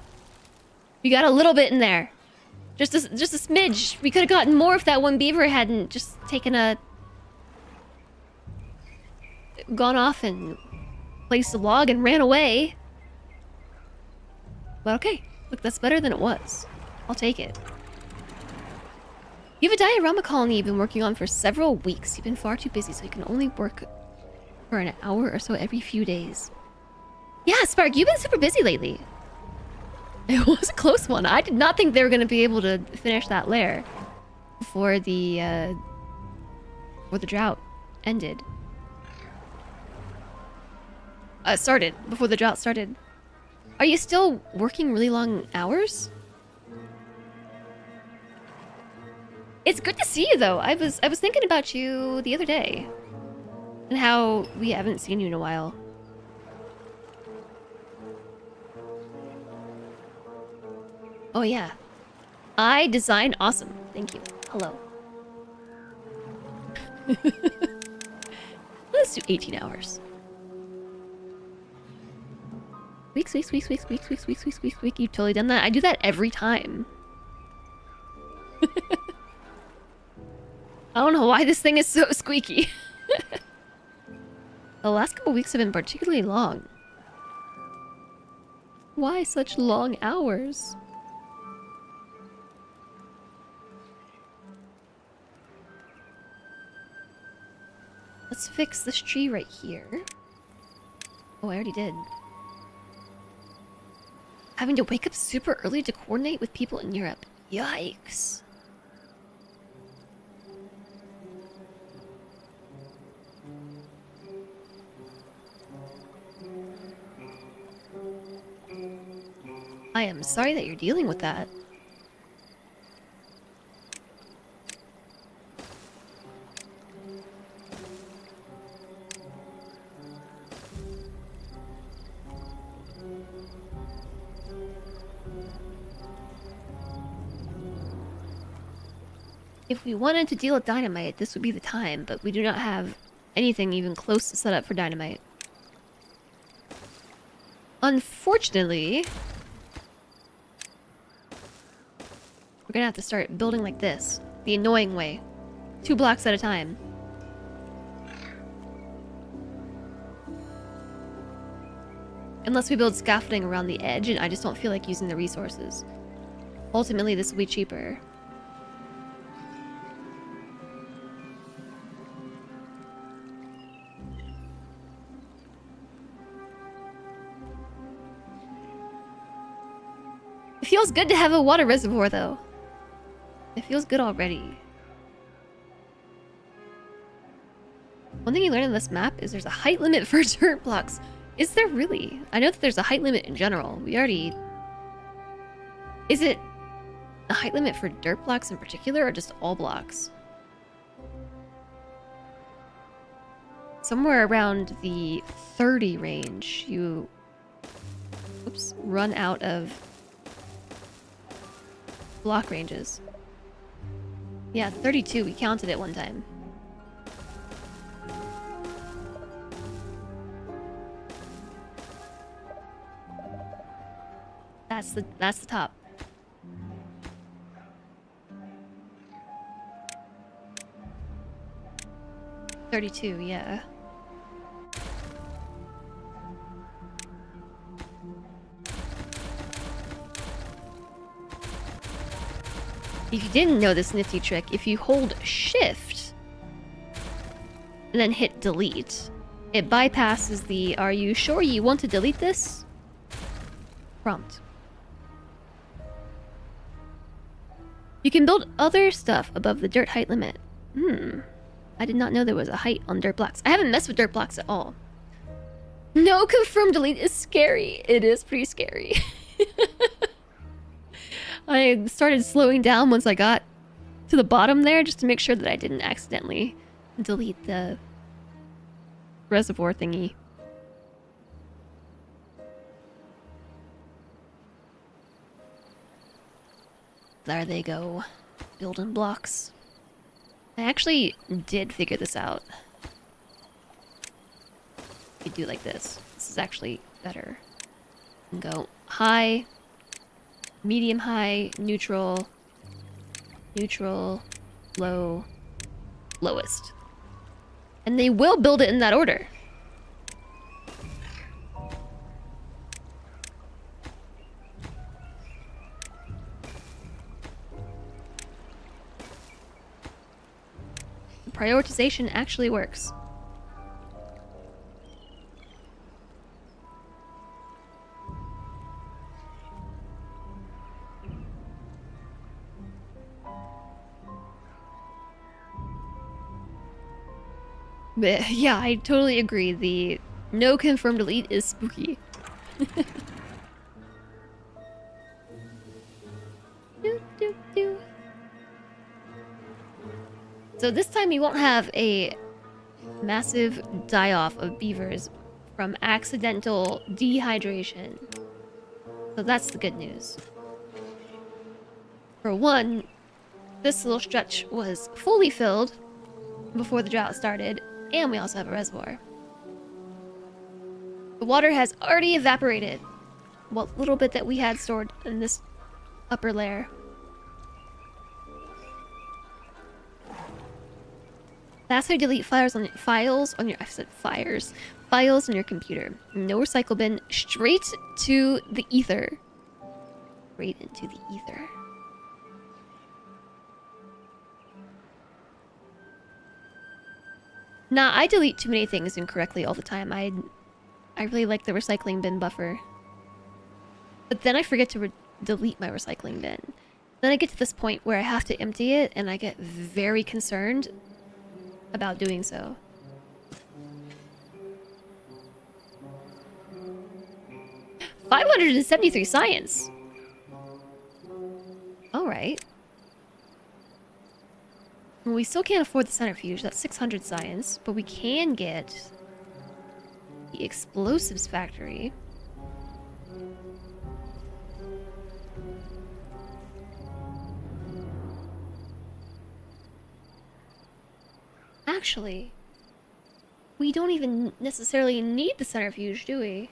We got a little bit in there. Just a smidge. We could have gotten more if that one beaver hadn't just gone off and placed a log and ran away. But okay. Look, that's better than it was. I'll take it. You have a diorama colony you've been working on for several weeks. You've been far too busy, so you can only work for an hour or so every few days. Yeah, Spark, you've been super busy lately. It was a close one. I did not think they were going to be able to finish that lair before the drought ended. started, before the drought started. Are you still working really long hours? It's good to see you though. I was thinking about you the other day. And how we haven't seen you in a while. Oh yeah. I design awesome. Thank you. Hello. Let's do 18 hours. Weeks. You've totally done that. I do that every time. I don't know why this thing is so squeaky. The last couple weeks have been particularly long. Why such long hours? Let's fix this tree right here. Oh, I already did. Having to wake up super early to coordinate with people in Europe. Yikes. I am sorry that you're dealing with that. If we wanted to deal with dynamite, this would be the time, but we do not have anything even close to set up for dynamite. Unfortunately, we're gonna have to start building like this, the annoying way. 2 blocks at a time. Unless we build scaffolding around the edge, and I just don't feel like using the resources. Ultimately, this will be cheaper. It feels good to have a water reservoir, though. It feels good already. One thing you learn in this map is there's a height limit for dirt blocks. Is there really? I know that there's a height limit in general. We already... Is it a height limit for dirt blocks in particular, or just all blocks? Somewhere around the 30 range, you... Oops, run out of block ranges. Yeah, 32. We counted it one time. That's the top. $32, yeah. If you didn't know this nifty trick, if you hold shift and then hit delete, it bypasses the "Are you sure you want to delete this?" prompt. You can build other stuff above the dirt height limit. I did not know there was a height on dirt blocks. I haven't messed with dirt blocks at all. No confirm delete is scary. It is pretty scary. I started slowing down once I got to the bottom there just to make sure that I didn't accidentally delete the reservoir thingy. There they go. Building blocks. I actually did figure this out. You do like this. This is actually better. And go high, medium high, neutral, neutral, low, lowest. And they will build it in that order. Prioritization actually works. But yeah, I totally agree. No confirmed delete is spooky. Do, do, do. So this time we won't have a massive die-off of beavers from accidental dehydration. So that's the good news. For one, this little stretch was fully filled before the drought started, and we also have a reservoir. The water has already evaporated. What little bit that we had stored in this upper layer. That's how you delete files on your files on your computer. No recycle bin, straight to the ether. Straight into the ether. Nah, I delete too many things incorrectly all the time. I really like the recycling bin buffer. But then I forget to delete my recycling bin. Then I get to this point where I have to empty it, and I get very concerned about doing so. $573 science! Alright. We still can't afford the centrifuge, that's 600 science, but we can get the explosives factory. Actually, we don't even necessarily need the centrifuge, do we?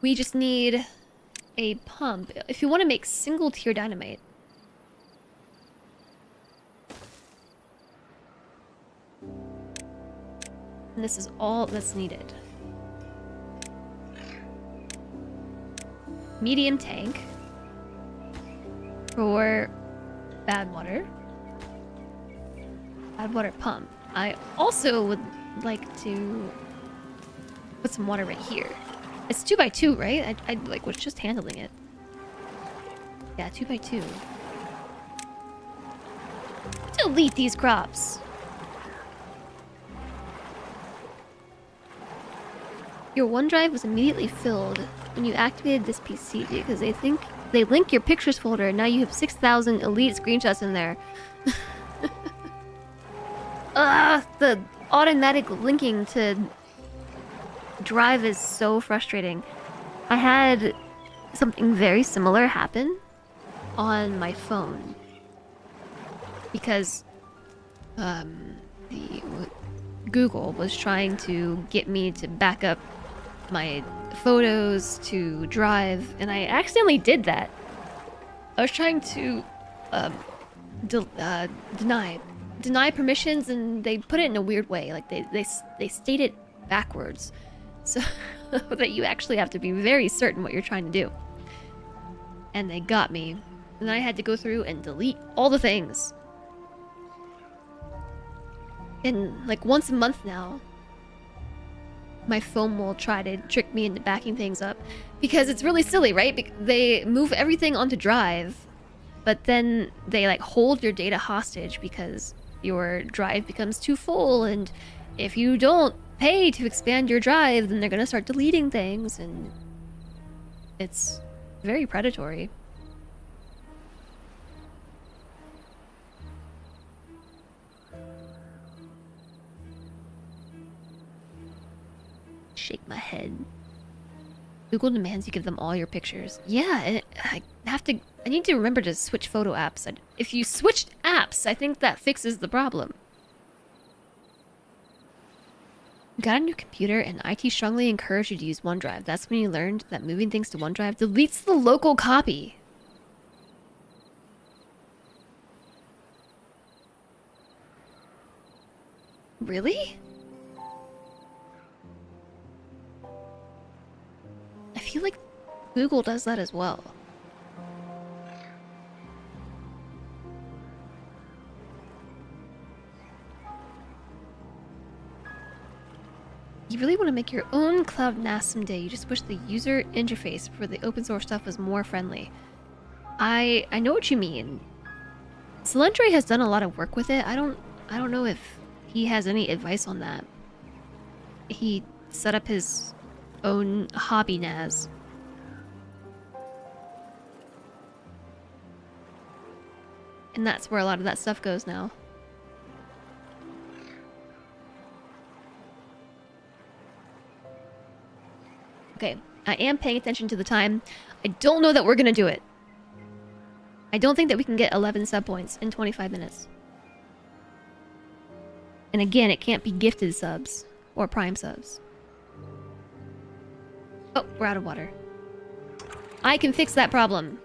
We just need a pump. If you want to make single tier dynamite. And this is all that's needed. Medium tank. For bad water. Bad water pump. I also would like to put some water right here. It's 2x2, right? I like was just handling it. Yeah, 2x2. Delete these crops. Your OneDrive was immediately filled when you activated this PC because they think they link your pictures folder. Now you have 6,000 elite screenshots in there. The automatic linking to Drive is so frustrating. I had something very similar happen on my phone because Google was trying to get me to back up my photos to Drive, and I accidentally did that. I was trying to deny permissions, and they put it in a weird way. Like they state it backwards, so that you actually have to be very certain what you're trying to do. And they got me, and then I had to go through and delete all the things. And like once a month now, my phone will try to trick me into backing things up because it's really silly, right? They move everything onto Drive, but then they like hold your data hostage because your Drive becomes too full, and if you don't pay to expand your Drive, then they're gonna start deleting things, and it's very predatory. Shake my head. Google demands you give them all your pictures. Yeah, and I need to remember to switch photo apps. If you switched apps, I think that fixes the problem. Got a new computer, and IT strongly encouraged you to use OneDrive. That's when you learned that moving things to OneDrive deletes the local copy. Really? I feel like Google does that as well. You really want to make your own cloud NAS someday. You just wish the user interface for the open source stuff was more friendly. I know what you mean. Celentray has done a lot of work with it. I don't know if he has any advice on that. He set up his own hobby NAS. And that's where a lot of that stuff goes now. Okay, I am paying attention to the time. I don't know that we're gonna do it. I don't think that we can get 11 sub points in 25 minutes. And again, it can't be gifted subs or prime subs. Oh, we're out of water. I can fix that problem.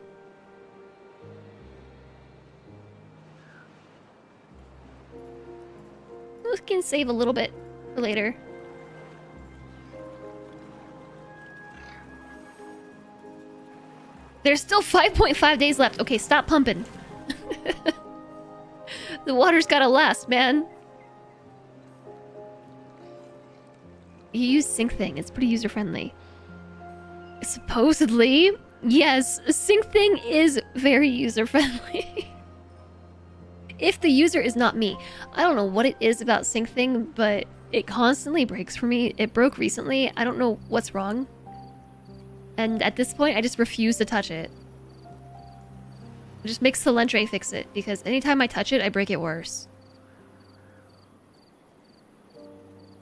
We can save a little bit for later. There's still 5.5 days left. Okay, stop pumping. The water's gotta last, man. You use SyncThing. It's pretty user-friendly. Supposedly, yes, SyncThing is very user-friendly. If the user is not me. I don't know what it is about SyncThing, but it constantly breaks for me. It broke recently. I don't know what's wrong. And at this point, I just refuse to touch it. Just make Solentre fix it, because anytime I touch it, I break it worse.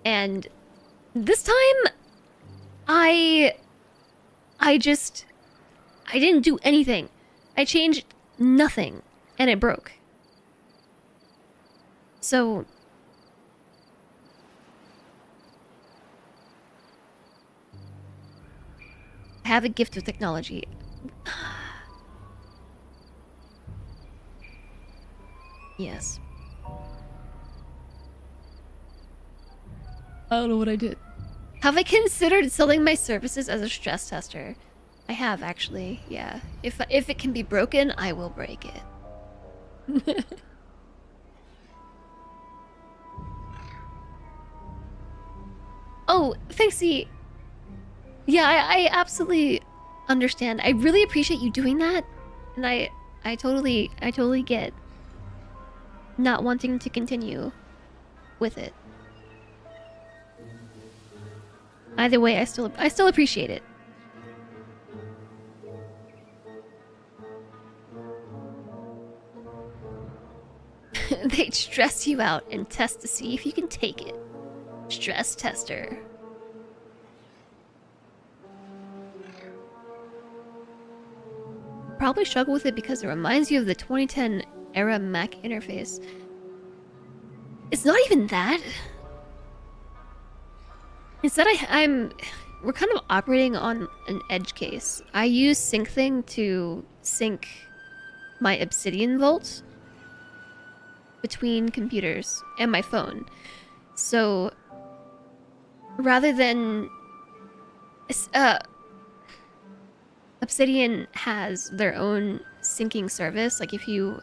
And this time, I didn't do anything. I changed nothing, and it broke. So I have a gift of technology. Yes. I don't know what I did. Have I considered selling my services as a stress tester? I have, actually. Yeah. If it can be broken, I will break it. Oh, Fancy. Yeah, I absolutely understand. I really appreciate you doing that. And I totally get not wanting to continue with it. Either way, I still appreciate it. They'd stress you out and test to see if you can take it. Stress tester. Probably struggle with it because it reminds you of the 2010 era Mac interface. It's not even that. Instead, we're kind of operating on an edge case. I use SyncThing to sync my Obsidian Vault between computers and my phone. So rather than Obsidian has their own syncing service. Like if you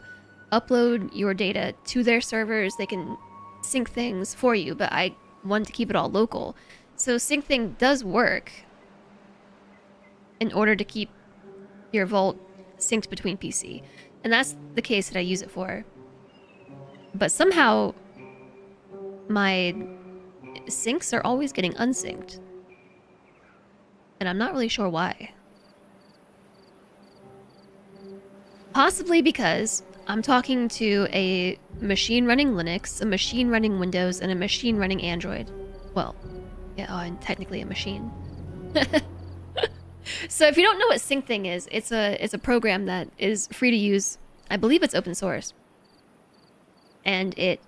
upload your data to their servers, they can sync things for you, but I want to keep it all local. So SyncThing does work in order to keep your vault synced between PC. And that's the case that I use it for. But somehow my syncs are always getting unsynced. And I'm not really sure why. Possibly because I'm talking to a machine running Linux, a machine running Windows, and a machine running Android. Well, yeah, and technically a machine. So if you don't know what SyncThing is, it's a program that is free to use. I believe it's open source. And it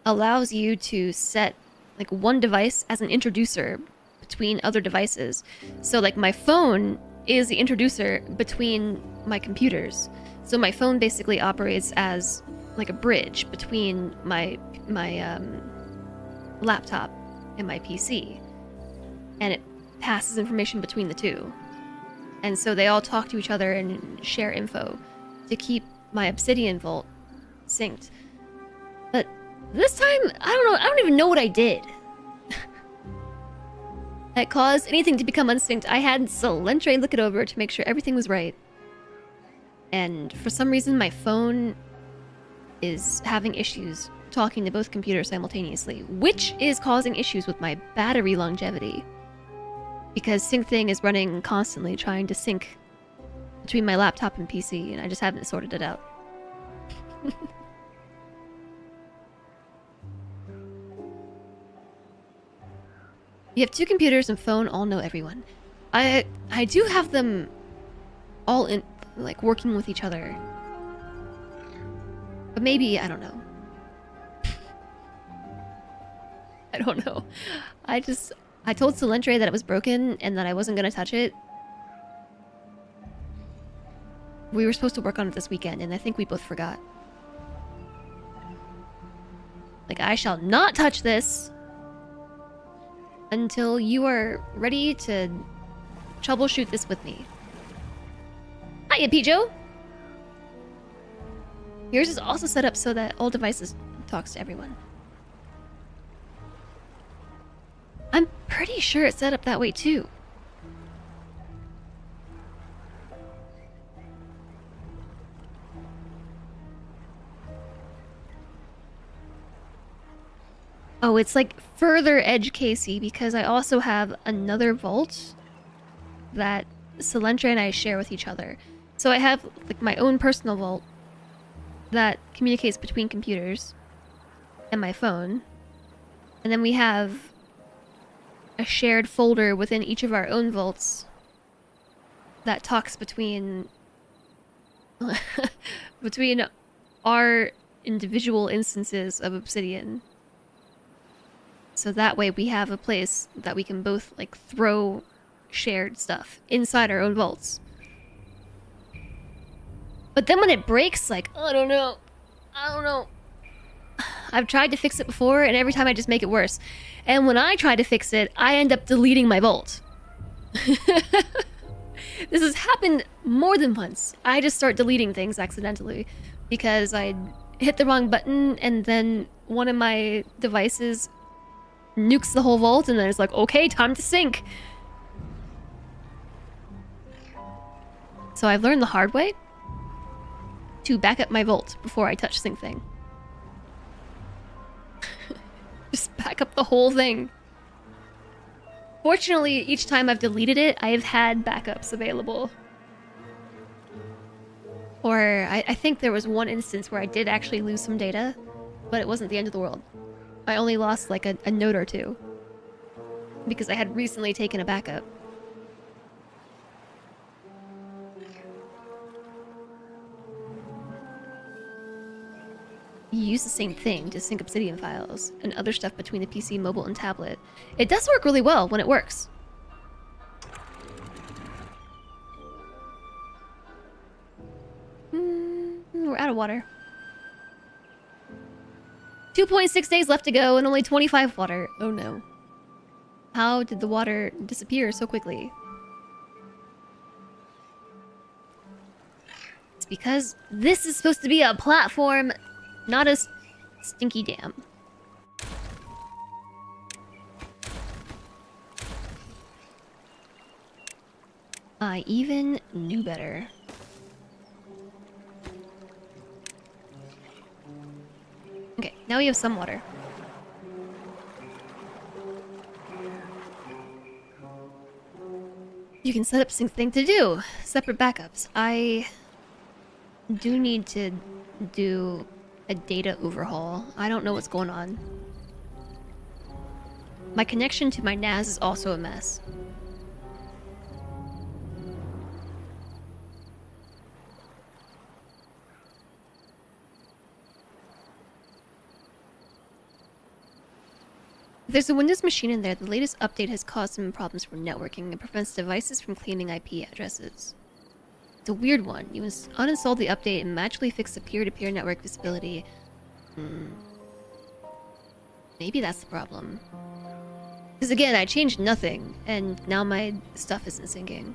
allows you to set like one device as an introducer between other devices. So like my phone is the introducer between my computers. So my phone basically operates as like a bridge between my laptop and my PC. And it passes information between the two. And so they all talk to each other and share info to keep my Obsidian Vault synced. But this time, I don't know, I don't even know what I did that caused anything to become unsynced. I had Solentre look it over to make sure everything was right. And for some reason, my phone is having issues talking to both computers simultaneously, which is causing issues with my battery longevity. Because SyncThing is running constantly trying to sync between my laptop and PC, and I just haven't sorted it out. You have 2 computers and phone, all know everyone. I do have them all in, like, working with each other. But maybe, I don't know. I don't know. I told Solentre that it was broken and that I wasn't gonna touch it. We were supposed to work on it this weekend, and I think we both forgot. Like, I shall not touch this until you are ready to troubleshoot this with me. Hiya, Pijo! Yours is also set up so that all devices talks to everyone. I'm pretty sure it's set up that way too. Oh, it's like further edge casey because I also have another vault that Solentre and I share with each other. So I have like my own personal vault that communicates between computers and my phone. And then we have a shared folder within each of our own vaults that talks between between our individual instances of Obsidian. So that way we have a place that we can both like throw shared stuff inside our own vaults. But then when it breaks, like, I don't know. I've tried to fix it before, and every time I just make it worse. And when I try to fix it, I end up deleting my vault. This has happened more than once. I just start deleting things accidentally because I hit the wrong button, and then one of my devices nukes the whole vault, and then it's like, okay, time to sync. So I've learned the hard way to back up my vault before I touch SyncThing. Just back up the whole thing. Fortunately, each time I've deleted it, I've had backups available. Or I think there was one instance where I did actually lose some data, but it wasn't the end of the world. I only lost like a note or two because I had recently taken a backup. You use the same thing to sync Obsidian files and other stuff between the PC, mobile, and tablet. It does work really well when it works. We're out of water. 2.6 days left to go and only 25 water. Oh no. How did the water disappear so quickly? It's because this is supposed to be a platform, not a stinky dam. I even knew better. Okay, now we have some water. You can set up SyncThing to do separate backups. I do need to do a data overhaul. I don't know what's going on. My connection to my NAS is also a mess. If there's a Windows machine in there, the latest update has caused some problems for networking and prevents devices from claiming IP addresses. It's a weird one. You uninstall the update and magically fix the peer-to-peer network visibility. Maybe that's the problem. Because again, I changed nothing, and now my stuff isn't syncing.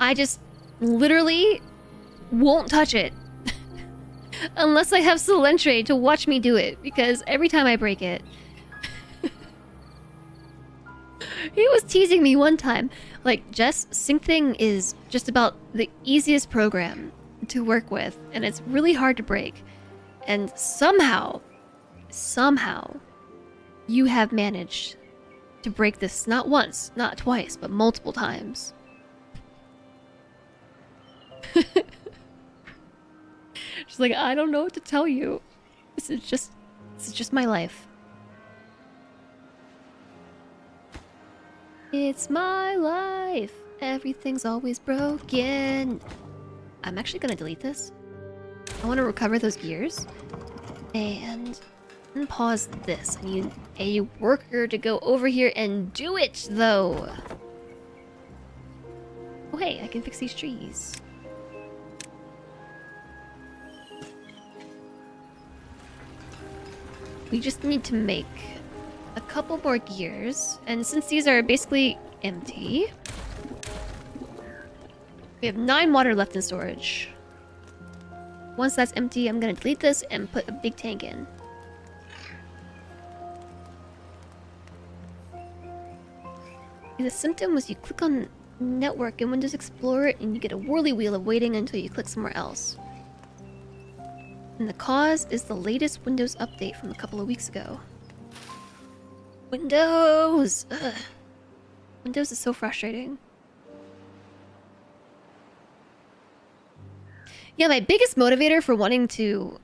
I just literally won't touch it. Unless I have Solentre to watch me do it, because every time I break it... He was teasing me one time. Like, Jess, SyncThing is just about the easiest program to work with, and it's really hard to break. And somehow, you have managed to break this not once, not twice, but multiple times. She's like, I don't know what to tell you. This is just my life. It's my life. Everything's always broken. I'm actually gonna delete this. I want to recover those gears. And pause this. I need a worker to go over here and do it, though. Oh, hey, I can fix these trees. We just need to make a couple more gears, and since these are basically empty, we have 9 water left in storage. Once that's empty, I'm gonna delete this and put a big tank in. The symptom was you click on Network in Windows Explorer and you get a whirly wheel of waiting until you click somewhere else. And the cause is the latest Windows update from a couple of weeks ago. Windows! Ugh. Windows is so frustrating. Yeah, my biggest motivator for wanting to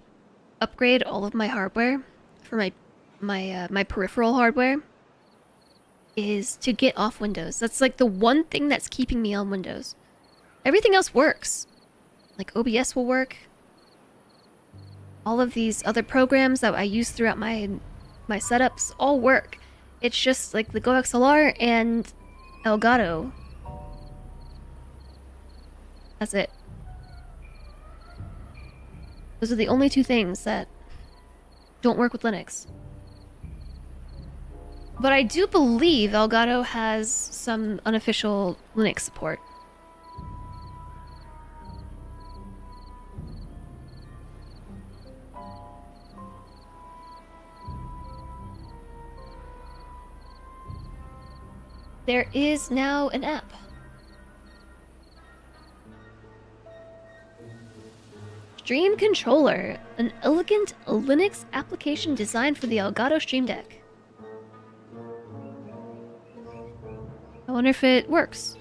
upgrade all of my hardware, for my peripheral hardware, is to get off Windows. That's like the one thing that's keeping me on Windows. Everything else works. Like OBS will work. All of these other programs that I use throughout my setups all work. It's just like the GoXLR and Elgato. That's it. Those are the only 2 things that don't work with Linux. But I do believe Elgato has some unofficial Linux support. There is now an app. Stream Controller, an elegant Linux application designed for the Elgato Stream Deck. I wonder if it works.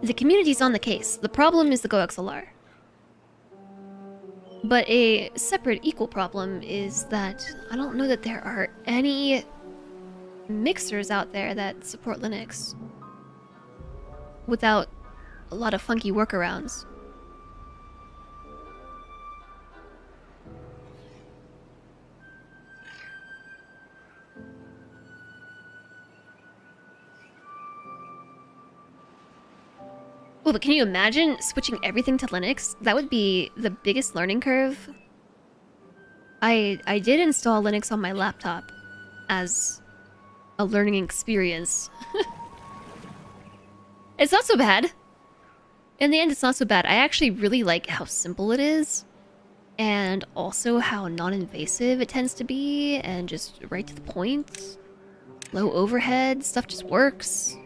The community's on the case. The problem is the GoXLR. But a separate equal problem is that I don't know that there are any mixers out there that support Linux without a lot of funky workarounds. Oh, but can you imagine switching everything to Linux? That would be the biggest learning curve. I did install Linux on my laptop as a learning experience. It's not so bad. In the end, it's not so bad. I actually really like how simple it is. And also how non-invasive it tends to be. And just right to the point. Low overhead. Stuff just works.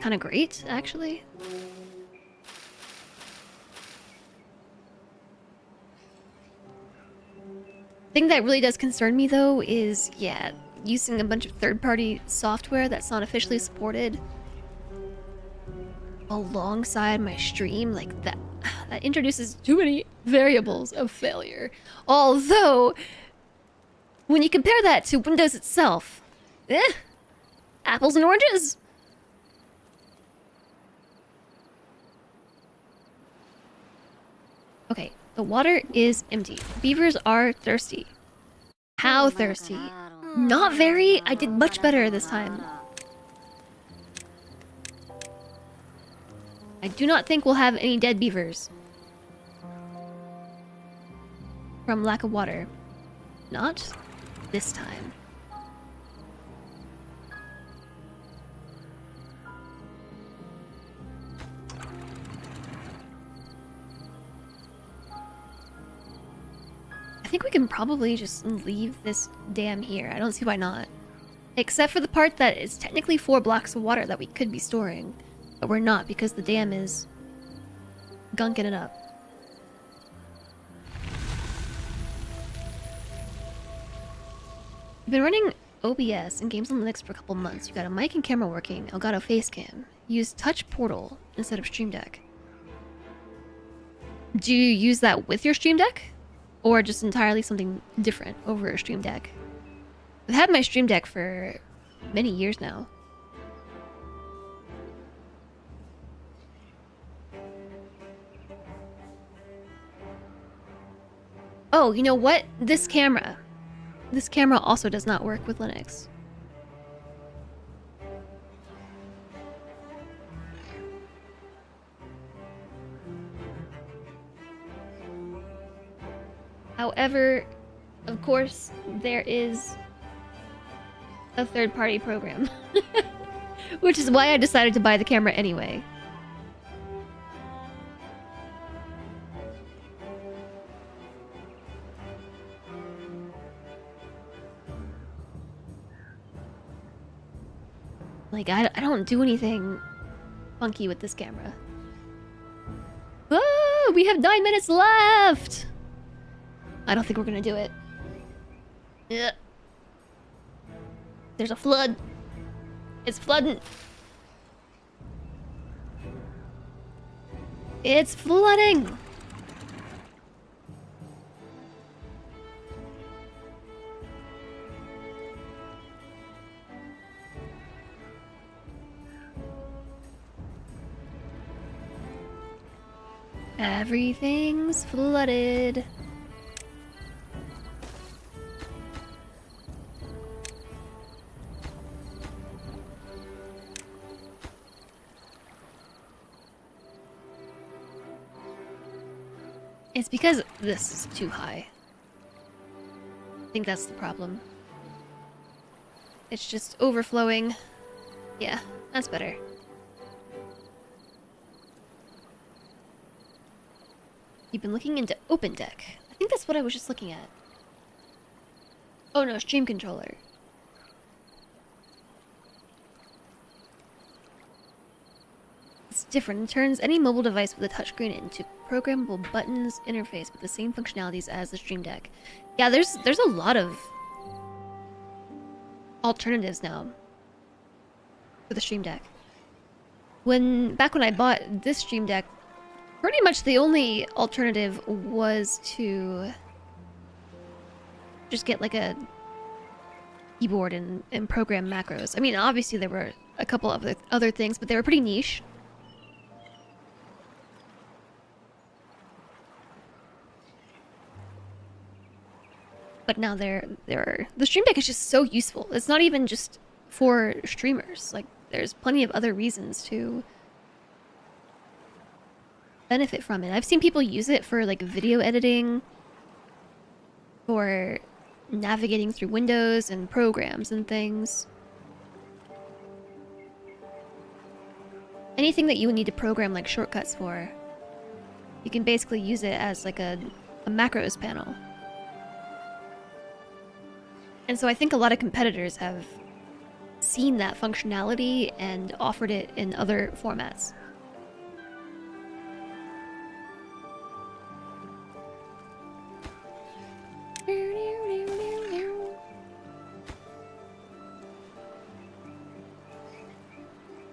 Kind of great, actually. Thing that really does concern me, though, is, yeah, using a bunch of third-party software that's not officially supported alongside my stream, like that introduces too many variables of failure. Although, when you compare that to Windows itself, apples and oranges. Okay, the water is empty. Beavers are thirsty. How thirsty? Not very. I did much better this time. I do not think we'll have any dead beavers from lack of water. Not this time. I think we can probably just leave this dam here. I don't see why not. Except for the part that is technically 4 blocks of water that we could be storing. But we're not because the dam is gunking it up. I've been running OBS and games on Linux for a couple months. You got a mic and camera working, Elgato Facecam. Use Touch Portal instead of Stream Deck. Do you use that with your Stream Deck? Or just entirely something different over a Stream Deck? I've had my Stream Deck for many years now. Oh, you know what? This camera also does not work with Linux. However, of course, there is a third-party program. Which is why I decided to buy the camera anyway. Like, I don't do anything funky with this camera. Oh, we have 9 minutes left! I don't think we're gonna do it. Yeah. There's a flood. It's flooding. It's flooding! Everything's flooded. It's because this is too high. I think that's the problem. It's just overflowing. Yeah, that's better. You've been looking into Open Deck. I think that's what I was just looking at. Oh no, Stream Controller. It's different. It turns any mobile device with a touchscreen into programmable buttons interface with the same functionalities as the Stream Deck. Yeah, there's a lot of alternatives now for the Stream Deck. Back when I bought this Stream Deck, pretty much the only alternative was to just get like a keyboard and program macros. I mean, obviously there were a couple of other things, but they were pretty niche. But now the Stream Deck is just so useful. It's not even just for streamers. Like, there's plenty of other reasons to benefit from it. I've seen people use it for like video editing, for navigating through windows and programs and things. Anything that you would need to program like shortcuts for, you can basically use it as like a macros panel. And so I think a lot of competitors have seen that functionality and offered it in other formats.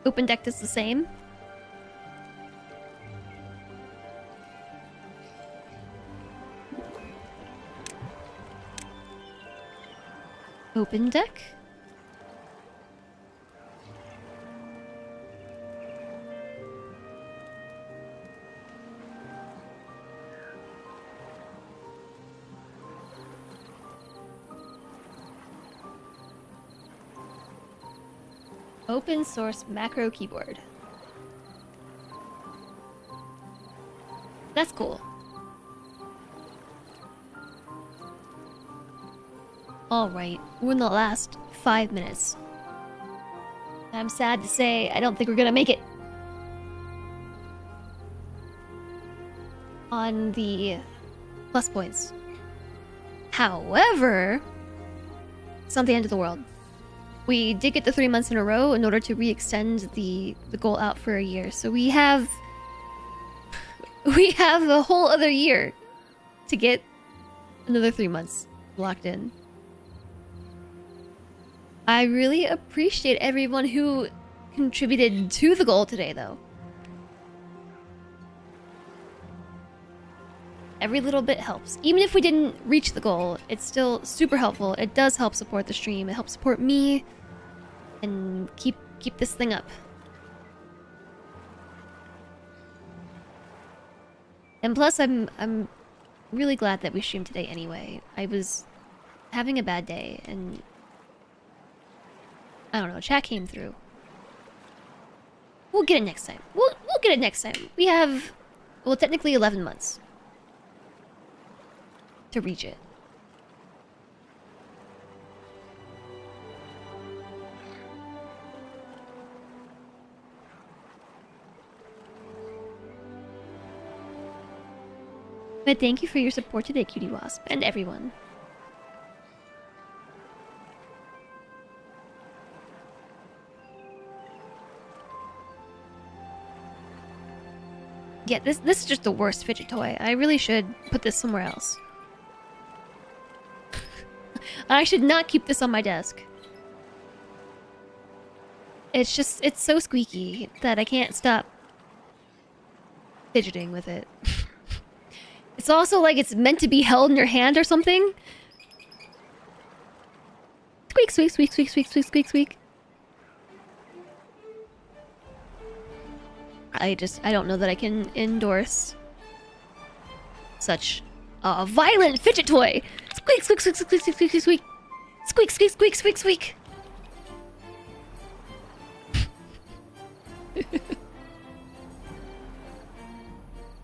Open Deck does the same. Open Deck? Open source macro keyboard. That's cool. Alright, we're in the last 5 minutes. I'm sad to say, I don't think we're gonna make it. On the plus points. However, it's not the end of the world. we did get the 3 months in a row in order to re-extend the goal out for a year. So we have a whole other year to get another 3 months locked in. I really appreciate everyone who contributed to the goal today, though. Every little bit helps. Even if we didn't reach the goal, it's still super helpful. It does help support the stream. It helps support me and keep this thing up. And plus, I'm really glad that we streamed today anyway. I was having a bad day, and I don't know, chat came through. We'll get it next time. We'll get it next time. We have, well, technically 11 months to reach it. But thank you for your support today, Cutie Wasp, and everyone. Yeah, this is just the worst fidget toy. I really should put this somewhere else. I should not keep this on my desk. It's so squeaky that I can't stop fidgeting with it. It's also like it's meant to be held in your hand or something. Squeak, squeak, squeak, squeak, squeak, squeak, squeak, squeak. I don't know that I can endorse such a violent fidget toy. Squeak, squeak, squeak, squeak, squeak, squeak, squeak. Squeak, squeak, squeak, squeak, squeak.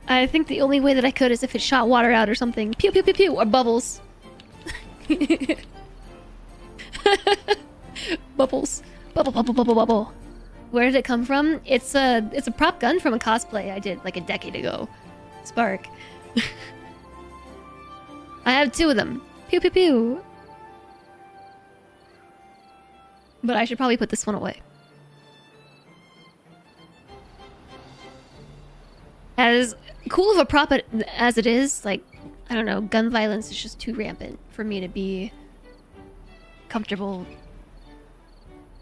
I think the only way that I could is if it shot water out or something. Pew, pew, pew, pew, or bubbles. Bubbles. Bubble, bubble, bubble, bubble. Where did it come from? It's a prop gun from a cosplay I did like a decade ago. Spark. I have 2 of them. Pew, pew, pew. But I should probably put this one away. As cool of a prop as it is, like, I don't know, gun violence is just too rampant for me to be comfortable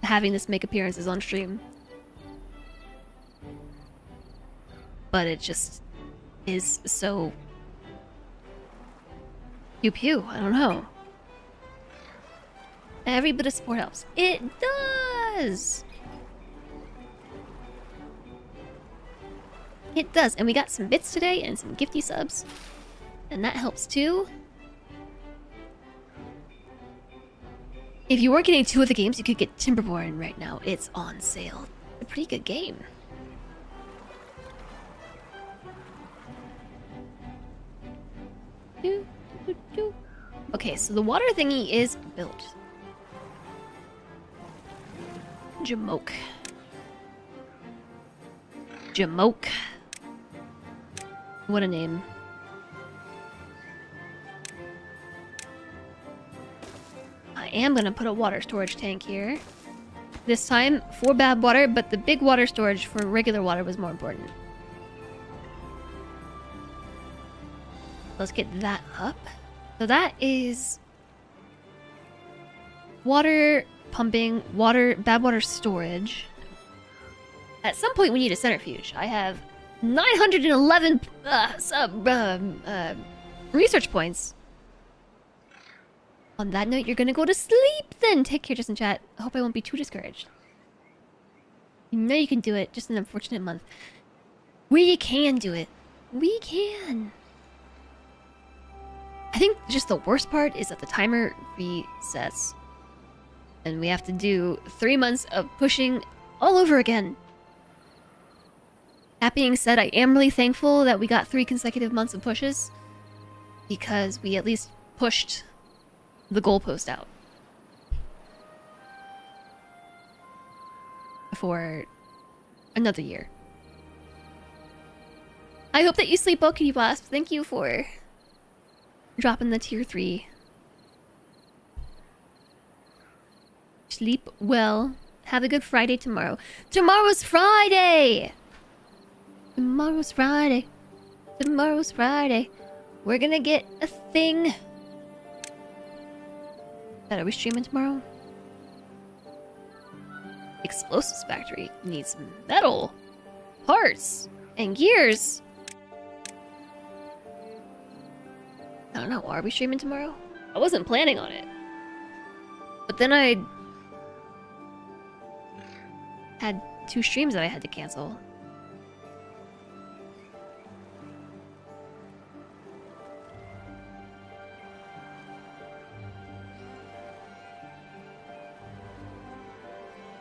having this make appearances on stream. But it just is so... Pew pew, I don't know. Every bit of support helps. It does! It does, and we got some bits today and some gifty subs. And that helps too. If you weren't getting 2 of the games, you could get Timberborn right now. It's on sale. A pretty good game. Okay, so the water thingy is built. Jamoke. Jamoke. What a name. I am gonna put a water storage tank here. This time for bad water, but the big water storage for regular water was more important. Let's get that up. So that is water pumping, bad water storage. At some point we need a centrifuge. I have 911 research points. On that note, you're gonna go to sleep then. Take care, Justin Chat. I hope I won't be too discouraged. You know you can do it. Just an unfortunate month. We can do it. We can. I think just the worst part is that the timer resets. And we have to do 3 months of pushing all over again. That being said, I am really thankful that we got 3 consecutive months of pushes. Because we at least pushed the goalpost out. For another year. I hope that you sleep well, Kitty Blast. Thank you for dropping the tier 3. Sleep well. Have a good Friday tomorrow. Tomorrow's Friday! Tomorrow's Friday. Tomorrow's Friday. We're gonna get a thing. Are we streaming tomorrow? Explosives Factory needs metal, parts, and gears. I don't know. Are we streaming tomorrow? I wasn't planning on it. But then I had 2 streams that I had to cancel.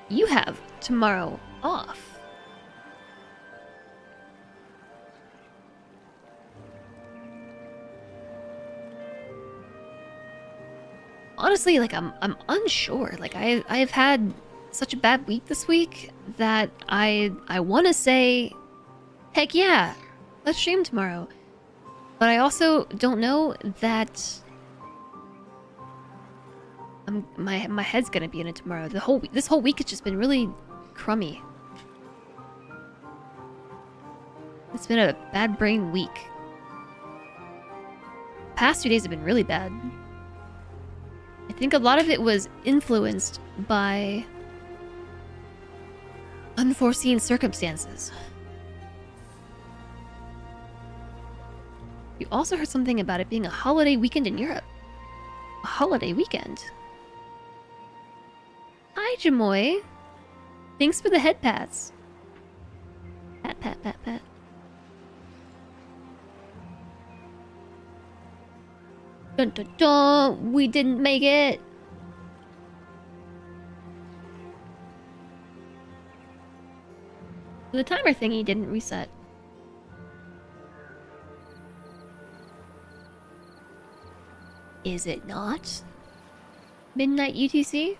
You have tomorrow off. Honestly, like I'm unsure. Like I've had such a bad week this week that I want to say, heck yeah, let's stream tomorrow. But I also don't know that my head's gonna be in it tomorrow. This whole week has just been really crummy. It's been a bad brain week. Past 2 days have been really bad. I think a lot of it was influenced by unforeseen circumstances. You also heard something about it being a holiday weekend in Europe. A holiday weekend? Hi, Jamoy. Thanks for the head pats. Pat, pat, pat, pat. Dun dun dun! We didn't make it! The timer thingy didn't reset. Is it not? Midnight UTC?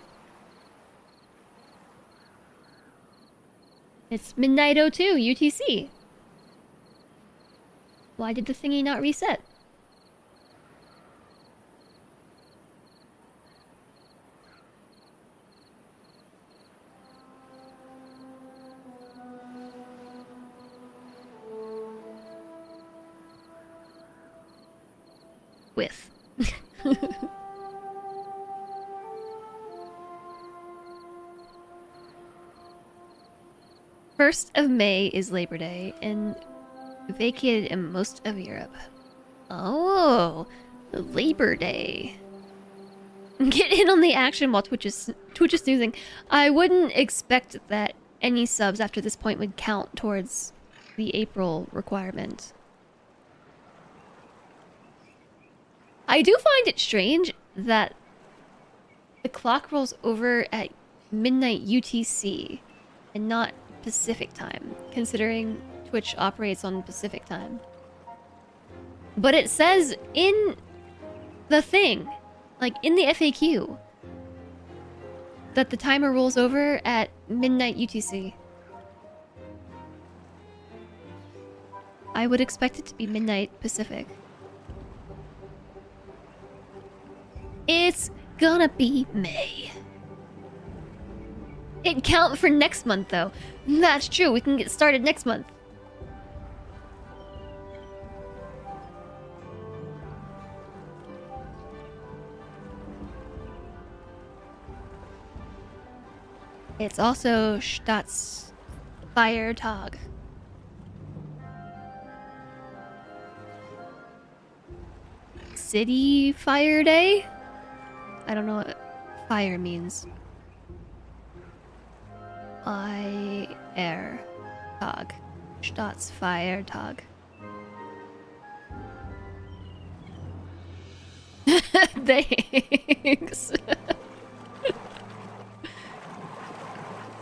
It's midnight 02 UTC. Why did the thingy not reset? With. 1st of May is Labor Day, and vacated in most of Europe. Oh, Labor Day. Get in on the action while Twitch is snoozing. I wouldn't expect that any subs after this point would count towards the April requirement. I do find it strange that the clock rolls over at midnight UTC and not Pacific time, considering Twitch operates on Pacific time. But it says in the thing, like in the FAQ, that the timer rolls over at midnight UTC. I would expect it to be midnight Pacific. It's gonna be May. It count for next month, though. That's true. We can get started next month. It's also Staatsfeiertag. City Fire Day? I don't know what fire means. Feiertag. Staatsfeiertag. Thanks.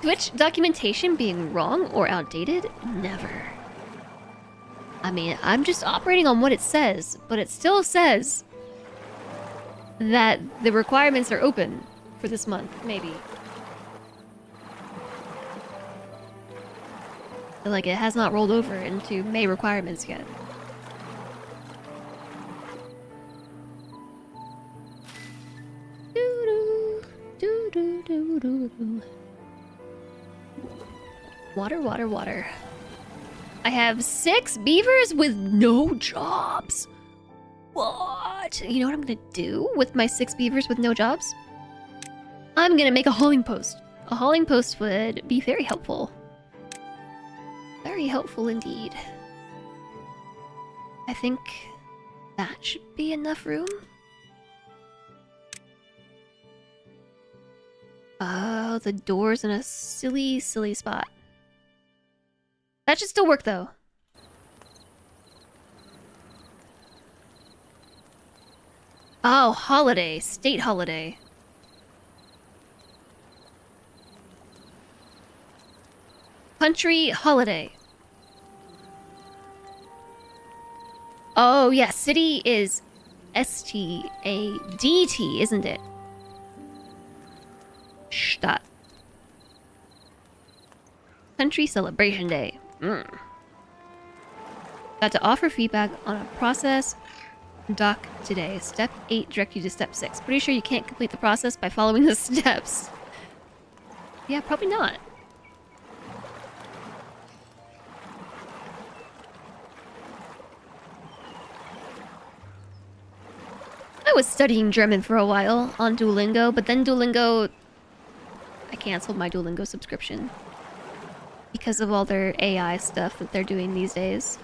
Twitch documentation being wrong or outdated? Never. I mean, I'm just operating on what it says, but it still says that the requirements are open for this month, maybe. But, like, it has not rolled over into May requirements yet. Doo-doo, doo-doo-doo. Water, water, water. I have 6 beavers with no jobs. What? You know what I'm gonna do with my 6 beavers with no jobs? I'm gonna make a hauling post. A hauling post would be very helpful. Very helpful indeed. I think that should be enough room. Oh, the door's in a silly, silly spot. That should still work though. Oh, holiday. State holiday. Country holiday. Oh, yeah. City is S-T-A-D-T, isn't it? Stadt. Country Celebration Day. Got to offer feedback on a process doc today. Step 8 direct you to step 6. Pretty sure you can't complete the process by following the steps. Yeah, probably not. I was studying German for a while on Duolingo, but then Duolingo... I canceled my Duolingo subscription. Because of all their AI stuff that they're doing these days.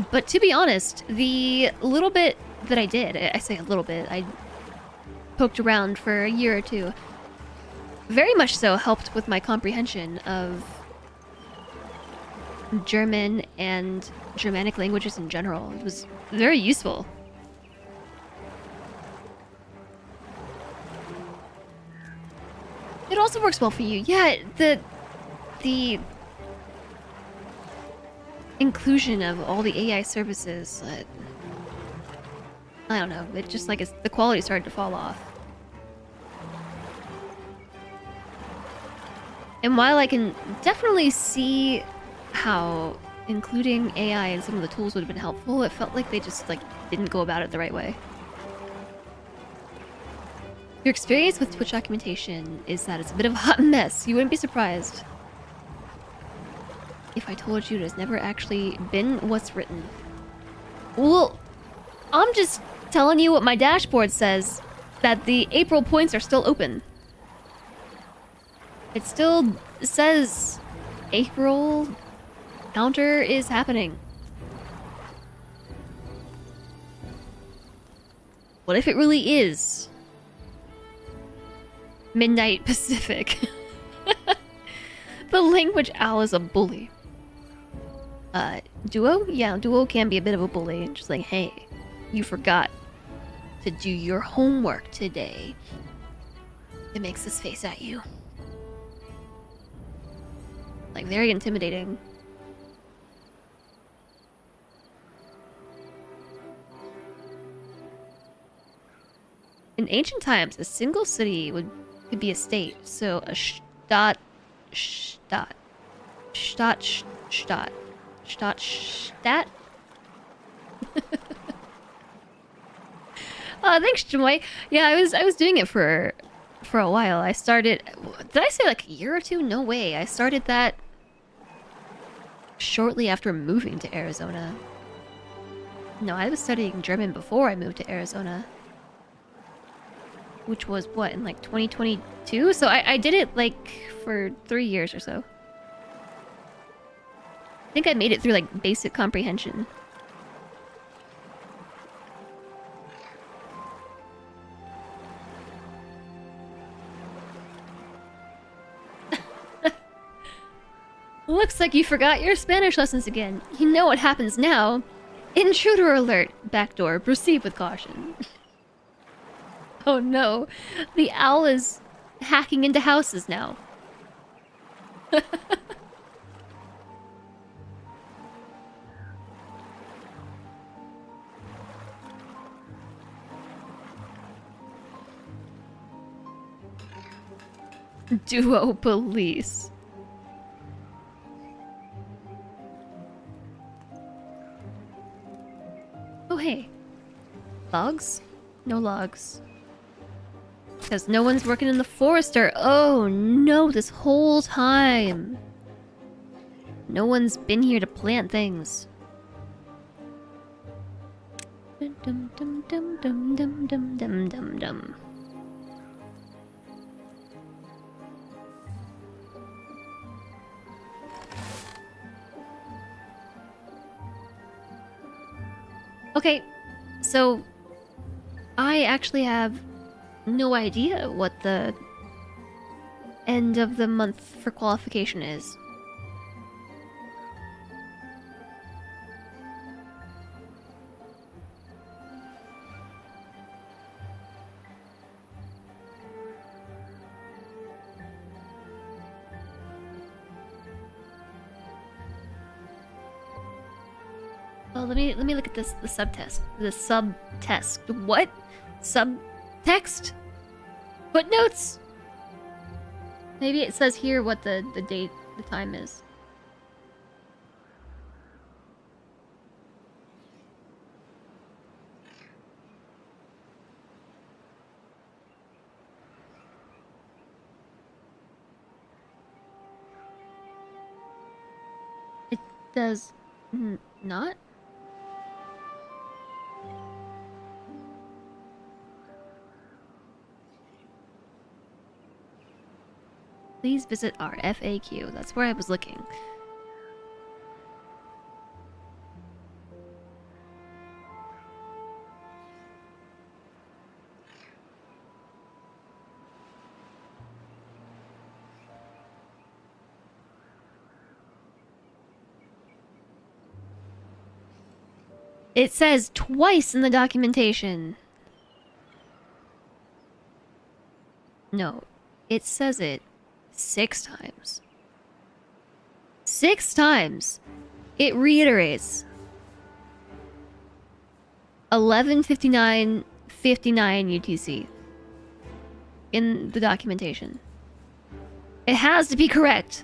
But to be honest, the little bit that I did, I say a little bit, I poked around for a year or two, very much so helped with my comprehension of German and Germanic languages in general. It was very useful. It also works well for you. Yeah, the inclusion of all the AI services, I don't know, it just like the quality started to fall off. And while I can definitely see how including AI in some of the tools would have been helpful, it felt like they just like didn't go about it the right way. Your experience with Twitch documentation is that it's a bit of a hot mess. You wouldn't be surprised if I told you it has never actually been what's written. Well, I'm just telling you what my dashboard says, that the April points are still open. It still says April counter is happening. What if it really is midnight Pacific? The language owl is a bully. Duo? Yeah, Duo can be a bit of a bully. Just like, hey, you forgot to do your homework today. It makes this face at you. Like, very intimidating. In ancient times, a single city could be a state. So a Stadt. Thanks, Jamoy. Yeah, I was doing it for a while. I started... Did I say like a year or two? No way. I started that shortly after moving to Arizona. No, I was studying German before I moved to Arizona. Which was, what, in like 2022? So I did it like for 3 years or so. I think I made it through like basic comprehension. Looks like you forgot your Spanish lessons again. You know what happens now. Intruder alert. Backdoor. Proceed with caution. Oh no. The owl is hacking into houses now. Duo police. Oh hey, Logs? No logs. Because no one's working in the forester. Oh no, this whole time. No one's been here to plant things. Dum dum dum dum dum dum dum dum dum dum. Okay, so I actually have no idea what the end of the month for qualification is. Oh, let me look at this. The subtest. The subtest. What? Subtext? Footnotes? Maybe it says here what the date, the time is. It does not? Please visit our FAQ. That's where I was looking. It says twice in the documentation. No, it says it 6 times. 6 times. It reiterates. 11:59:59 UTC in the documentation. It has to be correct.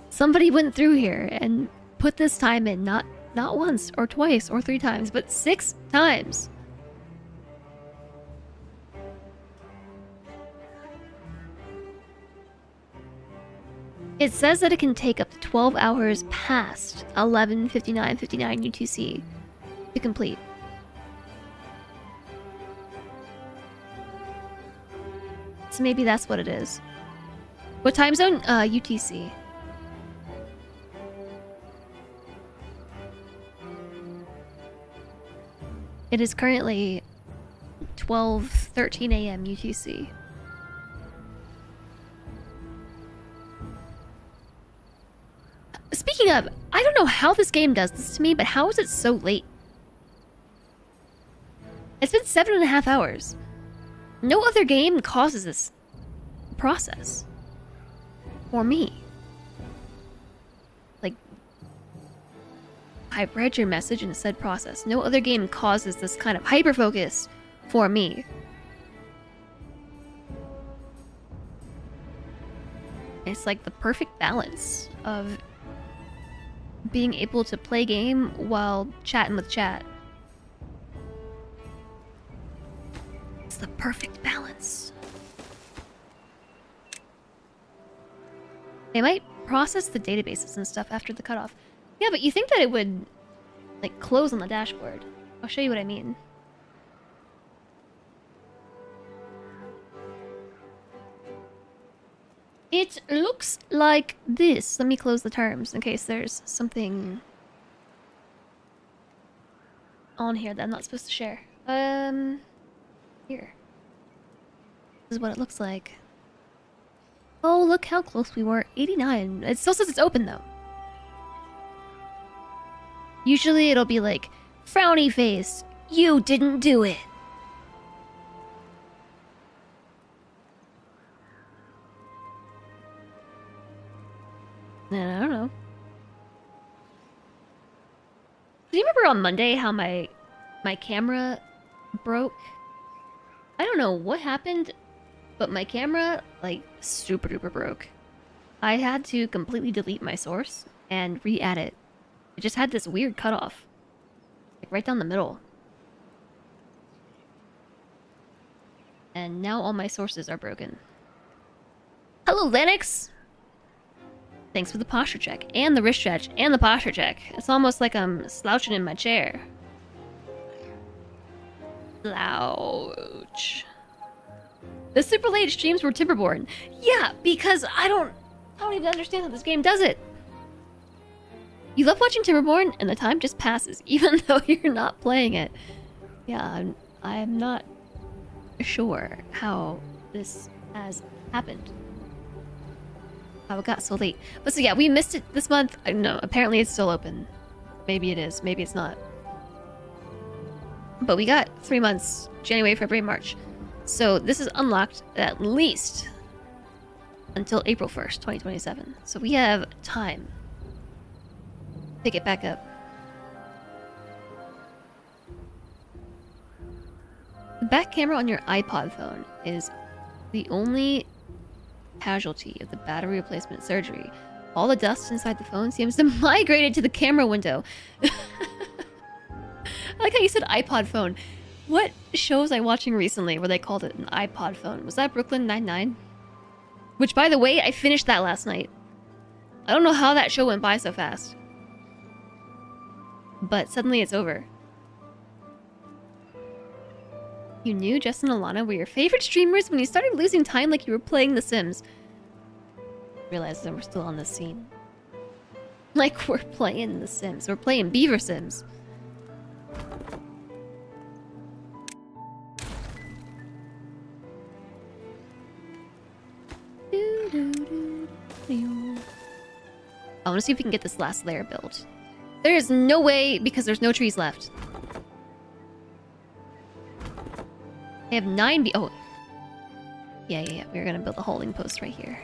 Somebody went through here and put this time in, not once or twice or 3 times, but 6 times. It says that it can take up to 12 hours past 11:59:59 UTC to complete. So maybe that's what it is. What time zone? UTC. It is currently 12:13 a.m. UTC. Speaking of, I don't know how this game does this to me, but how is it so late? It's been 7.5 hours. No other game causes this process. For me. Like, I read your message and it said process. No other game causes this kind of hyper-focus for me. It's like the perfect balance of being able to play game while chatting with chat. It's the perfect balance. They might process the databases and stuff after the cutoff. Yeah, but you think that it would, like, close on the dashboard. I'll show you what I mean. It looks like this. Let me close the terms in case there's something on here that I'm not supposed to share. Here. This is what it looks like. Oh, look how close we were. 89. It still says it's open, though. Usually it'll be like, frowny face, you didn't do it. I don't know. Do you remember on Monday how my camera broke? I don't know what happened. But my camera, like, super duper broke. I had to completely delete my source and re-add it. It just had this weird cutoff. Like, right down the middle. And now all my sources are broken. Hello, Lennox! Thanks for the posture check, and the wrist stretch, and the posture check. It's almost like I'm slouching in my chair. Slouch. The super late streams were Timberborn. Yeah, because I don't even understand how this game does it. You love watching Timberborn, and the time just passes, even though you're not playing it. Yeah, I'm not sure how this has happened. How it got so late. But so yeah, we missed it this month. I don't know, apparently it's still open. Maybe it is, maybe it's not. But we got 3 months, January, February, March. So this is unlocked at least until April 1st, 2027. So we have time. Pick it back up. The back camera on your iPod phone is the only casualty of the battery replacement surgery. All the dust inside the phone seems to migrate to the camera window. I like how you said iPod phone. What show was I watching recently where they called it an iPod phone? Was that Brooklyn Nine-Nine? Which, by the way, I finished that last night. I don't know how that show went by so fast. But suddenly it's over. You knew Justin and Alana were your favorite streamers when you started losing time like you were playing The Sims. Realized that we're still on this scene. Like we're playing The Sims. We're playing Beaver Sims. I want to see if we can get this last layer built. There is no way, because there's no trees left. I have 9 oh. Yeah. We're gonna build a holding post right here.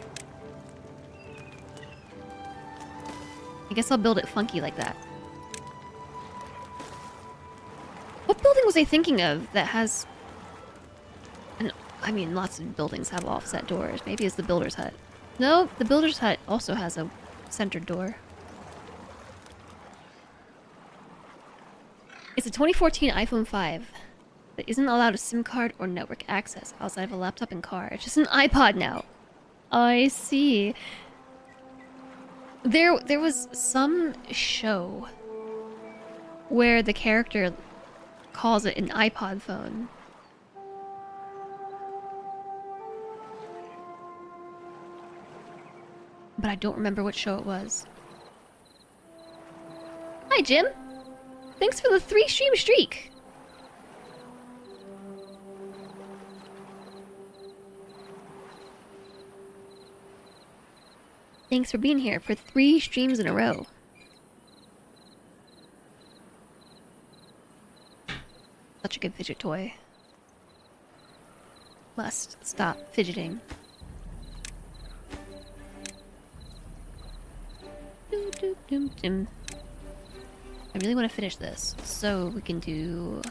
I guess I'll build it funky like that. What building was I thinking of that has... I mean, lots of buildings have offset doors. Maybe it's the builder's hut. No, the builder's hut also has a centered door. It's a 2014 iPhone 5 that isn't allowed a SIM card or network access outside of a laptop and car. It's just an iPod now. I see. There was some show where the character calls it an iPod phone. But I don't remember what show it was. Hi, Jim. Thanks for the 3-stream streak. Thanks for being here for 3 streams in a row. Such a good fidget toy. Must stop fidgeting. I really want to finish this, so we can do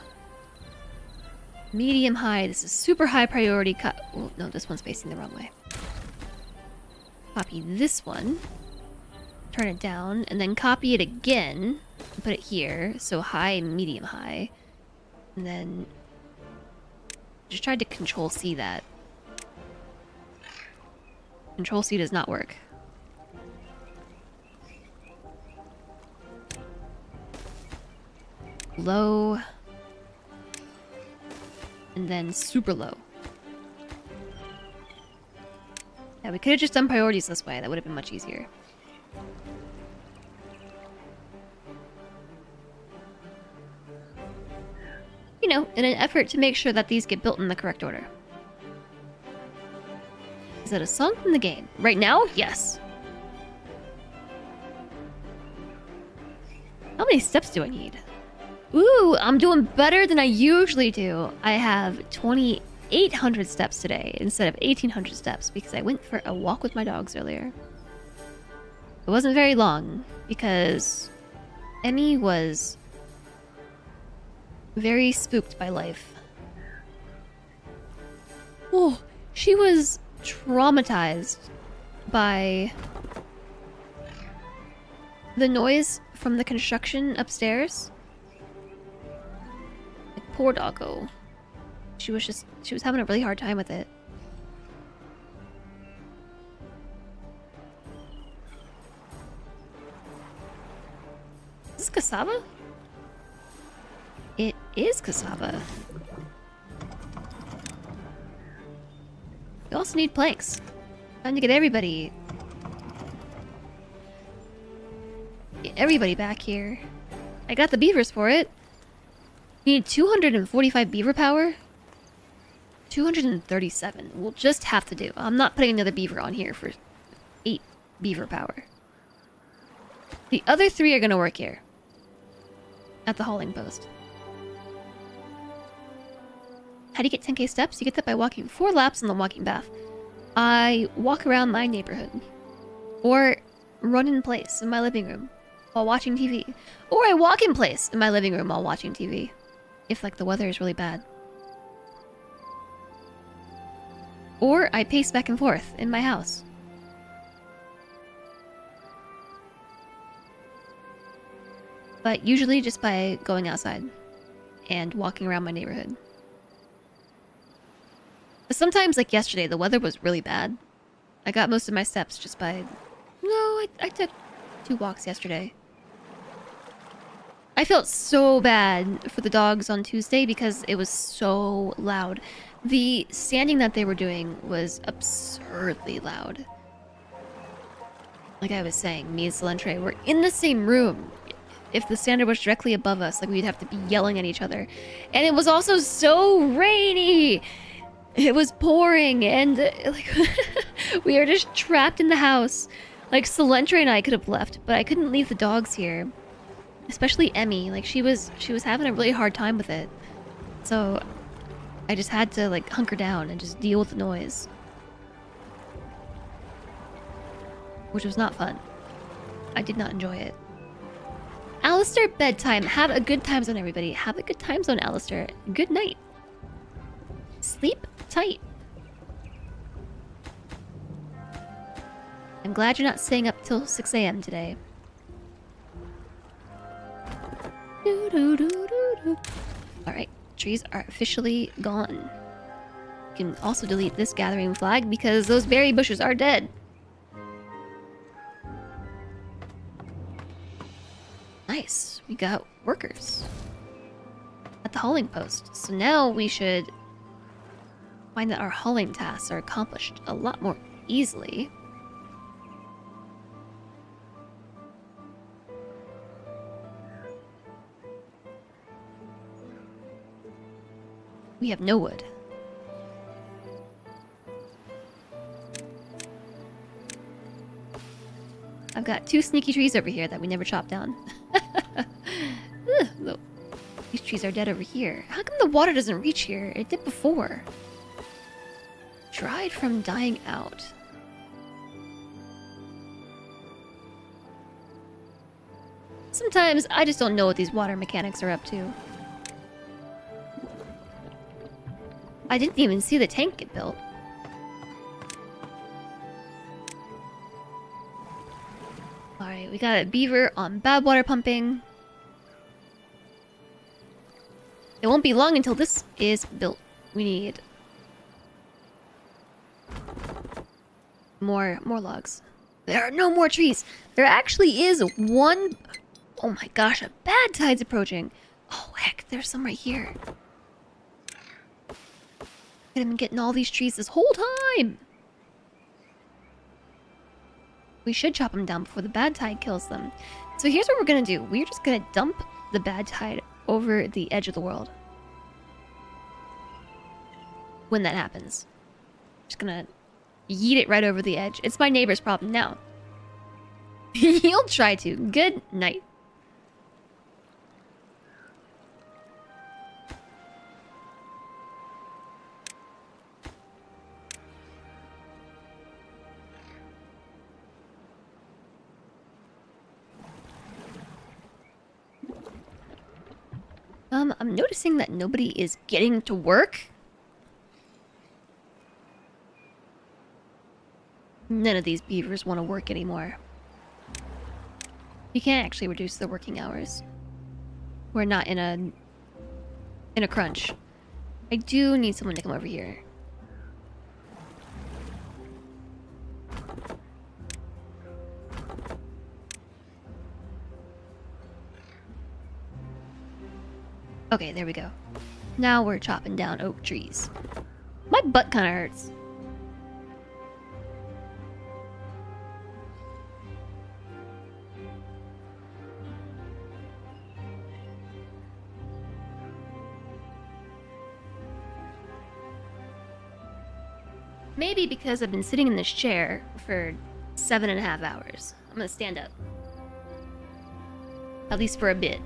medium high. This is super high priority. Oh, no, this one's facing the wrong way. Copy this one, turn it down, and then copy it again and put it here. So high, medium high, and then just tried to Control C that. Control C does not work. Low, and then super low. Yeah, we could have just done priorities this way. That would have been much easier. You know, in an effort to make sure that these get built in the correct order. Is that a song from the game? Right now? Yes. How many steps do I need? Ooh, I'm doing better than I usually do. I have 2,800 steps today instead of 1,800 steps because I went for a walk with my dogs earlier. It wasn't very long because Emmy was very spooked by life. Oh, She was traumatized by the noise from the construction upstairs. Like, poor doggo. She was having a really hard time with it. Is this cassava? It is cassava. We also need planks. Time to get everybody back here. I got the beavers for it. We need 245 beaver power. 237. We'll just have to do. I'm not putting another beaver on here for 8 beaver power. The other 3 are gonna work here. At the hauling post. How do you get 10k steps? You get that by walking 4 laps on the walking path. I walk around my neighborhood. Or run in place in my living room while watching TV. Or I walk in place in my living room while watching TV. If, like, the weather is really bad. Or I pace back and forth in my house. But usually just by going outside and walking around my neighborhood. But sometimes, like yesterday, the weather was really bad. I got most of my steps just by... No, I took 2 walks yesterday. I felt so bad for the dogs on Tuesday because it was so loud. The sanding that they were doing was absurdly loud. Like I was saying, me and Solentre were in the same room. If the sander was directly above us, like, we'd have to be yelling at each other. And it was also so rainy! It was pouring, and like we were just trapped in the house. Like, Solentre and I could have left, but I couldn't leave the dogs here. Especially Emmy. Like, she was having a really hard time with it. So I just had to, like, hunker down and just deal with the noise. Which was not fun. I did not enjoy it. Alistair, bedtime. Have a good time zone, everybody. Have a good time zone, Alistair. Good night. Sleep tight. I'm glad you're not staying up till 6 a.m. today. Alright, trees are officially gone. You can also delete this gathering flag because those berry bushes are dead. Nice, we got workers at the hauling post. So now we should find that our hauling tasks are accomplished a lot more easily. We have no wood. I've got 2 sneaky trees over here that we never chopped down. Ugh, these trees are dead over here. How come the water doesn't reach here? It did before. Dried from dying out. Sometimes I just don't know what these water mechanics are up to. I didn't even see the tank get built. Alright, we got a beaver on bad water pumping. It won't be long until this is built. We need more logs. There are no more trees. There actually is one... Oh my gosh, a bad tide's approaching. Oh heck, there's some right here. I've been getting all these trees this whole time. We should chop them down before the bad tide kills them. So here's what we're gonna do. We're just gonna dump the bad tide over the edge of the world. When that happens. Just gonna yeet it right over the edge. It's my neighbor's problem now. He'll try to. Good night. I'm noticing that nobody is getting to work. None of these beavers want to work anymore. You can't actually reduce their working hours. We're not in a crunch. I do need someone to come over here. Okay, there we go. Now we're chopping down oak trees. My butt kind of hurts. Maybe because I've been sitting in this chair for 7.5 hours. I'm gonna stand up. At least for a bit.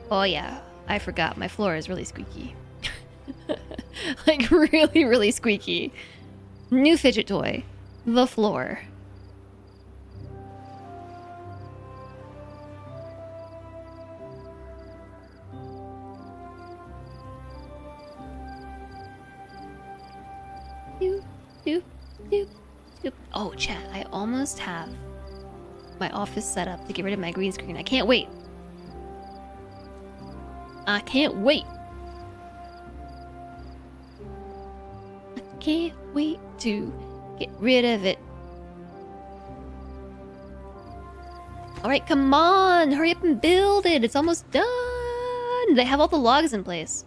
Oh yeah, I forgot. My floor is really squeaky. Like, really, really squeaky. New fidget toy. The floor. Doop, doop, doop, doop. Oh, chat, I almost have my office set up to get rid of my green screen. I can't wait. I can't wait. I can't wait to get rid of it. Alright, come on. Hurry up and build it. It's almost done. They have all the logs in place.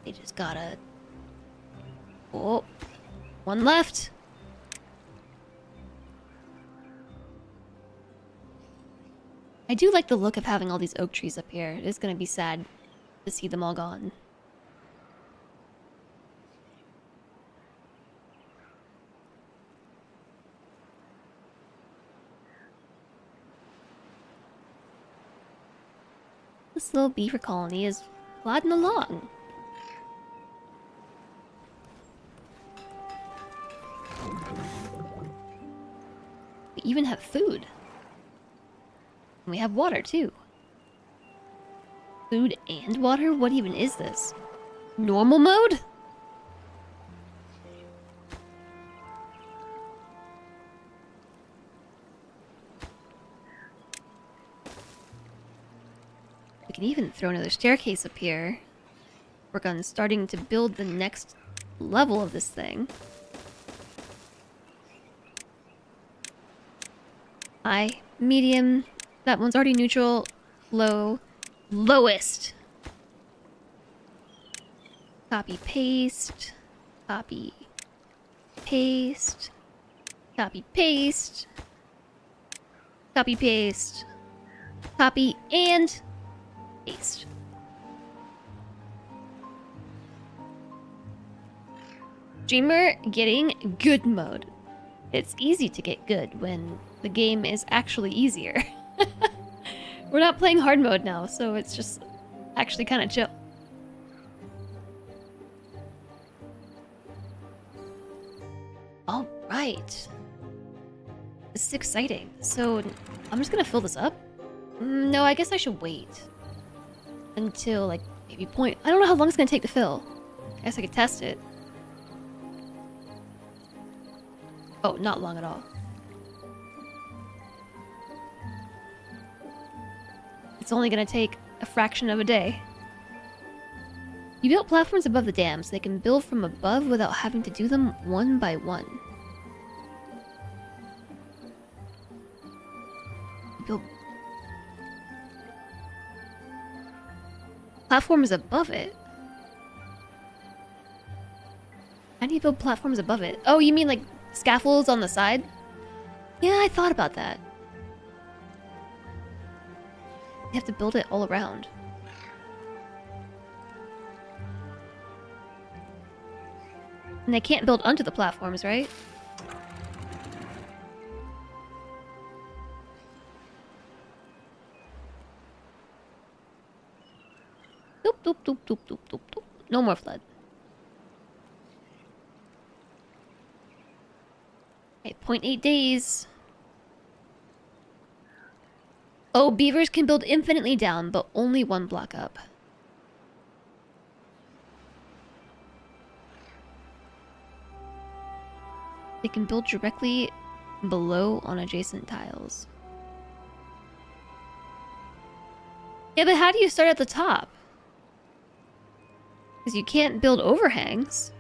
They just gotta... Oh, one left. I do like the look of having all these oak trees up here. It is gonna be sad to see them all gone. This little beaver colony is plodding along. We even have food. And we have water, too. Food and water? What even is this? Normal mode? We can even throw another staircase up here. Work on starting to build the next level of this thing. High, medium. That one's already neutral. Low. Lowest. Copy, paste. Copy. Paste. Copy, paste. Copy, paste. Copy, and paste. Dreamer getting good mode. It's easy to get good when the game is actually easier. We're not playing hard mode now, so it's just actually kind of chill. All right. This is exciting. So I'm just gonna fill this up. No, I guess I should wait until like maybe point. I don't know how long it's gonna take to fill. I guess I could test it. Oh, not long at all. It's only gonna take a fraction of a day. You built platforms above the dam so they can build from above without having to do them one by one. You build platforms above it? How do you build platforms above it? Oh, you mean like scaffolds on the side? Yeah, I thought about that. You have to build it all around. And they can't build onto the platforms, right? Doop, doop, doop, doop, doop, doop, doop. No more flood. Okay, 0.8 days. Oh, beavers can build infinitely down, but only one block up. They can build directly below on adjacent tiles. Yeah, but how do you start at the top? Because you can't build overhangs.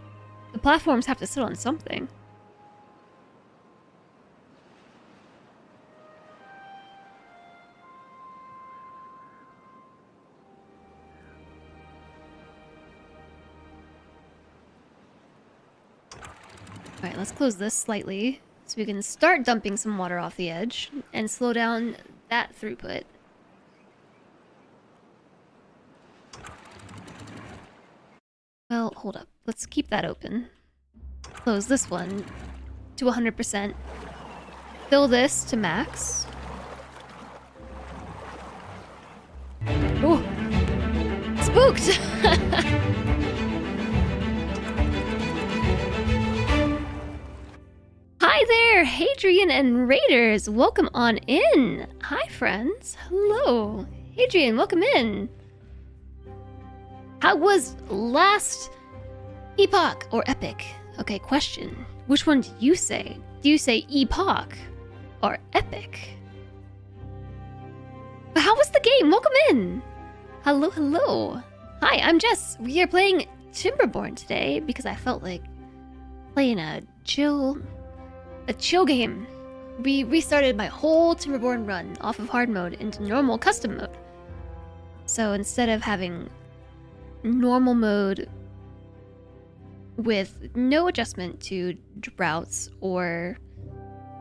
The platforms have to sit on something. Alright, let's close this slightly so we can start dumping some water off the edge and slow down that throughput. Well, hold up. Let's keep that open. Close this one to 100%. Fill this to max. Oh! Spooked! Hi there, Hadrian and Raiders! Welcome on in! Hi, friends! Hello! Hadrian, welcome in! How was last epoch or epic? Okay, question. Which one do you say? Do you say epoch or epic? But how was the game? Welcome in! Hello, hello! Hi, I'm Jess. We are playing Timberborn today because I felt like playing a chill game. We restarted my whole Timberborn run off of hard mode into normal custom mode. So instead of having normal mode with no adjustment to droughts or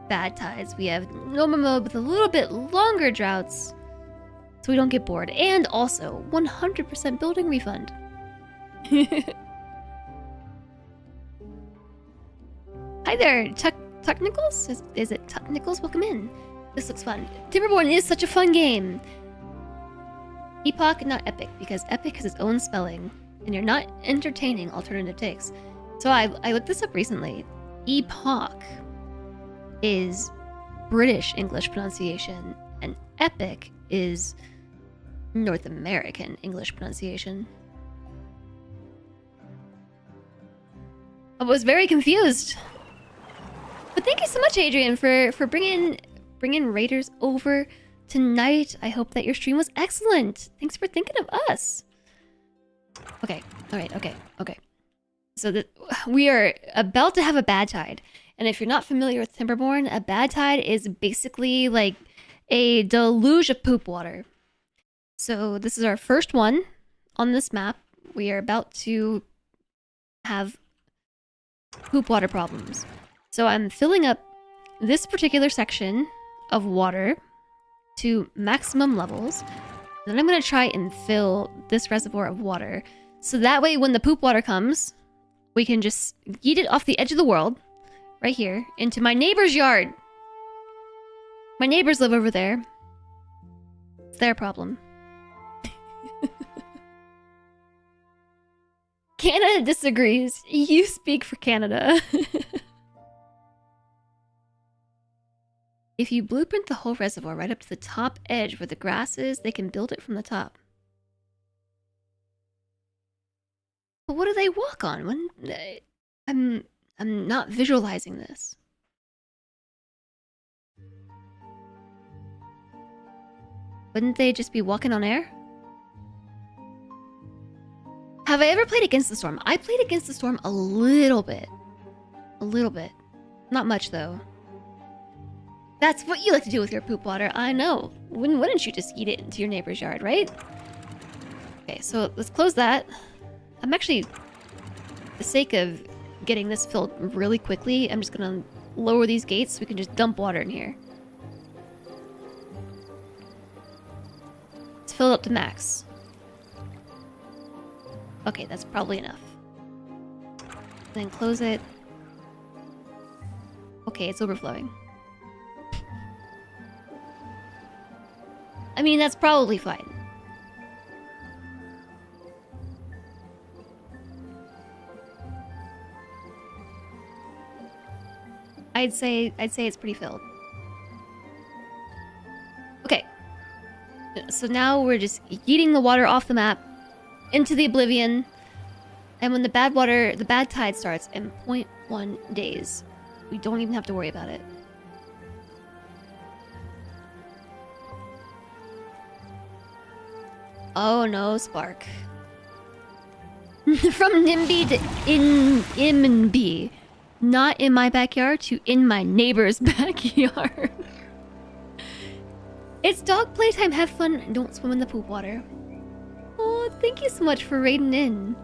bad tides, we have normal mode with a little bit longer droughts so we don't get bored, and also 100% building refund. Hi there, Technicals? Is it Technicals? Welcome in. This looks fun. Timberborn is such a fun game. Epoch, not epic, because epic has its own spelling, and you're not entertaining alternative takes. So I looked this up recently. Epoch is British English pronunciation, and epic is North American English pronunciation. I was very confused. But thank you so much, Adrian, for bringing Raiders over tonight. I hope that your stream was excellent. Thanks for thinking of us. Okay, all right, okay. So we are about to have a bad tide. And if you're not familiar with Timberborn, a bad tide is basically like a deluge of poop water. So this is our first one on this map. We are about to have poop water problems. So I'm filling up this particular section of water to maximum levels. Then I'm going to try and fill this reservoir of water. So that way when the poop water comes, we can just yeet it off the edge of the world, right here, into my neighbor's yard. My neighbors live over there. It's their problem. Canada disagrees. You speak for Canada. If you blueprint the whole reservoir right up to the top edge where the grass is, they can build it from the top. But what do they walk on? I'm not visualizing this. Wouldn't they just be walking on air? Have I ever played Against the Storm? I played Against the Storm a little bit. A little bit. Not much, though. That's what you like to do with your poop water. I know. Wouldn't you just eat it into your neighbor's yard, right? Okay, so let's close that. I'm actually, for the sake of getting this filled really quickly, I'm just gonna lower these gates so we can just dump water in here. Let's fill it up to max. Okay, that's probably enough. Then close it. Okay, it's overflowing. I mean, that's probably fine. I'd say it's pretty filled. Okay. So now we're just yeeting the water off the map into the oblivion. And when the bad tide starts in 0.1 days, We don't even have to worry about it. Oh no, Spark. From NIMBY to IMNB. Not in my backyard to in my neighbor's backyard. It's dog playtime. Have fun and don't swim in the poop water. Oh, thank you so much for raiding in.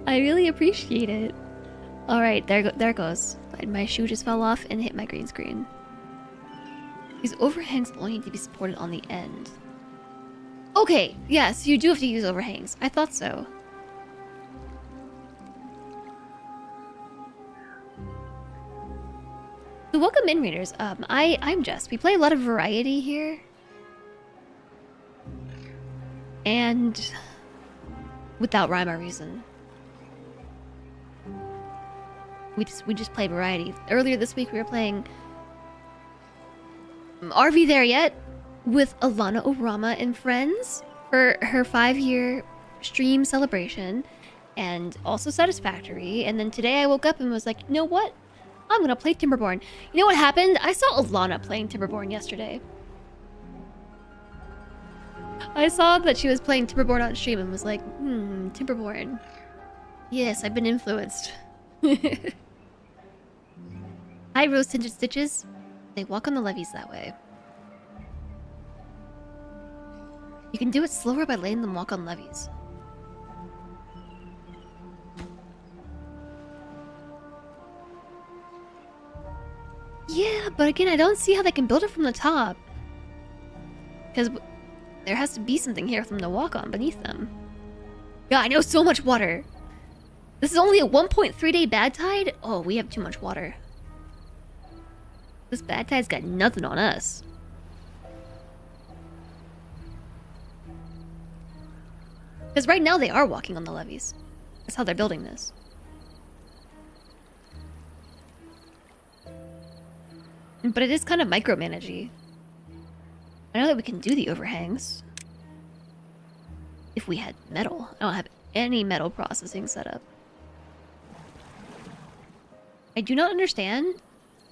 I really appreciate it. Alright, there it goes. My shoe just fell off and hit my green screen. These overhangs only need to be supported on the end. Okay, yes, you do have to use overhangs. I thought so. So welcome in, readers. I'm Jess. We play a lot of variety here. And without rhyme or reason. We just play variety. Earlier this week we were playing Are We There Yet? With Alana Orama and friends for her 5-year stream celebration, and also Satisfactory. And then today I woke up and was like, you know what? I'm gonna play Timberborn. You know what happened? I saw Alana playing Timberborn yesterday. I saw that she was playing Timberborn on stream and was like, Timberborn. Yes, I've been influenced. Hi, Rose Tinted Stitches. They walk on the levees that way. You can do it slower by letting them walk on levees. Yeah, but again, I don't see how they can build it from the top. Because there has to be something here for them to walk on beneath them. Yeah, I know, so much water. This is only a 1.3 day bad tide? Oh, we have too much water. This bad tide's got nothing on us. Because right now they are walking on the levees. That's how they're building this. But it is kind of micromanagey. I know that we can do the overhangs. If we had metal. I don't have any metal processing set up. I do not understand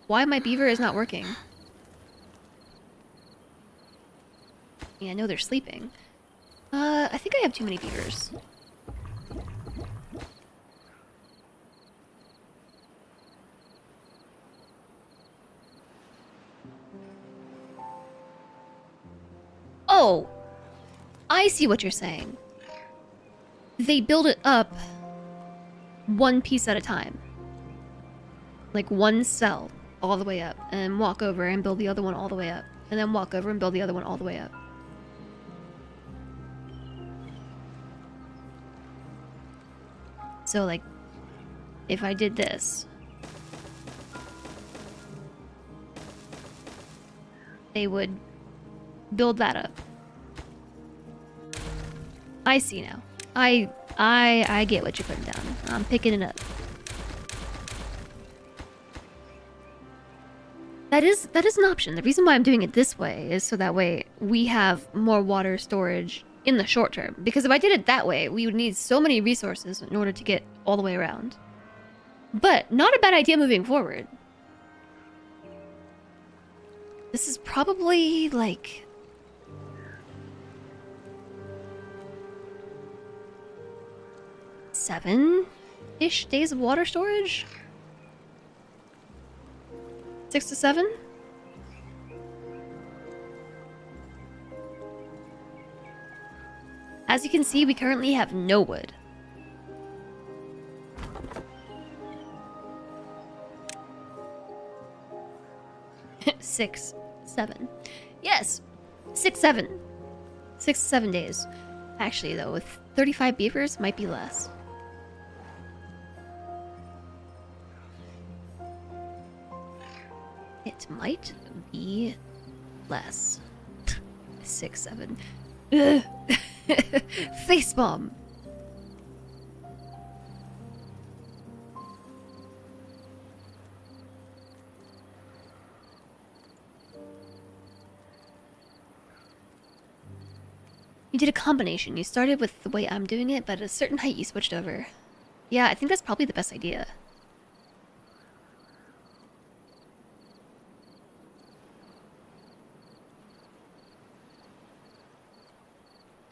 why my beaver is not working. Yeah, I know they're sleeping. I think I have too many beavers. Oh! I see what you're saying. They build it up one piece at a time. Like one cell all the way up, and walk over and build the other one all the way up. And then walk over and build the other one all the way up. So, like, if I did this, they would build that up. I see now. I get what you're putting down. I'm picking it up. That is an option. The reason why I'm doing it this way is so that way we have more water storage in the short term. Because if I did it that way, we would need so many resources in order to get all the way around. But not a bad idea moving forward. This is probably like seven-ish days of water storage. 6 to 7. As you can see, we currently have no wood. Six, 7. Yes, 6, 7. 6 to 7 days. Actually, though, with 35 beavers, might be less. It might be less. 6, 7. Ugh. Facepalm. You did a combination. You started with the way I'm doing it, but at a certain height you switched over. Yeah, I think that's probably the best idea.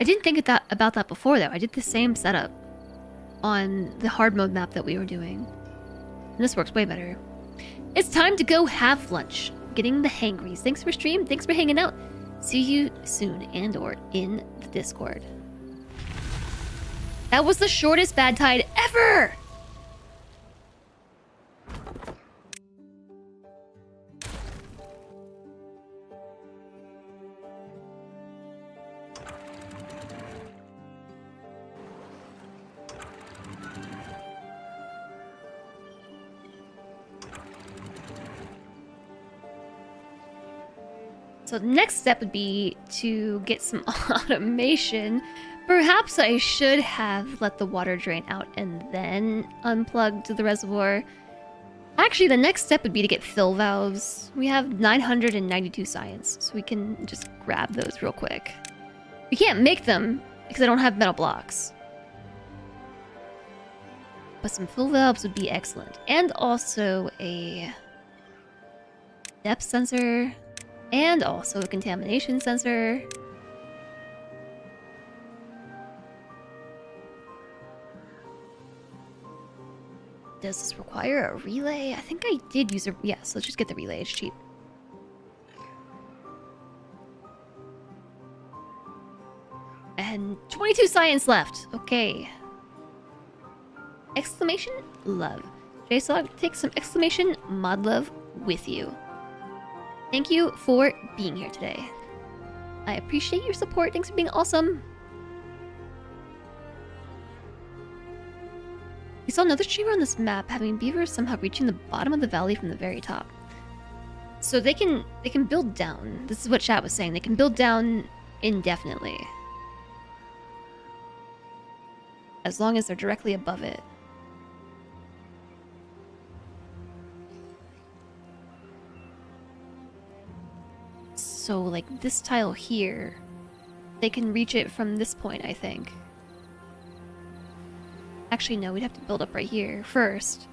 I didn't think about that before, though. I did the same setup on the hard mode map that we were doing. And this works way better. It's time to go have lunch. Getting the hangries. Thanks for stream. Thanks for hanging out. See you soon and or in the Discord. That was the shortest bad tide ever! So the next step would be to get some automation. Perhaps I should have let the water drain out and then unplugged the reservoir. Actually, the next step would be to get fill valves. We have 992 science, so we can just grab those real quick. We can't make them because I don't have metal blocks. But some fill valves would be excellent. And also a depth sensor. And also a contamination sensor. Does this require a relay? I think I did use a... Yes, let's just get the relay. It's cheap. And 22 science left. Okay. Exclamation love. JSOG, take some exclamation mod love with you. Thank you for being here today. I appreciate your support. Thanks for being awesome. We saw another streamer on this map having beavers somehow reaching the bottom of the valley from the very top. So they can build down. This is what chat was saying. They can build down indefinitely. As long as they're directly above it. So, like, this tile here, they can reach it from this point, I think. Actually, no, we'd have to build up right here first.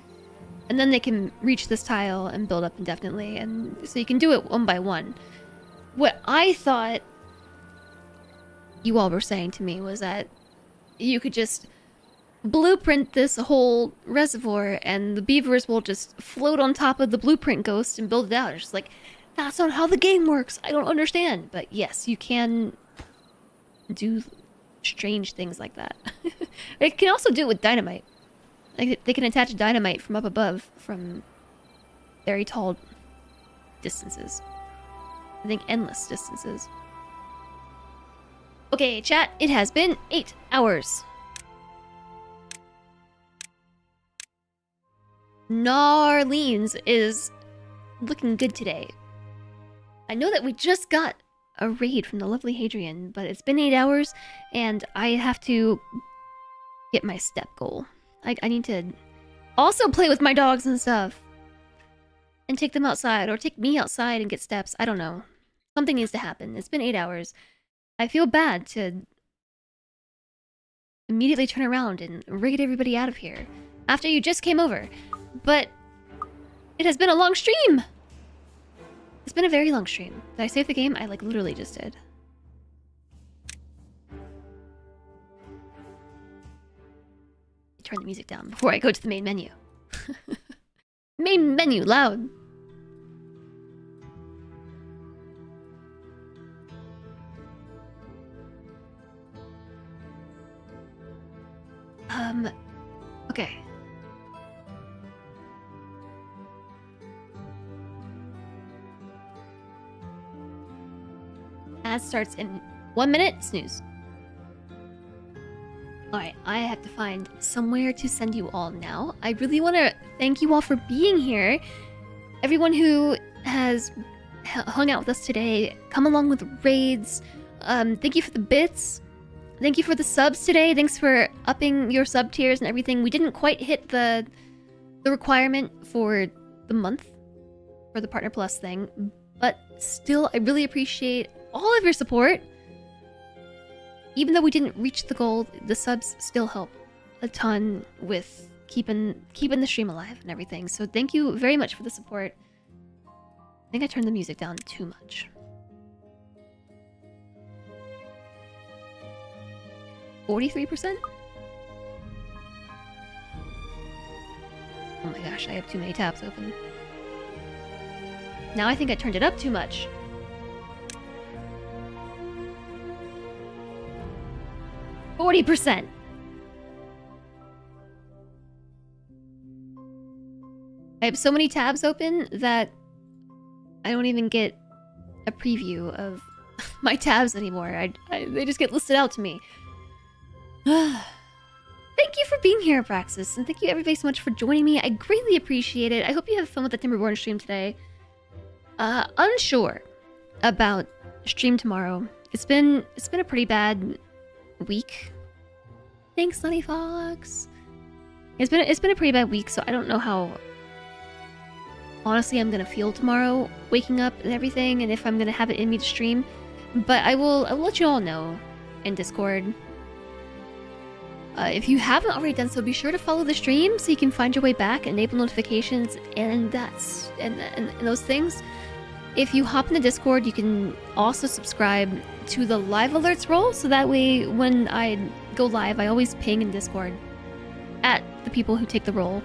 And then they can reach this tile and build up indefinitely. And so you can do it one by one. What I thought you all were saying to me was that you could just blueprint this whole reservoir and the beavers will just float on top of the blueprint ghost and build it out. It's just like... That's not how the game works. I don't understand. But yes, you can do strange things like that. They can also do it with dynamite. Like, they can attach dynamite from up above from very tall distances. I think endless distances. Okay, chat, it has been 8 hours. Narlene's is looking good today. I know that we just got a raid from the lovely Hadrian, but it's been 8 hours, and I have to get my step goal. I need to also play with my dogs and stuff. And take them outside, or take me outside and get steps. I don't know. Something needs to happen. It's been 8 hours. I feel bad to immediately turn around and raid everybody out of here after you just came over. But it has been a long stream! It's been a very long stream. Did I save the game? I like literally just did. Turn the music down before I go to the main menu. Main menu, loud. Okay. Ad starts in 1 minute. Snooze. Alright, I have to find somewhere to send you all now. I really want to thank you all for being here. Everyone who has hung out with us today, come along with raids. Thank you for the bits. Thank you for the subs today. Thanks for upping your sub tiers and everything. We didn't quite hit the requirement for the month for the Partner Plus thing, but still, I really appreciate all of your support. Even though we didn't reach the goal, the subs still help a ton with keeping the stream alive and everything. So thank you very much for the support. I think I turned the music down too much. 43%? Oh my gosh, I have too many tabs open. Now I think I turned it up too much. %. I have so many tabs open that I don't even get a preview of my tabs anymore. They just get listed out to me. Thank you for being here, Praxis, and thank you everybody so much for joining me. I greatly appreciate it. I hope you have fun with the Timberborn stream today. Unsure about stream tomorrow. It's been a pretty bad week. Thanks, Sunny Fox. It's been a pretty bad week, so I don't know how honestly I'm gonna feel tomorrow, waking up and everything, and if I'm gonna have it in me to stream. But I will let you all know in Discord. If you haven't already done so, be sure to follow the stream so you can find your way back, enable notifications, and those things. If you hop in the Discord, you can also subscribe to the live alerts role, so that way when I go live, I always ping in Discord at the people who take the role.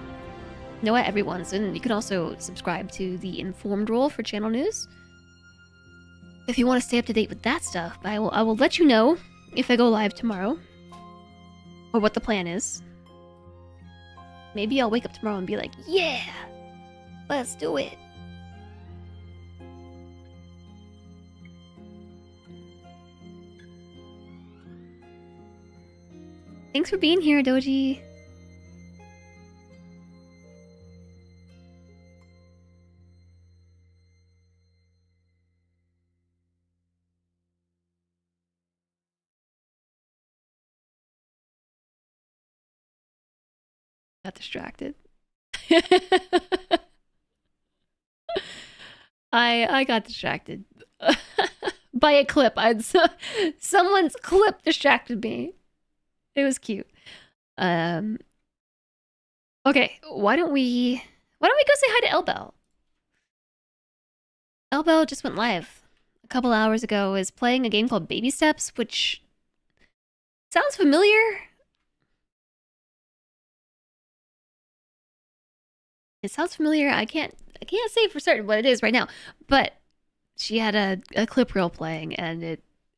No, at everyone's, and you can also subscribe to the informed role for channel news. If you want to stay up to date with that stuff, I will let you know if I go live tomorrow. Or what the plan is. Maybe I'll wake up tomorrow and be like, yeah! Let's do it! Thanks for being here, Doji. Got distracted. I got distracted by a clip. Someone's clip distracted me. It was cute. Okay, why don't we go say hi to Elbel? Elbel just went live a couple hours ago. Is playing a game called Baby Steps, which sounds familiar. It sounds familiar. I can't say for certain what it is right now, but she had a clip reel playing, and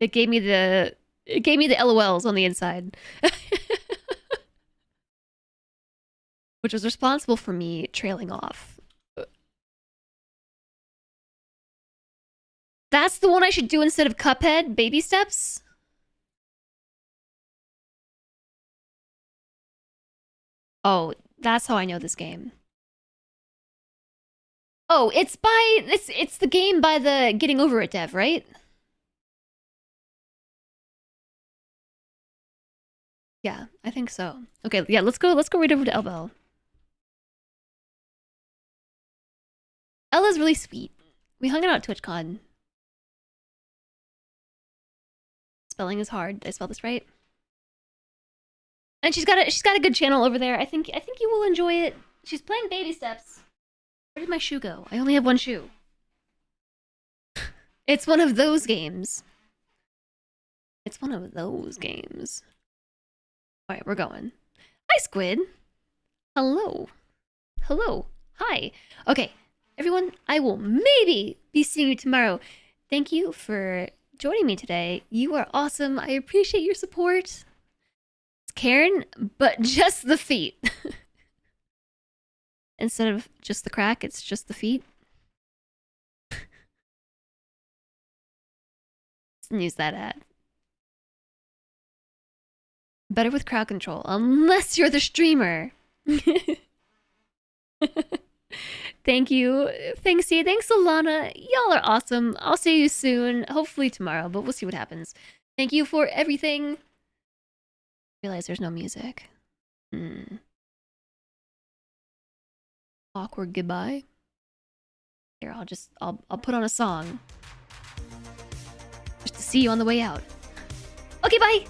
it gave me the LOLs on the inside, which was responsible for me trailing off. That's the one I should do instead of Cuphead. Baby Steps. Oh, that's how I know this game. Oh, it's the game by the Getting Over It dev, right? Yeah, I think so. Okay, yeah, let's go right over to Elbel. Ella's really sweet. We hung out at TwitchCon. Spelling is hard. Did I spell this right? And she's got a good channel over there. I think you will enjoy it. She's playing Baby Steps. Where did my shoe go? I only have one shoe. It's one of those games. It's one of those games. Alright, we're going. Hi, Squid. Hello. Hello. Hi. Okay, everyone, I will maybe be seeing you tomorrow. Thank you for joining me today. You are awesome. I appreciate your support. It's Karen, but just the feet. Instead of just the crack, it's just the feet. Use that ad. Better with crowd control, unless you're the streamer. Thank you. Thanks, you. Thanks, Alana. Y'all are awesome. I'll see you soon. Hopefully tomorrow, but we'll see what happens. Thank you for everything. Realize there's no music. Awkward goodbye. Here, I'll put on a song. Just to see you on the way out. Okay, bye!